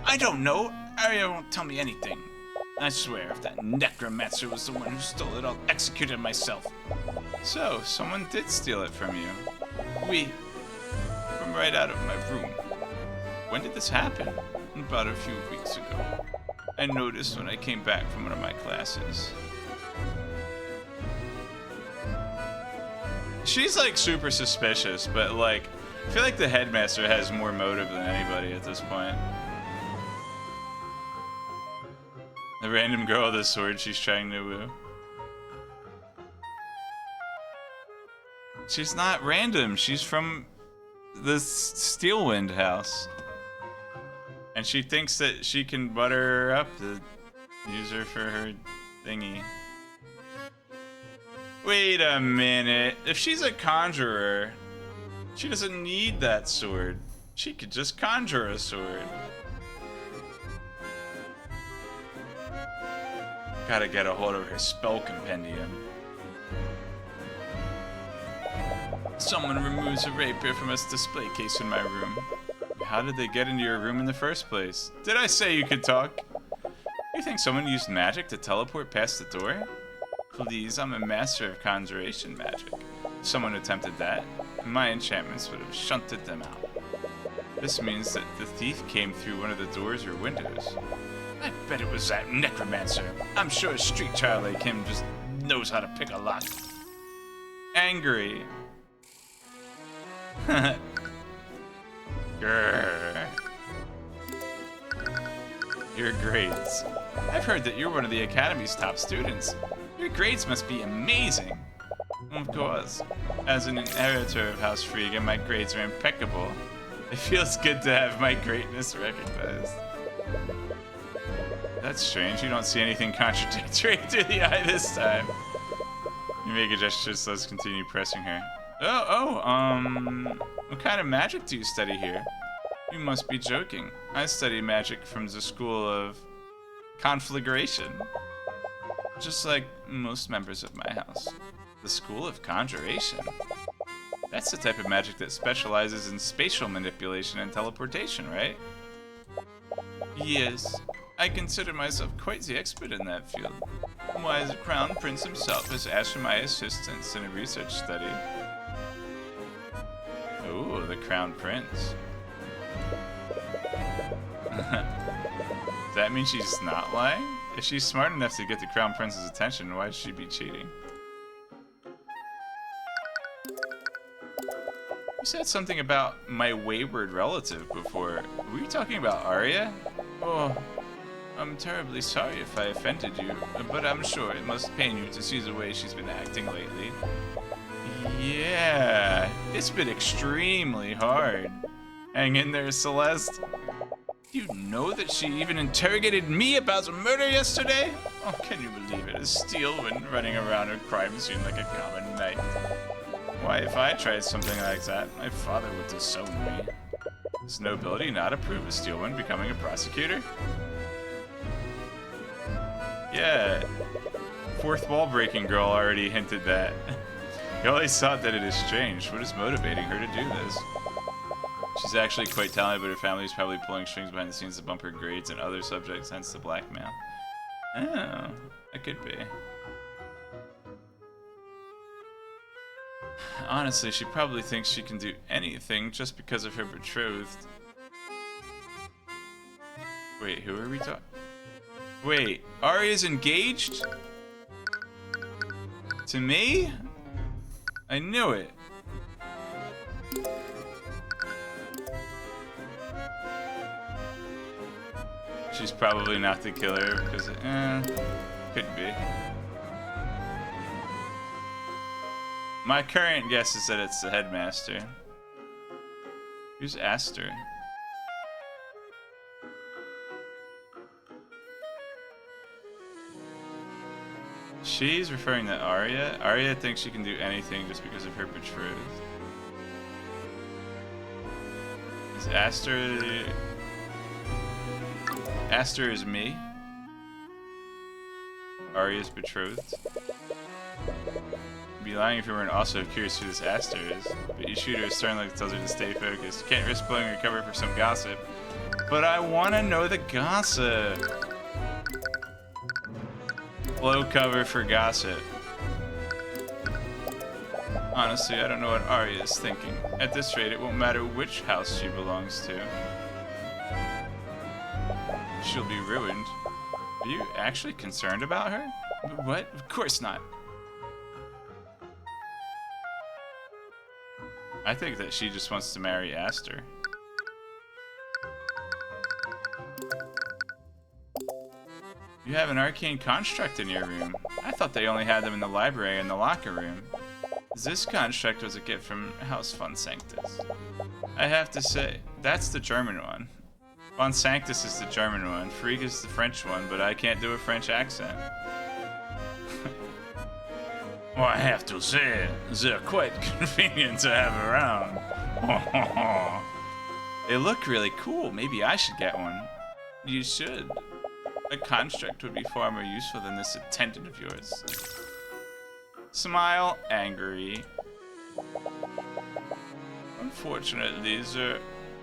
I don't know. Arya won't tell me anything. I swear, if that necromancer was the one who stole it, I'll execute him myself. So, someone did steal it from you. From right out of my room. When did this happen? About a few weeks ago. I noticed when I came back from one of my classes. She's like super suspicious, but like, I feel like the headmaster has more motive than anybody at this point. The random girl with a sword she's trying to woo. She's not random. She's from the Steelwind house. And she thinks that she can butter her up to use her for her thingy. Wait a minute. If she's a conjurer, she doesn't need that sword. She could just conjure a sword. Gotta get a hold of her spell compendium. Someone removes a rapier from a display case in my room. How did they get into your room in the first place? Did I say you could talk? You think someone used magic to teleport past the door? Please, I'm a master of conjuration magic. If someone attempted that, my enchantments would have shunted them out. This means that the thief came through one of the doors or windows. I bet it was that necromancer. I'm sure a street child like him just knows how to pick a lock. Angry. Grrr. Your grades. I've heard that you're one of the Academy's top students. Your grades must be amazing. Of course. As an inheritor of House Friega, my grades are impeccable. It feels good to have my greatness recognized. That's strange. You don't see anything contradictory to the eye this time. You make a gesture, so let's continue pressing her. What kind of magic do you study here? You must be joking. I study magic from the school of conflagration. Just like most members of my house. The school of conjuration? That's the type of magic that specializes in spatial manipulation and teleportation, right? Yes. I consider myself quite the expert in that field. Why, the Crown Prince himself has asked for my assistance in a research study. Ooh, the Crown Prince. Does that mean she's not lying? If she's smart enough to get the Crown Prince's attention, why should she be cheating? You said something about my wayward relative before. Were you talking about Arya? Oh, I'm terribly sorry if I offended you, but I'm sure it must pain you to see the way she's been acting lately. Yeah, it's been extremely hard. Hang in there, Celeste. Do you know that she even interrogated me about the murder yesterday? Oh, can you believe it? A Steelwind running around a crime scene like a common knight. Why, if I tried something like that, my father would disown me. Does nobility not approve of Steelwind becoming a prosecutor? Yeah, fourth wall breaking girl already hinted that. You always thought that it is strange. What is motivating her to do this? She's actually quite talented, but her family is probably pulling strings behind the scenes to bump her grades and other subjects, hence the blackmail. Oh, that could be. Honestly, she probably thinks she can do anything just because of her betrothed. Wait, who are we talking? Wait, Arya's engaged? To me? I knew it. She's probably not the killer because, could be. My current guess is that it's the headmaster. Who's Aster? She's referring to Arya. Arya thinks she can do anything just because of her betrothed. Is Aster... Aster is me. Arya's betrothed. I'd be lying if you weren't also curious who this Aster is. But you shoot her a stern look that tells her to stay focused. Can't risk blowing your cover for some gossip. But I want to know the gossip. Blow cover for gossip. Honestly, I don't know what Arya is thinking. At this rate, it won't matter which house she belongs to. She'll be ruined. Are you actually concerned about her? What? Of course not. I think that she just wants to marry Aster. You have an arcane construct in your room. I thought they only had them in the library and the locker room. This construct was a gift from House Von Sanctus. I have to say, that's the German one. Von Sanctus is the German one, Friega's is the French one, but I can't do a French accent. Well, I have to say, they're quite convenient to have around. They look really cool. Maybe I should get one. You should. A construct would be far more useful than this attendant of yours. Smile, angry. Unfortunately, there are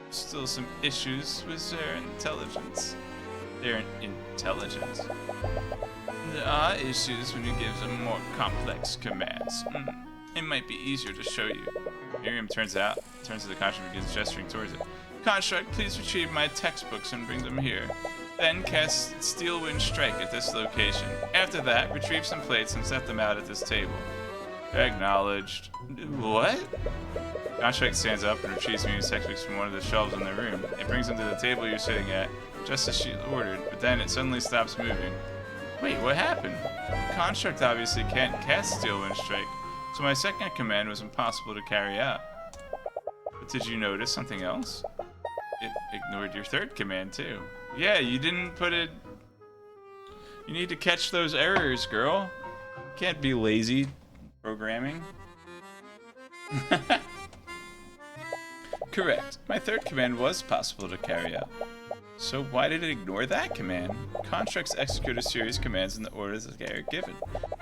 still some issues with their intelligence. Their intelligence? There are issues when you give them more complex commands. It might be easier to show you. Miriam turns to the construct and begins gesturing towards it. Construct, please retrieve my textbooks and bring them here. Then cast Steel Wind Strike at this location. After that, retrieve some plates and set them out at this table. Acknowledged. What? Construct stands up and retrieves Miriam's textbooks from one of the shelves in the room. It brings them to the table you're sitting at, just as she ordered, but then it suddenly stops moving. Wait, what happened? Construct obviously can't cast Steel Wind Strike, so my second command was impossible to carry out. But did you notice something else? It ignored your third command too. Yeah, you didn't put it... You need to catch those errors, girl. Can't be lazy programming. Correct. My third command was possible to carry out. So why did it ignore that command? Constructs execute a series of commands in the order that they are given.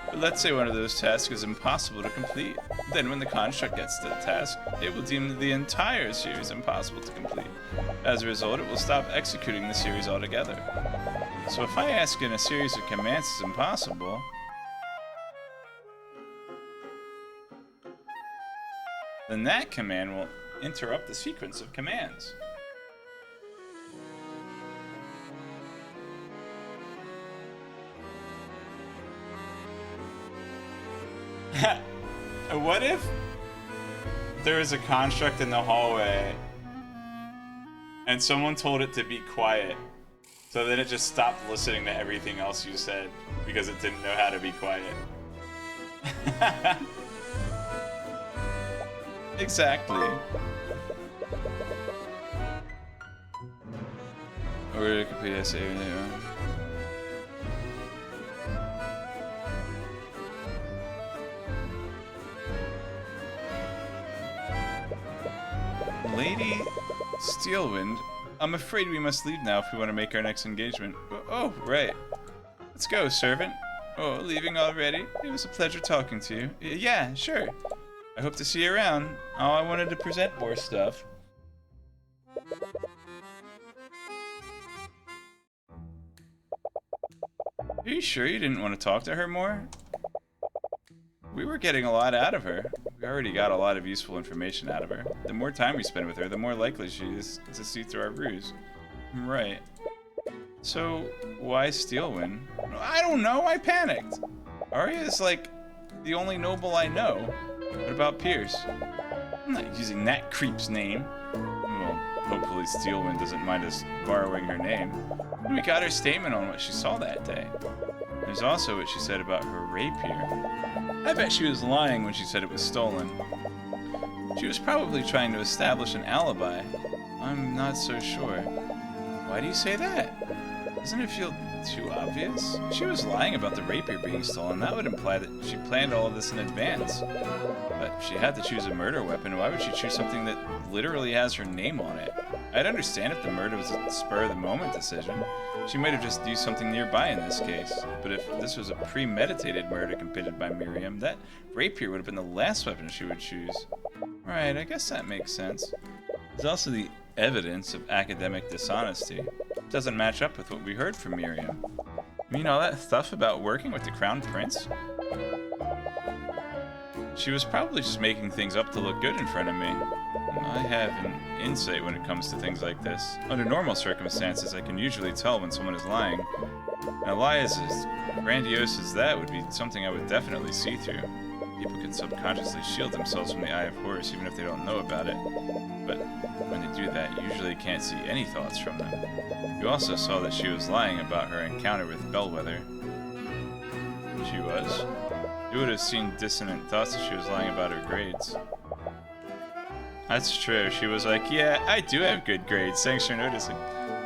But let's say one of those tasks is impossible to complete. Then when the construct gets to the task, it will deem the entire series impossible to complete. As a result, it will stop executing the series altogether. So if I ask in a series of commands is impossible, then that command will interrupt the sequence of commands. What if there is a construct in the hallway and someone told it to be quiet, so then it just stopped listening to everything else you said because it didn't know how to be quiet? Exactly. Or to complete essay everything. Lady Steelwind, I'm afraid we must leave now if we want to make our next engagement. Oh, right. Let's go, servant. Oh, leaving already? It was a pleasure talking to you. Yeah, sure. I hope to see you around. Oh, I wanted to present more stuff. Are you sure you didn't want to talk to her more? We were getting a lot out of her. We already got a lot of useful information out of her. The more time we spend with her, the more likely she is to see through our ruse. Right. So, why Steelwind? I don't know, I panicked. Arya is like the only noble I know. What about Pierce? I'm not using that creep's name. Well, hopefully Steelwind doesn't mind us borrowing her name. And we got her statement on what she saw that day. There's also what she said about her rapier. I bet she was lying when she said it was stolen. She was probably trying to establish an alibi. I'm not so sure. Why do you say that? Doesn't it feel too obvious? If she was lying about the rapier being stolen, that would imply that she planned all of this in advance. But if she had to choose a murder weapon, why would she choose something that literally has her name on it? I'd understand if the murder was a spur-of-the-moment decision. She might have just used something nearby in this case. But if this was a premeditated murder committed by Miriam, that rapier would have been the last weapon she would choose. Right, I guess that makes sense. There's also the evidence of academic dishonesty. It doesn't match up with what we heard from Miriam. You mean all that stuff about working with the Crown Prince? She was probably just making things up to look good in front of me. I have an insight when it comes to things like this. Under normal circumstances, I can usually tell when someone is lying. And a lie as grandiose as that would be something I would definitely see through. People can subconsciously shield themselves from the eye of Horus even if they don't know about it. But when they do that, you usually can't see any thoughts from them. You also saw that she was lying about her encounter with Bellwether. She was. You would have seen dissonant thoughts if she was lying about her grades. That's true. She was like, yeah, I do have good grades. Thanks for noticing.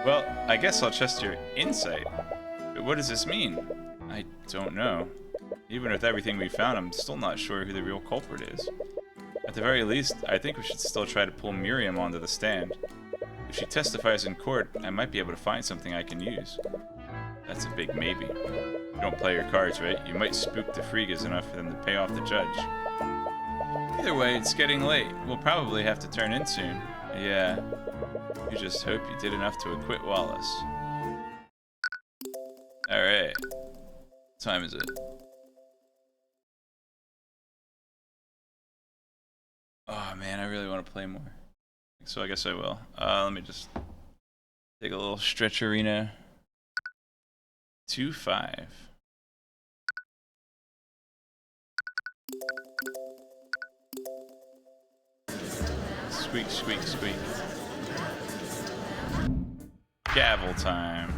Well, I guess I'll trust your insight. But what does this mean? I don't know. Even with everything we found, I'm still not sure who the real culprit is. At the very least, I think we should still try to pull Miriam onto the stand. If she testifies in court, I might be able to find something I can use. That's a big maybe. If you don't play your cards right, you might spook the Freegas enough for them to pay off the judge. Either way, it's getting late. We'll probably have to turn in soon. Yeah. You just hope you did enough to acquit Wallace. Alright. What time is it? Oh man, I really want to play more. So I guess I will. Let me just take a little stretch arena. 2-5. Squeak, squeak, squeak. Gavel time.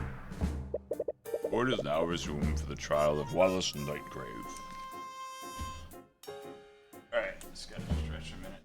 Court is now resumed for the trial of Wallace Nightgrave. Alright, just gotta stretch a minute.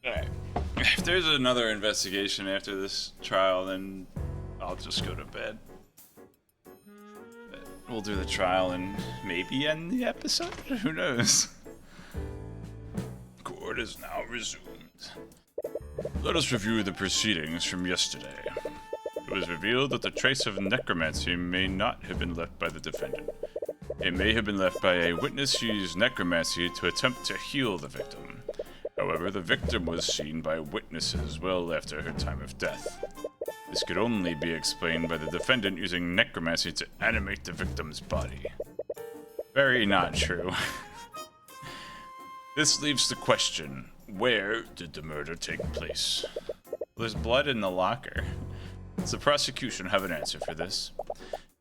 Alright. If there's another investigation after this trial, then I'll just go to bed. But we'll do the trial and maybe end the episode? Who knows? Court is now resumed. Let us review the proceedings from yesterday. It was revealed that the trace of necromancy may not have been left by the defendant. It may have been left by a witness who used necromancy to attempt to heal the victim. However, the victim was seen by witnesses well after her time of death. This could only be explained by the defendant using necromancy to animate the victim's body. Very not true. This leaves the question, where did the murder take place? There's blood in the locker. Does the prosecution have an answer for this?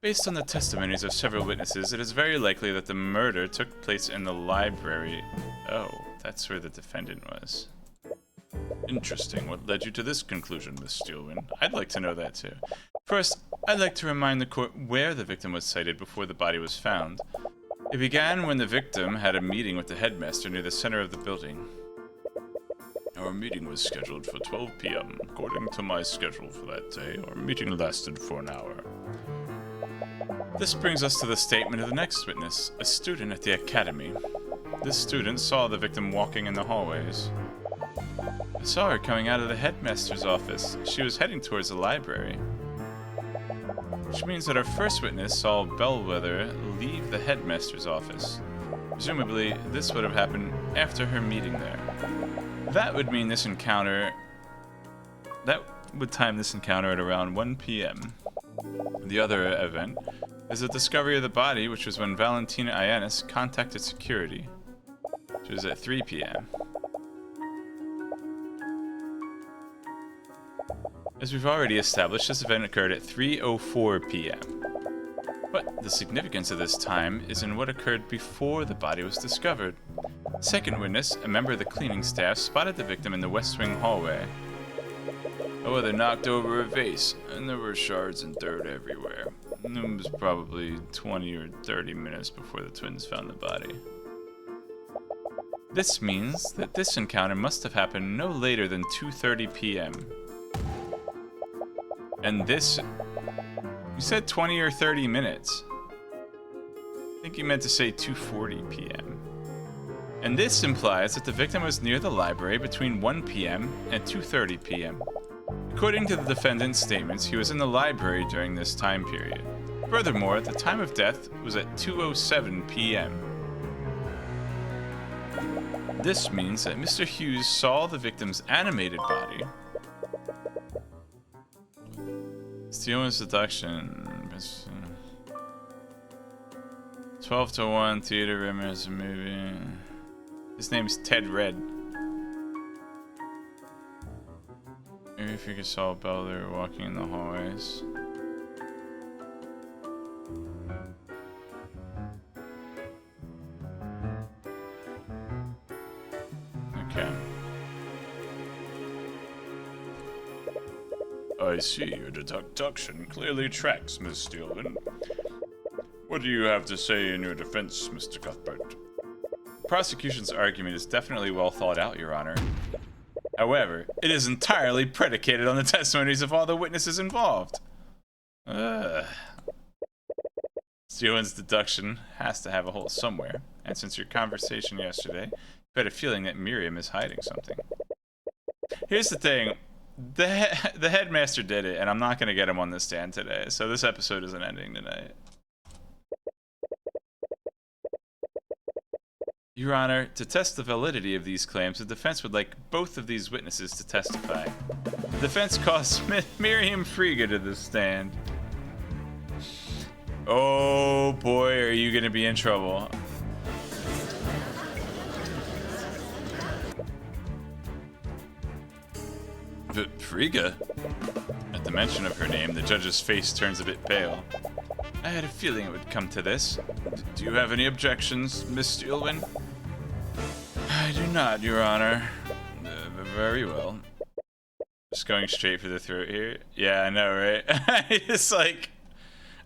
Based on the testimonies of several witnesses, it is very likely that the murder took place in the library. Oh, that's where the defendant was. Interesting. What led you to this conclusion, Miss Steelman? I'd like to know that too. First, I'd like to remind the court where the victim was sighted before the body was found. It began when the victim had a meeting with the headmaster near the center of the building. Our meeting was scheduled for 12 p.m. According to my schedule for that day, our meeting lasted for an hour. This brings us to the statement of the next witness, a student at the academy. This student saw the victim walking in the hallways. I saw her coming out of the headmaster's office. She was heading towards the library. Which means that our first witness saw Bellwether leave the headmaster's office. Presumably, this would have happened after her meeting there. That would mean this encounter... That would time this encounter at around 1 p.m. The other event is the discovery of the body, which was when Valentina Ioannis contacted security, which was at 3 p.m. As we've already established, this event occurred at 3:04 p.m. But the significance of this time is in what occurred before the body was discovered. Second witness, a member of the cleaning staff, spotted the victim in the West Wing hallway. Oh, they knocked over a vase, and there were shards and dirt everywhere. It was probably 20 or 30 minutes before the twins found the body. This means that this encounter must have happened no later than 2:30 p.m. And this... You said 20 or 30 minutes. I think you meant to say 2:40 p.m. And this implies that the victim was near the library between 1 p.m. and 2:30 p.m. According to the defendant's statements, he was in the library during this time period. Furthermore, the time of death was at 2:07 p.m. This means that Mr. Hughes saw the victim's animated body. Stealing deduction. 12-1 theater rumors movie. His name's Ted Red. Maybe if you could saw Bell walking in the hallways. Okay. I see your deduction clearly tracks, Miss Steelman. What do you have to say in your defense, Mr. Cuthbert? The prosecution's argument is definitely well thought out, Your Honor. However, it is entirely predicated on the testimonies of all the witnesses involved. Steelman's deduction has to have a hole somewhere, and since your conversation yesterday, you had a feeling that Miriam is hiding something. Here's the thing. The headmaster did it, and I'm not going to get him on the stand today, so this episode isn't ending tonight. Your Honor, to test the validity of these claims, the defense would like both of these witnesses to testify. The defense calls Miriam Frieger to the stand. Oh boy, are you going to be in trouble. But Frieger? At the mention of her name, the judge's face turns a bit pale. I had a feeling it would come to this. Do you have any objections, Miss Steelman? I do not, Your Honor. Very well. Just going straight for the throat here. Yeah, I know, right? It's like,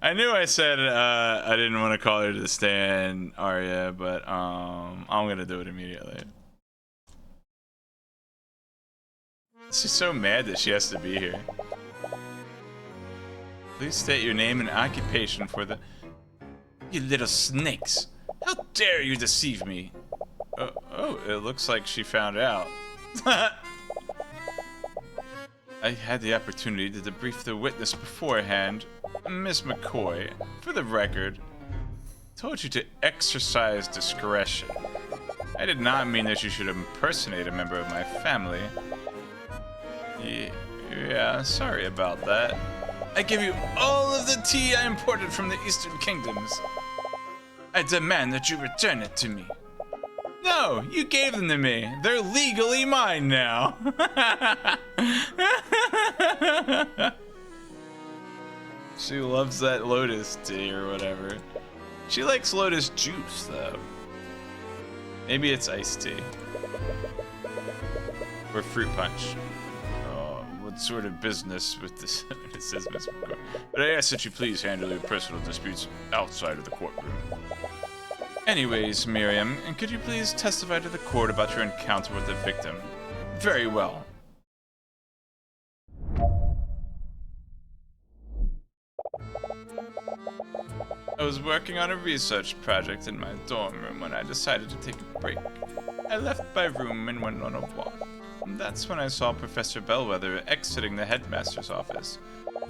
I knew I said I didn't want to call her to the stand, Arya, but I'm gonna do it immediately. She's so mad that she has to be here. Please state your name and occupation for the... You little snakes! How dare you deceive me? Oh, it looks like she found out. I had the opportunity to debrief the witness beforehand. Miss McCoy, for the record, told you to exercise discretion. I did not mean that you should impersonate a member of my family. Yeah, sorry about that. I give you all of the tea I imported from the Eastern Kingdoms. I demand that you return it to me. No, you gave them to me. They're legally mine now. She loves that lotus tea or whatever. She likes lotus juice, though. Maybe it's iced tea. Or fruit punch. What sort of business with this? It says Miss McCoy. But I ask that you please handle your personal disputes outside of the courtroom. Anyways, Miriam, and could you please testify to the court about your encounter with the victim? Very well. I was working on a research project in my dorm room when I decided to take a break. I left my room and went on a walk. That's when I saw Professor Bellwether exiting the headmaster's office.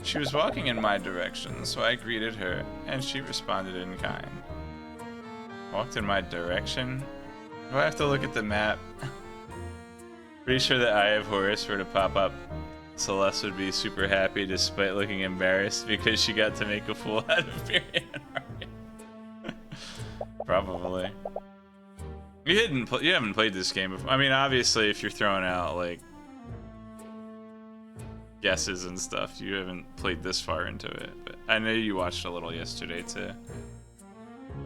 She was walking in my direction, so I greeted her, and she responded in kind. Walked in my direction? Do I have to look at the map? Pretty sure the Eye of Horus were to pop up. Celeste would be super happy despite looking embarrassed because she got to make a fool out of Tyrion. Probably. You haven't played this game before. I mean, obviously, if you're throwing out like guesses and stuff, you haven't played this far into it. But I know you watched a little yesterday too.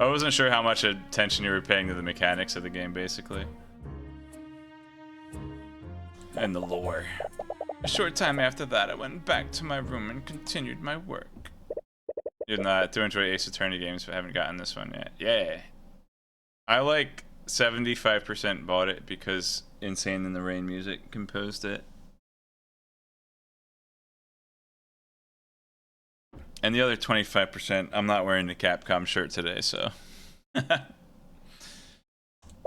I wasn't sure how much attention you were paying to the mechanics of the game, basically. And the lore. A short time after that, I went back to my room and continued my work. I do enjoy Ace Attorney games, but haven't gotten this one yet. Yeah. I like 75% bought it because Insane in the Rain music composed it. And the other 25%, I'm not wearing the Capcom shirt today, so.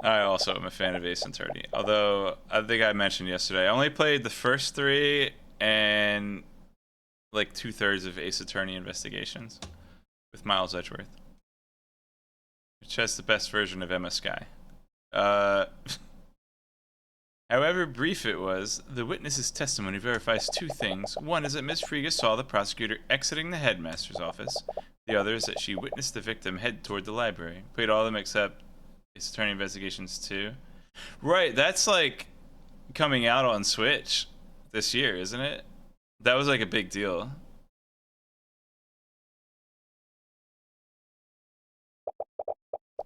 I also am a fan of Ace Attorney. Although, I think I mentioned yesterday, I only played the first 3 and like 2/3 of Ace Attorney Investigations with Miles Edgeworth, which has the best version of Emma Skye. However brief it was, the witness's testimony verifies 2 things. One is that Ms. Friga saw the prosecutor exiting the headmaster's office. The other is that she witnessed the victim head toward the library. Played all of them except Ace Attorney Investigations 2. Right, that's like coming out on Switch this year, isn't it? That was like a big deal.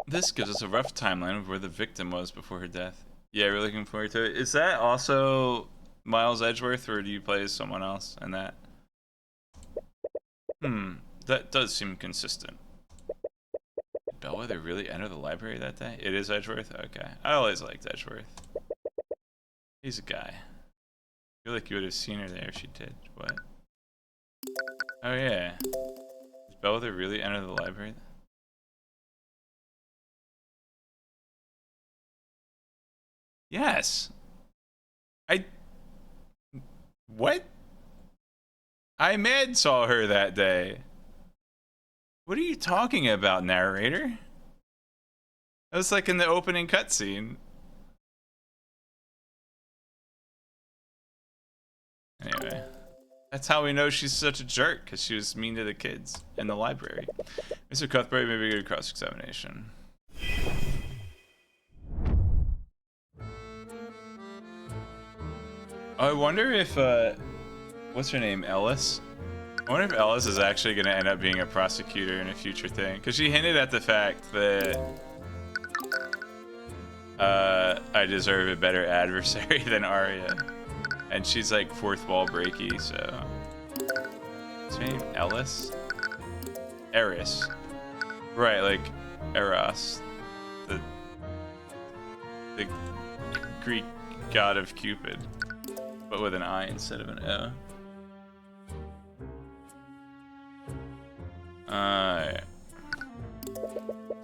This gives us a rough timeline of where the victim was before her death. Yeah, we're looking forward to it. Is that also Miles Edgeworth, or do you play as someone else in that? That does seem consistent. Did Bellwether really enter the library that day? It is Edgeworth? Okay. I always liked Edgeworth. He's a guy. I feel like you would have seen her there if she did. What? Oh yeah. Did Bellwether really enter the library? Yes. What? Ahmed saw her that day. What are you talking about, narrator? That was like in the opening cutscene. Anyway. That's how we know she's such a jerk, because she was mean to the kids in the library. Mr. Cuthbert, maybe a good cross-examination. I wonder if, what's her name, Ellis? I wonder if Ellis is actually going to end up being a prosecutor in a future thing. Because she hinted at the fact that I deserve a better adversary than Arya. And she's like fourth wall breaky, so. What's her name? Ellis? Eris. Right, like Eros. The Greek god of Cupid. But with an I instead of an O.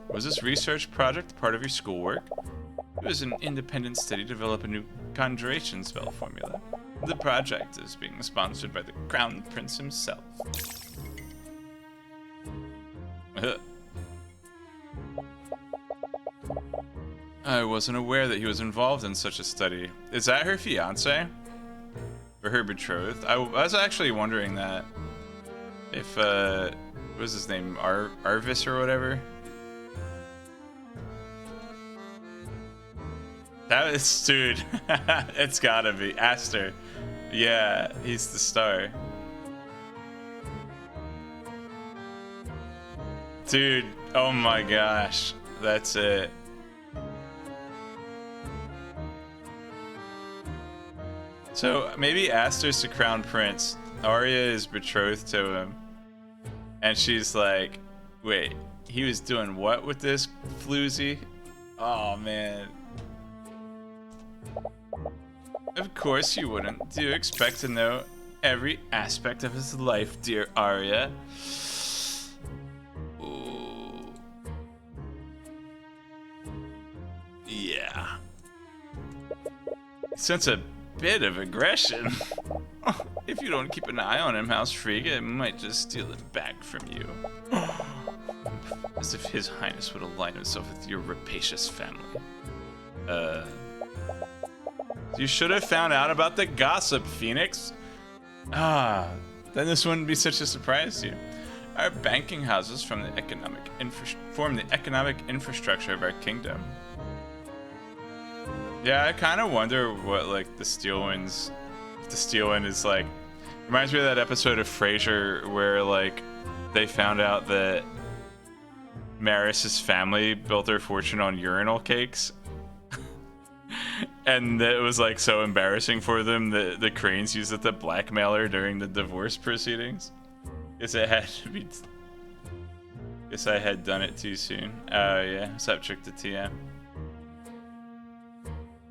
Was this research project part of your schoolwork? It was an independent study to develop a new conjuration spell formula. The project is being sponsored by the Crown Prince himself. I wasn't aware that he was involved in such a study. Is that her fiance? Or her betrothed? I was actually wondering that. If, what was his name? Arvis or whatever? That is, dude. It's gotta be. Aster. Yeah, he's the star. Dude, oh my gosh. That's it. So maybe Aster's the crown prince. Arya is betrothed to him. And she's like, wait, he was doing what with this floozy? Oh man. Of course you wouldn't. Do you expect to know every aspect of his life, dear Arya? Ooh. Yeah. Sense a bit of aggression. If you don't keep an eye on him, House Friga might just steal it back from you. As if His Highness would align himself with your rapacious family. You should have found out about the gossip, Phoenix. Then this wouldn't be such a surprise to you. Our banking houses form the economic infrastructure of our kingdom. Yeah, I kind of wonder what, like, the Steel Wind is like. Reminds me of that episode of Frasier where, like, they found out that Maris's family built their fortune on urinal cakes. And it was like so embarrassing for them that the Cranes used it to blackmail her during the divorce proceedings. Guess it had to be. Guess I had done it too soon. Oh yeah, subject to TM.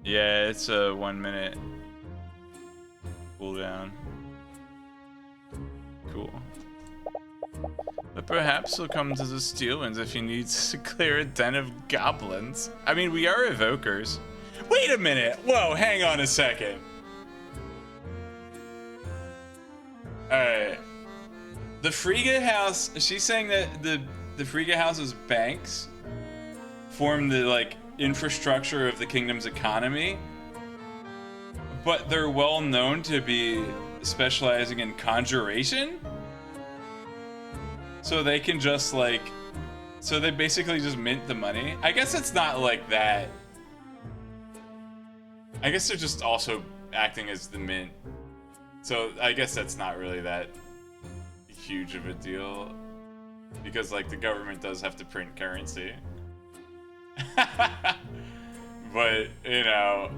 Yeah, it's a 1 minute cooldown. Cool. But perhaps he'll come to the Steelwinds if he needs to clear a den of goblins. I mean, we are evokers. Wait a minute! Whoa, hang on a second. Alright. The Frigga House, she's saying that the Frigga House's banks form the, like, infrastructure of the kingdom's economy, but they're well known to be specializing in conjuration? So they can just, like, so they basically just mint the money? I guess it's not like that. I guess they're just also acting as the mint. So I guess that's not really that huge of a deal. Because, like, the government does have to print currency. But, you know,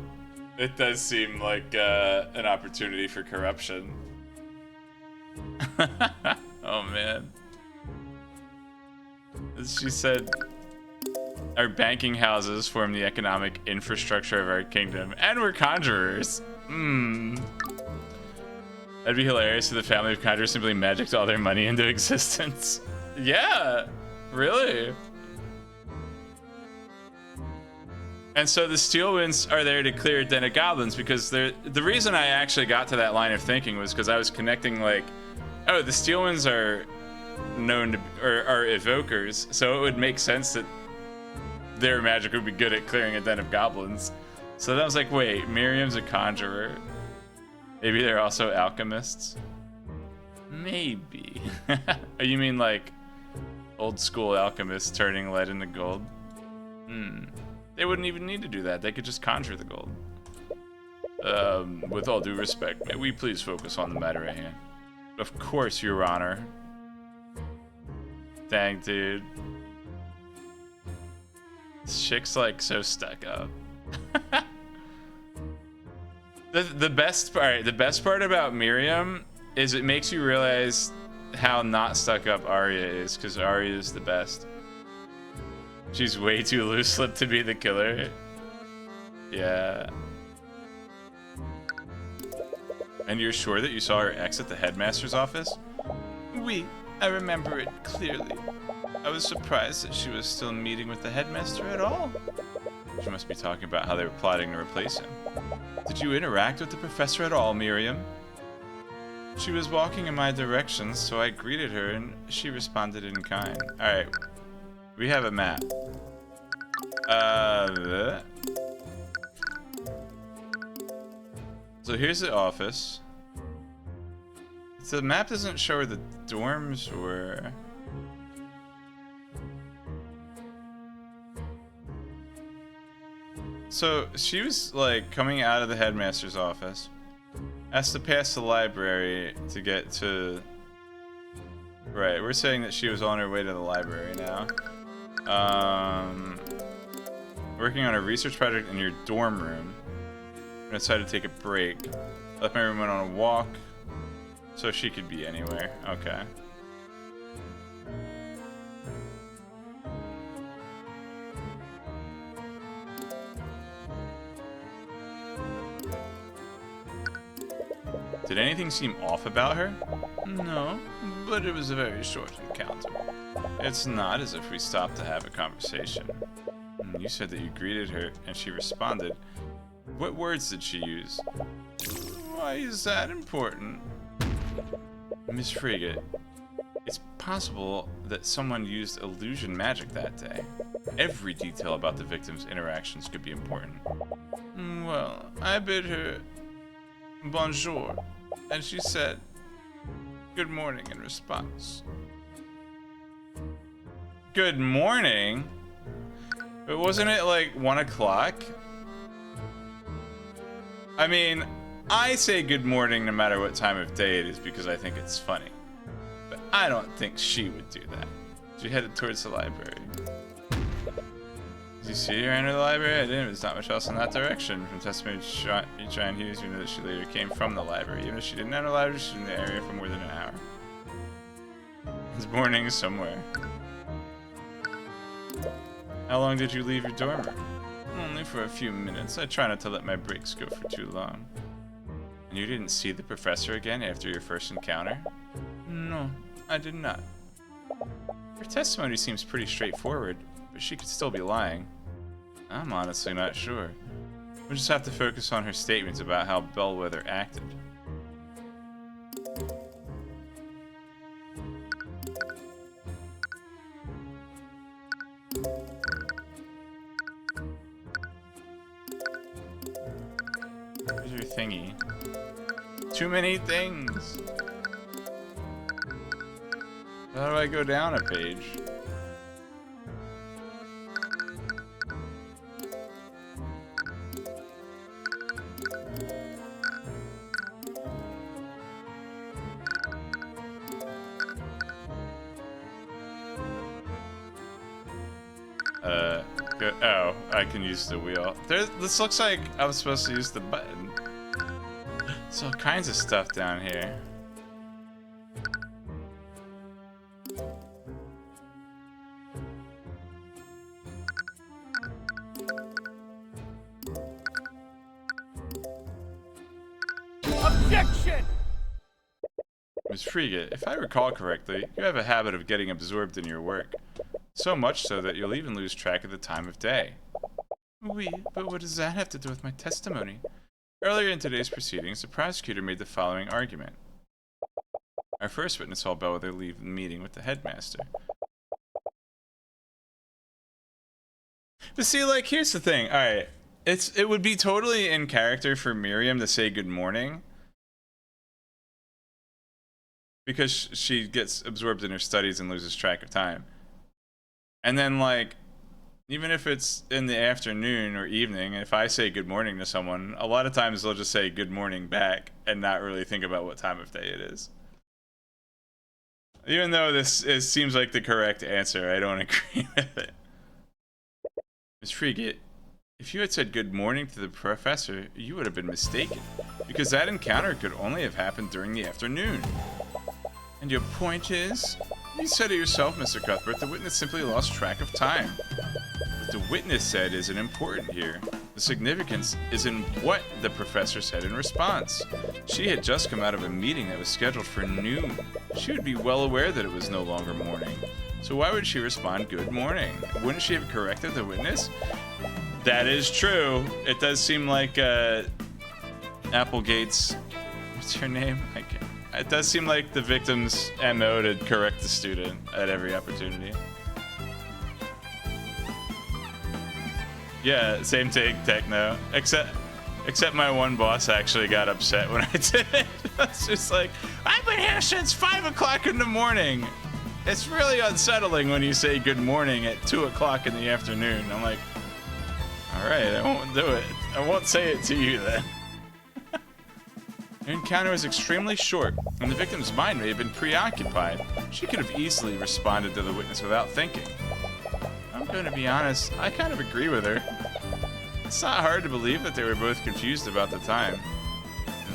it does seem like an opportunity for corruption. Oh, man. As she said, our banking houses form the economic infrastructure of our kingdom, and we're conjurers. That'd be hilarious if the family of conjurers simply magicked all their money into existence. Yeah, really. And so the Steelwinds are there to clear a den of goblins because they're the reason I actually got to that line of thinking was because I was connecting, like, oh, the Steelwinds are known to are evokers, so it would make sense that their magic would be good at clearing a den of goblins. So then I was like, wait, Miriam's a conjurer. Maybe they're also alchemists. Maybe. You mean like old school alchemists turning lead into gold? They wouldn't even need to do that. They could just conjure the gold. With all due respect, may we please focus on the matter at hand? Of course, Your Honor. Dang, dude. This chick's like so stuck up. The best part about Miriam is it makes you realize how not stuck up Arya is, because Arya is the best. She's way too loose-lipped to be the killer. Yeah. And you're sure that you saw her ex at the headmaster's office? Oui, I remember it clearly. I was surprised that she was still meeting with the headmaster at all. She must be talking about how they were plotting to replace him. Did you interact with the professor at all, Miriam? She was walking in my direction, so I greeted her and she responded in kind. Alright, we have a map. So here's the office. So the map doesn't show where the dorms were. So she was like coming out of the headmaster's office, has to pass the library to get to. Right, we're saying that she was on her way to the library now. Working on a research project in your dorm room. I decided to take a break. Left my room, went on a walk, so she could be anywhere. Okay. Did anything seem off about her? No, but it was a very short encounter. It's not as if we stopped to have a conversation. You said that you greeted her and she responded. What words did she use? Why is that important? Miss Frigga, it's possible that someone used illusion magic that day. Every detail about the victim's interactions could be important. Well, I bid her bonjour, and she said good morning in response. Good morning? But wasn't it like 1 o'clock? I mean, I say good morning no matter what time of day it is because I think it's funny. But I don't think she would do that. She headed towards the library. Did you see her enter the library? I didn't. There's not much else in that direction. From testimony to John Hughes, we know that she later came from the library. Even if she didn't enter the library, she was in the area for more than an hour. This morning somewhere. How long did you leave your dorm room? Only for a few minutes. I try not to let my breaks go for too long. And you didn't see the professor again after your first encounter? No, I did not. Her testimony seems pretty straightforward, but she could still be lying. I'm honestly not sure. We'll just have to focus on her statements about how Bellwether acted. Here's your thingy. Too many things! How do I go down a page? Oh, I can use the wheel. This looks like I was supposed to use the button. There's all kinds of stuff down here. Objection! Ms. Frigate, if I recall correctly, you have a habit of getting absorbed in your work. So much so that you'll even lose track of the time of day. Oui, but what does that have to do with my testimony? Earlier in today's proceedings, the prosecutor made the following argument. Our first witness saw Bellwether leave the meeting with the headmaster. But see, like, here's the thing. Alright, it would be totally in character for Miriam to say good morning. Because she gets absorbed in her studies and loses track of time. And then, like, even if it's in the afternoon or evening, if I say good morning to someone, a lot of times they'll just say good morning back and not really think about what time of day it is. Even though it seems like the correct answer, I don't agree with it. Ms. Frigate, if you had said good morning to the professor, you would have been mistaken, because that encounter could only have happened during the afternoon. And your point is? You said it yourself, Mr. Cuthbert, the witness simply lost track of time. What the witness said isn't important here. The significance is in what the professor said in response. She had just come out of a meeting that was scheduled for noon. She would be well aware that it was no longer morning. So why would she respond good morning? Wouldn't she have corrected the witness? That is true. It does seem like Applegate's... What's her name? I can't... It does seem like the victim's MO to correct the student at every opportunity. Yeah, same take, Techno. Except my one boss actually got upset when I did it. It's just like, I've been here since 5 o'clock in the morning. It's really unsettling when you say good morning at 2 o'clock in the afternoon. I'm like, all right, I won't do it. I won't say it to you then. The encounter was extremely short, and the victim's mind may have been preoccupied. She could have easily responded to the witness without thinking. I'm going to be honest, I kind of agree with her. It's not hard to believe that they were both confused about the time.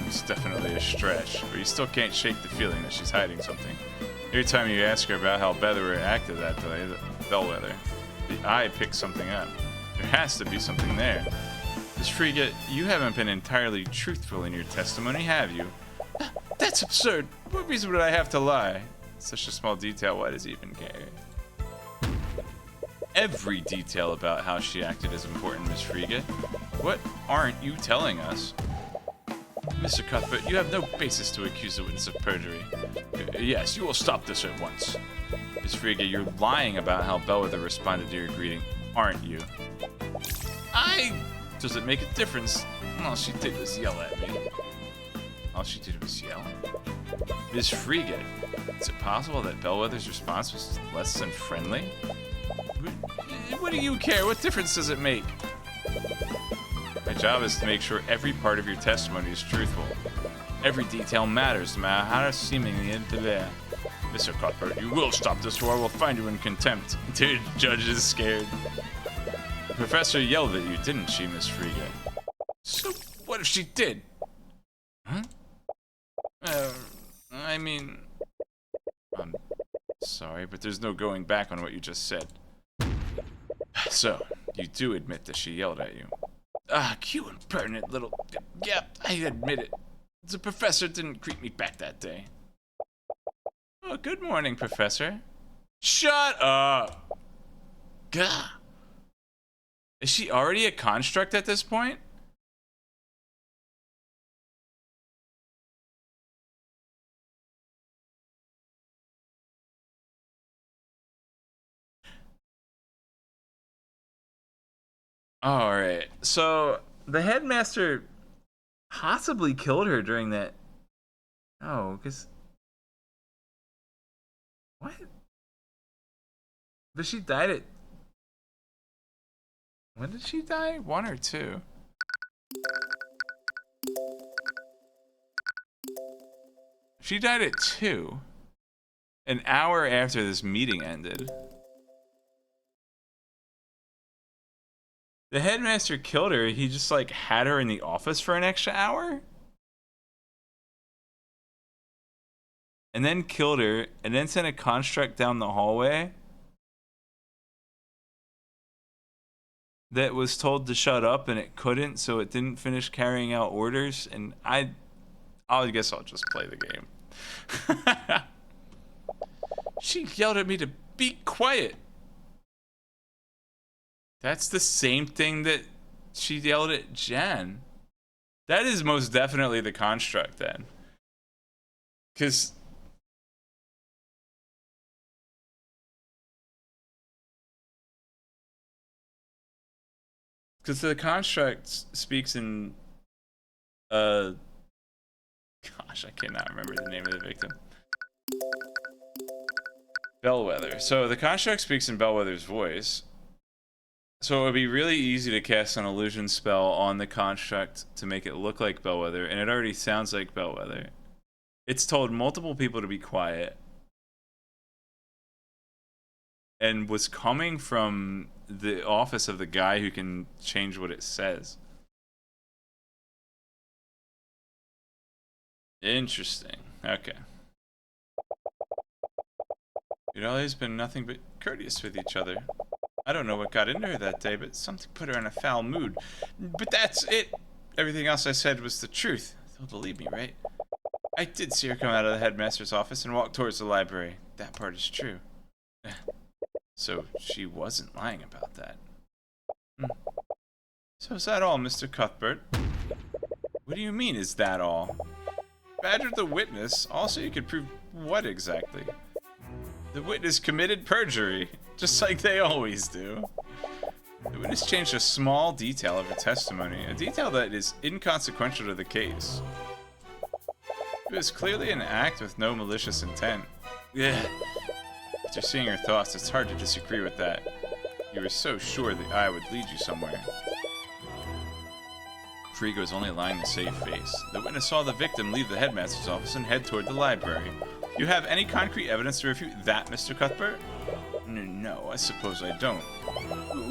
It's definitely a stretch, but you still can't shake the feeling that she's hiding something. Every time you ask her about how Bellwether acted that day, the eye picks something up. There has to be something there. Ms. Frigate, you haven't been entirely truthful in your testimony, have you? That's absurd. What reason would I have to lie? Such a small detail, why does he even care? Every detail about how she acted is important, Ms. Frigate. What aren't you telling us? Mr. Cuthbert, you have no basis to accuse the witness of perjury. Yes, you will stop this at once. Ms. Frigate, you're lying about how Bellwether responded to your greeting, aren't you? Does it make a difference? All she did was yell at me. All she did was yell? Ms. Frigate, is it possible that Bellwether's response was less than friendly? What do you care? What difference does it make? My job is to make sure every part of your testimony is truthful. Every detail matters, no matter how seemingly unfair. Mr. Cuthbert, you will stop this or I will find you in contempt. The judge is scared. The professor yelled at you, didn't she, Miss Friga? So, what if she did? Huh? I mean... I'm sorry, but there's no going back on what you just said. So, you do admit that she yelled at you? Ah, you impertinent little... Yep, I admit it. The professor didn't greet me back that day. Oh, good morning, Professor. Shut up! Gah! Is she already a construct at this point? Alright, so the headmaster possibly killed her during that... Oh, because... What? But she died at... When did she die? 1 or 2? She died at 2. An hour after this meeting ended. The headmaster killed her. He just like had her in the office for an extra hour? And then killed her, and then sent a construct down the hallway that was told to shut up and it couldn't, so it didn't finish carrying out orders. And I guess I'll just play the game. She yelled at me to be quiet. That's the same thing that she yelled at Jen. That is most definitely the construct then. Because... Because the construct speaks in... Gosh, I cannot remember the name of the victim. Bellwether. So the construct speaks in Bellwether's voice. So it would be really easy to cast an illusion spell on the construct to make it look like Bellwether, and it already sounds like Bellwether. It's told multiple people to be quiet, and was coming from the office of the guy who can change what it says. Interesting. Okay. We'd always been nothing but courteous with each other. I don't know what got into her that day, but something put her in a foul mood. But that's it. Everything else I said was the truth. They'll believe me, right? I did see her come out of the headmaster's office and walk towards the library. That part is true. So she wasn't lying about that. So is that all, Mr. Cuthbert? What do you mean, is that all? Badgered the witness. Also, you could prove what exactly? The witness committed perjury, just like they always do. The witness changed a small detail of her testimony, a detail that is inconsequential to the case. It was clearly an act with no malicious intent. Yeah. After seeing your thoughts, it's hard to disagree with that. You were so sure the eye would lead you somewhere. Friga was only lying to save face. The witness saw the victim leave the headmaster's office and head toward the library. Do you have any concrete evidence to refute that, Mr. Cuthbert? No, I suppose I don't.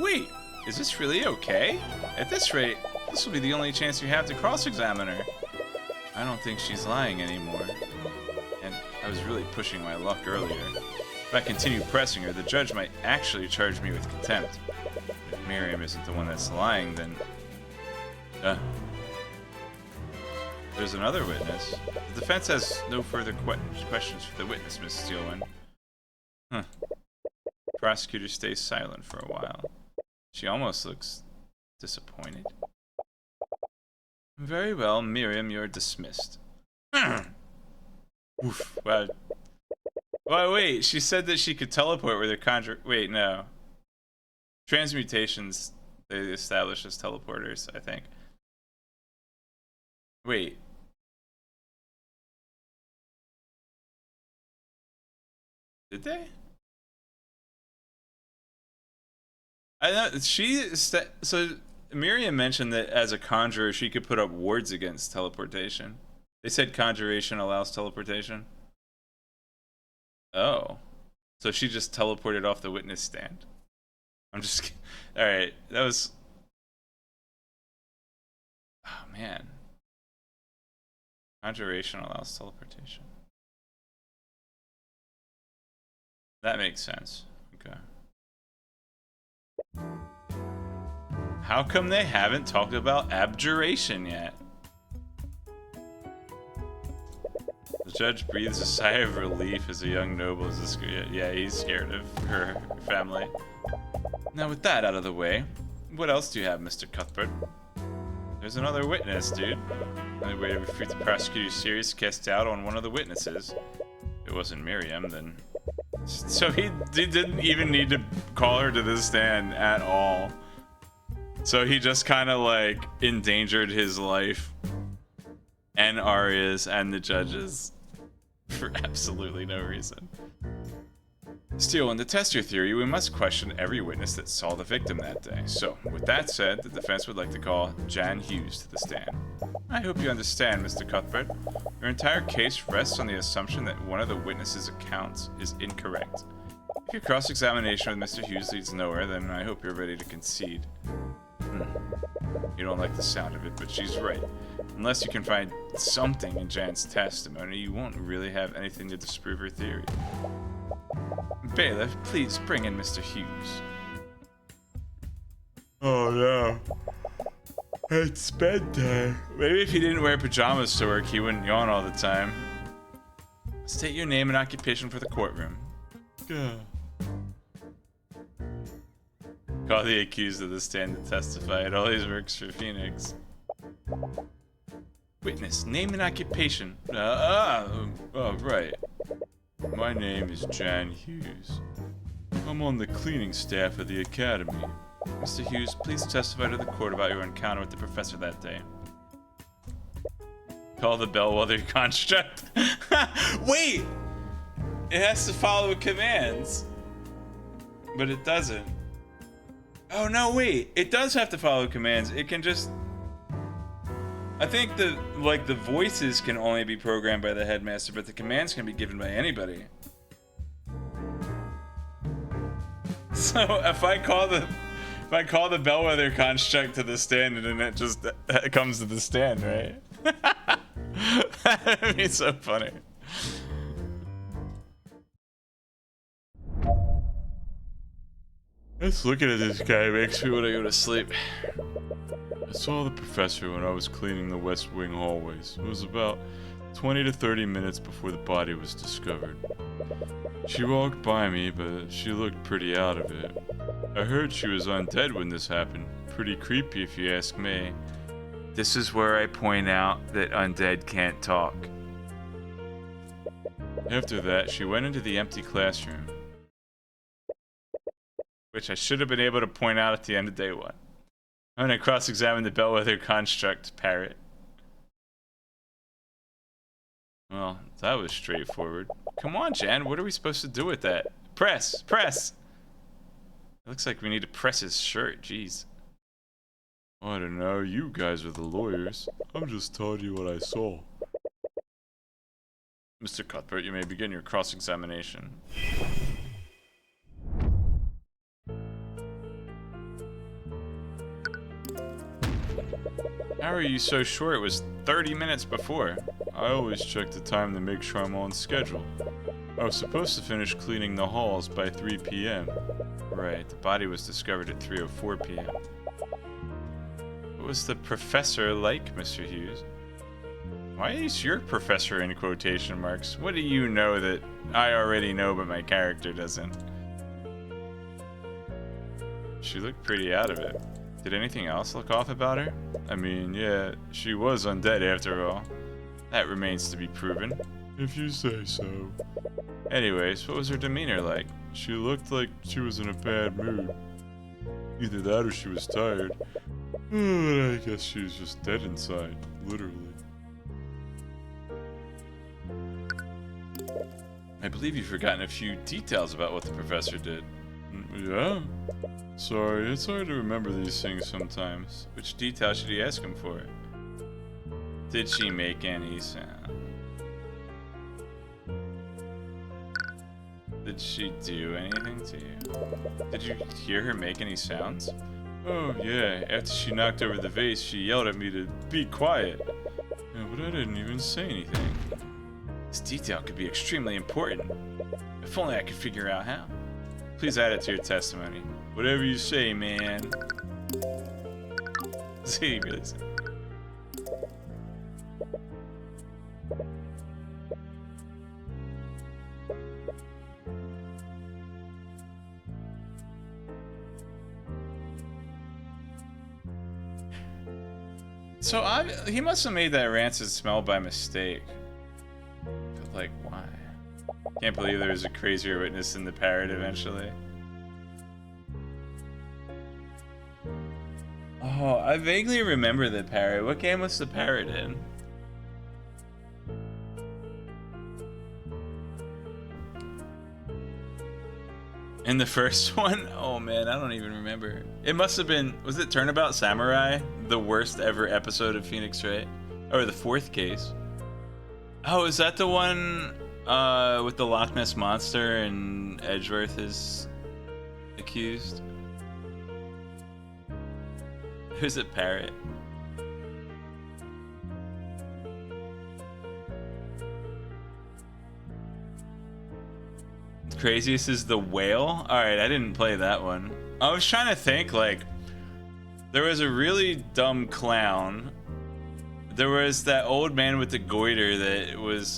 Wait, is this really okay? At this rate, this will be the only chance you have to cross-examine her. I don't think she's lying anymore. And I was really pushing my luck earlier. If I continue pressing her, the judge might actually charge me with contempt. If Miriam isn't the one that's lying, then... There's another witness. The defense has no further questions for the witness, Miss Steelman. Huh. The prosecutor stays silent for a while. She almost looks disappointed. Very well, Miriam, you're dismissed. Oof, wow. Well, wait, she said that she could teleport with her Wait, no. Transmutations, they establish as teleporters, I think. Wait. Did they? I know so Miriam mentioned that as a conjurer she could put up wards against teleportation. They said conjuration allows teleportation. Oh. So she just teleported off the witness stand. I'm just... Alright, that was... Oh, man. Conjuration allows teleportation. That makes sense. Okay. How come they haven't talked about abjuration yet? The judge breathes a sigh of relief as a young noble is yeah, he's scared of her family. Now with that out of the way, what else do you have, Mr. Cuthbert? There's another witness, dude. Only way to refute the prosecutor's serious cast doubt on one of the witnesses. If it wasn't Miriam, then... So he didn't even need to call her to the stand at all. So he just kind of like endangered his life and Arya's and the judges for absolutely no reason. Still, to test your theory, we must question every witness that saw the victim that day. So, with that said, the defense would like to call Jan Hughes to the stand. I hope you understand, Mr. Cuthbert. Your entire case rests on the assumption that one of the witnesses' accounts is incorrect. If your cross-examination with Mr. Hughes leads nowhere, then I hope you're ready to concede. You don't like the sound of it, but she's right. Unless you can find something in Jan's testimony, you won't really have anything to disprove her theory. Bailiff, please bring in Mr. Hughes. Oh no. It's bedtime. Maybe if he didn't wear pajamas to work, he wouldn't yawn all the time. State your name and occupation for the courtroom. Call the accused of the stand to testify. It always works for Phoenix. Witness, name and occupation. Oh, right. My name is Jan Hughes. I'm on the cleaning staff of the academy. Mr. Hughes, please testify to the court about your encounter with the professor that day. Call the bellwether construct. Wait! It has to follow commands. But it doesn't. Oh no, wait. It does have to follow commands. It can just... I think the voices can only be programmed by the headmaster, but the commands can be given by anybody. So if I call the bellwether construct to the stand, and then it just comes to the stand, right? That'd be so funny. Just looking at this guy makes me want to go to sleep. I saw the professor when I was cleaning the West Wing hallways. It was about 20 to 30 minutes before the body was discovered. She walked by me, but she looked pretty out of it. I heard she was undead when this happened. Pretty creepy if you ask me. This is where I point out that undead can't talk. After that, she went into the empty classroom, which I should have been able to point out at the end of day one. I'm gonna cross-examine the bellwether construct, parrot. Well, that was straightforward. Come on, Jan, what are we supposed to do with that? Press! Press! It looks like we need to press his shirt, jeez. I don't know, you guys are the lawyers. I'm just telling you what I saw. Mr. Cuthbert, you may begin your cross-examination. How are you so sure it was 30 minutes before? I always check the time to make sure I'm on schedule. I was supposed to finish cleaning the halls by 3 p.m. Right, the body was discovered at 3:04 p.m. What was the professor like, Mr. Hughes? Why is your professor in quotation marks? What do you know that I already know but my character doesn't? She looked pretty out of it. Did anything else look off about her? I mean, yeah, she was undead after all. That remains to be proven. If you say so. Anyways, what was her demeanor like? She looked like she was in a bad mood. Either that or she was tired. But I guess she was just dead inside, literally. I believe you've forgotten a few details about what the professor did. Yeah? Sorry, it's hard to remember these things sometimes. Which detail should he ask him for? Did she make any sound? Did she do anything to you? Did you hear her make any sounds? Oh, yeah. After she knocked over the vase, she yelled at me to be quiet. Yeah, but I didn't even say anything. This detail could be extremely important. If only I could figure out how. Please add it to your testimony. Whatever you say, man. See, really said. So he must have made that rancid smell by mistake. But like, why? Can't believe there was a crazier witness in the parrot eventually. Oh, I vaguely remember the parrot. What game was the parrot in? In the first one? Oh man, I don't even remember. It must have been, was it Turnabout Samurai? The worst ever episode of Phoenix Wright? Or the fourth case? Oh, is that the one with the Loch Ness Monster and Edgeworth is accused? Who's a parrot? Craziest is the whale? Alright, I didn't play that one. I was trying to think, like, there was a really dumb clown. There was that old man with the goiter that was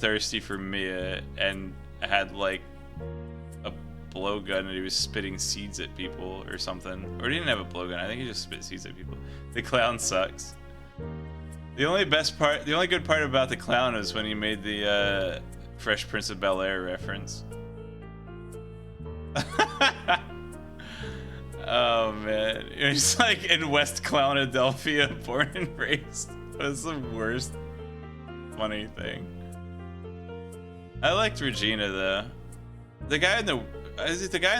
thirsty for Mia and had, like, a blowgun and he was spitting seeds at people or something. Or he didn't have a blowgun, I think he just spit seeds at people. The clown sucks. The only good part about the clown was when he made the, Fresh Prince of Bel-Air reference. Oh man, it's like in West Clownadelphia, born and raised. That's the worst funny thing. I liked Regina though. The guy in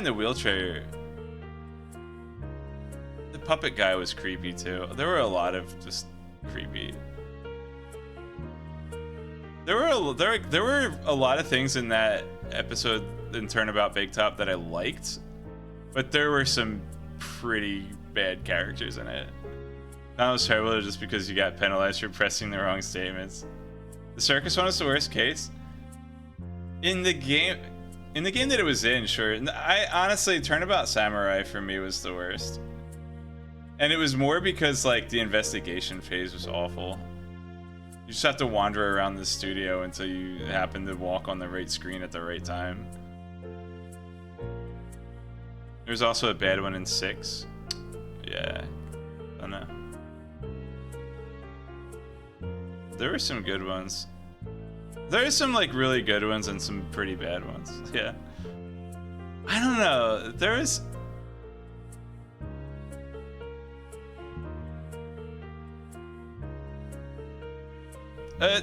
the wheelchair. The puppet guy was creepy too. There were a lot of just creepy. There were a lot of things in that episode in Turnabout Big Top that I liked, but there were some pretty bad characters in it. That was terrible just because you got penalized for pressing the wrong statements. The circus one was the worst case. In the game that it was in, sure. I honestly, Turnabout Samurai for me was the worst. And it was more because like the investigation phase was awful. You just have to wander around the studio until you happen to walk on the right screen at the right time. There's also a bad one in 6. Yeah, I don't know. There were some good ones. There are some like really good ones and some pretty bad ones. Yeah. I don't know. There is.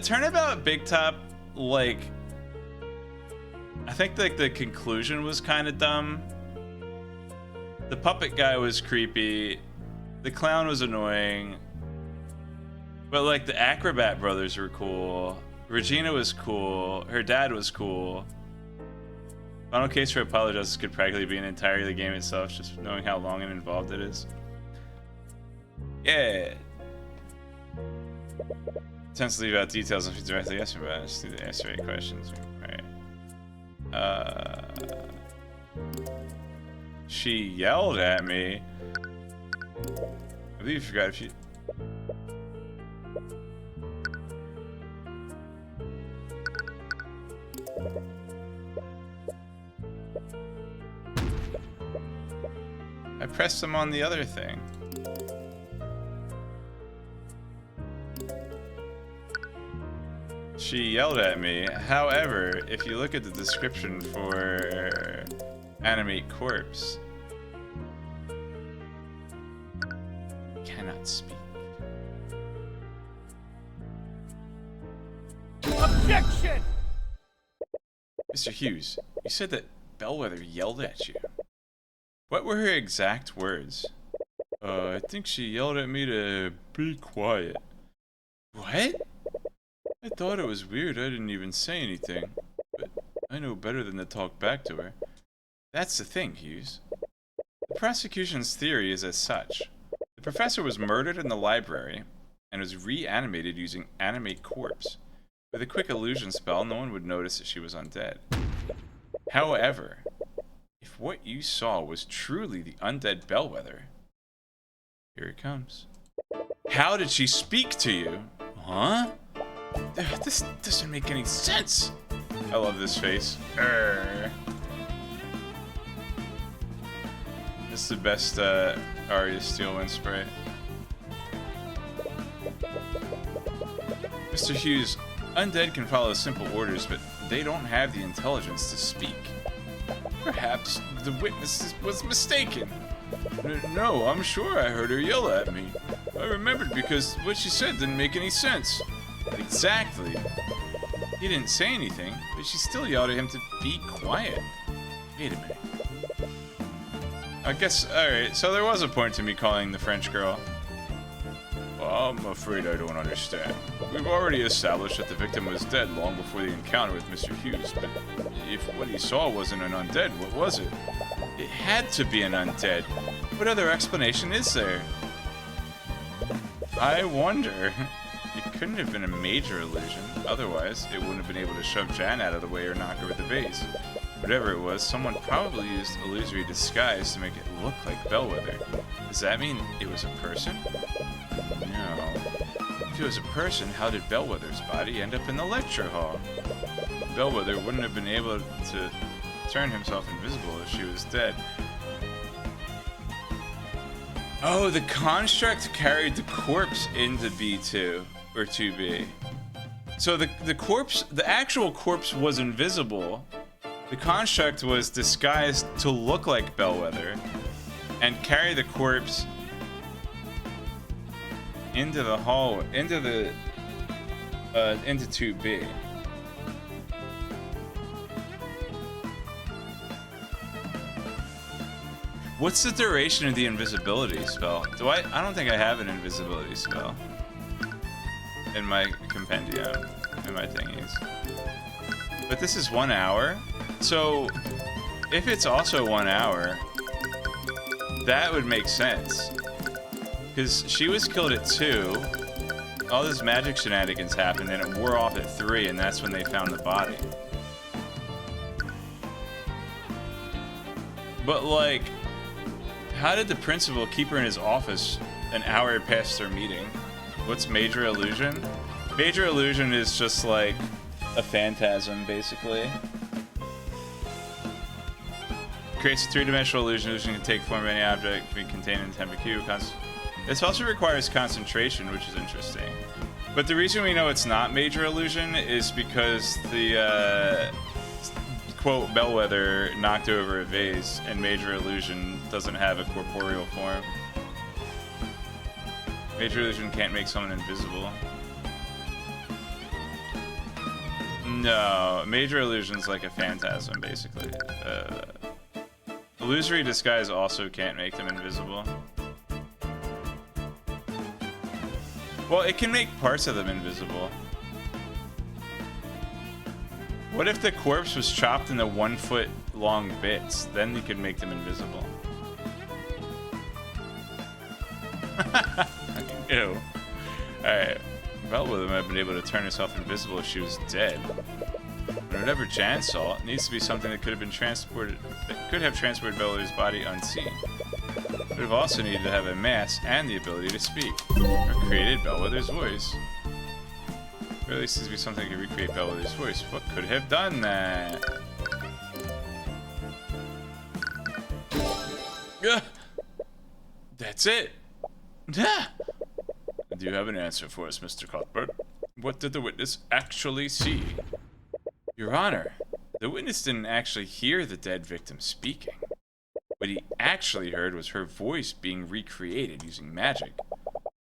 Turnabout Big Top, like, I think like the conclusion was kind of dumb. The puppet guy was creepy. The clown was annoying. But like the Acrobat brothers were cool. Regina was cool. Her dad was cool. Final Case for Apollo Justice could practically be an entirely game itself, just knowing how long and involved it is. Yeah. Tends to leave out details if you directly ask me about it. Just need to answer any questions. Right. She yelled at me. I believe you forgot if you. I pressed them on the other thing. She yelled at me. However, if you look at the description for Animate Corpse, cannot speak. Objection! Mr. Hughes, you said that Bellwether yelled at you. What were her exact words? I think she yelled at me to be quiet. What? I thought it was weird. I didn't even say anything. But I know better than to talk back to her. That's the thing, Hughes. The prosecution's theory is as such. The professor was murdered in the library and was reanimated using animate corpse. With a quick illusion spell, no one would notice that she was undead. However, if what you saw was truly the undead Bellwether, here it comes. How did she speak to you? Huh? This doesn't make any sense. I love this face. This is the best Arya Steelwind spray. Mr. Hughes, undead can follow simple orders, but they don't have the intelligence to speak. Perhaps the witness was mistaken. No, I'm sure I heard her yell at me. I remembered because what she said didn't make any sense. Exactly. He didn't say anything, but she still yelled at him to be quiet. Wait a minute. I guess, alright, so there was a point to me calling the French girl. Well, I'm afraid I don't understand. We've already established that the victim was dead long before the encounter with Mr. Hughes, but if what he saw wasn't an undead, what was it? It had to be an undead. What other explanation is there? I wonder. It couldn't have been a major illusion. Otherwise, it wouldn't have been able to shove Jan out of the way or knock her with the vase. Whatever it was, someone probably used illusory disguise to make it look like Bellwether. Does that mean it was a person? No. If it was a person, how did Bellwether's body end up in the lecture hall? Bellwether wouldn't have been able to turn himself invisible if she was dead. Oh, the construct carried the corpse into B2 or 2B. So the corpse, the actual corpse was invisible. The construct was disguised to look like Bellwether and carry the corpse into the hall, into 2B. What's the duration of the invisibility spell? I don't think I have an invisibility spell in my compendium, in my thingies. But this is 1 hour. So if it's also 1 hour, that would make sense. Because she was killed at 2. All this magic shenanigans happened and it wore off at 3, and that's when they found the body. But like, how did the principal keep her in his office an hour past their meeting? What's major illusion? Major illusion is just like a phantasm, basically. Creates a three-dimensional illusion. Illusion can take form of any object, be contained in 10 cube. This also requires concentration, which is interesting. But the reason we know it's not major illusion is because the quote Bellwether knocked over a vase, and major illusion doesn't have a corporeal form. Major illusion can't make someone invisible. No, major illusion's like a phantasm, basically. Illusory disguise also can't make them invisible. Well, it can make parts of them invisible. What if the corpse was chopped into 1 foot long bits? Then you could make them invisible. Ew. Alright. Bellwether might have been able to turn herself invisible if she was dead. But whatever Jan saw, it needs to be something that could have been transported, that could have transported Bellwether's body unseen. It would have also needed to have a mass and the ability to speak, or created Bellwether's voice. Or at least needs to be something that could recreate Bellwether's voice. What could have done that? That's it. Do you have an answer for us, Mr. Cuthbert? What did the witness actually see? Your Honor, the witness didn't actually hear the dead victim speaking. What he actually heard was her voice being recreated using magic.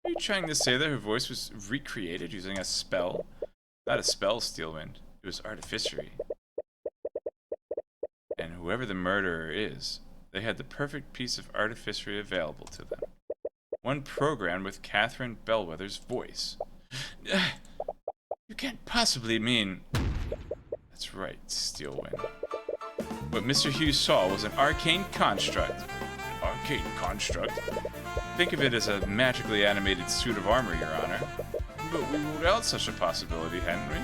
Are you trying to say that her voice was recreated using a spell? Not a spell, Steelwind. It was artificery. And whoever the murderer is, they had the perfect piece of artificery available to them. One programmed with Catherine Bellwether's voice. You can't possibly mean... That's right, Steelwind. What Mr. Hughes saw was an arcane construct. Arcane construct? Think of it as a magically animated suit of armor, Your Honor. But we ruled out such a possibility, hadn't we?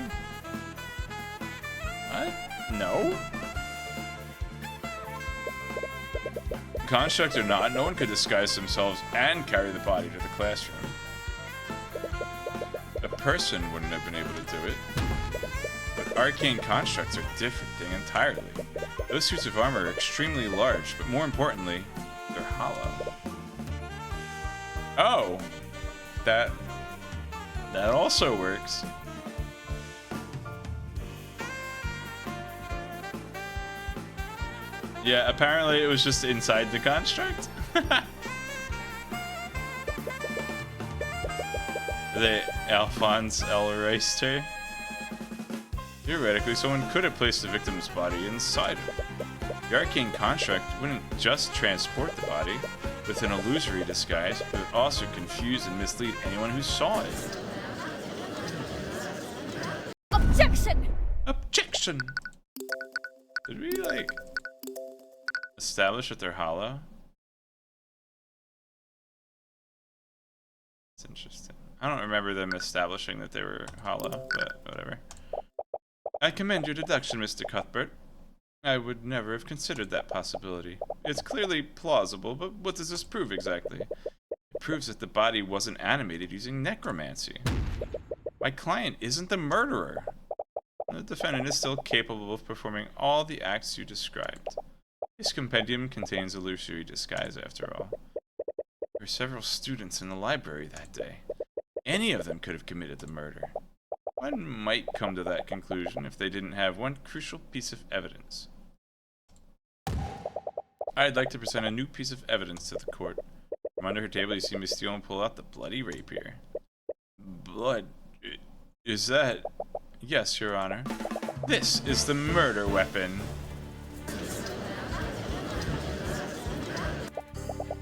What? No? Construct or not, no one could disguise themselves and carry the body to the classroom. A person wouldn't have been able to do it. But arcane constructs are a different thing entirely. Those suits of armor are extremely large, but more importantly, they're hollow. Oh! That also works. Yeah, apparently it was just inside the construct. The Alphonse L. Reister. Theoretically, someone could have placed the victim's body inside it. The arcane construct wouldn't just transport the body with an illusory disguise, but would also confuse and mislead anyone who saw it. Objection! Objection! Did we, like, establish that they're hollow? It's interesting. I don't remember them establishing that they were hollow, but whatever. I commend your deduction, Mr. Cuthbert. I would never have considered that possibility. It's clearly plausible, but what does this prove exactly? It proves that the body wasn't animated using necromancy. My client isn't the murderer. The defendant is still capable of performing all the acts you described. This compendium contains illusory disguise, after all. There were several students in the library that day. Any of them could have committed the murder. One might come to that conclusion if they didn't have one crucial piece of evidence. I'd like to present a new piece of evidence to the court. From under her table, you see Miss Steele pull out the bloody rapier. Blood? Is that... Yes, Your Honor. This is the murder weapon.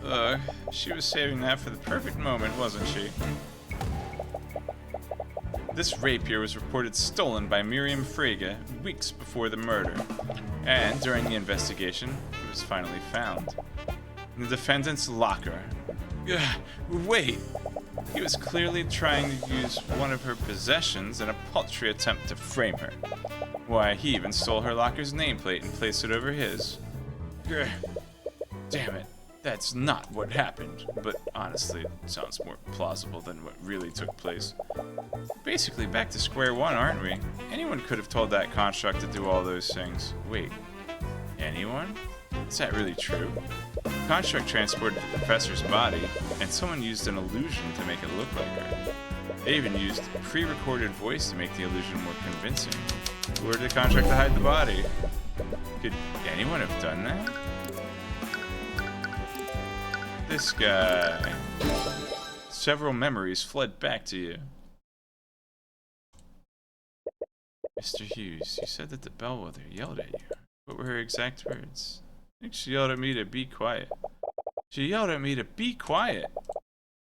Ugh, she was saving that for the perfect moment, wasn't she? This rapier was reported stolen by Miriam Frege weeks before the murder, and during the investigation, it was finally found in the defendant's locker. Ugh, wait! He was clearly trying to use one of her possessions in a paltry attempt to frame her. Why, he even stole her locker's nameplate and placed it over his. Ugh, damn it. That's not what happened, but honestly, it sounds more plausible than what really took place. Basically, back to square one, aren't we? Anyone could have told that construct to do all those things. Wait, anyone? Is that really true? The construct transported the professor's body, and someone used an illusion to make it look like her. They even used a pre-recorded voice to make the illusion more convincing. Who ordered the construct to hide the body? Could anyone have done that? This guy. Several memories fled back to you. Mr. Hughes, you said that the bellwether yelled at you. What were her exact words? I think she yelled at me to be quiet. She yelled at me to be quiet.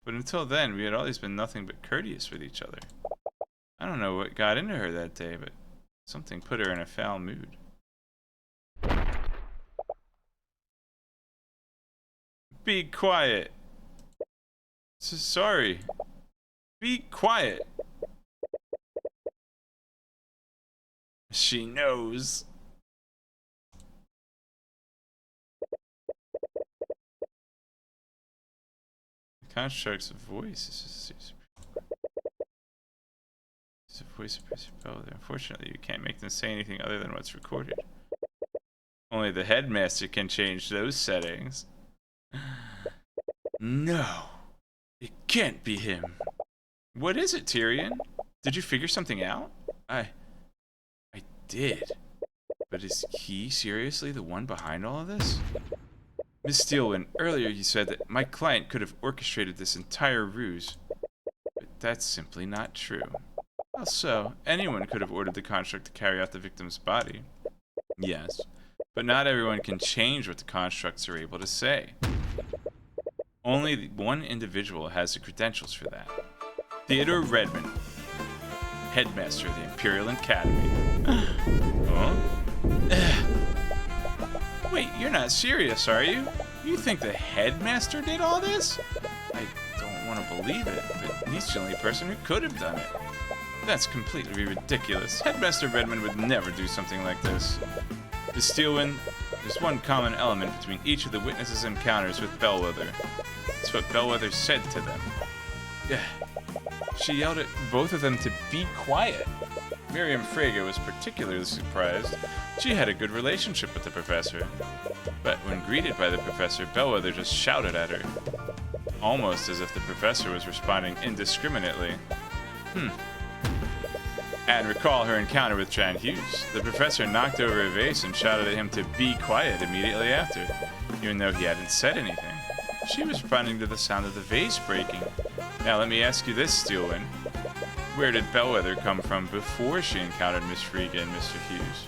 But until then, we had always been nothing but courteous with each other. I don't know what got into her that day, but something put her in a foul mood. Be quiet. Sorry. Be quiet. She knows. The construct's voice is a voice of Professor Bellwether. Unfortunately, you can't make them say anything other than what's recorded. Only the headmaster can change those settings. No, it can't be him. What is it, Tyrion? Did you figure something out? I did. But is he seriously the one behind all of this? Miss Steelwind, earlier you said that my client could have orchestrated this entire ruse. But that's simply not true. How so? Anyone could have ordered the construct to carry out the victim's body. Yes, but not everyone can change what the constructs are able to say. Only one individual has the credentials for that. Theodore Redmond, headmaster of the Imperial Academy. Huh? Wait, you're not serious, are you? You think the headmaster did all this? I don't want to believe it, but he's the only person who could have done it. That's completely ridiculous. Headmaster Redmond would never do something like this. To Steelwind, there's one common element between each of the witnesses' encounters with Bellwether. It's what Bellwether said to them. She yelled at both of them to be quiet. Miriam Frege was particularly surprised. She had a good relationship with the professor. But when greeted by the professor, Bellwether just shouted at her. Almost as if the professor was responding indiscriminately. And recall her encounter with Jan Hughes. The professor knocked over a vase and shouted at him to be quiet immediately after, even though he hadn't said anything. She was responding to the sound of the vase breaking. Now let me ask you this, Steelwind. Where did Bellwether come from before she encountered Miss Frege and Mr. Hughes?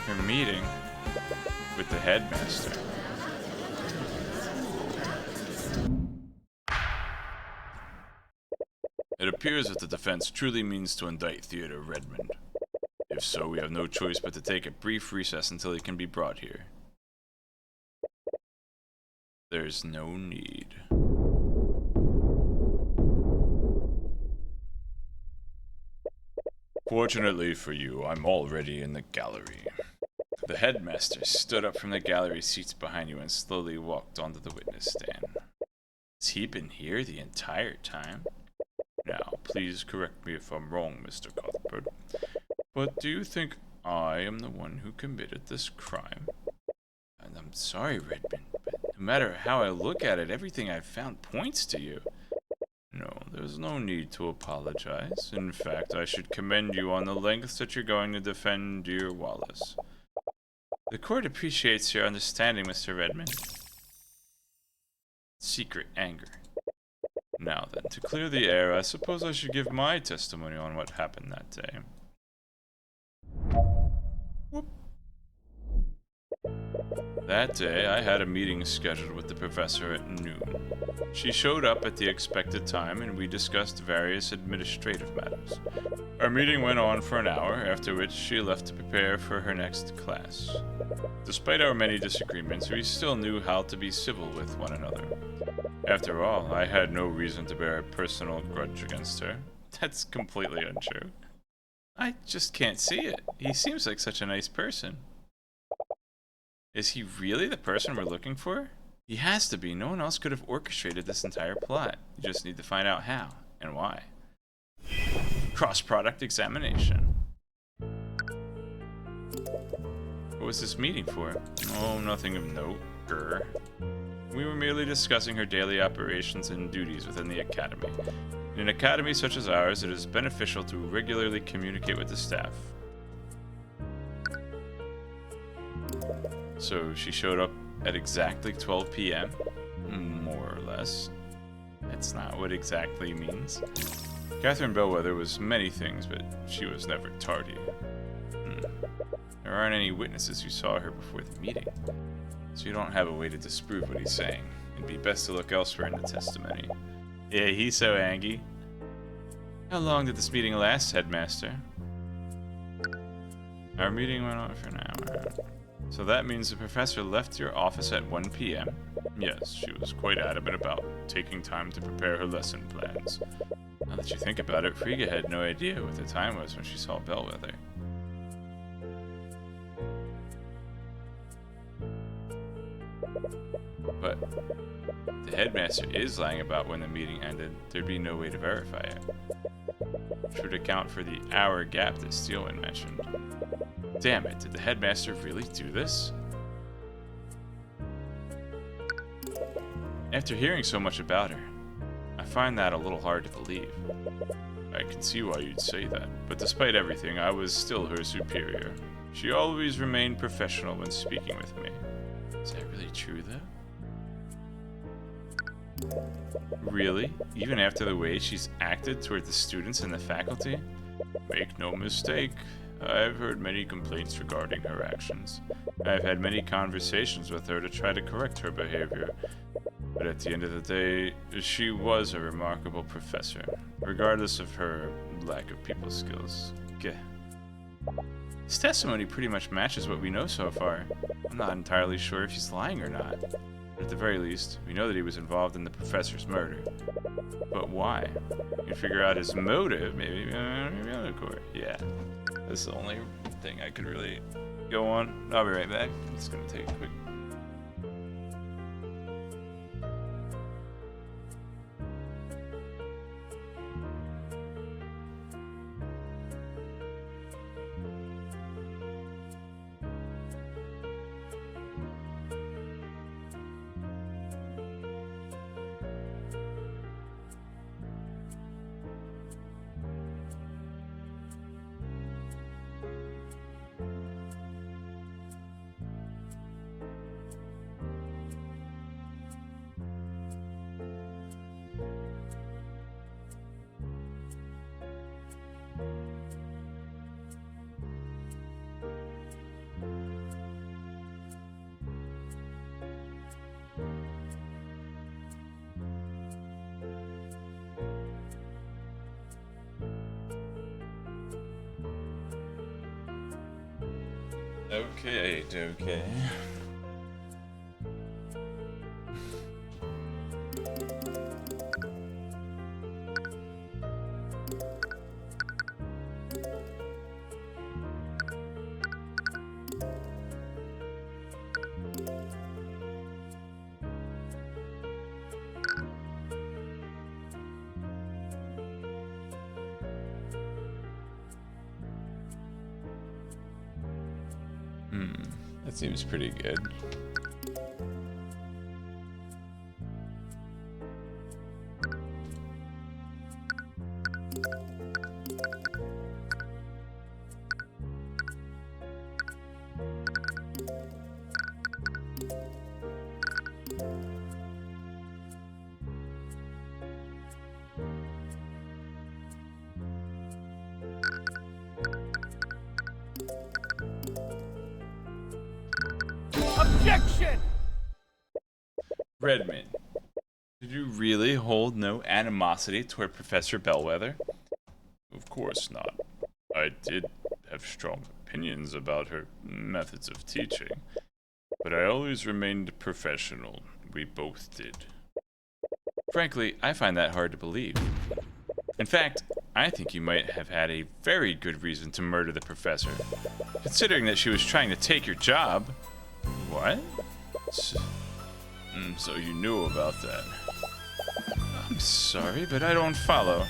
Her meeting with the headmaster. It appears that the defense truly means to indict Theodore Redmond. If so, we have no choice but to take a brief recess until he can be brought here. There's no need. Fortunately for you, I'm already in the gallery. The headmaster stood up from the gallery seats behind you and slowly walked onto the witness stand. Has he been here the entire time? Now, please correct me if I'm wrong, Mr. Cuthbert, but do you think I am the one who committed this crime? And I'm sorry, Redmond, but no matter how I look at it, everything I've found points to you. No, there's no need to apologize. In fact, I should commend you on the lengths that you're going to defend dear Wallace. The court appreciates your understanding, Mr. Redmond. Secret anger. Now then, to clear the air, I suppose I should give my testimony on what happened that day. Whoop. That day, I had a meeting scheduled with the professor at noon. She showed up at the expected time, and we discussed various administrative matters. Our meeting went on for an hour, after which she left to prepare for her next class. Despite our many disagreements, we still knew how to be civil with one another. After all, I had no reason to bear a personal grudge against her. That's completely untrue. I just can't see it. He seems like such a nice person. Is he really the person we're looking for? He has to be. No one else could have orchestrated this entire plot. You just need to find out how and why. Cross-product examination. What was this meeting for? Oh, nothing of note. Grr. We were merely discussing her daily operations and duties within the academy. In an academy such as ours, it is beneficial to regularly communicate with the staff. So she showed up at exactly 12 p.m.? More or less. That's not what exactly means. Catherine Bellwether was many things, but she was never tardy. There aren't any witnesses who saw her before the meeting, so you don't have a way to disprove what he's saying. It'd be best to look elsewhere in the testimony. Yeah, he's so angry. How long did this meeting last, Headmaster? Our meeting went on for an hour. So that means the professor left your office at 1 p.m.? Yes, she was quite adamant about taking time to prepare her lesson plans. Now that you think about it, Frege had no idea what the time was when she saw Bellwether. But the headmaster is lying about when the meeting ended. There'd be no way to verify it, which would account for the hour gap that Steelwind mentioned. Damn it, did the headmaster really do this? After hearing so much about her, I find that a little hard to believe. I can see why you'd say that, but despite everything, I was still her superior. She always remained professional when speaking with me. Is that really true, though? Really? Even after the way she's acted toward the students and the faculty? Make no mistake, I've heard many complaints regarding her actions. I've had many conversations with her to try to correct her behavior. But at the end of the day, she was a remarkable professor, regardless of her lack of people skills. Gah. His testimony pretty much matches what we know so far. I'm not entirely sure if he's lying or not. But at the very least, we know that he was involved in the professor's murder. But why? You can figure out his motive, maybe on the court. Yeah, that's the only thing I could really go on. I'll be right back. It's gonna take a quick. Okay. That seems pretty good. Objection! Redmond, did you really hold no animosity toward Professor Bellwether? Of course not. I did have strong opinions about her methods of teaching, but I always remained professional. We both did. Frankly, I find that hard to believe. In fact, I think you might have had a very good reason to murder the professor, considering that she was trying to take your job. What? So you knew about that? I'm sorry, but I don't follow.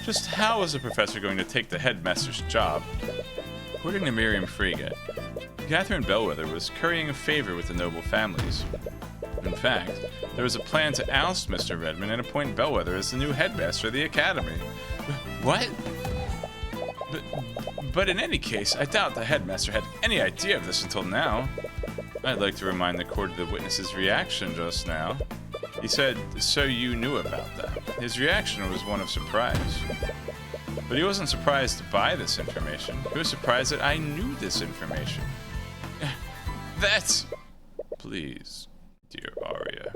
Just how was the professor going to take the headmaster's job? According to Miriam Frege, Catherine Bellwether was currying favor with the noble families. In fact, there was a plan to oust Mr. Redmond and appoint Bellwether as the new headmaster of the academy. What? But in any case, I doubt the headmaster had any idea of this until now. I'd like to remind the court of the witness's reaction just now. He said, "So you knew about that." His reaction was one of surprise. But he wasn't surprised by this information. He was surprised that I knew this information. That's... Please, dear Arya.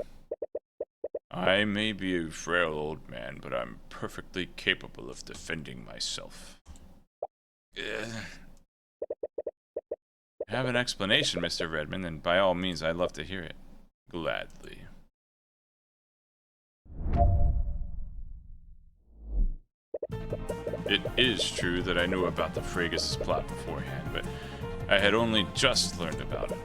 I may be a frail old man, but I'm perfectly capable of defending myself. Have an explanation, Mr. Redmond, and by all means, I'd love to hear it. Gladly. It is true that I knew about the Frege's plot beforehand, but I had only just learned about it.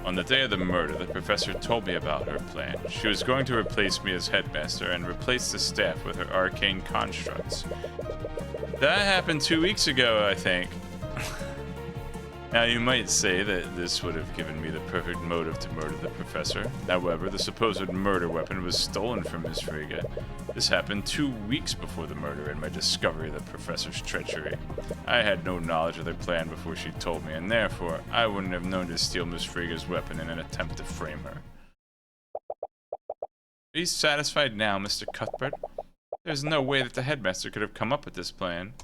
On the day of the murder, the professor told me about her plan. She was going to replace me as headmaster and replace the staff with her arcane constructs. That happened 2 weeks ago, I think. Now, you might say that this would have given me the perfect motive to murder the professor. However, the supposed murder weapon was stolen from Miss Frege. This happened 2 weeks before the murder and my discovery of the professor's treachery. I had no knowledge of their plan before she told me, and therefore, I wouldn't have known to steal Miss Frege's weapon in an attempt to frame her. Are you satisfied now, Mr. Cuthbert? There's no way that the headmaster could have come up with this plan.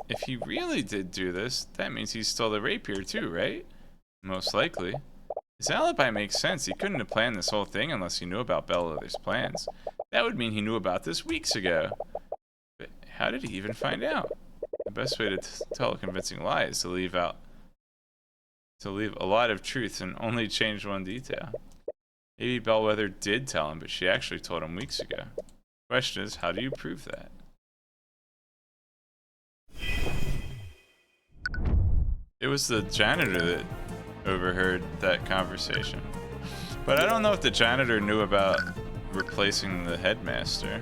If he really did do this, that means he stole the rapier too, right? Most likely. His alibi makes sense. He couldn't have planned this whole thing unless he knew about Bellwether's plans. That would mean he knew about this weeks ago. But how did he even find out? best way to tell a convincing lie is to leave a lot of truth and only change one detail. Maybe Bellwether did tell him, but she actually told him weeks ago. Question is, how do you prove that? It was the janitor that overheard that conversation. But I don't know if the janitor knew about replacing the headmaster.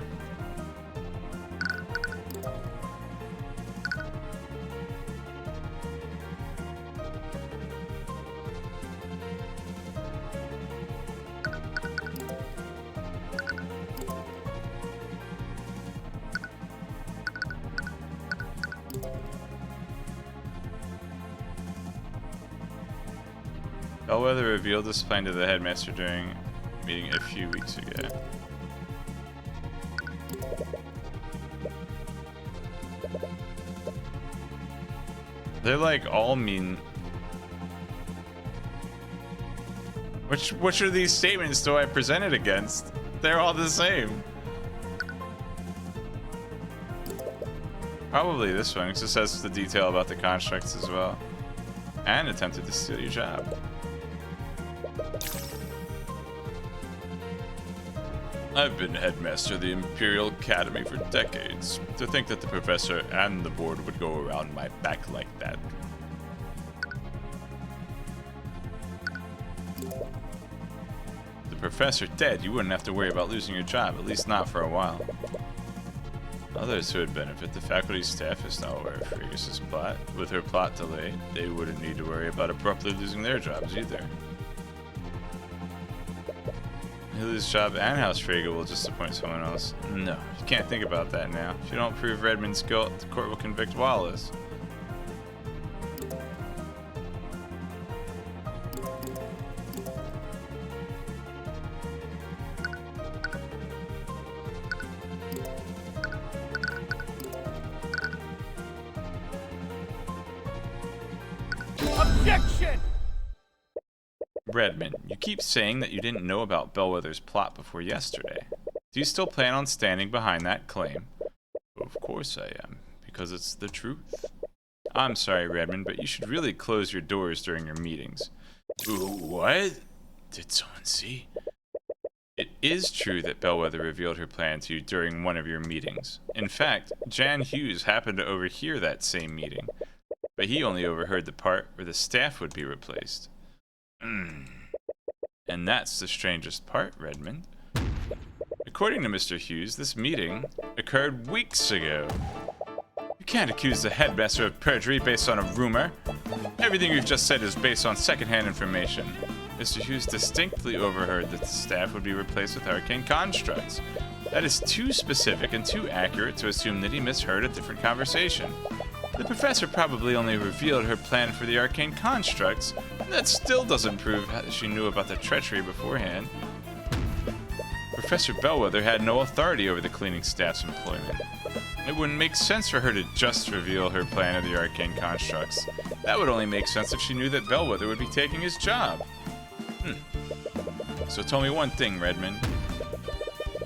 Bellwether revealed this plan to the headmaster during a meeting a few weeks ago. They're like all mean. Which of these statements do I present it against? They're all the same. Probably this one, because this has the detail about the constructs as well. And attempted to steal your job. I've been headmaster of the Imperial Academy for decades. To think that the professor and the board would go around my back like that. The professor dead, you wouldn't have to worry about losing your job, at least not for a while. Others who would benefit, the faculty staff is now aware of Fergus's plot. With her plot delayed, they wouldn't need to worry about abruptly losing their jobs either. He'll lose his job and House Frege will just appoint someone else. No, you can't think about that now. If you don't prove Redmond's guilt, the court will convict Wallace. Objection! Redmond, you keep saying that you didn't know about Bellwether's plot before yesterday. Do you still plan on standing behind that claim? Of course I am, because it's the truth. I'm sorry, Redmond, but you should really close your doors during your meetings. Ooh, what? Did someone see? It is true that Bellwether revealed her plan to you during one of your meetings. In fact, Jan Hughes happened to overhear that same meeting, but he only overheard the part where the staff would be replaced. And that's the strangest part, Redmond. According to Mr. Hughes, this meeting occurred weeks ago. You can't accuse the headmaster of perjury based on a rumor. Everything you've just said is based on secondhand information. Mr. Hughes distinctly overheard that the staff would be replaced with arcane constructs. That is too specific and too accurate to assume that he misheard a different conversation. The professor probably only revealed her plan for the arcane constructs. That still doesn't prove that she knew about the treachery beforehand. Professor Bellwether had no authority over the cleaning staff's employment. It wouldn't make sense for her to just reveal her plan of the arcane constructs. That would only make sense if she knew that Bellwether would be taking his job. So tell me one thing, Redmond.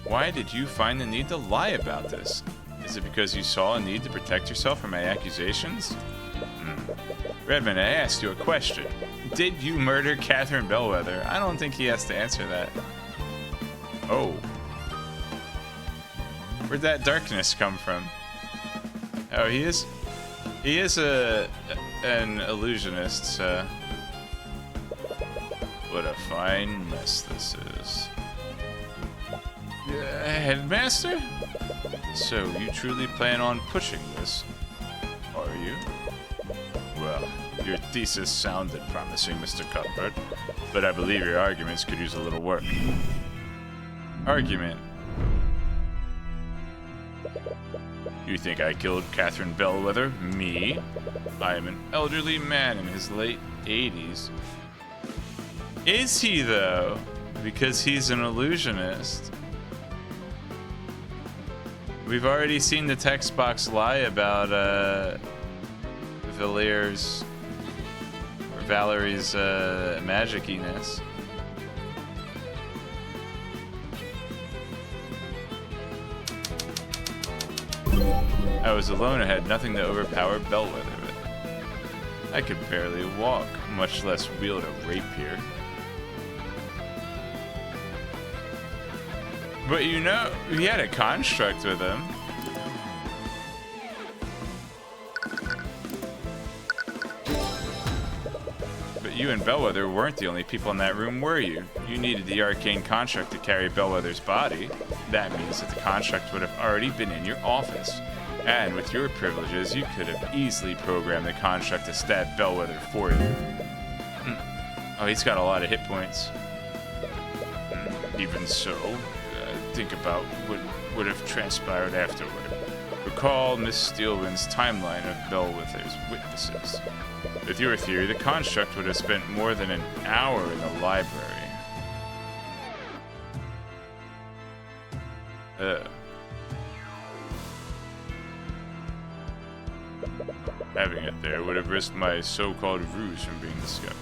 Why did you find the need to lie about this? Is it because you saw a need to protect yourself from my accusations? Redmond, I asked you a question. Did you murder Catherine Bellwether? I don't think he has to answer that. Oh. Where'd that darkness come from? Oh, he is an illusionist, so. What a fine mess this is. Headmaster? So, you truly plan on pushing this? Are you? Well, your thesis sounded promising, Mr. Cuthbert, but I believe your arguments could use a little work. Argument? You think I killed Catherine Bellwether? Me? I am an elderly man in his late 80s. Is he, though? Because he's an illusionist. We've already seen the text box lie about Valérie's magiciness. I was alone and had nothing to overpower Bellwether with. I could barely walk, much less wield a rapier. But you know, he had a construct with him. But you and Bellwether weren't the only people in that room, were you? You needed the arcane construct to carry Bellwether's body. That means that the construct would have already been in your office. And with your privileges, you could have easily programmed the construct to stab Bellwether for you. Oh, he's got a lot of hit points. Even so, think about what would have transpired afterward. Recall Miss Steelwind's timeline of Bellwether's witnesses. With your theory, the construct would have spent more than an hour in the library. Having it there would have risked my so-called ruse from being discovered.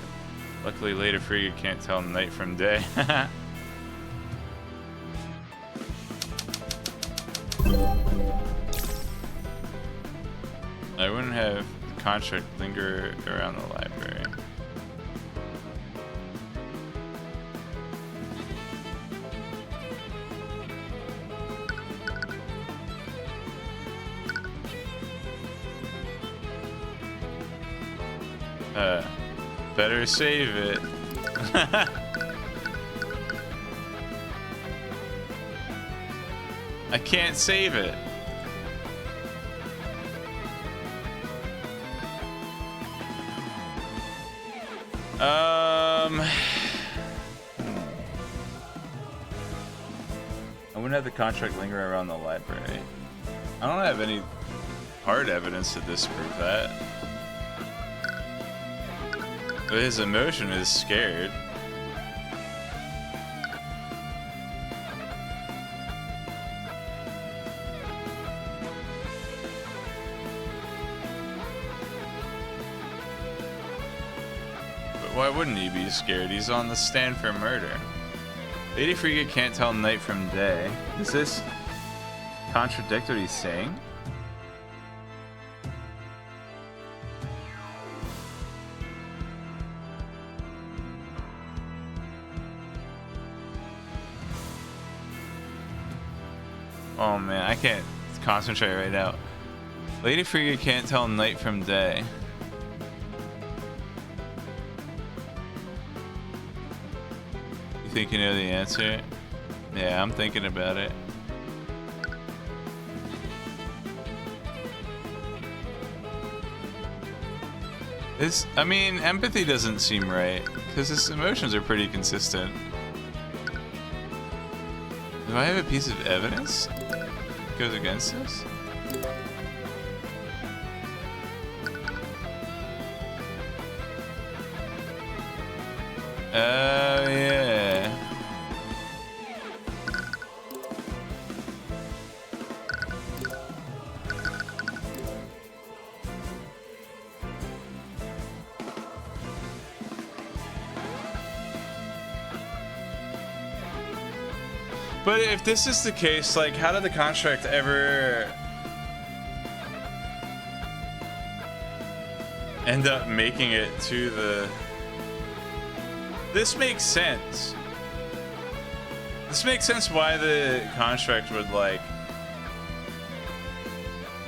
Luckily, Lady Frigga can't tell night from day. I wouldn't have the construct linger around the library. Better save it. I can't save it. I wouldn't have the contract linger around the library. I don't have any hard evidence to disprove that. But his emotion is scared. But why wouldn't he be scared? He's on the stand for murder. Lady Frigga can't tell night from day. Does this contradict what he's saying? Oh man, I can't concentrate right now. Lady Frigga can't tell night from day. You think you know the answer? Yeah, I'm thinking about it. I mean, empathy doesn't seem right, because his emotions are pretty consistent. Do I have a piece of evidence that goes against this? Oh, yeah. But if this is the case, like, how did the contract ever end up making it to the... This makes sense. This makes sense why the contract would, like,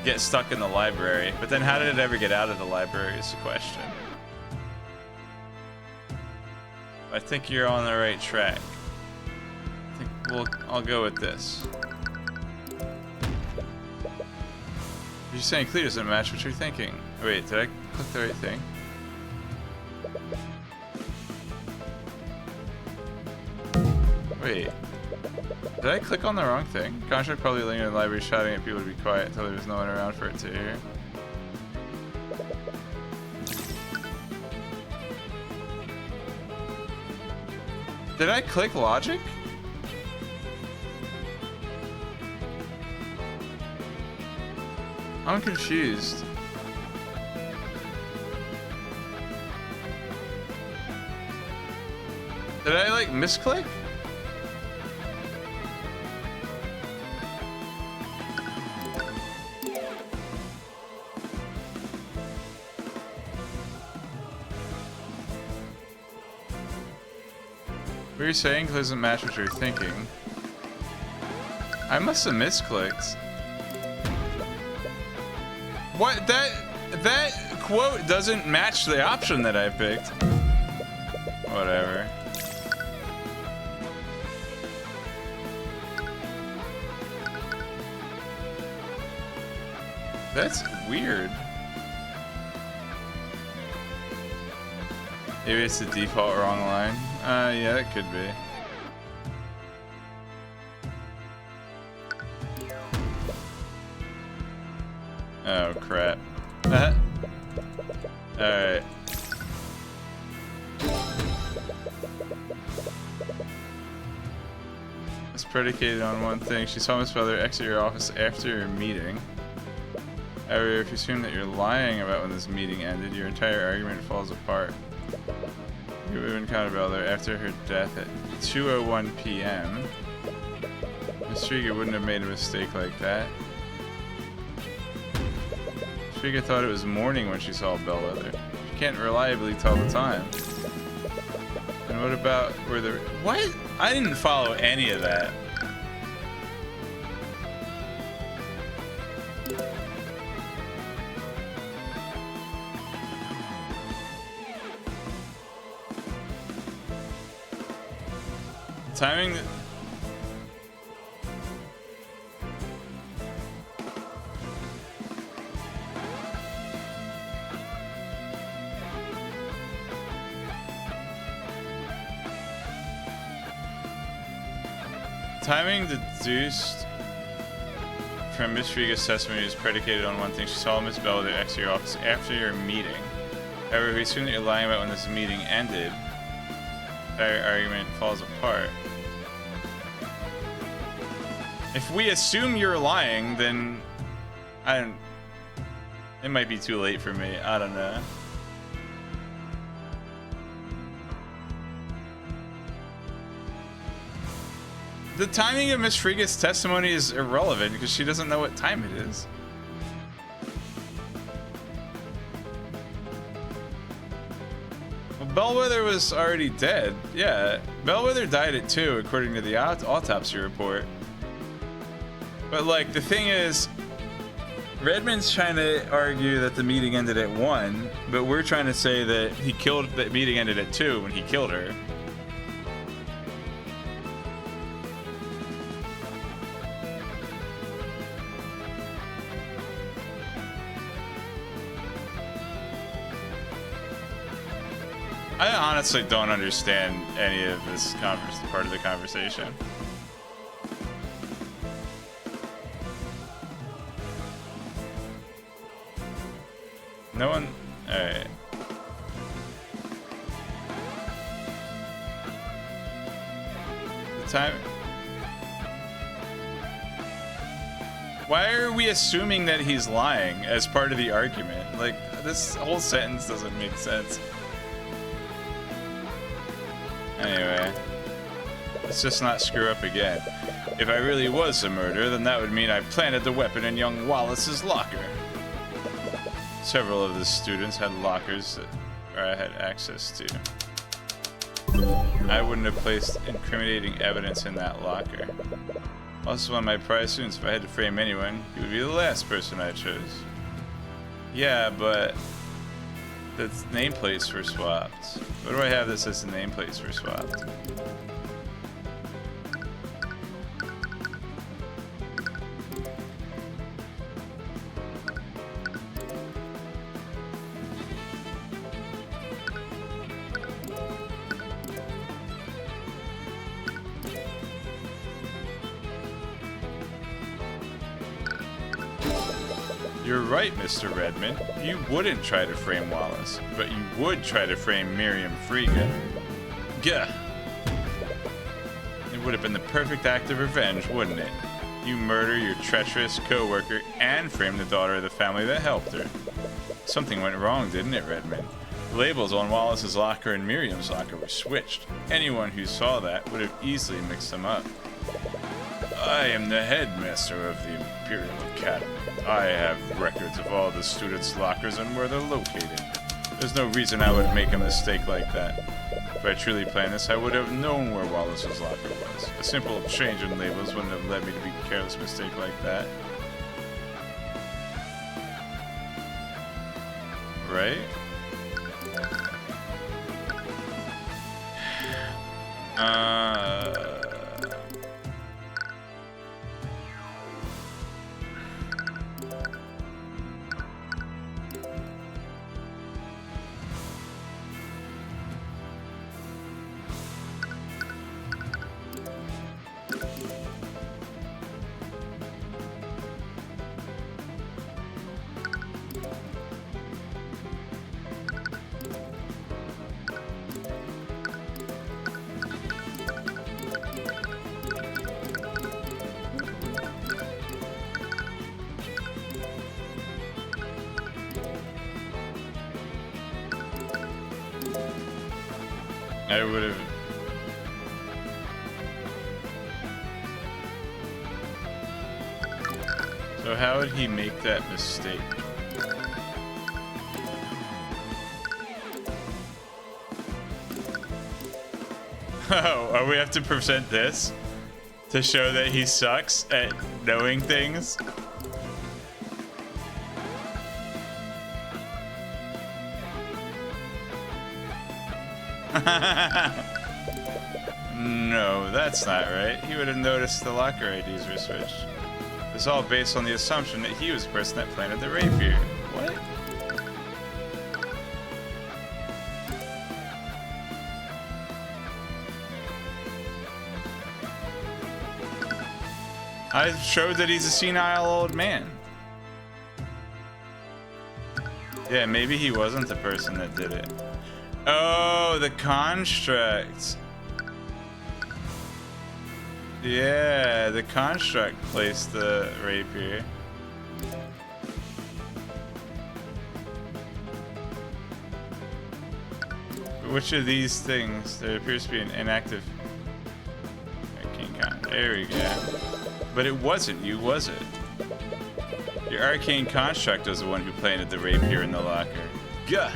get stuck in the library. But then how did it ever get out of the library is the question. I think you're on the right track. I'll go with this. You're saying clear doesn't match what you're thinking. Wait, did I click the right thing? Wait. Did I click on the wrong thing? Contract probably lingered in the library shouting at people to be quiet until there was no one around for it to hear. Did I click logic? I'm confused. Did I like misclick? What you're saying doesn't match what you're thinking. I must have misclicked. What? That quote doesn't match the option that I picked. Whatever. That's weird. Maybe it's the default wrong line. Yeah, it could be. Oh, crap. Alright. It's predicated on one thing. She saw Miss Feather exit your office after your meeting. However, if you assume that you're lying about when this meeting ended, your entire argument falls apart. You would have encountered Belder after her death at 2:01 p.m. Miss Triga wouldn't have made a mistake like that. Triga thought it was morning when she saw Bellwether. She can't reliably tell the time. And what about where the... What? I didn't follow any of that. Timing... Timing deduced from Miss Triga's testimony is predicated on one thing. She saw Miss Bellwether exit your office after your meeting. However, we assume that you're lying about when this meeting ended. Our argument falls apart. If we assume you're lying, then I don't... It might be too late for me. I don't know. The timing of Miss Friga's testimony is irrelevant because she doesn't know what time it is. Well, Bellwether was already dead. Yeah, Bellwether died at 2 according to the autopsy report. But like, the thing is, Redmond's trying to argue that the meeting ended at 1, but we're trying to say that the meeting ended at 2 when he killed her. I honestly don't understand any of this part of the conversation. No one... Alright. The time... Why are we assuming that he's lying as part of the argument? Like, this whole sentence doesn't make sense. Anyway, let's just not screw up again. If I really was a murderer, then that would mean I planted the weapon in young Wallace's locker. Several of the students had lockers that I had access to. I wouldn't have placed incriminating evidence in that locker. Also, one of my prize students, if I had to frame anyone, he would be the last person I chose. Yeah, but the nameplates were swapped. What do I have that says the nameplates were swapped? You're right, Mr. Redmond. You wouldn't try to frame Wallace, but you would try to frame Miriam Friga. Gah! It would have been the perfect act of revenge, wouldn't it? You murder your treacherous co-worker and frame the daughter of the family that helped her. Something went wrong, didn't it, Redmond? Labels on Wallace's locker and Miriam's locker were switched. Anyone who saw that would have easily mixed them up. I am the headmaster of the Imperial Academy. I have records of all the students' lockers and where they're located. There's no reason I would make a mistake like that. If I truly planned this, I would have known where Wallace's locker was. A simple change in labels wouldn't have led me to be a careless mistake like that. Right? I would have. So how would he make that mistake? Oh, we have to present this to show that he sucks at knowing things? No, that's not right. He would have noticed the locker IDs were switched. It's all based on the assumption that he was the person that planted the rapier. What? I showed that he's a senile old man. Yeah, maybe he wasn't the person that did it. Oh, the construct. Yeah, the construct placed the rapier. Which of these things? There appears to be an inactive. Arcane con. There we go. But it wasn't you, was it? Your arcane construct was the one who planted the rapier in the locker. Gah!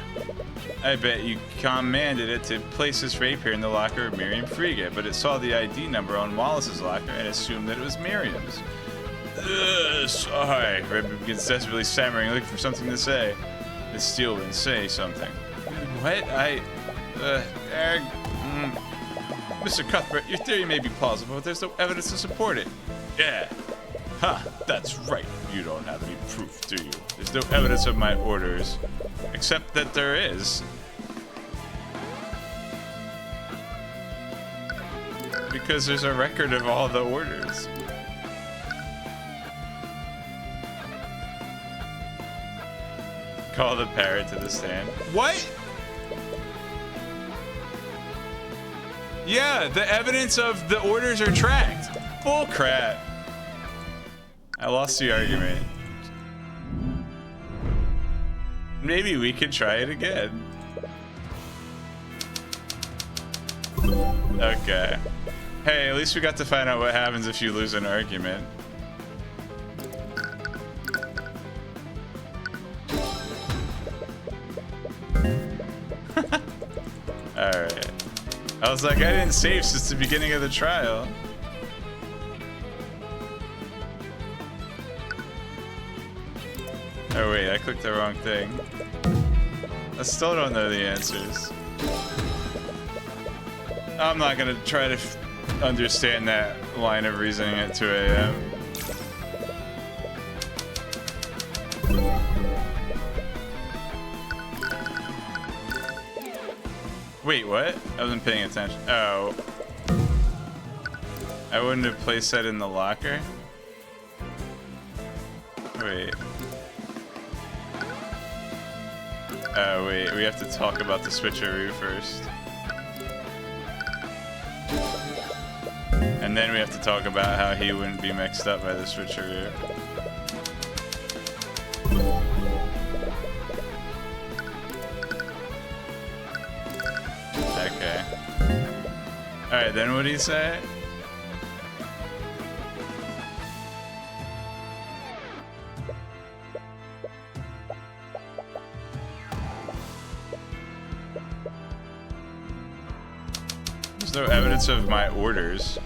I bet you commanded it to place this rapier in the locker of Miriam Frege, but it saw the ID number on Wallace's locker and assumed that it was Miriam's. Sorry. Red begins desperately stammering, looking for something to say. The Steelman say something. What? Mr. Cuthbert, your theory may be plausible, but there's no evidence to support it. Yeah. Huh, that's right. You don't have any proof, do you? There's no evidence of my orders. Except that there is. Because there's a record of all the orders. Call the parrot to the stand. What? Yeah, the evidence of the orders are tracked. Bull crap. I lost the argument. Maybe we could try it again. Okay. Hey, at least we got to find out what happens if you lose an argument. Alright. I was like, I didn't save since the beginning of the trial. Oh wait, I clicked the wrong thing. I still don't know the answers. I'm not gonna try to understand that line of reasoning at 2 a.m. Wait, what? I wasn't paying attention. Oh. I wouldn't have placed that in the locker? Wait. Oh, wait, we have to talk about the switcheroo first. And then we have to talk about how he wouldn't be mixed up by the switcheroo. Okay. Alright, then what do you say? no evidence of my orders.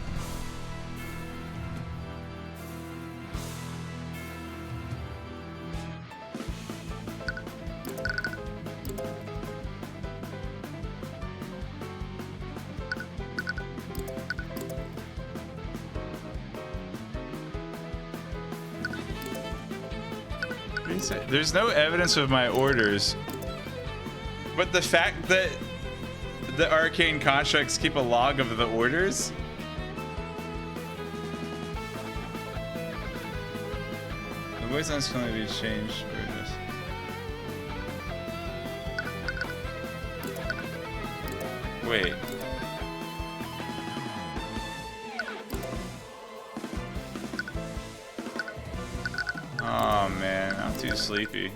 There's no evidence of my orders, but the fact that the arcane constructs keep a log of the orders. The voice lines can only be changed. Wait. Oh man, I'm too sleepy.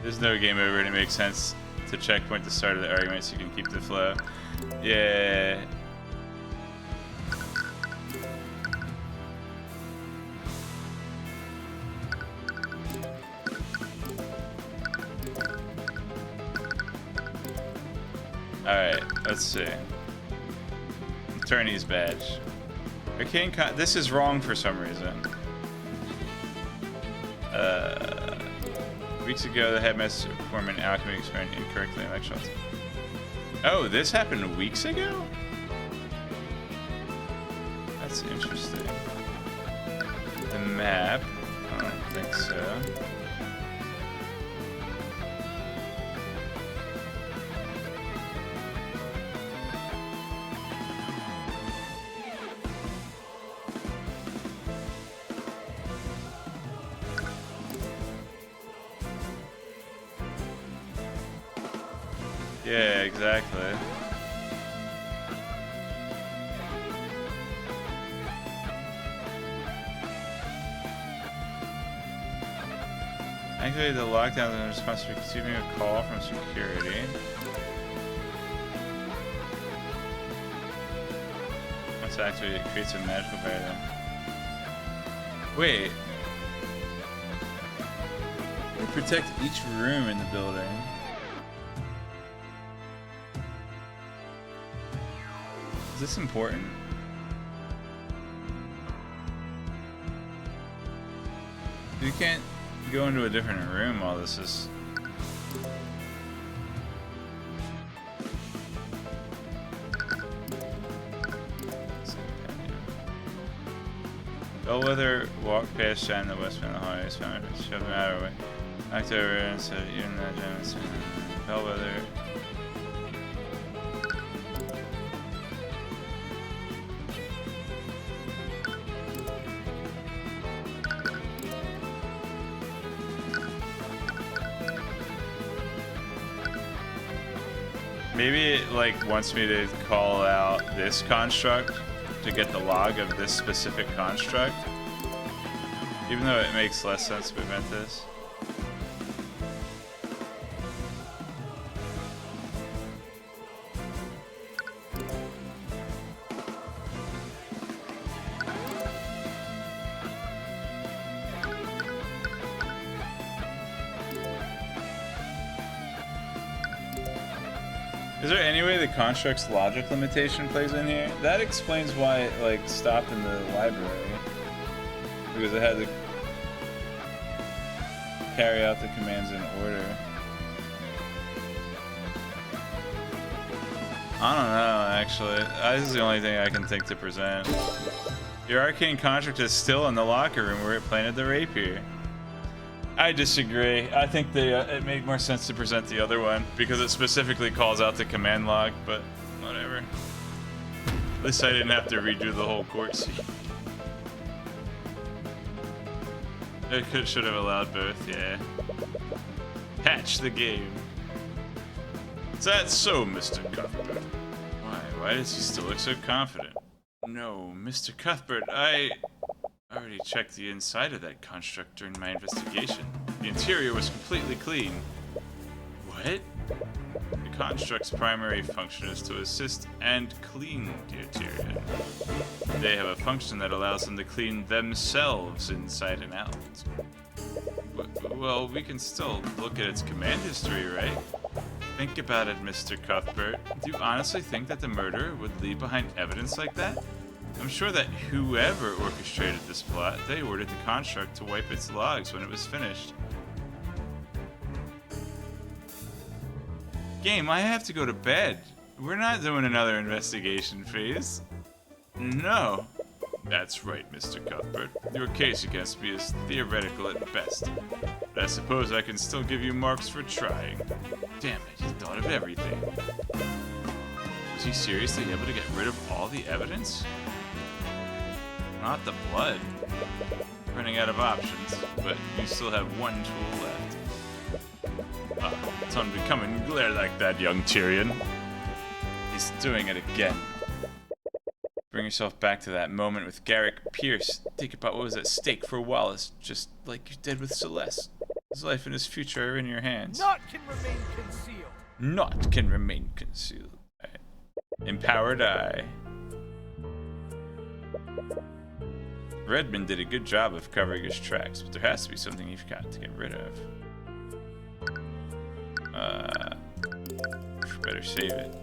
There's no game over and it makes sense to checkpoint the start of the argument so you can keep the flow. Yeah. Alright, let's see. Attorney's badge. Arcane this is wrong for some reason. Weeks ago, the headmaster performed an alchemy experiment incorrectly in lecture. Oh, this happened weeks ago? That's interesting. The map? I don't think so. Yeah, exactly. Activate the lockdown in response to receiving a call from security. Once activated, it creates a magical barrier. Wait. They protect each room in the building. Is this important? You can't go into a different room while this is... Bellwether walked past Shine the West Bend of the hallways, found it, shoved him out of the way. Knocked over and said, even that gentleman, Bellwether. Maybe it like wants me to call out this construct to get the log of this specific construct, even though it makes less sense to prevent this. Is there any way the construct's logic limitation plays in here? That explains why it like stopped in the library. Because it had to carry out the commands in order. I don't know, actually. This is the only thing I can think to present. Your arcane construct is still in the locker room where it planted the rapier. I disagree. I think it made more sense to present the other one because it specifically calls out the command log, but whatever. At least I didn't have to redo the whole court scene. It should have allowed both, yeah. Hatch the game. Is that so, Mr. Cuthbert? Why does he still look so confident? No, Mr. Cuthbert, I already checked the inside of that construct during my investigation. The interior was completely clean. What? The construct's primary function is to assist and clean, dear Tyrion. They have a function that allows them to clean themselves inside and out. Well, we can still look at its command history, right? Think about it, Mr. Cuthbert. Do you honestly think that the murderer would leave behind evidence like that? I'm sure that whoever orchestrated this plot, they ordered the construct to wipe its logs when it was finished. Game, I have to go to bed. We're not doing another investigation phase. No. That's right, Mr. Cuthbert. Your case against me is theoretical at best. But I suppose I can still give you marks for trying. Damn it, he thought of everything. Was he seriously able to get rid of all the evidence? Not the blood. Running out of options, but you still have one tool left. It's unbecoming glare like that, young Tyrion. He's doing it again. Bring yourself back to that moment with Garrick Pierce. Think about what was at stake for Wallace, just like you did with Celeste. His life and his future are in your hands. Naught can remain concealed. Naught can remain concealed. Empowered eye. Redmond did a good job of covering his tracks, but there has to be something you've got to get rid of. Better save it.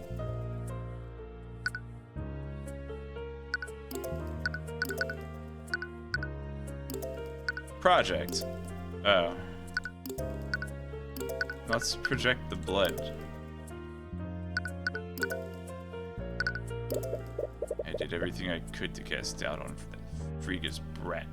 Project. Oh. Let's project the blood. I did everything I could to cast doubt on that Frigga's brat.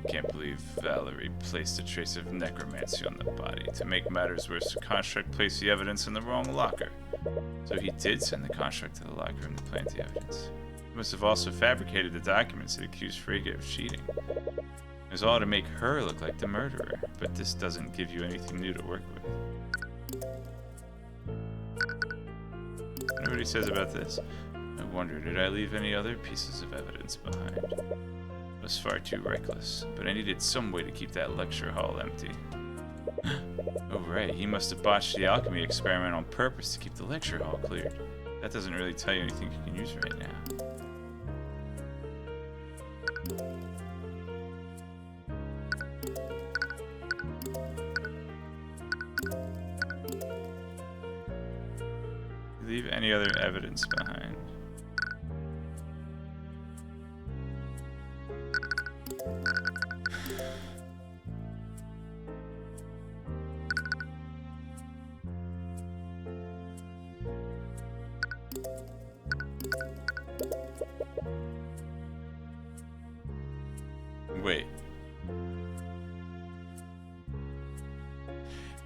Can't believe Valerie placed a trace of necromancy on the body. To make matters worse, the construct placed the evidence in the wrong locker. So he did send the construct to the locker room to plant the evidence. He must have also fabricated the documents that accused Frigga of cheating. It was all to make her look like the murderer, but this doesn't give you anything new to work with. I wonder what he says about this. I wonder, did I leave any other pieces of evidence behind? It was far too reckless, but I needed some way to keep that lecture hall empty. Oh right, he must have botched the alchemy experiment on purpose to keep the lecture hall cleared. That doesn't really tell you anything you can use right now. Leave any other evidence behind. Wait.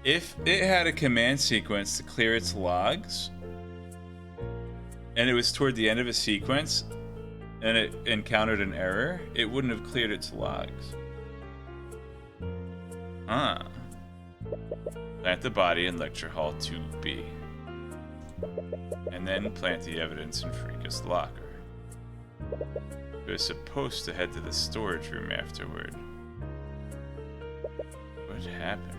If it had a command sequence to clear its logs, and it was toward the end of a sequence, and it encountered an error, it wouldn't have cleared its logs. Huh. Plant the body in Lecture Hall 2B. And then plant the evidence in Frigga's locker. It was supposed to head to the storage room afterward. What happened?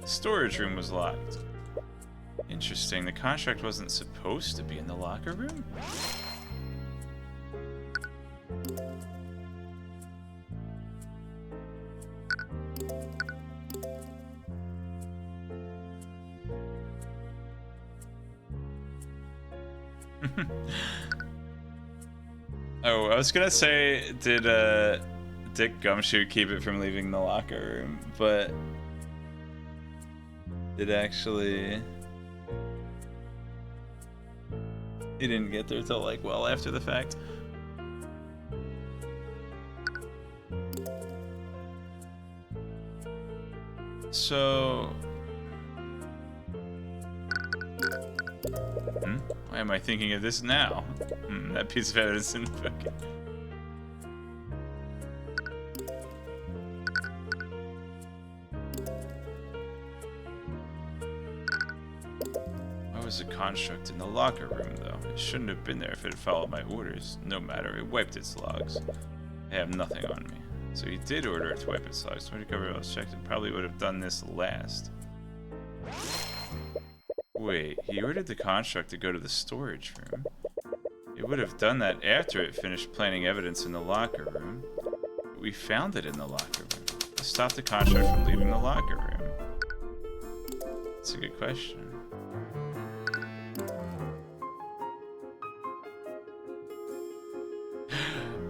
The storage room was locked. Interesting, the contract wasn't supposed to be in the locker room? Oh, I was gonna say, did Dick Gumshoe keep it from leaving the locker room, but it actually, he didn't get there till like well after the fact. So Why am I thinking of this now? That piece of evidence in fucking... Why was the construct in the locker room, though? It shouldn't have been there if it had followed my orders. No matter, it wiped its logs. I have nothing on me. So he did order it to wipe its logs. When Cuthbert was checked, it probably would have done this last. Wait, he ordered the construct to go to the storage room. It would have done that after it finished planting evidence in the locker room. But we found it in the locker room. To stop the construct from leaving the locker room. That's a good question.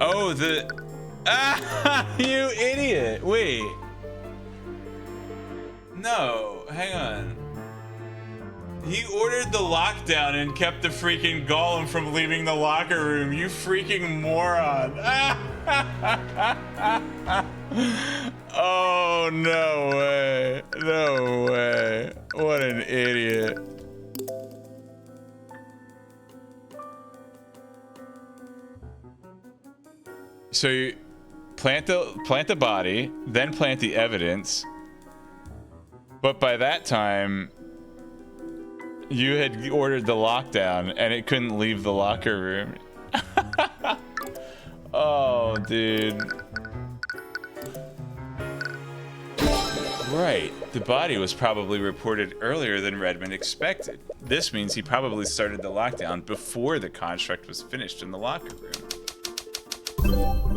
Oh, you idiot! Wait. No, hang on. He ordered the lockdown and kept the freaking golem from leaving the locker room. You freaking moron. Oh, no way. No way. What an idiot. So you plant the body, then plant the evidence. But by that time, you had ordered the lockdown and it couldn't leave the locker room. Oh, dude. Right. The body was probably reported earlier than Redmond expected. This means he probably started the lockdown before the construct was finished in the locker room.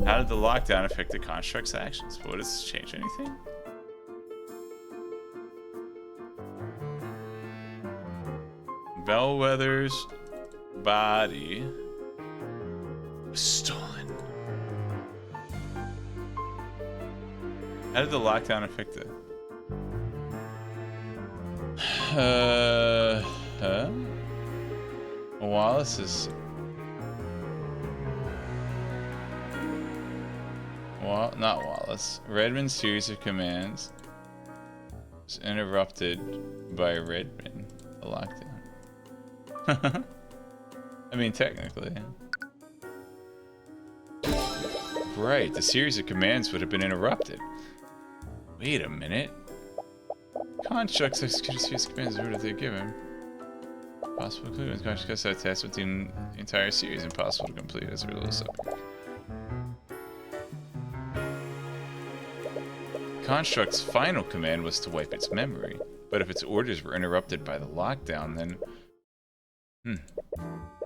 How did the lockdown affect the construct's actions? Would this change anything? Bellwether's body was stolen. How did the lockdown affect it? Wallace is... Well, not Wallace. Redmond's series of commands was interrupted by Redmond. The lockdown. I mean, technically. Right, the series of commands would have been interrupted. Wait a minute. Constructs execute a series of commands. What did they give him? Possible to complete. Constructs had tasks with the entire series impossible to complete as a result of something. Construct's final command was to wipe its memory, but if its orders were interrupted by the lockdown, then...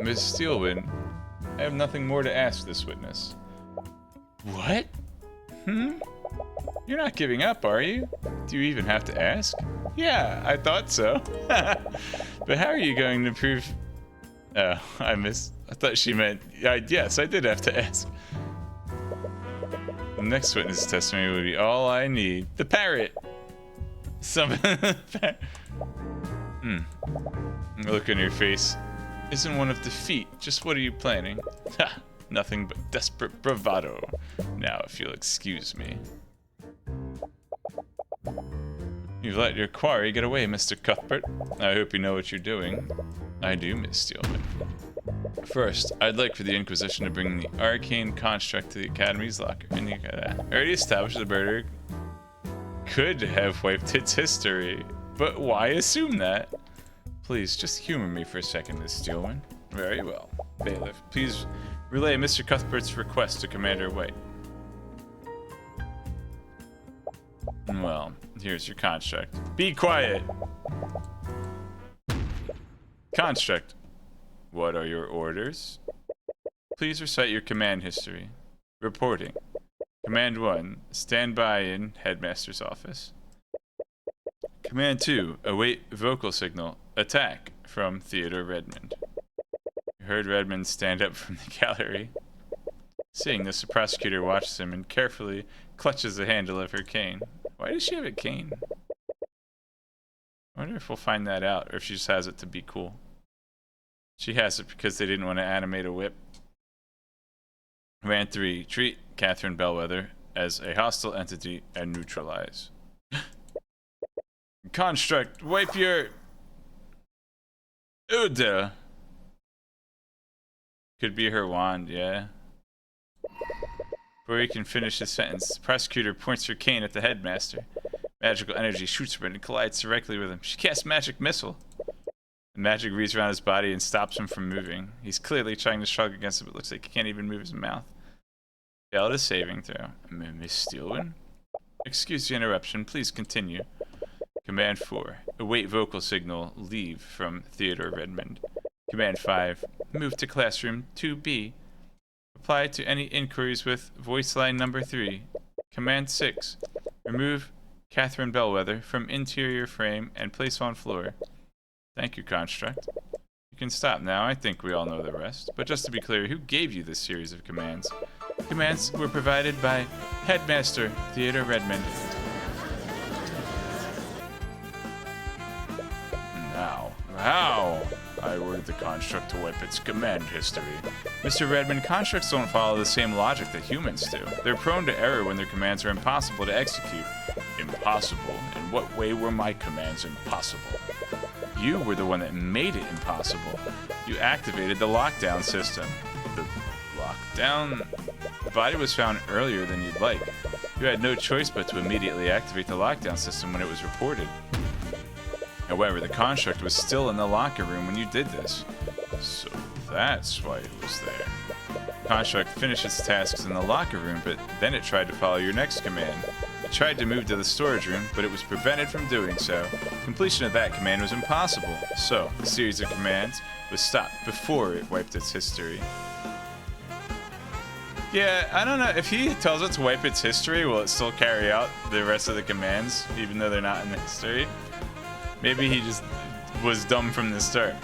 Ms. Steelwind, I have nothing more to ask this witness. What? You're not giving up, are you? Do you even have to ask? Yeah, I thought so. But how are you going to prove... Oh, I thought she meant... yes, I did have to ask. The next witness testimony would be all I need. The parrot! Look in your face. Isn't one of defeat. Just what are you planning? Ha! Nothing but desperate bravado. Now, if you'll excuse me. You've let your quarry get away, Mr. Cuthbert. I hope you know what you're doing. I do, Miss Steelman. First, I'd like for the Inquisition to bring the arcane construct to the Academy's locker. And you already established the murder could have wiped its history. But why assume that? Please, just humor me for a second, Miss Steelman. Very well. Bailiff, please relay Mr. Cuthbert's request to Commander White. Well, here's your construct. Be quiet! Construct. What are your orders? Please recite your command history. Reporting. Command 1, stand by in Headmaster's office. Command 2, await vocal signal. Attack from Theodore Redmond. You heard Redmond stand up from the gallery. Seeing this, the prosecutor watches him and carefully clutches the handle of her cane. Why does she have a cane? I wonder if we'll find that out, or if she just has it to be cool. She has it because they didn't want to animate a whip. Command 3, treat Catherine Bellwether as a hostile entity and neutralize. Construct, wipe your... Uda. Could be her wand, yeah. Before he can finish his sentence, the prosecutor points her cane at the headmaster. Magical energy shoots from it and collides directly with him. She casts magic missile. The magic reads around his body and stops him from moving. He's clearly trying to shrug against it, but looks like he can't even move his mouth. Failed a saving throw. Miss Steelwind? Excuse the interruption. Please continue. Command 4. Await vocal signal. Leave from Theodore Redmond. Command 5. Move to classroom 2B. Reply to any inquiries with voice line number 3. Command 6. Remove Catherine Bellwether from interior frame and place on floor. Thank you, Construct. You can stop now. I think we all know the rest. But just to be clear, who gave you this series of commands? Commands were provided by Headmaster Theodore Redmond. Now, how? I ordered the Construct to wipe its command history. Mr. Redmond, Constructs don't follow the same logic that humans do. They're prone to error when their commands are impossible to execute. Impossible? In what way were my commands impossible? You were the one that made it impossible. You activated the lockdown system. The lockdown? The body was found earlier than you'd like. You had no choice but to immediately activate the lockdown system when it was reported. However, the Construct was still in the locker room when you did this. So that's why it was there. The Construct finished its tasks in the locker room, but then it tried to follow your next command. It tried to move to the storage room, but it was prevented from doing so. Completion of that command was impossible, so the series of commands was stopped before it wiped its history. Yeah, I don't know. If he tells it to wipe its history, will it still carry out the rest of the commands, even though they're not in the history? Maybe he just was dumb from the start.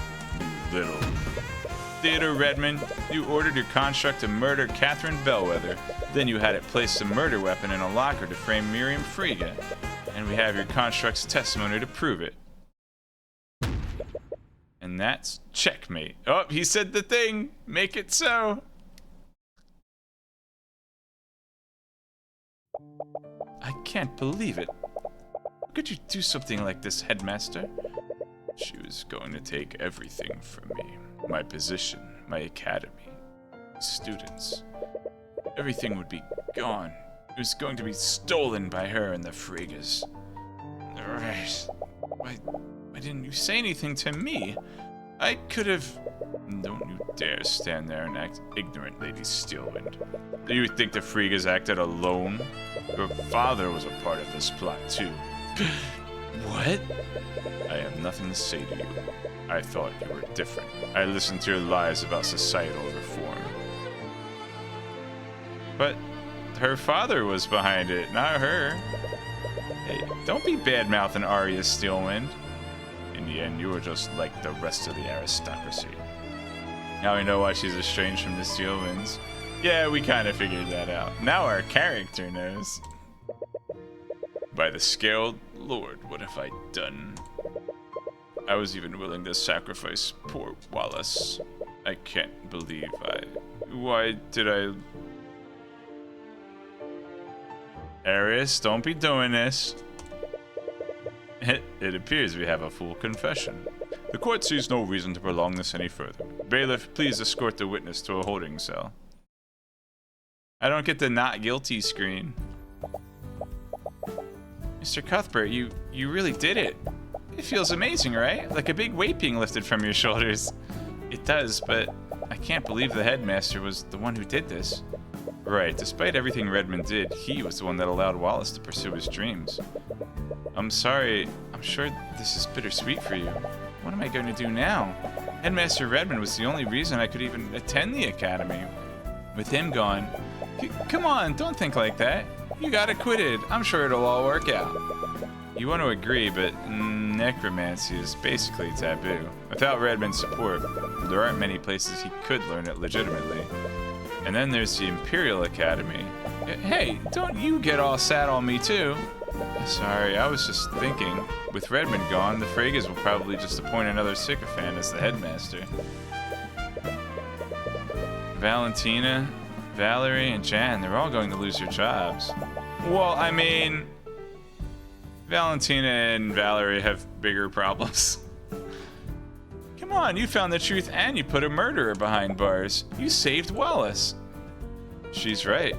You little... Theodore Redmond, you ordered your Construct to murder Catherine Bellwether. Then you had it place the murder weapon in a locker to frame Miriam Frege. And we have your Construct's testimony to prove it. And that's checkmate. Oh, he said the thing! Make it so! I can't believe it. How could you do something like this, Headmaster? She was going to take everything from me. My position, my academy, students. Everything would be gone. It was going to be stolen by her and the Freges. Right. Why didn't you say anything to me? I could have... Don't you dare stand there and act ignorant, Lady Steelwind. Do you think the Freges acted alone? Your father was a part of this plot, too. What? I have nothing to say to you. I thought you were different. I listened to your lies about societal reform. But her father was behind it, not her. Hey, don't be bad-mouthing Arya Steelwind. In the end, you were just like the rest of the aristocracy. Now we know why she's estranged from the Steelwinds. Yeah, we kind of figured that out. Now our character knows. By the scaled Lord, what have I done? I was even willing to sacrifice poor Wallace. I can't believe Why did I... Aris, don't be doing this. It appears we have a full confession. The court sees no reason to prolong this any further. Bailiff, please escort the witness to a holding cell. I don't get the not guilty screen. Mr. Cuthbert, you really did it. It feels amazing, right? Like a big weight being lifted from your shoulders. It does, but I can't believe the headmaster was the one who did this. Right, despite everything Redmond did, he was the one that allowed Wallace to pursue his dreams. I'm sorry, I'm sure this is bittersweet for you. What am I going to do now? Headmaster Redmond was the only reason I could even attend the academy. With him gone... Come on, don't think like that. You got acquitted. I'm sure it'll all work out. You want to agree, but necromancy is basically taboo. Without Redmond's support, there aren't many places he could learn it legitimately. And then there's the Imperial Academy. Hey, don't you get all sad on me too. Sorry, I was just thinking. With Redmond gone, the Freges will probably just appoint another sycophant as the headmaster. Valentina, Valerie, and Jan, they're all going to lose their jobs. Well, I mean... Valentina and Valerie have bigger problems. Come Come on, you found the truth and you put a murderer behind bars. You saved Wallace. She's right.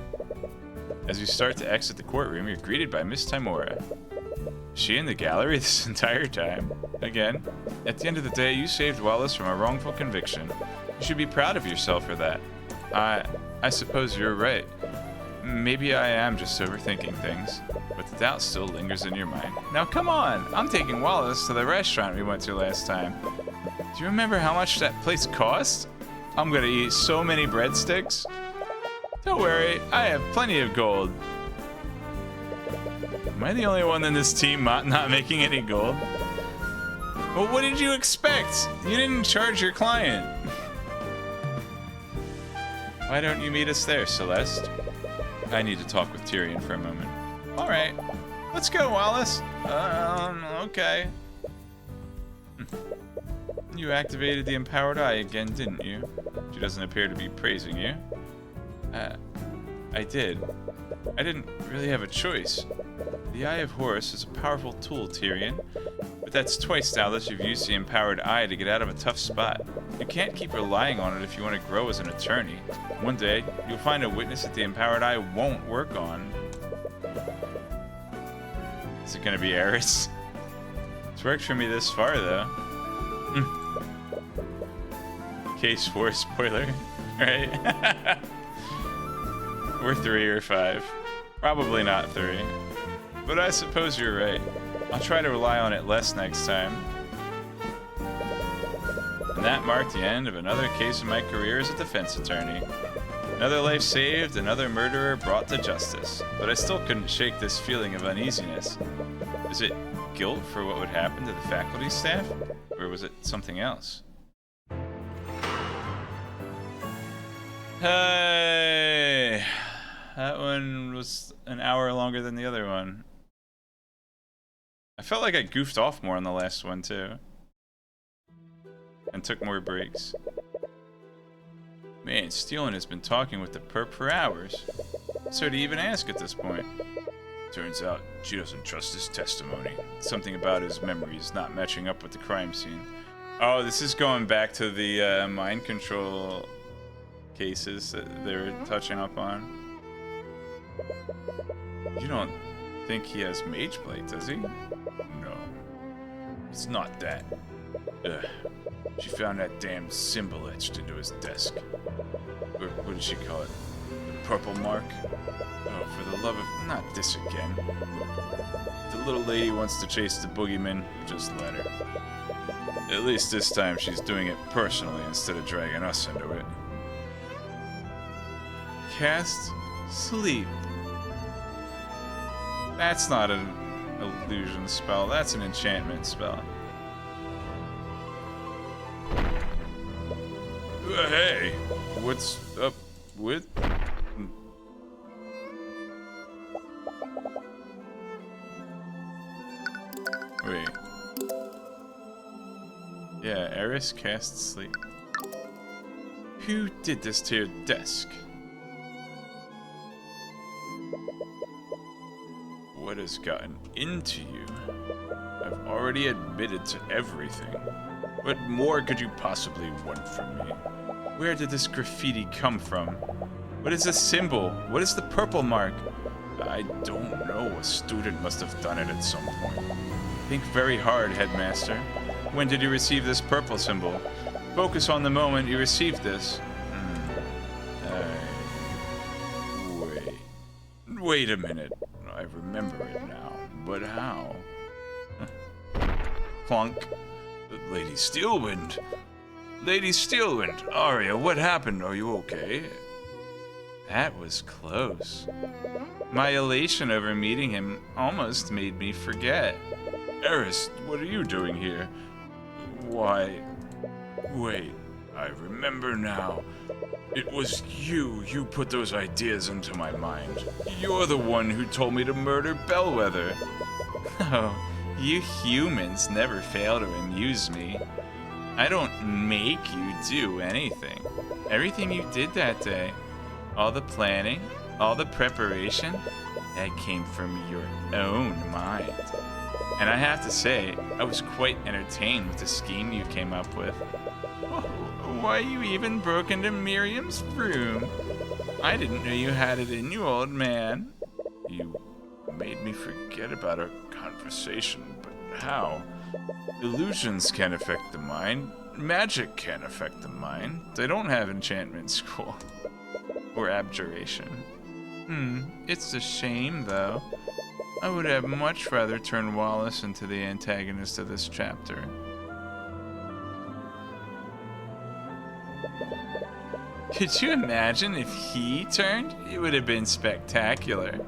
As you start to exit the courtroom, you're greeted by Miss Timora. Is she in the gallery this entire time? Again, at the end of the day, you saved Wallace from a wrongful conviction. You should be proud of yourself for that. I suppose you're right. Maybe I am just overthinking things, but the doubt still lingers in your mind. Now come on, I'm taking Wallace to the restaurant we went to last time. Do you remember how much that place cost? I'm gonna eat so many breadsticks. Don't worry, I have plenty of gold. Am I the only one in this team not making any gold? Well, what did you expect? You didn't charge your client. Why don't you meet us there, Celeste? I need to talk with Tyrion for a moment. All right, let's go, Wallace. Okay. You activated the empowered eye again, didn't you? She doesn't appear to be praising you. I did. I didn't really have a choice. The Eye of Horus is a powerful tool, Tyrion, but that's twice now that you've used the empowered eye to get out of a tough spot. You can't keep relying on it if you want to grow as an attorney. One day, you'll find a witness that the empowered eye won't work on. Is it gonna be Eris? It's worked for me this far, though. Case 4 spoiler, right? We're 3 or 5. Probably not 3. But I suppose you're right. I'll try to rely on it less next time. And that marked the end of another case in my career as a defense attorney. Another life saved, another murderer brought to justice. But I still couldn't shake this feeling of uneasiness. Is it guilt for what would happen to the faculty staff? Or was it something else? Hey! That one was an hour longer than the other one. I felt like I goofed off more on the last one, too. And took more breaks. Man, Steelen has been talking with the perp for hours. So to even ask at this point. Turns out, she doesn't trust his testimony. Something about his memories not matching up with the crime scene. Oh, this is going back to the mind control cases that they were touching up on. You don't think he has Mage Blade, does he? No. It's not that. Ugh. She found that damn symbol etched into his desk. Or what did she call it? The purple mark? Oh, for the love of... Not this again. If the little lady wants to chase the boogeyman, just let her. At least this time she's doing it personally instead of dragging us into it. Cast Sleep. That's not an illusion spell, that's an enchantment spell. Hey, what's up with... Wait. Yeah, Eris casts Sleep. Who did this to your desk? What has gotten into you? I've already admitted to everything. What more could you possibly want from me? Where did this graffiti come from? What is this symbol? What is the purple mark? I don't know. A student must have done it at some point. Think very hard, Headmaster. When did you receive this purple symbol? Focus on the moment you received this. Wait a minute. I remember it now. But how? Clunk. Lady Steelwind. Lady Steelwind. Arya, what happened? Are you okay? That was close. My elation over meeting him almost made me forget. Eris, what are you doing here? Why... Wait, I remember now. It was you. You put those ideas into my mind. You're the one who told me to murder Bellwether. Oh, you humans never fail to amuse me. I don't make you do anything. Everything you did that day, all the planning, all the preparation, that came from your own mind. And I have to say, I was quite entertained with the scheme you came up with. Oh, why you even broke into Miriam's room? I didn't know you had it in you, old man. You made me forget about our conversation, but how? Illusions can affect the mind. Magic can affect the mind. They don't have enchantment school. Or abjuration. It's a shame, though. I would have much rather turn Wallace into the antagonist of this chapter. Could you imagine if he turned? It would have been spectacular.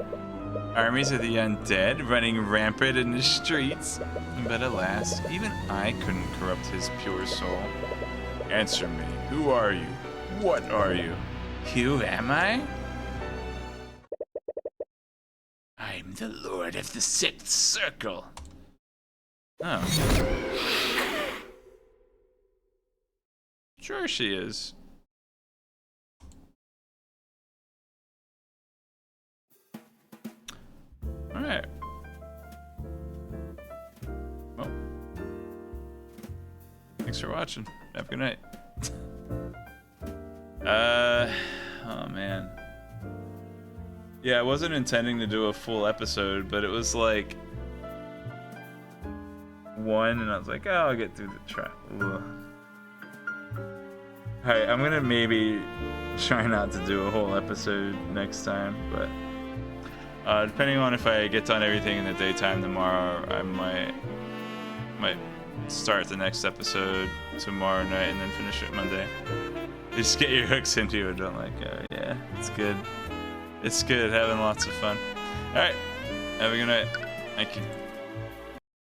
Armies of the undead running rampant in the streets. But alas, even I couldn't corrupt his pure soul. Answer me. Who are you? What are you? Who am I? I'm the Lord of the Sixth Circle. Oh. Sure she is. Alright. Well. Thanks for watching. Have a good night. Oh man. Yeah, I wasn't intending to do a full episode, but it was like one, and I was like, oh, I'll get through the trap. Alright, I'm gonna maybe try not to do a whole episode next time, but depending on if I get done everything in the daytime tomorrow, I might start the next episode tomorrow night and then finish it Monday. Just get your hooks into it. Don't yeah, it's good. It's good having lots of fun. All right, have a good night. Thank you.